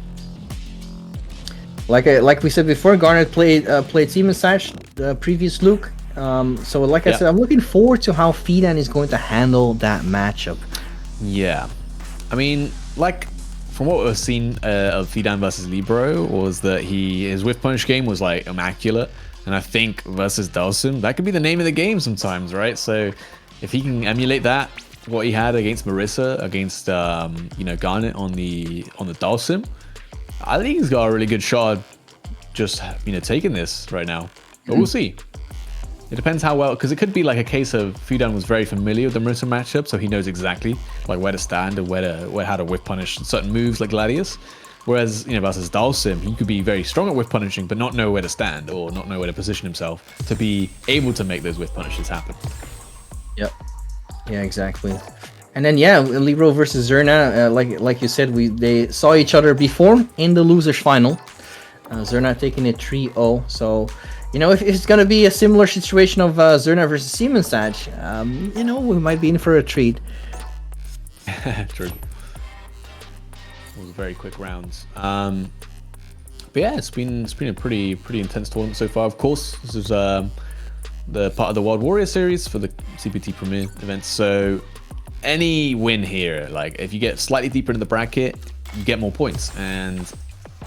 Like we said before, Garnet played Seaman Sage the previous Luke. So like I said, I'm looking forward to how Fidan is going to handle that matchup. Yeah. I mean, like from what we've seen of Fidan versus Libro was that his whiff punch game was like immaculate. And I think versus Dalsim, that could be the name of the game sometimes, right? So if he can emulate that, what he had against Marissa, against Garnet on the Dalsim, I think he's got a really good shot just taking this right now. But we'll see. It depends how well, because it could be like a case of Fidan was very familiar with the Marissa matchup, so he knows exactly like where to stand and how to whiff punish certain moves like Gladius. Whereas, versus Dalsim, he could be very strong at whiff punishing, but not know where to stand or not know where to position himself to be able to make those whiff punishes happen. Yep. Yeah, exactly. And then, yeah, Libro versus Zerna, like you said, they saw each other before in the losers final. Zerna taking it 3-0. So, if it's going to be a similar situation of Zerna versus Seaman Sage, we might be in for a treat. True. It was very quick rounds. But yeah, it's been a pretty intense tournament so far. Of course, this is the part of the World Warrior series for the CPT Premier events. So any win here, like if you get slightly deeper into the bracket, you get more points. And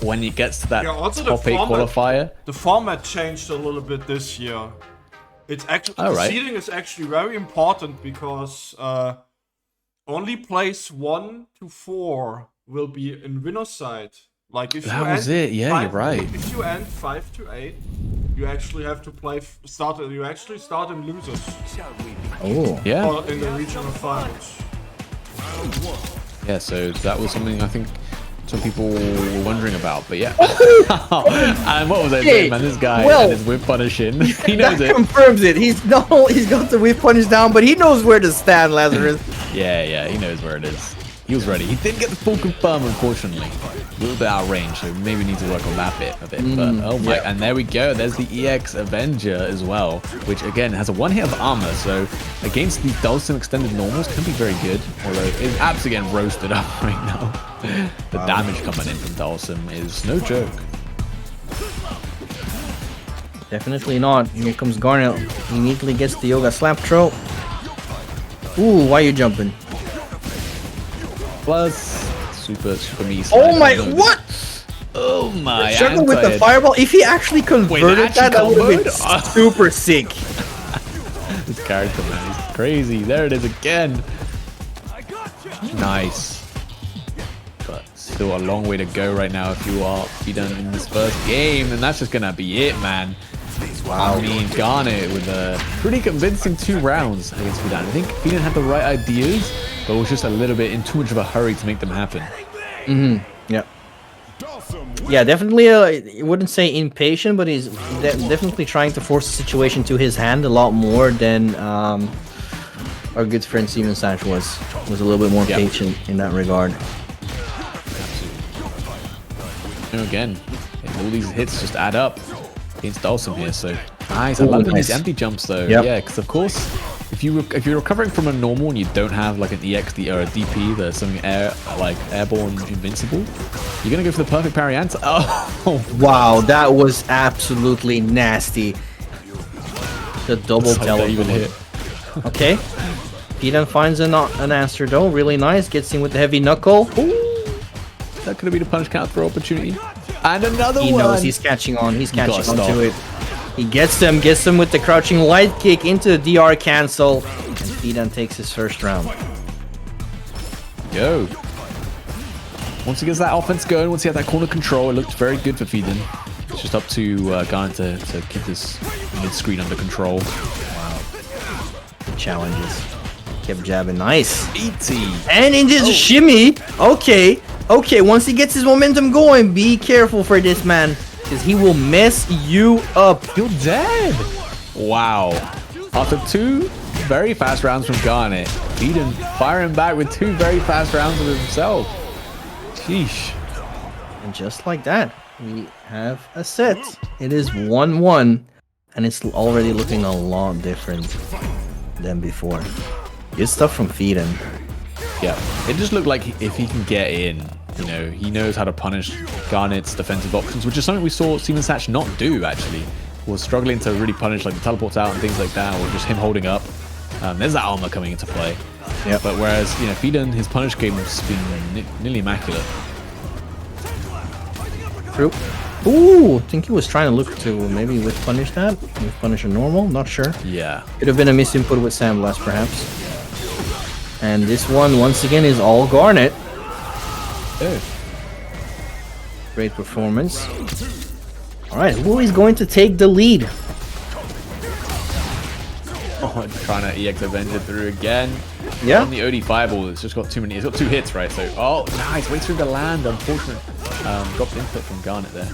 when it gets to that also top 8 qualifier. The format changed a little bit this year. It's actually the seeding is actually very important because only place 1 to 4 will be in winner's side. Like if that was it. Yeah, you're right. If you end 5 to 8, you actually have to start in losers. Oh, yeah. Or in the regional finals. Yeah, so that was something I think some people were wondering about, but yeah. And what was I saying, man? This guy and his whip punishing. He knows that it. Confirms it. He's got the whip punish down, but he knows where to stand, Lazarus. Yeah, he knows where it is. He was ready. He didn't get the full confirm, unfortunately. A little bit out of range, so maybe need to work on that bit a bit. But oh my, and there we go. There's the EX Avenger as well, which again has a 1 hit of armor, so against the Dulcim extended normals can be very good. Although it's absolutely getting roasted up right now. The damage coming in from Dulcim is no joke. Definitely not. Here comes Garnet. He immediately gets the Yoga Slap throw. Ooh, why are you jumping? Plus, super me. Oh my, what? Oh my. Juggle with the fireball. If he actually converted that would have been super sick. This character, man, he's crazy. There it is again. Nice. But still a long way to go right now if you are done in this first game, and that's just gonna be it, man. Wow. I mean, Garnet with a pretty convincing 2 rounds against Fidan. I think Fidan had the right ideas, but was just a little bit in too much of a hurry to make them happen. Yeah. Yeah, definitely. I wouldn't say impatient, but he's definitely trying to force the situation to his hand a lot more than our good friend Steven Sanch was a little bit more patient in that regard. And again, all these hits just add up against Dulcim here, so nice. I love these empty jumps though. Yeah, because of course, if you're recovering from a normal and you don't have like an EX or a DP that's something airborne invincible, you're gonna go for the perfect parry answer. Oh wow, that was absolutely nasty. The double teleport even hit. Okay, Fidan finds an answer though. Really nice. Gets in with the heavy knuckle. Ooh, that could have been a punish counter throw opportunity. And another one. He knows he's catching on. He's catching on to it. He gets them with the crouching light kick into the DR cancel. And Fidan takes his first round. Go. Once he gets that offense going, once he had that corner control, it looked very good for Fidan. It's just up to Garnet to keep this mid-screen under control. Wow. Good challenges. Kept jabbing. Nice. 80. And into the shimmy. Okay. Okay, once he gets his momentum going, be careful for this man, because he will mess you up. You're dead. Wow. After 2 very fast rounds from Garnet, Fidan firing back with 2 very fast rounds of himself. Sheesh. And just like that, we have a set. It is 1-1, and it's already looking a lot different than before. Good stuff from Fidan. Yeah, it just looked like if he can get in, you know, he knows how to punish Garnet's defensive options, which is something we saw Steven Satch not do, actually. Was struggling to really punish like the teleports out and things like that, or just him holding up. There's that armor coming into play. Yeah. But whereas, you know, Fidan, his punish game has been nearly immaculate. True. Ooh, I think he was trying to look to maybe with punish that. With punish a normal, not sure. Yeah. Could have been a misinput with Sandblast, perhaps. And this one, once again, is all Garnet. Oh. Great performance. Alright, who is going to take the lead? Oh, trying to EX Avenger through again. Yeah. On the OD Fireball, it's just got too many. It's got 2 hits, right? So, oh, nice. Waits through the land. Unfortunate. Dropped input from Garnet there.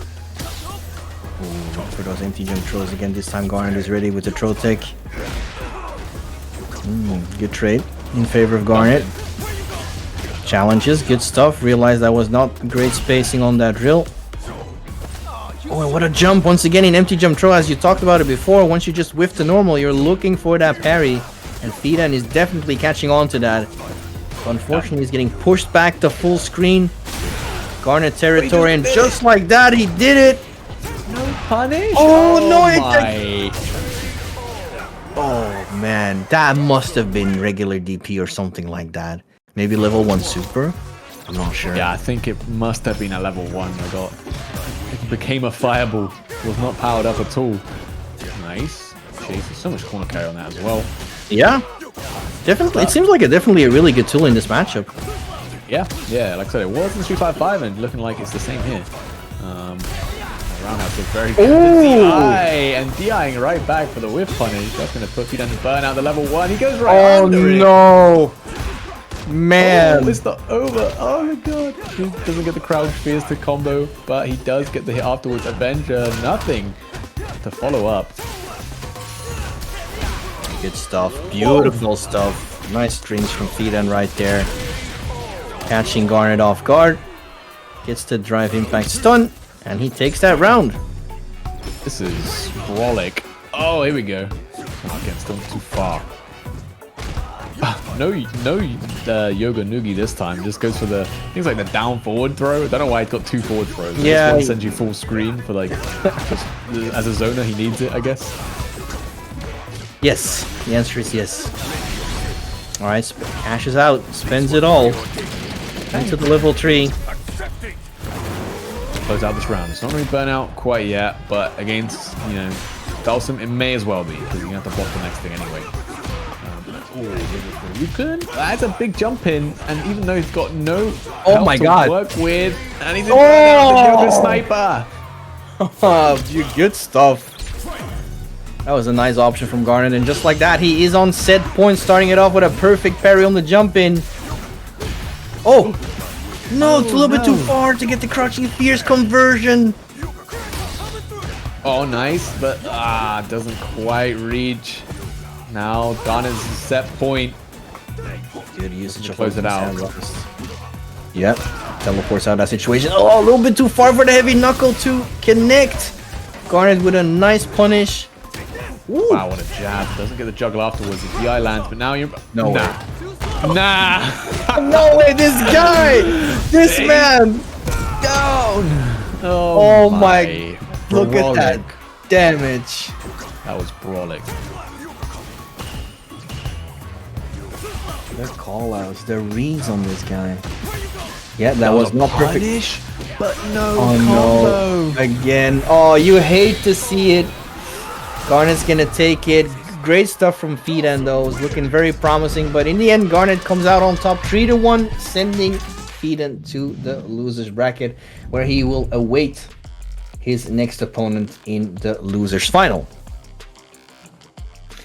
Ooh, for those empty jump throws again. This time Garnet is ready with the throw tech. Good trade in favor of Garnet. Challenges, good stuff. Realized that was not great spacing on that drill. Oh, and what a jump once again in empty jump throw, as you talked about it before. Once you just whiff the normal, you're looking for that parry, and Fidan is definitely catching on to that. But unfortunately, he's getting pushed back to full screen. Garnet territory, and just like that, he did it. No punish. Oh no! My. Oh man, that must have been regular DP or something like that. Maybe level 1 super. I'm not sure. Yeah, I think it must have been at level 1. I got. It became a fireball. Was not powered up at all. Nice. Jeez, there's so much corner carry on that as well. Yeah. Definitely. It seems like definitely a really good tool in this matchup. Yeah, like I said, it was in 355 and looking like it's the same here. Roundhouse was very good. DI and DIing right back for the whiff punish. That's going to put Feed to burn out the level 1. He goes right under it. No! Man! Oh, it's the over. Oh my god. He doesn't get the crouch fears to combo, but he does get the hit afterwards. Avenger, nothing to follow up. Good stuff. Beautiful stuff. Nice strings from Feeden right there. Catching Garnet off guard. Gets the drive impact stun. And he takes that round. This is Brolic. Oh, here we go. Oh, again, still too far. No Yoga Noogie this time. Just goes for the things like the down forward throw. I don't know why it's got 2 forward throws. Yeah. This one sends you full screen for like just, as a zoner he needs it, I guess. Yes. The answer is yes. Alright, cashes out. Spends it all. Into the level 3. Close out this round. It's not really burn out quite yet, but against, you know, Dalsum, it may as well be, because you're going to have to block the next thing anyway. You could. That's a big jump in, and even though he's got no oh my god, to work with, and he's in the sniper. Dude, good stuff. That was a nice option from Garnet, and just like that, he is on set point, starting it off with a perfect parry on the jump in. Oh no, it's a little bit too far to get the crouching fierce conversion. Oh, nice, but doesn't quite reach. Now Garnet's set point. Good usage of close it out. Yep, teleports out of that situation. Oh, a little bit too far for the heavy knuckle to connect. Garnet with a nice punish. Ooh. Wow, what a jab. Doesn't get the juggle afterwards. The DI lands, but now you're... No way. Nah. No way, this guy! This man! Down! Oh my. Look at that damage. That was Brolic. The call-outs, the reads on this guy. Yeah, that was not perfect. Punish, but no combo. No. Again. Oh, you hate to see it. Garnet's gonna take it. Great stuff from Feeden though. It was looking very promising, but in the end, Garnet comes out on top 3-1, sending Feeden to the losers bracket, where he will await his next opponent in the losers final.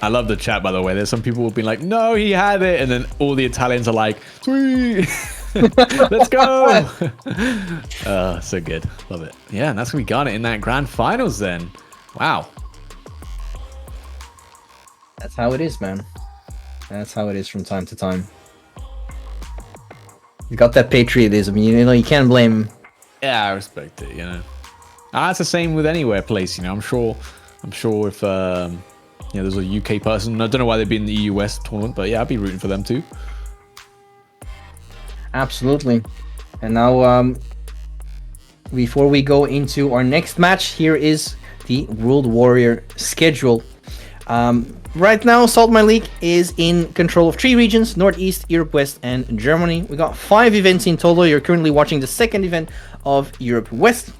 I love the chat, by the way. There's some people who've been like, no, he had it. And then all the Italians are like, sweet. Let's go. So good. Love it. Yeah, and that's going to be Garnet in that grand finals then. Wow. That's how it is, man. That's how it is from time to time. You got that patriotism. You know, you can't blame him. Yeah, I respect it, you know. That's the same with anywhere place, you know. I'm sure if... yeah, there's a UK person. I don't know why they'd be in the EU West tournament, but yeah, I'd be rooting for them too. Absolutely. And now, before we go into our next match, here is the World Warrior schedule. Right now, Saltmine League is in control of 3 regions: Northeast, Europe West, and Germany. We got 5 events in total. You're currently watching the second event of Europe West.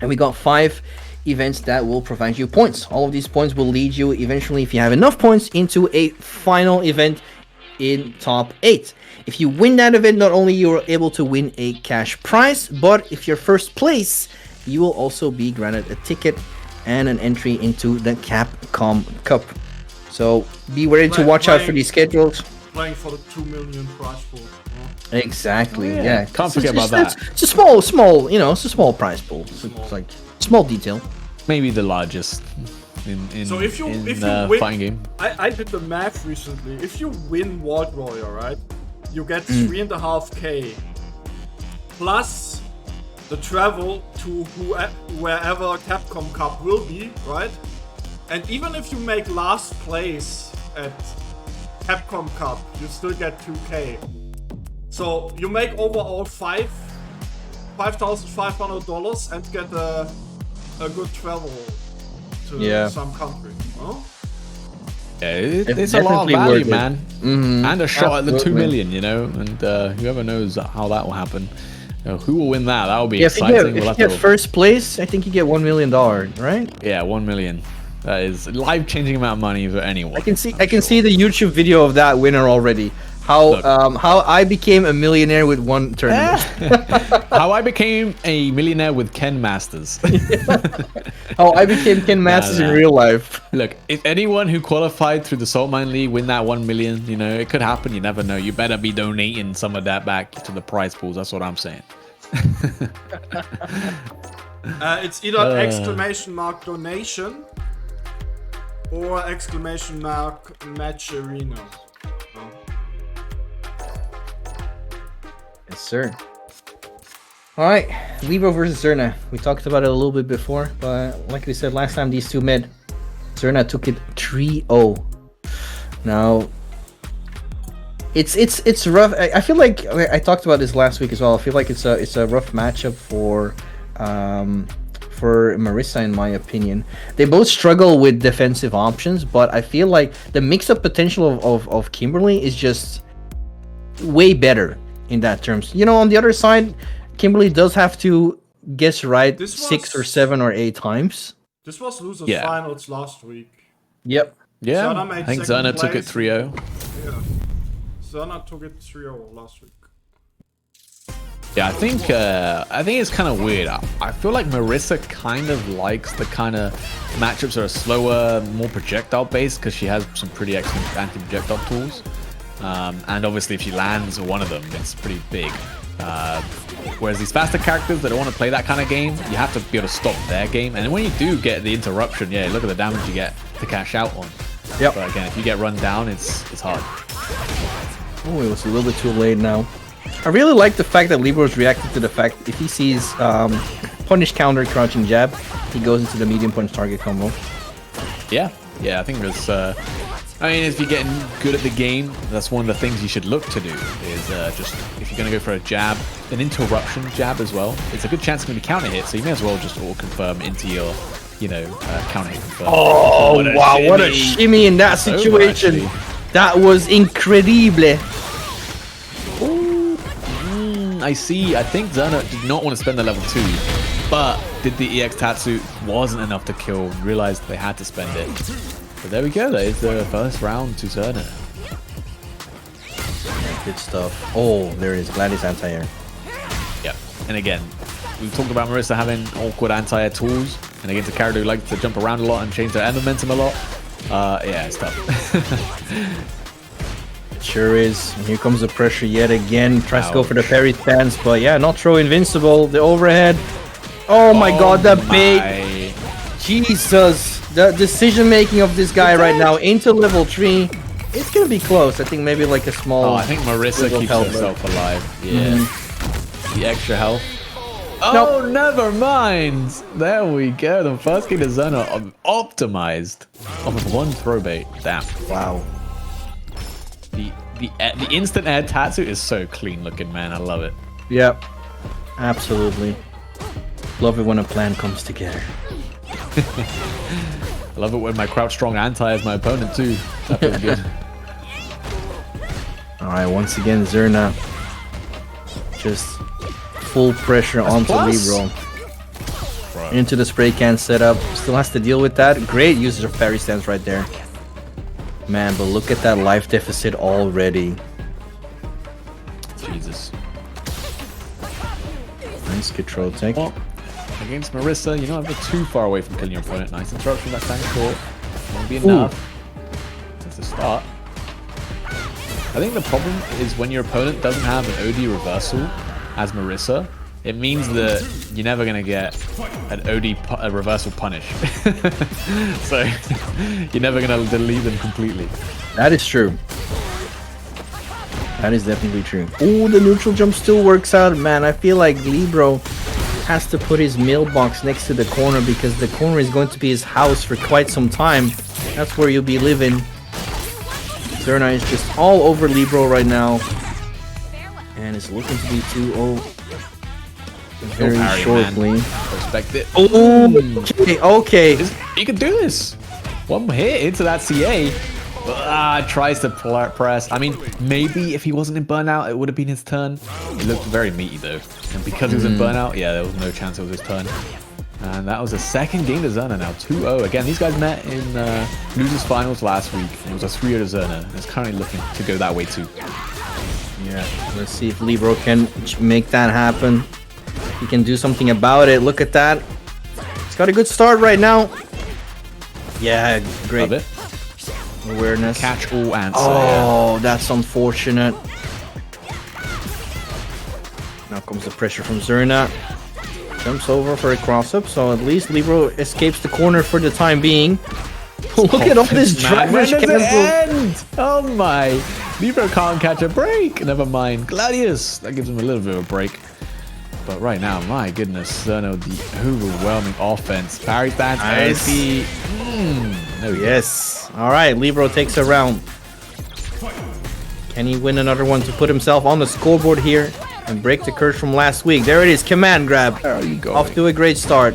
And we got 5 events that will provide you points. All of these points will lead you eventually, if you have enough points, into a final event in top 8. If you win that event, not only you are able to win a cash prize, but if you're first place, you will also be granted a ticket and an entry into the Capcom Cup. So be ready to watch out for these schedules. Playing for the 2 million prize pool. Exactly. Yeah. Can't forget about that. It's a small, you know, it's a small prize pool. It's like small detail. Maybe the largest in so if you win, fighting game. I did the math recently. If you win World Warrior, right, you get 3.5k plus the travel to wherever Capcom Cup will be, right? And even if you make last place at Capcom Cup, you still get 2k. So you make overall $5,500 and get a good travel to some country. Huh? Yeah, it's a lot of Definitely value, worth it. man. And a shot at the 2 Absolutely. million, you know. And whoever knows how that will happen. You know, who will win that? That will be Yeah, if you exciting. get, We'll if you have get to- first place, I think you get $1 million, right? Yeah, 1 million. That is a life-changing amount of money for anyone. I can see the YouTube video of that winner already. Look. How I became a millionaire with one tournament. How I became a millionaire with Ken Masters. How I became Ken Masters in real life. Look, if anyone who qualified through the Saltmine League win that 1 million, you know, it could happen. You never know. You better be donating some of that back to the prize pools. That's what I'm saying. It's either exclamation mark donation or exclamation mark match arena. Yes, sir. Alright, Libro versus Zerna. We talked about it a little bit before, but like we said last time, these two met. Zerna took it 3-0. Now, it's rough. I feel like I talked about this last week as well. I feel like it's a rough matchup for Marissa, in my opinion. They both struggle with defensive options, but I feel like the mix-up potential of Kimberly is just way better in that terms. You know, on the other side, Kimberly does have to guess right 6 or 7 or 8 times. This was losers Yeah. finals last week. Yep. Yeah, Zerna made I think second Zerna took it place. 3-0. Yeah. Zerna took it 3-0 last week. Yeah, I think it's kind of weird. I feel like Marissa kind of likes the kind of matchups that are slower, more projectile based, because she has some pretty excellent anti-projectile tools. And obviously, if she lands one of them, it's pretty big. Whereas these faster characters that don't want to play that kind of game, you have to be able to stop their game. And when you do get the interruption, yeah, look at the damage you get to cash out on. Yep. But again, if you get run down, it's hard. Oh, it was a little bit too late now. I really like the fact that Libro's reacted to the fact if he sees punish counter crouching jab, he goes into the medium punch target combo. Yeah, I think there's. I mean, if you're getting good at the game, that's one of the things you should look to do. Is just if you're gonna go for a jab, an interruption jab as well. It's a good chance it's gonna be counter hit, so you may as well just auto confirm into your, counter hit confirm. Oh wow, what a shimmy in that situation! That was incredible. I see. I think Zerna did not want to spend the level 2, but did the EX Tatsu wasn't enough to kill. Realized they had to spend it. But there we go. That is the first round to Zerna. Good stuff. Oh, there it is. Gladys anti-air. Yep. And again, we talked about Marissa having awkward anti-air tools, and against a character who likes to jump around a lot and change their end momentum a lot. Yeah, it's tough. Sure is. And here comes the pressure yet again. Tries to go for the parry stance, but yeah, not throw invincible. The overhead. Oh my god, the bait. Jesus. The decision making of this guy right now into level 3. It's gonna be close. I think maybe like a small. Oh, I think Marissa keeps herself alive. Yeah. The extra health. Oh, never mind. There we go. The first kick to Zerna optimized off of one throw bait. Damn. Wow. The instant air Tatsu is so clean looking, man. I love it. Yep. Absolutely. Love it when a plan comes together. I love it when my crouch strong anti is my opponent too. That feels good. Alright, once again, Zerna. Just full pressure onto Libro. Into the spray can setup. Still has to deal with that. Great usage of parry stance right there. Man, but look at that life deficit already. Jesus. Nice control tech. Well, against Marissa, you don't have to go too far away from killing your opponent. Nice interruption, that time short. Won't be enough. That's a start. I think the problem is when your opponent doesn't have an OD reversal as Marissa, it means that you're never going to get an OD reversal punish. So you're never going to delete them completely. That is true. That is definitely true. Oh, the neutral jump still works out. Man, I feel like Libro has to put his mailbox next to the corner because the corner is going to be his house for quite some time. That's where you'll be living. Zerna is just all over Libro right now. And it's looking to be 2-0 very shortly. Respect it. Oh, okay. You can do this. One hit into that CA. Tries to press. I mean, maybe if he wasn't in burnout, it would have been his turn. It looked very meaty though. And because he was in burnout, yeah, there was no chance it was his turn. And that was the second game to Zerna now, 2-0. Again, these guys met in losers finals last week. And it was a 3-0 to Zerna. And it's currently looking to go that way too. Yeah, let's see if Libro can make that happen. He can do something about it. Look at that. He's got a good start right now. Yeah, great. Love it. Awareness. Catch all answer. Oh, that's unfortunate. Now comes the pressure from Zerna. Jumps over for a cross-up, so at least Libro escapes the corner for the time being. Look at all this driver's cancel. Oh my. Libro can't catch a break. Never mind. Gladius. That gives him a little bit of a break. But right now, my goodness, Zerno, the overwhelming offense. Parry stance, Nice. LP. There we go. Yes. All right, Libro takes a round. Can he win another one to put himself on the scoreboard here and break the curse from last week? There it is, command grab. Where are you going? Off to a great start.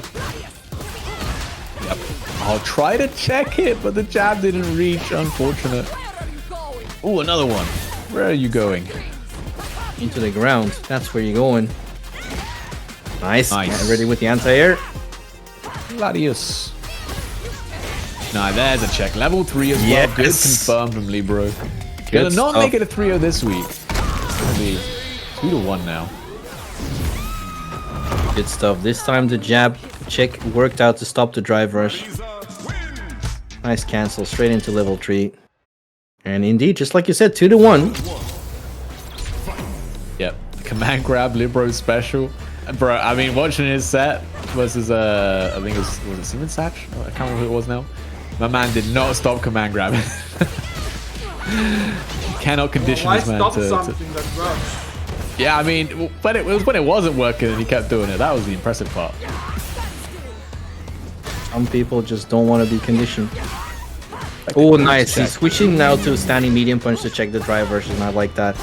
Yep. I'll try to check it, but the jab didn't reach. Unfortunate. Oh, another one. Where are you going? Into the ground. That's where you're going. Nice. Get ready with the anti-air. Gladius. Nah, there's a check. Level 3 as well. Good confirmed from Libro. Gonna not make it a 3-0 this week. It's gonna be 2-1 now. Good stuff. This time the jab check worked out to stop the drive rush. Nice cancel straight into level 3. And indeed, just like you said, 2-1. Yep. Command grab, Libro special. Bro, I mean, watching his set versus, I think it was it Siemens Satch? I can't remember who it was now. My man did not stop command grabbing. You cannot condition this man to... something that works? Yeah, I mean, when it wasn't working and he kept doing it, that was the impressive part. Some people just don't want to be conditioned. Oh, nice. He's switching now to standing medium punch to check the drive version. I like that.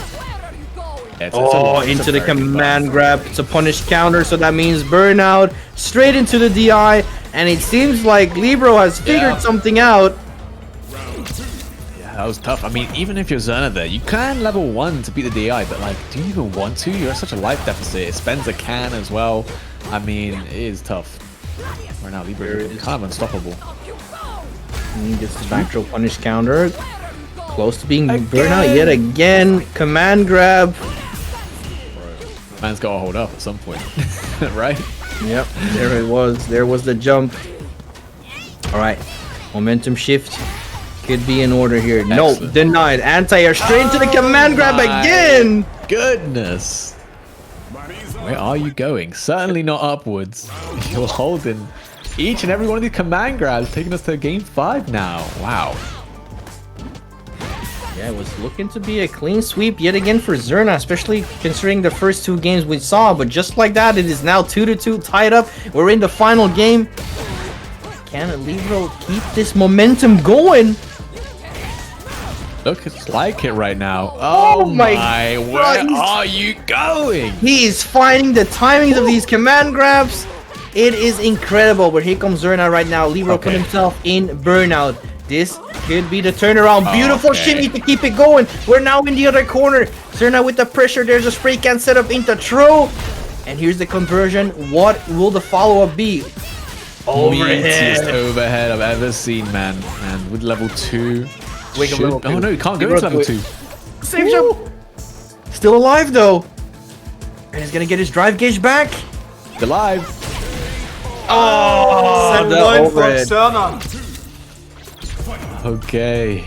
Yeah, into the command grab. It's a punish counter, so that means burnout. Straight into the DI. And it seems like Libro has figured something out. Yeah, that was tough. I mean, even if you're Zerna there, you can level 1 to beat the DI, but like, do you even want to? You're at such a life deficit. It spends a can as well. I mean, it is tough. Right now, Libro is kind of unstoppable. And he gets the back throw punish counter. Close to being burnout yet again. Command grab. Man's got to hold up at some point, right? Yep, there it was. There was the jump. All right, momentum shift could be in order here. Excellent. No, denied. Anti-air straight into the command grab again. Goodness. Where are you going? Certainly not upwards. You're holding each and every one of these command grabs, taking us to game 5 now. Wow. Yeah, it was looking to be a clean sweep yet again for Zerna, especially considering the first 2 games we saw. But just like that, it is now 2-2 tied up. We're in the final game. Can Libro keep this momentum going? Look, it's like it right now. Oh my, where are you going? He is finding the timings of these command grabs. It is incredible. But here comes Zerna right now. Libro put himself in burnout. This could be the turnaround. Beautiful shimmy to keep it going. We're now in the other corner. Zerna with the pressure. There's a spray can set up into throw. And here's the conversion. What will the follow-up be? Meatiest overhead I've ever seen, man. And with level 2. Oh no, you can't go into level 2. Save jump. Still alive though. And he's gonna get his drive gauge back. Still alive. Oh, Set line from Zerna. Okay.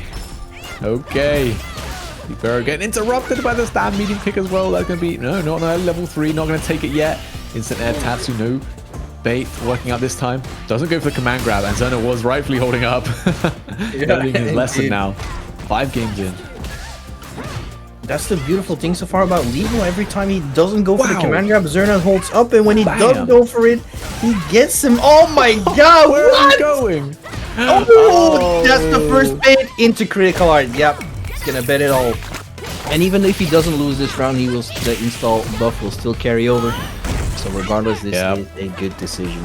Libero getting interrupted by the stand medium kick as well. That's gonna be no, level 3. Not gonna take it yet. Instant air Tatsu, no bait working out this time. Doesn't go for the command grab, and Zerna was rightfully holding up. Learning his lesson now. 5 games in. That's the beautiful thing so far about Libro. Every time he doesn't go for the command grab, Zerna holds up, and when he does go for it, he gets him. Oh my god, where are you going? Oh, that's the first bait into critical art. Yep, he's gonna bet it all. And even if he doesn't lose this round, he will the install buff will still carry over. So regardless, this is a good decision.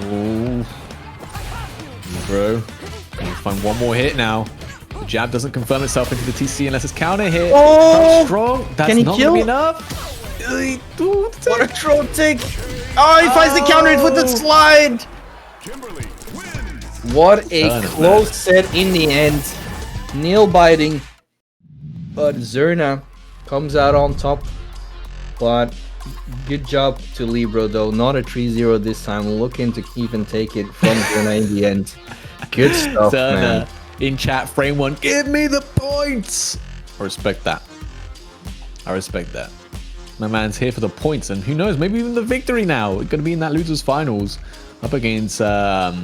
Ooh. Bro, can you find one more hit now? The jab doesn't confirm itself into the TC unless it's counter hit. Oh! Strong. That's Can he not kill? gonna be enough. What a troll take! Oh, he finds the counter hit with the slide! What a close set in the end. Nail biting. But Zerna comes out on top. But good job to Libro though. Not a 3-0 this time. Looking to even take it from Zerna in the end. Good stuff, man. In chat, frame one. Give me the points. I respect that. I respect that. My man's here for the points, and who knows, maybe even the victory now. We're going to be in that losers finals up against Fidel,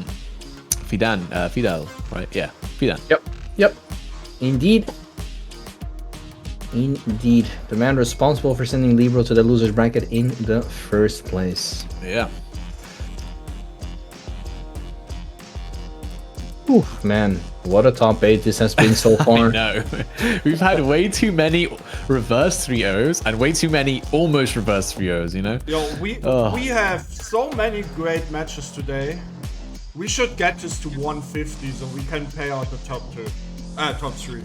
right? Yeah, Fidel. Yep. Indeed. The man responsible for sending Libro to the losers bracket in the first place. Yeah. Oof, man, what a top 8 this has been so far. No, we've had way too many reverse 3-0s and way too many almost reverse 3-0s, you know? Yo, we have so many great matches today. We should get this to 150 so we can pay out the top 3.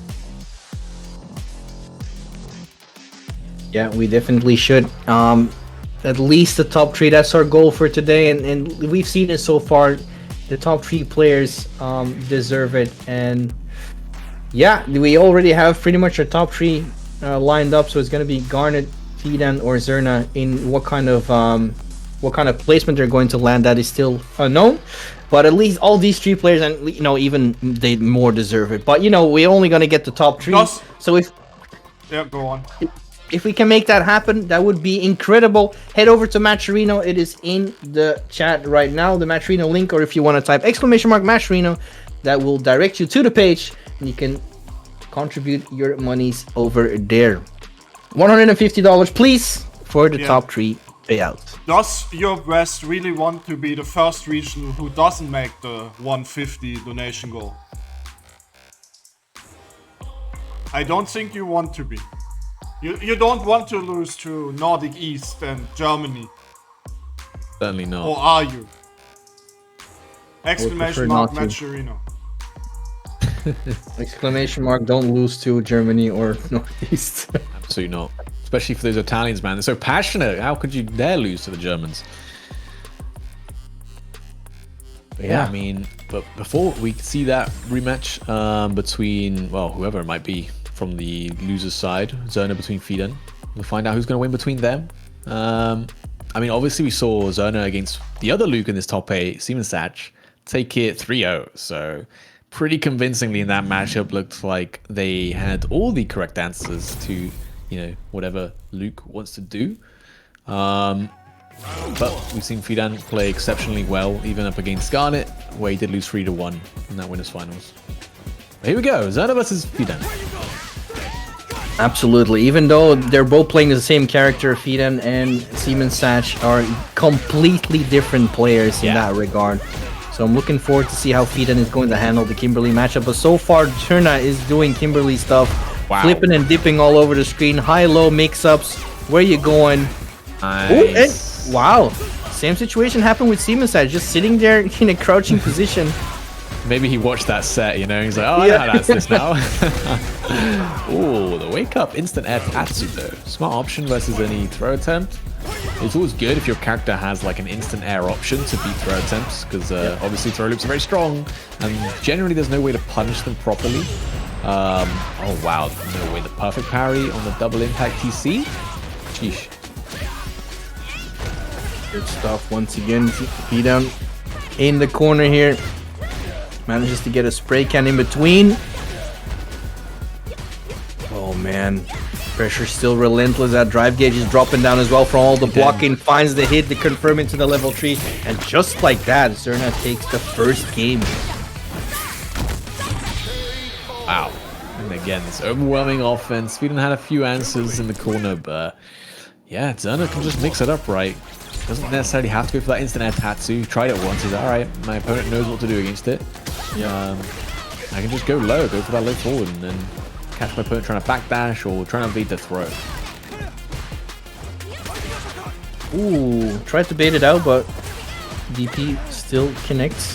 Yeah, we definitely should. At least the top 3, that's our goal for today, and we've seen it so far. The top 3 players deserve it, and yeah, we already have pretty much our top 3 lined up. So it's gonna be Garnet, Fidan, or Zerna. In what kind of placement they're going to land, that is still unknown. But at least all these 3 players, and you know, even they more deserve it. But you know, we're only gonna get the top 3. So go on. If we can make that happen, that would be incredible. Head over to Matcherino. It is in the chat right now, the Matcherino link, or if you want to type !Matcherino, that will direct you to the page, and you can contribute your monies over there. $150, please, for the top 3 payout. Does your West really want to be the first region who doesn't make the 150 donation goal? I don't think you want to be. You don't want to lose to Nordic East and Germany. Certainly not. Or are you? Exclamation mark Matcherino. Exclamation mark, don't lose to Germany or Northeast. Absolutely not. Especially for those Italians, man. They're so passionate. How could you dare lose to the Germans? Yeah, I mean, but before we see that rematch between, well, whoever it might be from the loser's side, Zerna between Fidan, we'll find out who's going to win between them. I mean, obviously we saw Zerna against the other Luke in this top 8, Simon Satch, take it 3-0. So pretty convincingly in that matchup, looked like they had all the correct answers to, you know, whatever Luke wants to do. But we've seen Fidan play exceptionally well, even up against Garnet, where he did lose 3-1 in that winners finals. But here we go, Zerna versus Fidan. Absolutely. Even though they're both playing the same character, Fidan and Simon Satch are completely different players in that regard. So I'm looking forward to see how Fidan is going to handle the Kimberly matchup. But so far, Zerna is doing Kimberly stuff, flipping and dipping all over the screen, high-low mix-ups. Where you going? Nice. Ooh, wow. Same situation happened with Simon Satch, just sitting there in a crouching position. Maybe he watched that set, you know, he's like, oh, I know how that's this now. Ooh, the wake up instant air Tatsu though. Smart option versus any throw attempt. It's always good if your character has like an instant air option to beat throw attempts, because obviously throw loops are very strong, and generally there's no way to punish them properly. Oh wow, no way, the perfect parry on the double impact TC. Sheesh. Good stuff once again. Fidan in the corner here. Manages to get a spray can in between. Oh man, pressure still relentless. That drive gauge is dropping down as well from all the blocking. Finds the hit to confirm into the level 3, and just like that, Zerna takes the first game. Wow. And again, this overwhelming offense. Fidan had a few answers in the corner, but yeah, Zerna can just mix it up right. Doesn't necessarily have to go for that instant air Tatsu. Tried it once. He's like, alright, my opponent knows what to do against it. I can just go low, go for that low forward, and then catch my opponent trying to backdash or trying to evade the throw. Ooh, tried to bait it out, but DP still connects.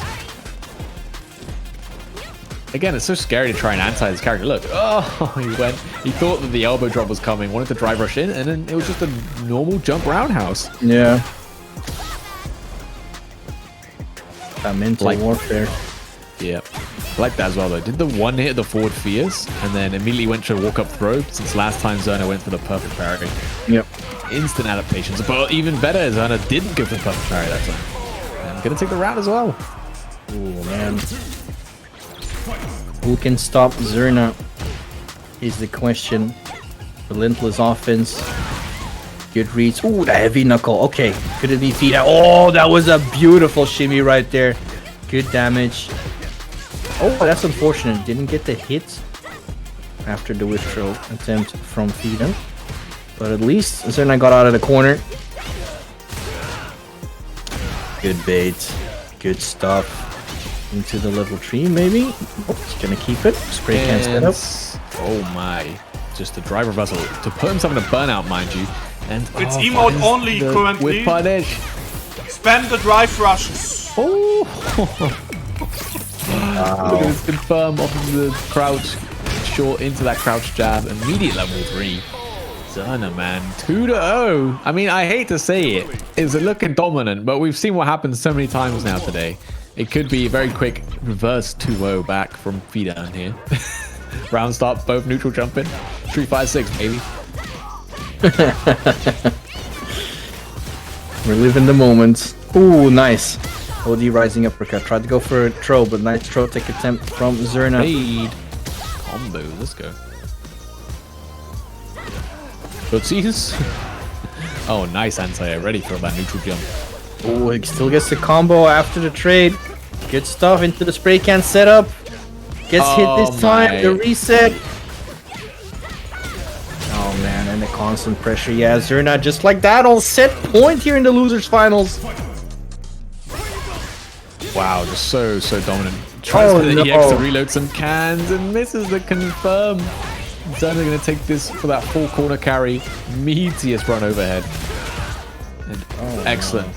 again, it's so scary to try and anti this character. Look, oh, he thought that the elbow drop was coming, wanted to drive rush in, and then it was just a normal jump roundhouse. Yeah. That mental warfare. Yeah. I like that as well, though. Did the one hit the forward fierce, and then immediately went to walk up throw, since last time Zerna went for the perfect parry. Yep. Instant adaptations. But even better, Zerna didn't go for the perfect parry that time. And gonna take the round as well. Oh, man. Who can stop Zerna is the question. Relentless offense. Good reads. Ooh, the heavy knuckle. Okay. Could it be feet out? Oh, that was a beautiful shimmy right there. Good damage. Oh, that's unfortunate. Didn't get the hit after the withdraw attempt from Feeden. But at least Zerna got out of the corner. Good bait. Good stuff. Into the level 3, maybe? Oh, he's gonna keep it. Spray can set up. Oh my. Just the drive reversal to put himself in a burnout, mind you. And it's emote only currently. With punish. Spam the drive rushes. Oh. Wow. Look at this confirm off of the crouch, short into that crouch jab, immediate level 3. Zerna, man, 2-0. I mean, I hate to say it, it's looking dominant, but we've seen what happens so many times now today. It could be a very quick reverse 2-0 back from Feeden here. Round start, both neutral jumping. 3-5-6, baby. We're living the moment. Ooh, nice. OD rising uppercut. Tried to go for a throw, but nice throw take attempt from Zerna. Fade. Combo, let's go. Footsies. Oh, nice anti-air. Ready for that neutral jump. Oh, he still gets the combo after the trade. Good stuff into the spray can setup. Gets hit this time. The reset. Oh man, and the constant pressure. Yeah, Zerna just like that on set point here in the losers finals. Wow, just so dominant. Tries for the EX to reload some cans and misses the confirm. Zerna gonna take this for that full corner carry. Meatiest run overhead. And excellent.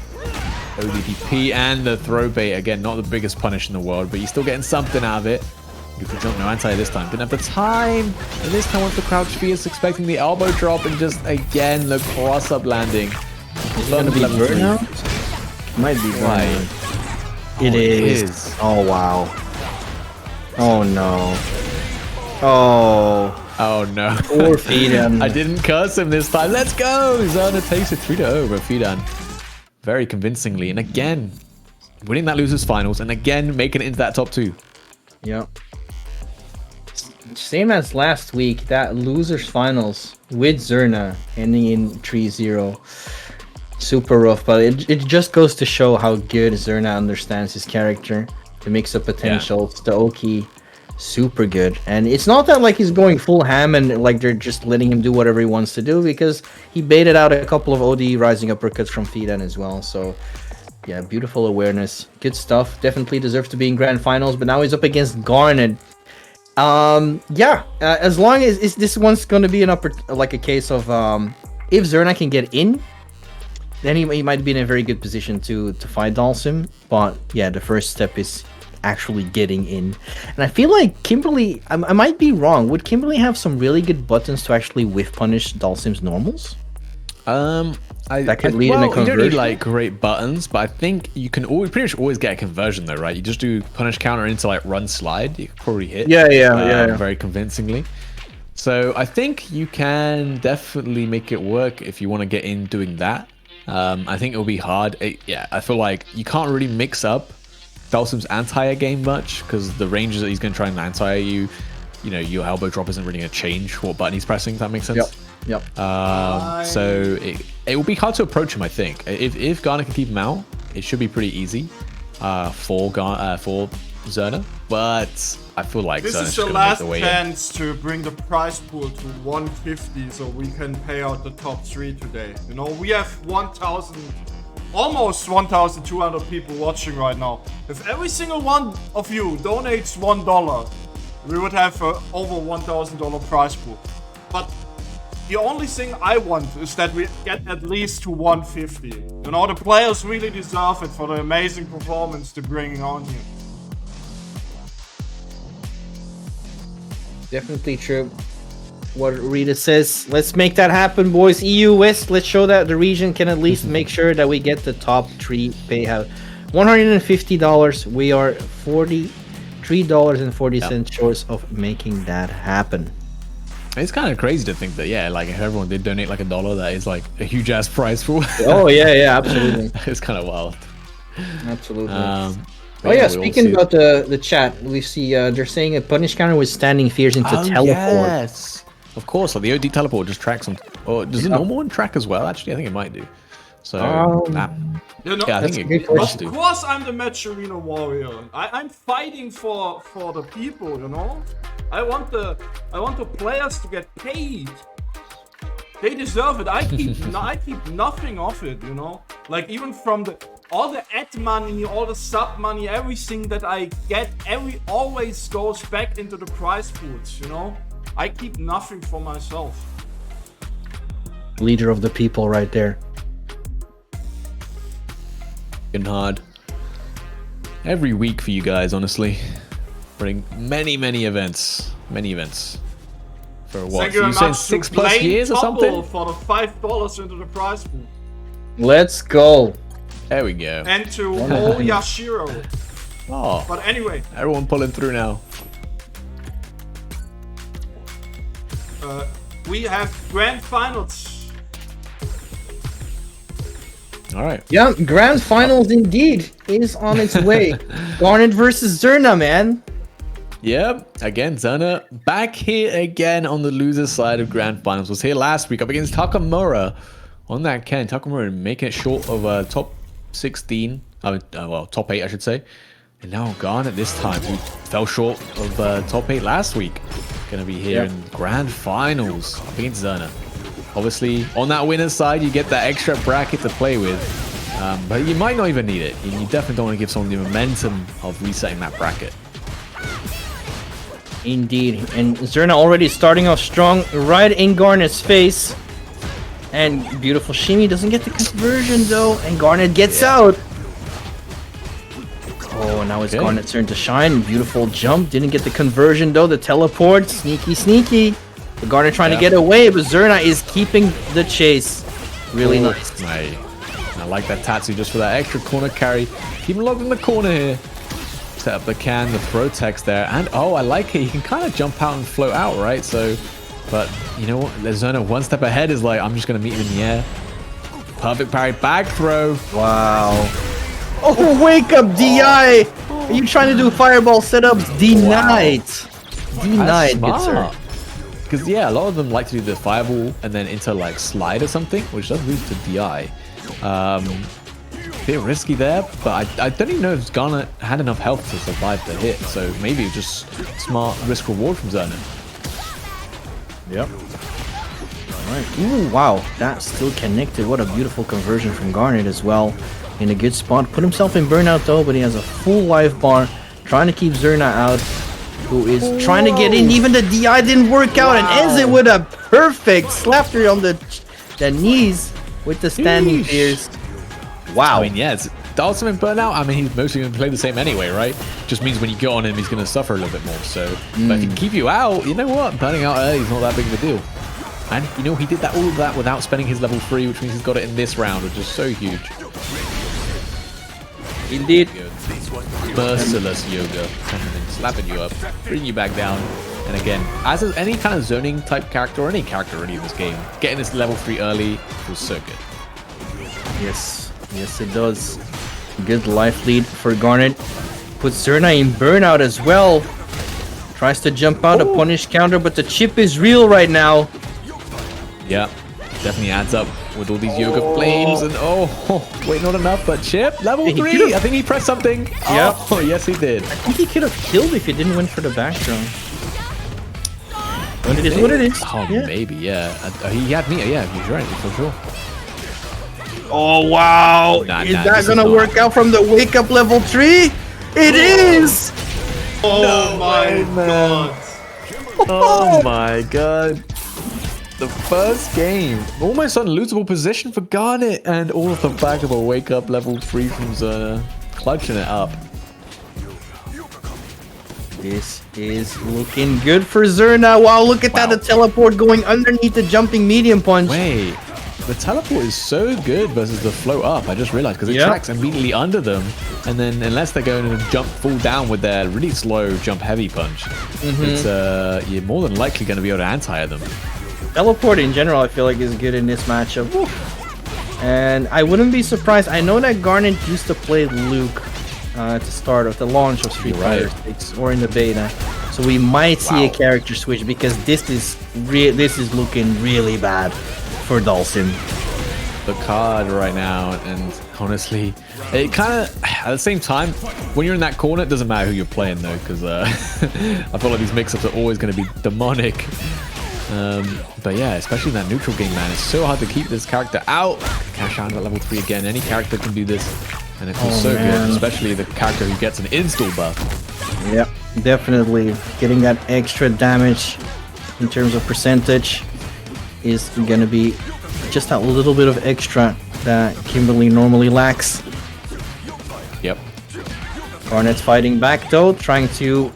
ODDP and the throw bait. Again, not the biggest punish in the world, but you're still getting something out of it. Neutral jump, no anti this time. Didn't have the time. And this time went for crouch fierce, expecting the elbow drop, and just again the cross up landing. Is it gonna be burnout? Might be burnout. It is. Oh wow. Oh no. Oh no. Poor Feeden. I didn't curse him this time. Let's go! Zerna takes it 3-0 over Feeden. Very convincingly. And again, winning that losers finals and again making it into that top 2. Yep. Same as last week, that losers finals with Zerna ending in 3-0. Super rough, but it just goes to show how good Zerna understands his character, the mix-up potentials, the Oki, super good. And it's not that like he's going full ham and like they're just letting him do whatever he wants to do, because he baited out a couple of OD rising uppercuts from Feeden as well. So yeah, beautiful awareness, good stuff. Definitely deserves to be in grand finals, but now he's up against Garnet. As long as this one's going to be like a case of if Zerna can get in, then he might be in a very good position to fight Dalsim. But yeah, the first step is actually getting in. And I feel like Kimberly, I might be wrong, would Kimberly have some really good buttons to actually whiff punish Dalsim's normals? That could lead in a conversion. You don't need like great buttons, but I think you can pretty much always get a conversion though, right? You just do punish counter into like run slide, you could probably hit. Yeah. Very convincingly. So I think you can definitely make it work if you want to get in doing that. I think it'll be hard. I feel like you can't really mix up Dalsim's anti-air game much, because the ranges that he's going to try and anti-air you, your elbow drop isn't really going to change what button he's pressing, if that makes sense. Yep. So it will be hard to approach him, I think. If Garnet can keep him out, it should be pretty easy for Zerna, but I feel like this is the last chance to bring the prize pool to 150 so we can pay out the top 3 today. We have almost 1,200 people watching right now. If every single one of you donates $1, we would have over $1,000 prize pool. But the only thing I want is that we get at least to 150. The players really deserve it for the amazing performance they're bringing on here. Definitely true. What Rita says, let's make that happen, boys. EU West, let's show that the region can at least make sure that we get the top 3 payout. $150. We are $43.40 short of making that happen. It's kind of crazy to think that, yeah, like if everyone did donate like $1, that is like a huge ass prize pool. Oh yeah, absolutely. It's kind of wild. Absolutely. Oh yeah, speaking about the chat, we see they're saying a punish counter with standing fears into teleport. Yes, of course. Like the OD teleport just tracks on. Or does the normal one track as well? Actually, I think it might do. So You know, yeah, I think it of course, I'm the match arena warrior. I'm fighting for the people. You know, I want the players to get paid. They deserve it. I keep nothing of it. You know, like even from all the ad money, all the sub money, everything that I get, always goes back into the prize pools. You know, I keep nothing for myself. Leader of the people, right there. Hard every week for you guys, honestly. Running many events for what? So you saying 6+ years or something? For the $5 into the prize pool. Let's go. There we go. And to all Yashiro. Oh, but anyway, everyone pulling through now. We have grand finals. All right. Yeah, grand finals indeed is on its way. Garnet versus Zerna, man. Yep. Again, Zerna back here again on the loser side of grand finals. Was here last week up against Takamura on that Ken. Takamura making it short of top 16. Well, top 8, I should say. And now Garnet this time, who fell short of top 8 last week, gonna be here in grand finals up against Zerna. Obviously, on that winner's side, you get that extra bracket to play with, but you might not even need it. You definitely don't want to give someone the momentum of resetting that bracket. Indeed, and Zerna already starting off strong right in Garnet's face. And beautiful shimmy doesn't get the conversion though, and Garnet gets out. Oh, now it's Garnet's turn to shine. Beautiful jump, didn't get the conversion though. The teleport, sneaky. The Garnet trying to get away, but Zerna is keeping the chase. Really nice. Mate. I like that Tatsu just for that extra corner carry. Keep him locked in the corner here. Set up the can, the throw text there. And oh, I like it. He can kind of jump out and float out, right? So, but you know what? Zerna one step ahead is like, I'm just going to meet him in the air. Perfect parry, back throw. Wow. Oh, wake up, DI. Are you trying to do fireball setups? Denied. Denied, good sir. Because, yeah, a lot of them like to do the fireball and then into, like, slide or something, which does lose to DI. A bit risky there, but I don't even know if Garnet had enough health to survive the hit, so maybe it was just smart risk-reward from Zerna. Yep. Alright. Ooh, wow. That's still connected. What a beautiful conversion from Garnet as well. In a good spot. Put himself in burnout, though, but he has a full life bar. Trying to keep Zerna out. Who is trying to get in. Even the DI didn't work out and ends it with a perfect slapper on the knees with the standing fears. Wow. I mean, yeah, it's the ultimate burnout. I mean, he's mostly going to play the same anyway, right? Just means when you get on him, he's going to suffer a little bit more. So, but if he can keep you out, you know what? Burning out early is not that big of a deal. And, you know, he did all of that without spending his level 3, which means he's got it in this round, which is so huge. Indeed. Merciless yoga coming in, slapping you up, bringing you back down. And again, as any kind of zoning type character, or any character really in this game, getting this level 3 early feels so good. Yes, it does. Good life lead for Garnet. Puts Zerna in burnout as well. Tries to jump out a punish counter, but the chip is real right now. Yeah, definitely adds up with all these yoga flames. And wait, not enough, but chip, level 3. I think he pressed something. Yeah. Oh, yes, he did. I think he could have killed if he didn't win for the back throw. But it is what it is. Oh, maybe, yeah. He had me, yeah, he's right, for sure. Oh, wow. Is that going to work out from the wake up level 3? It is. Oh, my God. Oh, my God. The first game. Almost unlosable position for Garnet, and all off the back of a wake up level 3 from Zerna. Clutching it up. This is looking good for Zerna. Wow, look at that, the teleport going underneath the jumping medium punch. Wait, the teleport is so good versus the float up. I just realized because it tracks immediately under them, and then unless they're going to jump full down with their really slow jump heavy punch, it's you're more than likely going to be able to anti them. Teleport in general, I feel like is good in this matchup, and I wouldn't be surprised. I know that Garnet used to play Luke at the start of the launch of Street Fighter 6 or in the beta, so we might see a character switch because this is looking really bad for Dhalsim. The card right now, and honestly, it kind of at the same time when you're in that corner, it doesn't matter who you're playing though, because I feel like these mix-ups are always going to be demonic. But yeah, especially in that neutral game, man, it's so hard to keep this character out. Cash out at level 3 again. Any character can do this, and it feels so good, especially the character who gets an install buff. Yep, definitely getting that extra damage in terms of percentage is gonna be just a little bit of extra that Kimberly normally lacks. Yep. Garnet's fighting back though, trying to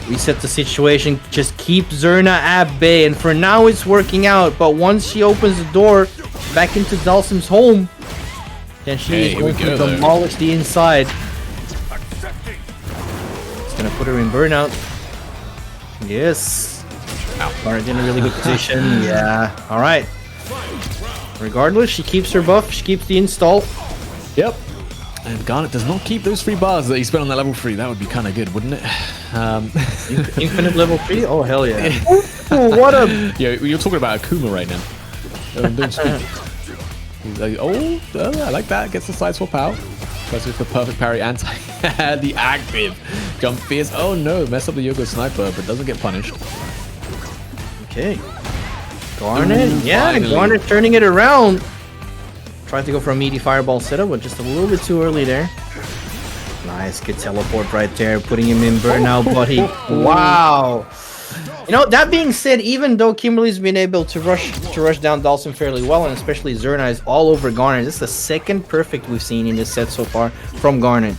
reset the situation, just keep Zerna at bay, and for now it's working out, but once she opens the door back into Dhalsim's home, then she is going to demolish the inside. It's gonna put her in burnout. Yes. Garnet in a really good position. Yeah. Alright. Regardless, she keeps her buff, she keeps the install. Yep. And Garnet does not keep those 3 bars that he spent on that level 3. That would be kind of good, wouldn't it? Infinite level 3? Oh, hell yeah. Ooh, what a... Yeah, you're talking about Akuma right now. Don't speak. He's like, oh, I like that. Gets the side swap out. Tries with the perfect parry anti. The active jump fierce. Oh no, mess up the Yogo sniper, but doesn't get punished. Okay. Garnet? Yeah, Garnet turning it around. Tried to go for a meaty fireball setup, but just a little bit too early there. Nice, good teleport right there, putting him in burnout, buddy. Wow. You know, that being said, even though Kimberly's been able to rush down Dhalsim fairly well, and especially Zerna is all over Garnet, this is the second perfect we've seen in this set so far from Garnet.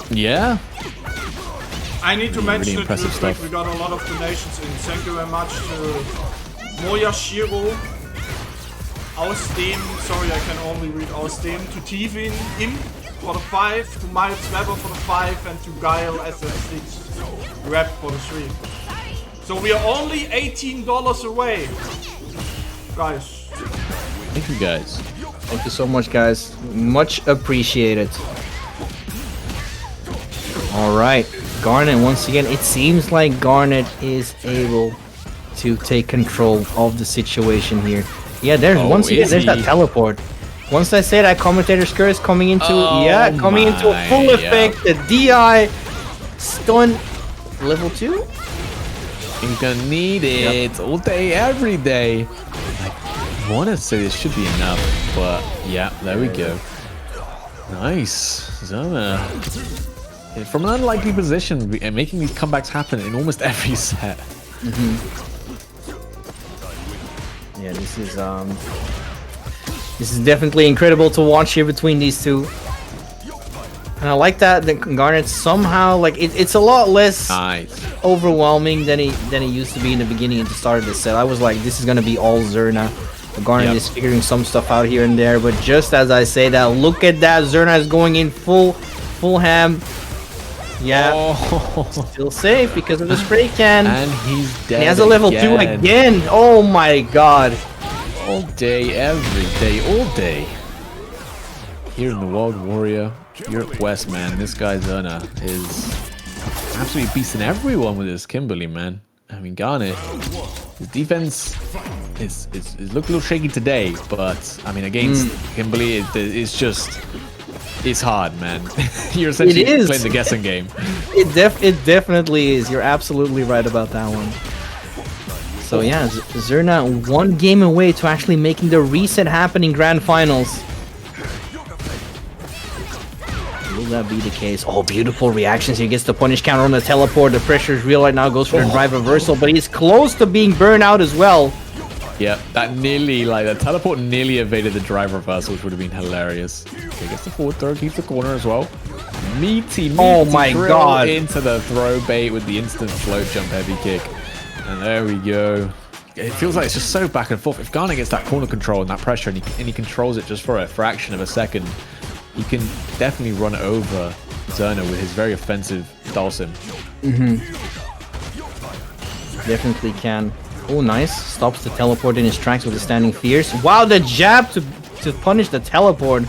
Yeah. I need to mention really impressive stuff. We got a lot of donations in. Thank you very much to Moyashiro, aus dem, sorry I can only read aus dem, to Tivin in for the 5, to Miles Weber for the 5, and to Guile SF6 Rep for the 3. So we are only $18 away, guys. Thank you guys. Thank you so much, guys. Much appreciated. Alright, Garnet once again. It seems like Garnet is able to take control of the situation here. Yeah, there's once again there's that teleport. Once I say that commentator's curse coming into coming into full effect, the DI stun level 2. You're gonna need it all day, every day. I wanna say this should be enough, but yeah, there we go. Nice. Zona. From an unlikely position and making these comebacks happen in almost every set. Yeah, this is definitely incredible to watch here between these two. And I like that Garnet somehow, like, it's a lot less overwhelming than it used to be in the beginning at the start of the set. I was like, this is gonna be all Zerna. Garnet is figuring some stuff out here and there, but just as I say that, look at that, Zerna is going in full ham. Yeah, still safe because of the spray can. And he's dead. He has a level 2 again. Oh my god. All day, every day, all day. Here in the Wild Warrior, Europe West, man, this guy Zerna is absolutely beasting everyone with his Kimberly, man. I mean, Garnet, his defense is look a little shaky today, but I mean, against Kimberly, it's just... It's hard, man. You're essentially playing the guessing game. It definitely is. You're absolutely right about that one. So yeah, Zerna 1 game away to actually making the reset happen in Grand Finals. Will that be the case? Oh, beautiful reactions. He gets the punish counter on the teleport. The pressure is real right now. Goes for the drive reversal, but he's close to being burned out as well. Yeah, that nearly, like, that teleport nearly evaded the drive reversal, which would have been hilarious. Okay, gets the forward throw, keeps the corner as well. Meaty Oh my drill God. into the throw bait with the instant float jump heavy kick. And there we go. It feels like it's just so back and forth. If Garnet gets that corner control and that pressure and he controls it just for a fraction of a second, he can definitely run over Zerna with his very offensive Dhalsim. Definitely can. Oh, nice. Stops the teleport in his tracks with the standing fierce. Wow, the jab to punish the teleport.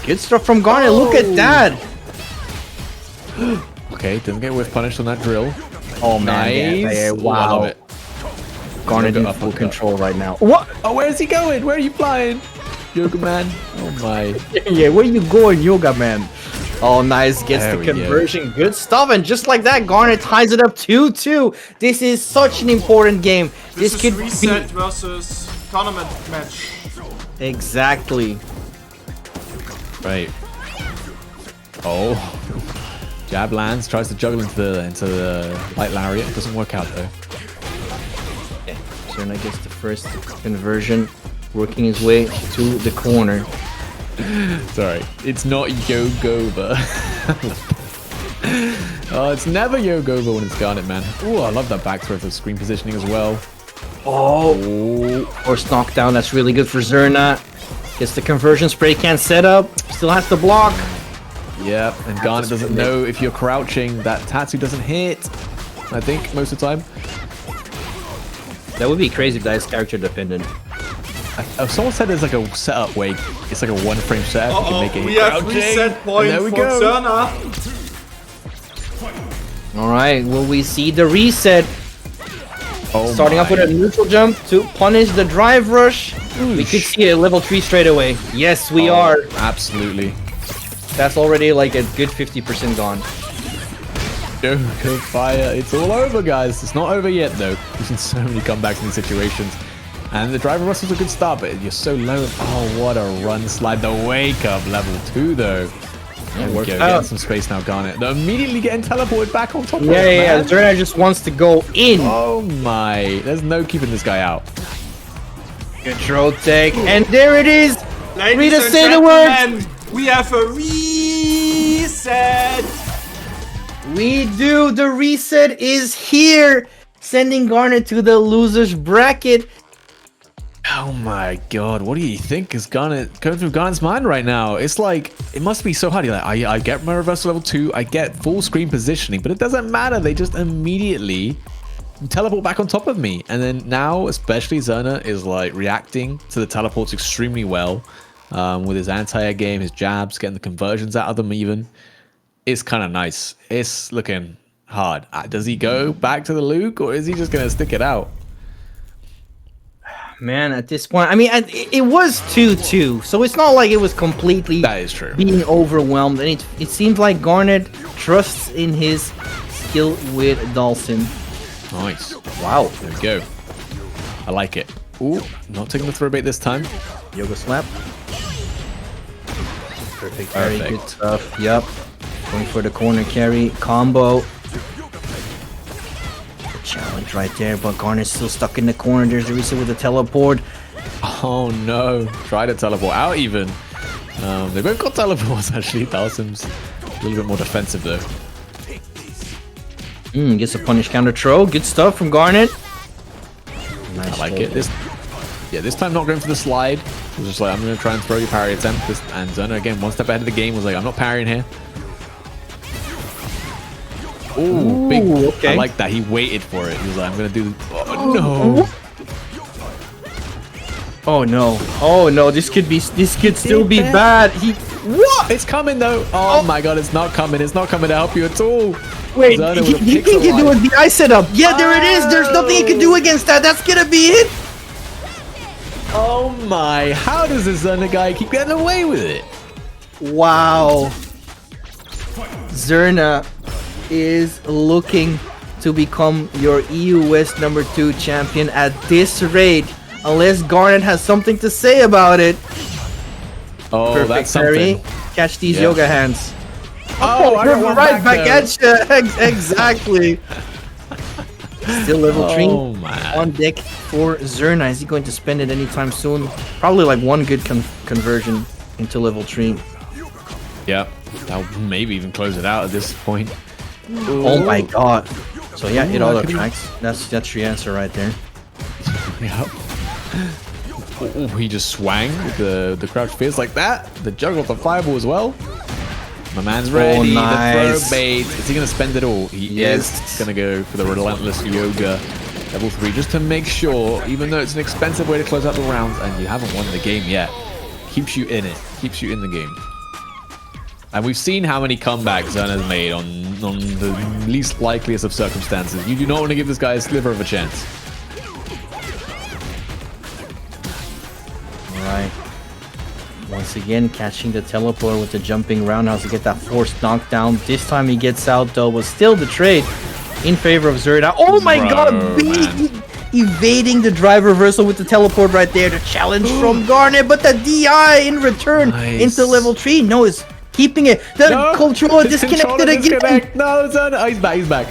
Good stuff from Garnet. Look at that. Okay, didn't get whiff punished on that drill. Oh, man. Nice. Yeah, Ooh, I wow. love it. Garnet in Yoga full uppercut. control right now. What? Oh, where's he going? Where are you flying? Yoga man. Oh my. Yeah, where you going, Yoga man? Oh, nice. Gets There the we go. conversion. Good stuff. And just like that, Garnet ties it up 2-2. This is such an important game. This could is reset versus tournament match. Exactly. Right. Oh. Jab lands, tries to juggle into the light lariat. It doesn't work out though. Zerna gets the first conversion, working his way to the corner. Sorry, it's not Yogova. Oh, it's never Yogova when it's Garnet, man. Oh, I love that back throw for screen positioning as well. Oh, forced knockdown. That's really good for Zerna. Gets the conversion spray can set up. Still has to block. Yeah, and Garnet doesn't know if you're crouching, that Tatsu doesn't hit. I think most of the time. That would be crazy if that is character dependent. Someone said there's like a setup where it's like a 1 frame setup. You can make it We have crouching. reset point And there we for go. Zerna. All right, will we see the reset? Oh Starting off with a neutral jump to punish the drive rush. We could see a level 3 straight away. Yes, we are. Absolutely. That's already like a good 50% gone. Joker fire. It's all over, guys. It's not over yet, though. We've seen so many comebacks in these situations. And the driver rush was a good start, but you're so low. Oh, what a run slide. The wake up level 2, though. There we go. Getting some space now, Garnet. They're immediately getting teleported back on top of it, Yeah. man. Zerna just wants to go in. Oh, my. There's no keeping this guy out. Control take. And there it is. Ladies Rita, and say the words. gentlemen, we have a reset. We do. The reset is here. Sending Garnet to the loser's bracket. Oh my god, what do you think is going through Garnet's mind right now? It's like, it must be so hard. You're like, I get my reversal level 2, I get full screen positioning, but it doesn't matter. They just immediately teleport back on top of me. And then now, especially Zerna is like reacting to the teleports extremely well with his anti-air game, his jabs, getting the conversions out of them even. It's kind of nice. It's looking hard. Does he go back to the Luke or is he just going to stick it out? Man, at this point, I mean, it was 2-2, so it's not like it was completely That is true. being overwhelmed. And it seems like Garnet trusts in his skill with Dhalsim. Nice. Wow. There we go. I like it. Ooh, not taking the throw bait this time. Yoga slap. Perfect. Very Perfect. good stuff. Yep. Going for the corner carry combo. Challenge right there, but Garnet's still stuck in the corner. There's the reset with the teleport. Oh no, try to teleport out even. They both got teleports actually. Dhalsim's a little bit more defensive though. Gets a punish counter throw. Good stuff from Garnet. Nice I like shoulder. it. This time not going for the slide. It was just like, I'm going to try and throw your parry attempt. And Zerna again, one step ahead of the game, was like, I'm not parrying here. Ooh, big. okay. I like that. He waited for it. He was like, I'm going to do... Oh, no. Oh no! Oh no! This could still be bad. What? It's coming though. Oh my god, it's not coming. It's not coming to help you at all. Wait, Zerna he with a think pixel he can do light. a DI setup. Yeah, there it is. There's nothing he can do against that. That's gonna be it. Oh my, how does this Zerna guy keep getting away with it? Wow. Zerna is looking to become your EU West #2 champion at this rate. Unless Garnet has something to say about it. Oh, Perfect that's parry. something. Catch these Yeah. yoga hands. Oh, I got one right back there. at you. Exactly. Still level 3 man. on deck for Zerna. Is he going to spend it anytime soon? Probably like one good conversion into level 3. Yeah, that'll maybe even close it out at this point. Oh my god. So yeah, it auto tracks. That's your answer right there. Yep. Oh, he just swang with the crouch fierce like that. The juggle of the fireball as well. My man's ready. Nice. The throw bait. Is he going to spend it all? He is going to go for the relentless yoga. Level 3, just to make sure, even though it's an expensive way to close out the rounds and you haven't won the game yet, keeps you in it. Keeps you in the game. And we've seen how many comebacks Zerna's made on the least likeliest of circumstances. You do not want to give this guy a sliver of a chance. Alright. Once again, catching the teleport with the jumping roundhouse to get that forced knockdown. This time he gets out though, but still the trade in favor of Zerna. Oh my god! Evading the drive reversal with the teleport right there. The challenge from Garnet, but the DI in return into level 3. No, it's keeping it. The controller disconnected again. No, Zerna. Oh, he's back. He's back.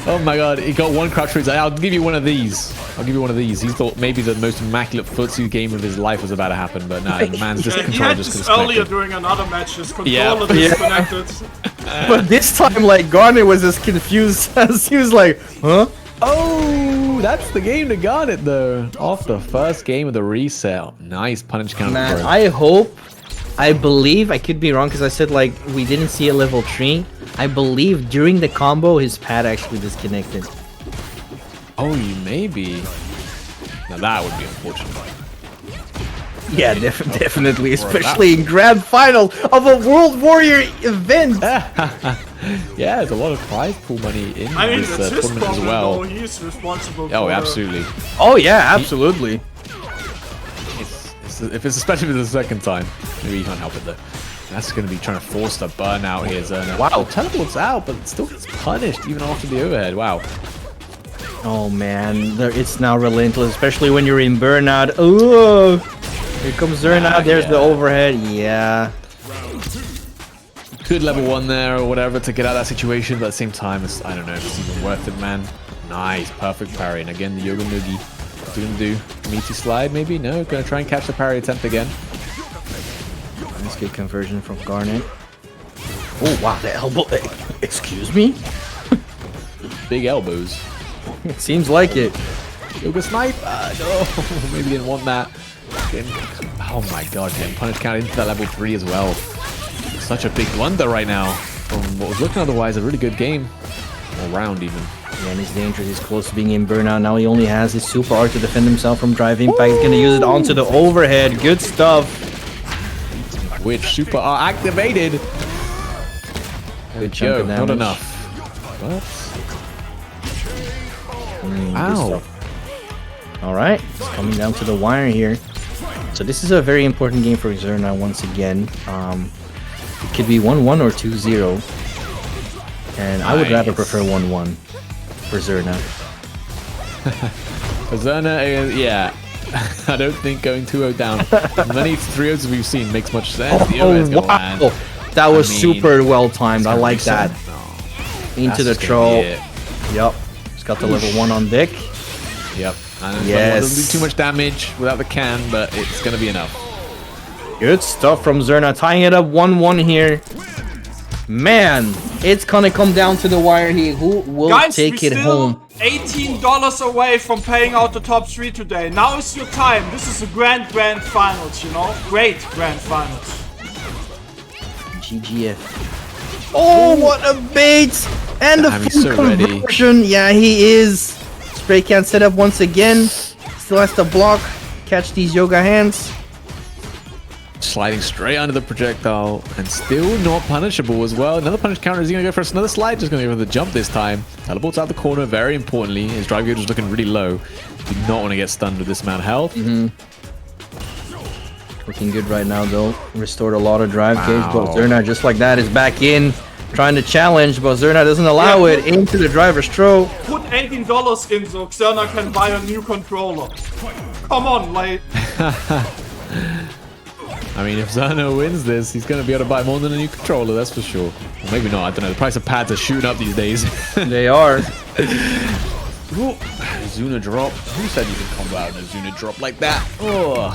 Oh my god, he got one crouch freeze. I'll give you one of these. He thought maybe the most immaculate footsie game of his life was about to happen, but nah, the man's just he had this earlier during another match. His controller disconnected. But this time, like, Garnet was as confused as he was like, huh? Oh, that's the game to Garnet though. Off the first game of the reset. Nice punish counter. Man, I believe, I could be wrong because I said like we didn't see a level 3. I believe during the combo his pad actually disconnected. Oh, you maybe. Now that would be unfortunate. Yeah, definitely, especially in grand final of a World Warrior event. Yeah, there's a lot of prize pool money in this tournament as well. He's responsible. Oh, absolutely. Oh yeah, absolutely. If it's especially if it's the second time, maybe you can't help it though. That's going to be trying to force the burnout here, Zerna. Wow, teleports out, but still gets punished even after the overhead. Wow. Oh man, it's now relentless, especially when you're in burnout. Oh, here comes Zerna. There's the overhead. Yeah. Could level 1 there or whatever to get out of that situation, but at the same time, I don't know if it's even worth it, man. Nice, perfect parry. And again, the Yoga Noogie. What's he going to do? Meaty slide, maybe? No, going to try and catch the parry attempt again. Nice good conversion from Garnet. Oh, wow, the elbow. Excuse me? Big elbows. It seems like it. Yoga snipe? No, maybe didn't want that. Oh my god, getting punish count into that level 3 as well. Such a big blunder right now from what was looking otherwise a really good game. All round even. Yeah, and he's dangerous. He's close to being in burnout. Now he only has his super art to defend himself from drive impact. He's going to use it onto the overhead. Good stuff. Which super art activated. Good chunk of damage. Not enough. But... Wow. Alright, it's coming down to the wire here. So this is a very important game for Zerna once again. It could be 1-1 or 2-0. And I would rather prefer 1-1 for Zerna. For Zerna, yeah. I don't think going 2-0 down. Many 3-0s we've seen makes much sense. Wow. That was super well timed. I like that. Into the troll. Yep. Got the level 1 on deck. Yep. And yes. It doesn't do too much damage without the can, but it's going to be enough. Good stuff from Zerna. Tying it up 1-1 here. Man, it's going to come down to the wire here. Who will take it home? $18 away from paying out the top 3 today. Now is your time. This is a grand finals, you know? Great grand finals. GGF. Oh, what a bait! And the full conversion. Yeah, he is. Spray can set up once again. Still has to block. Catch these yoga hands. Sliding straight under the projectile and still not punishable as well. Another punish counter. Is he going to go for another slide? Just going to go for the jump this time. Teleports out the corner very importantly. His drive gauge is looking really low. Do not want to get stunned with this amount of health. Looking good right now though. Restored a lot of drive gauge, but Zerna just like that is back in. Trying to challenge, but Zerna doesn't allow it into the driver's throw. Put $18 in so Zerna can buy a new controller. Come on, like. I mean, if Zerna wins this, he's going to be able to buy more than a new controller, that's for sure. Or maybe not, I don't know. The price of pads are shooting up these days. They are. Ooh, Zuna drop. Who said you could combo out a Zuna drop like that? Oh,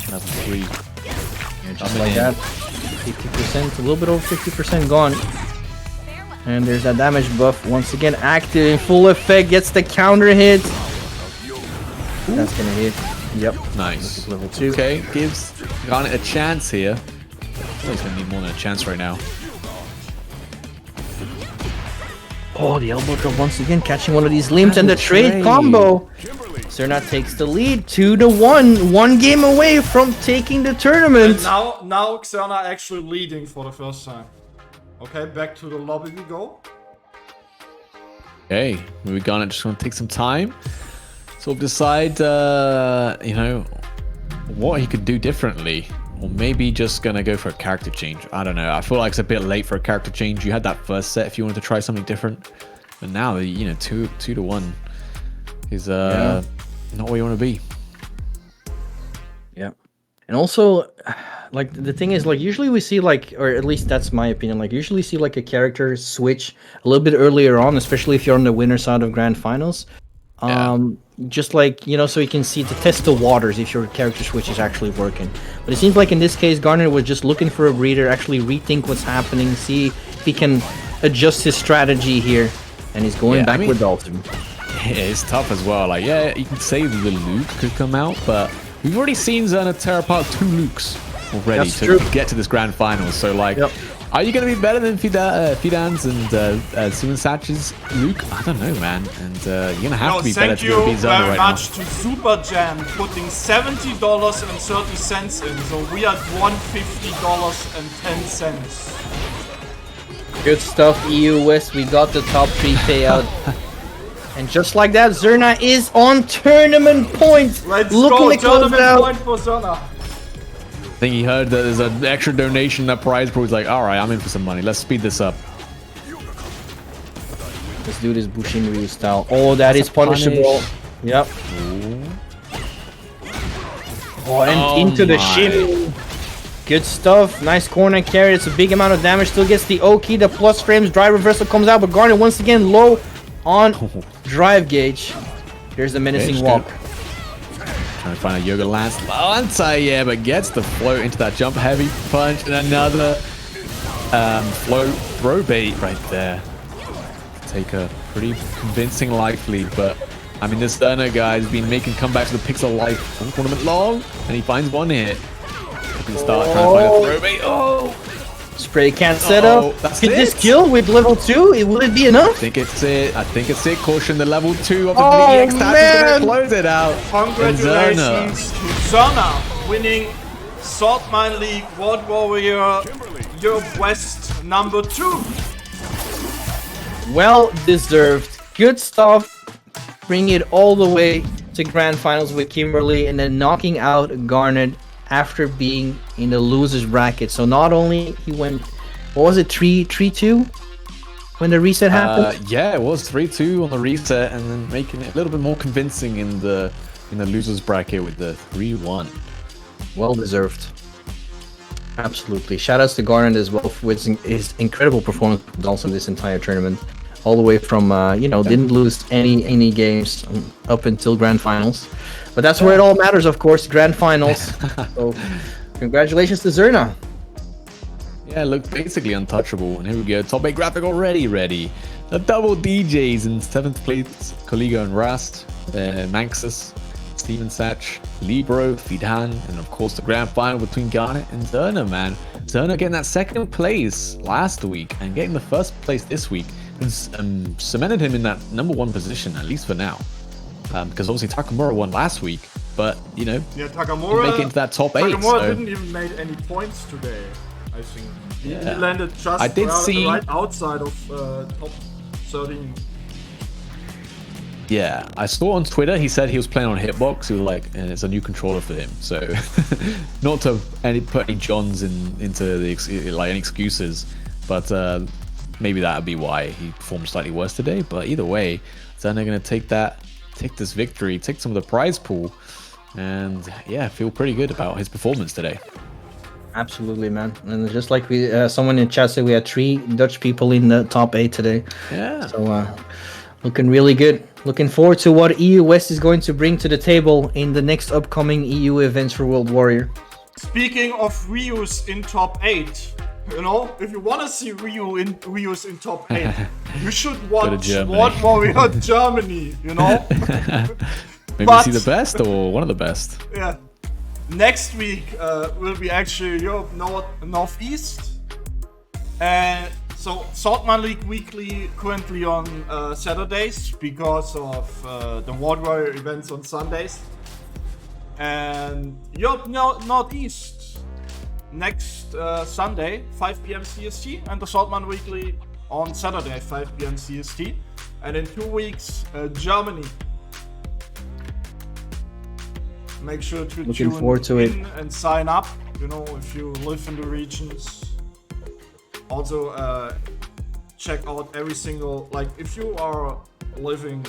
that's 3. Yeah, just like that. 50%, a little bit over 50% gone. And there's that damage buff once again active in full effect. Gets the counter hit. That's gonna hit. Yep. Nice. Level 2. Okay, gives Garnet a chance here. Oh, he's gonna need more than a chance right now. Oh, the elbow drop once again, catching one of these limbs and the trade combo. Zerna takes the lead, 2-1, 1 game away from taking the tournament. And now Xerna actually leading for the first time. Okay, back to the lobby we go. Okay, we're gonna just gonna take some time, sort of decide, you know, what he could do differently, or maybe just gonna go for a character change. I don't know. I feel like it's a bit late for a character change. You had that first set if you wanted to try something different, but now you know 2-1 is not where you want to be. Yeah, and also, like the thing is, like usually we see like, or at least that's my opinion. Like usually see like a character switch a little bit earlier on, especially if you're on the winner side of grand finals. Just like, you know, so you can see to test the waters if your character switch is actually working. But it seems like in this case, Garnet was just looking for a breather, actually rethink what's happening, see if he can adjust his strategy here, and he's going back with Dalton. Yeah, it's tough as well. Like, yeah, you can say the Luke could come out, but we've already seen Zerna tear apart 2 Lukes already to get to this grand final. So, like, are you going to be better than Fidan's and Simon Satch's Luke? I don't know, man. And you're going to have to be better to beat Zerna right now. Thank you very much to Super Jam putting $70.30 in. So we are $150.10. Good stuff, EU West. We got the top 3 payout. And just like that, Zerna is on tournament point. Let's go, tournament point for Zerna. I think he heard that there's an extra donation that prize pool. He's like, all right, I'm in for some money. Let's speed this up. Let's do this Bushin Ryu style. Oh, that is punishable. Yep. Oh, and into the shimmy. Good stuff. Nice corner carry. It's a big amount of damage. Still gets the O-key. The plus frames. Drive reversal comes out, but Garnet once again low on drive gauge. Here's the menacing walk. Trying to find a yoga lance. Yeah, but gets the float into that jump heavy punch and another float throw bait right there. Take a pretty convincing life lead, but I mean this Zerna guy's been making comebacks with the pixel life all tournament long, and he finds one hit. He can start trying to find a throw bait. Oh! Spray can't set up. Could this kill with level 2? Will it be enough? I think it's it. Caution, the level 2 of the EX tap is going to close it out. Congratulations to Zerna winning Saltmine League World Warrior Europe West number 2. Well deserved. Good stuff. Bring it all the way to grand finals with Kimberly and then knocking out Garnet after being in the losers bracket. So not only he went, what was it, 3-2 when the reset happened? Yeah, it was 3-2 on the reset, and then making it a little bit more convincing in the losers bracket with the 3-1. Well deserved. Absolutely. Shout outs to Garnet as well for his incredible performance also in this entire tournament. All the way from didn't lose any games up until grand finals. But that's where it all matters, of course, grand finals. So, congratulations to Zerna. Yeah, look, basically untouchable. And here we go, top 8 graphic already ready. The double DJs in 7th place, Colligo and Rast, Manxus, Steven Satch, Libro, Fidan, and of course the grand final between Garnet and Zerna, man. Zerna getting that 2nd place last week and getting the 1st place this week and cemented him in that number 1 position, at least for now. Because obviously Takamura won last week, but Takamura make it into that top 8. Takamura didn't even make any points today, I think. He landed just right outside of top 13. Yeah, I saw on Twitter he said he was playing on Hitbox. He was like, and it's a new controller for him. So, not to put any Johns into the any excuses, but maybe that would be why he performed slightly worse today. But either way, Zerna going to take this victory, take some of the prize pool, and yeah, feel pretty good about his performance today. Absolutely, man. And just like someone in chat said, we had 3 Dutch people in the top 8 today. Yeah. So looking really good. Looking forward to what EU West is going to bring to the table in the next upcoming EU events for World Warrior. Speaking of Ryus in top 8, you know, if you want to see Ryus in top 8, you should watch World Warrior Germany, you know? Maybe see the best or one of the best. Yeah. Next week will be actually Europe Northeast. So Saltmine League Weekly currently on Saturdays because of the World Warrior events on Sundays. And Europe Northeast next Sunday, 5 p.m. CST, and the Saltmine Weekly on Saturday, 5 p.m. CST. And in 2 weeks, Germany. Make sure to Looking forward to it. And sign up, you know, if you live in the regions. Also, check out every single, like, if you are living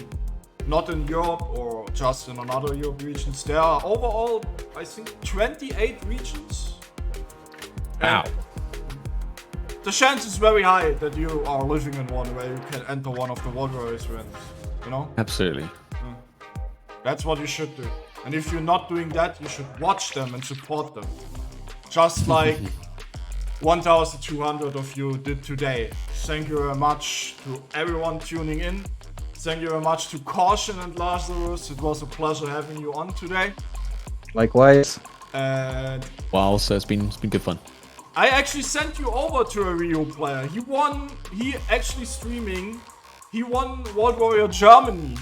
not in Europe or just in another Europe regions, there are overall, I think, 28 regions. Wow. The chance is very high that you are living in one where you can enter one of the World Warriors events, you know? Absolutely. That's what you should do. And if you're not doing that, you should watch them and support them. Just like 1,200 of you did today. Thank you very much to everyone tuning in. Thank you very much to Caution and Lazarus. It was a pleasure having you on today. Likewise. And wow, so it's been good fun. I actually sent you over to a Rio player. He actually streaming. He won World Warrior Germany.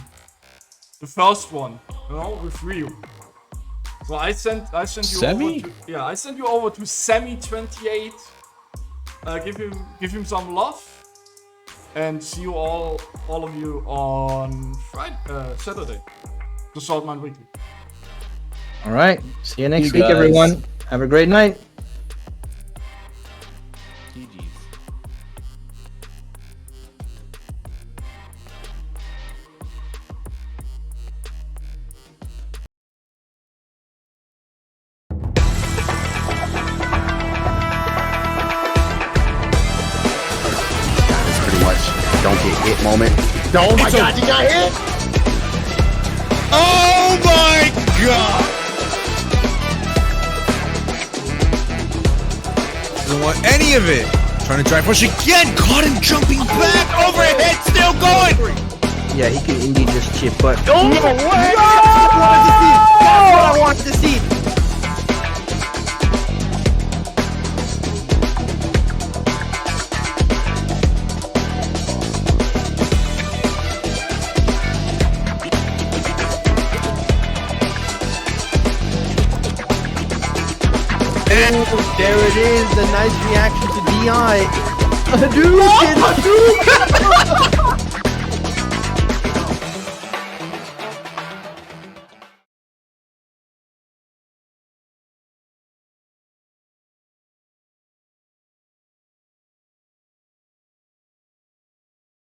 The first one, you know, with Rio. So I sent you Semi? over to, I sent you over to Semi28. Give him some love, and see you all of you on Saturday, the Saltmine Weekly. All right. See you next week, guys. everyone. Have a great night. Don't get hit moment. Oh my god, you got hit! Oh my god! Doesn't want any of it. Trying to drive push again. Caught him jumping back. Overhead, still going. Yeah, he can indeed just chip, but Oh no way! that's what I wanted to see. There it is, the nice reaction to DI. Hadouken!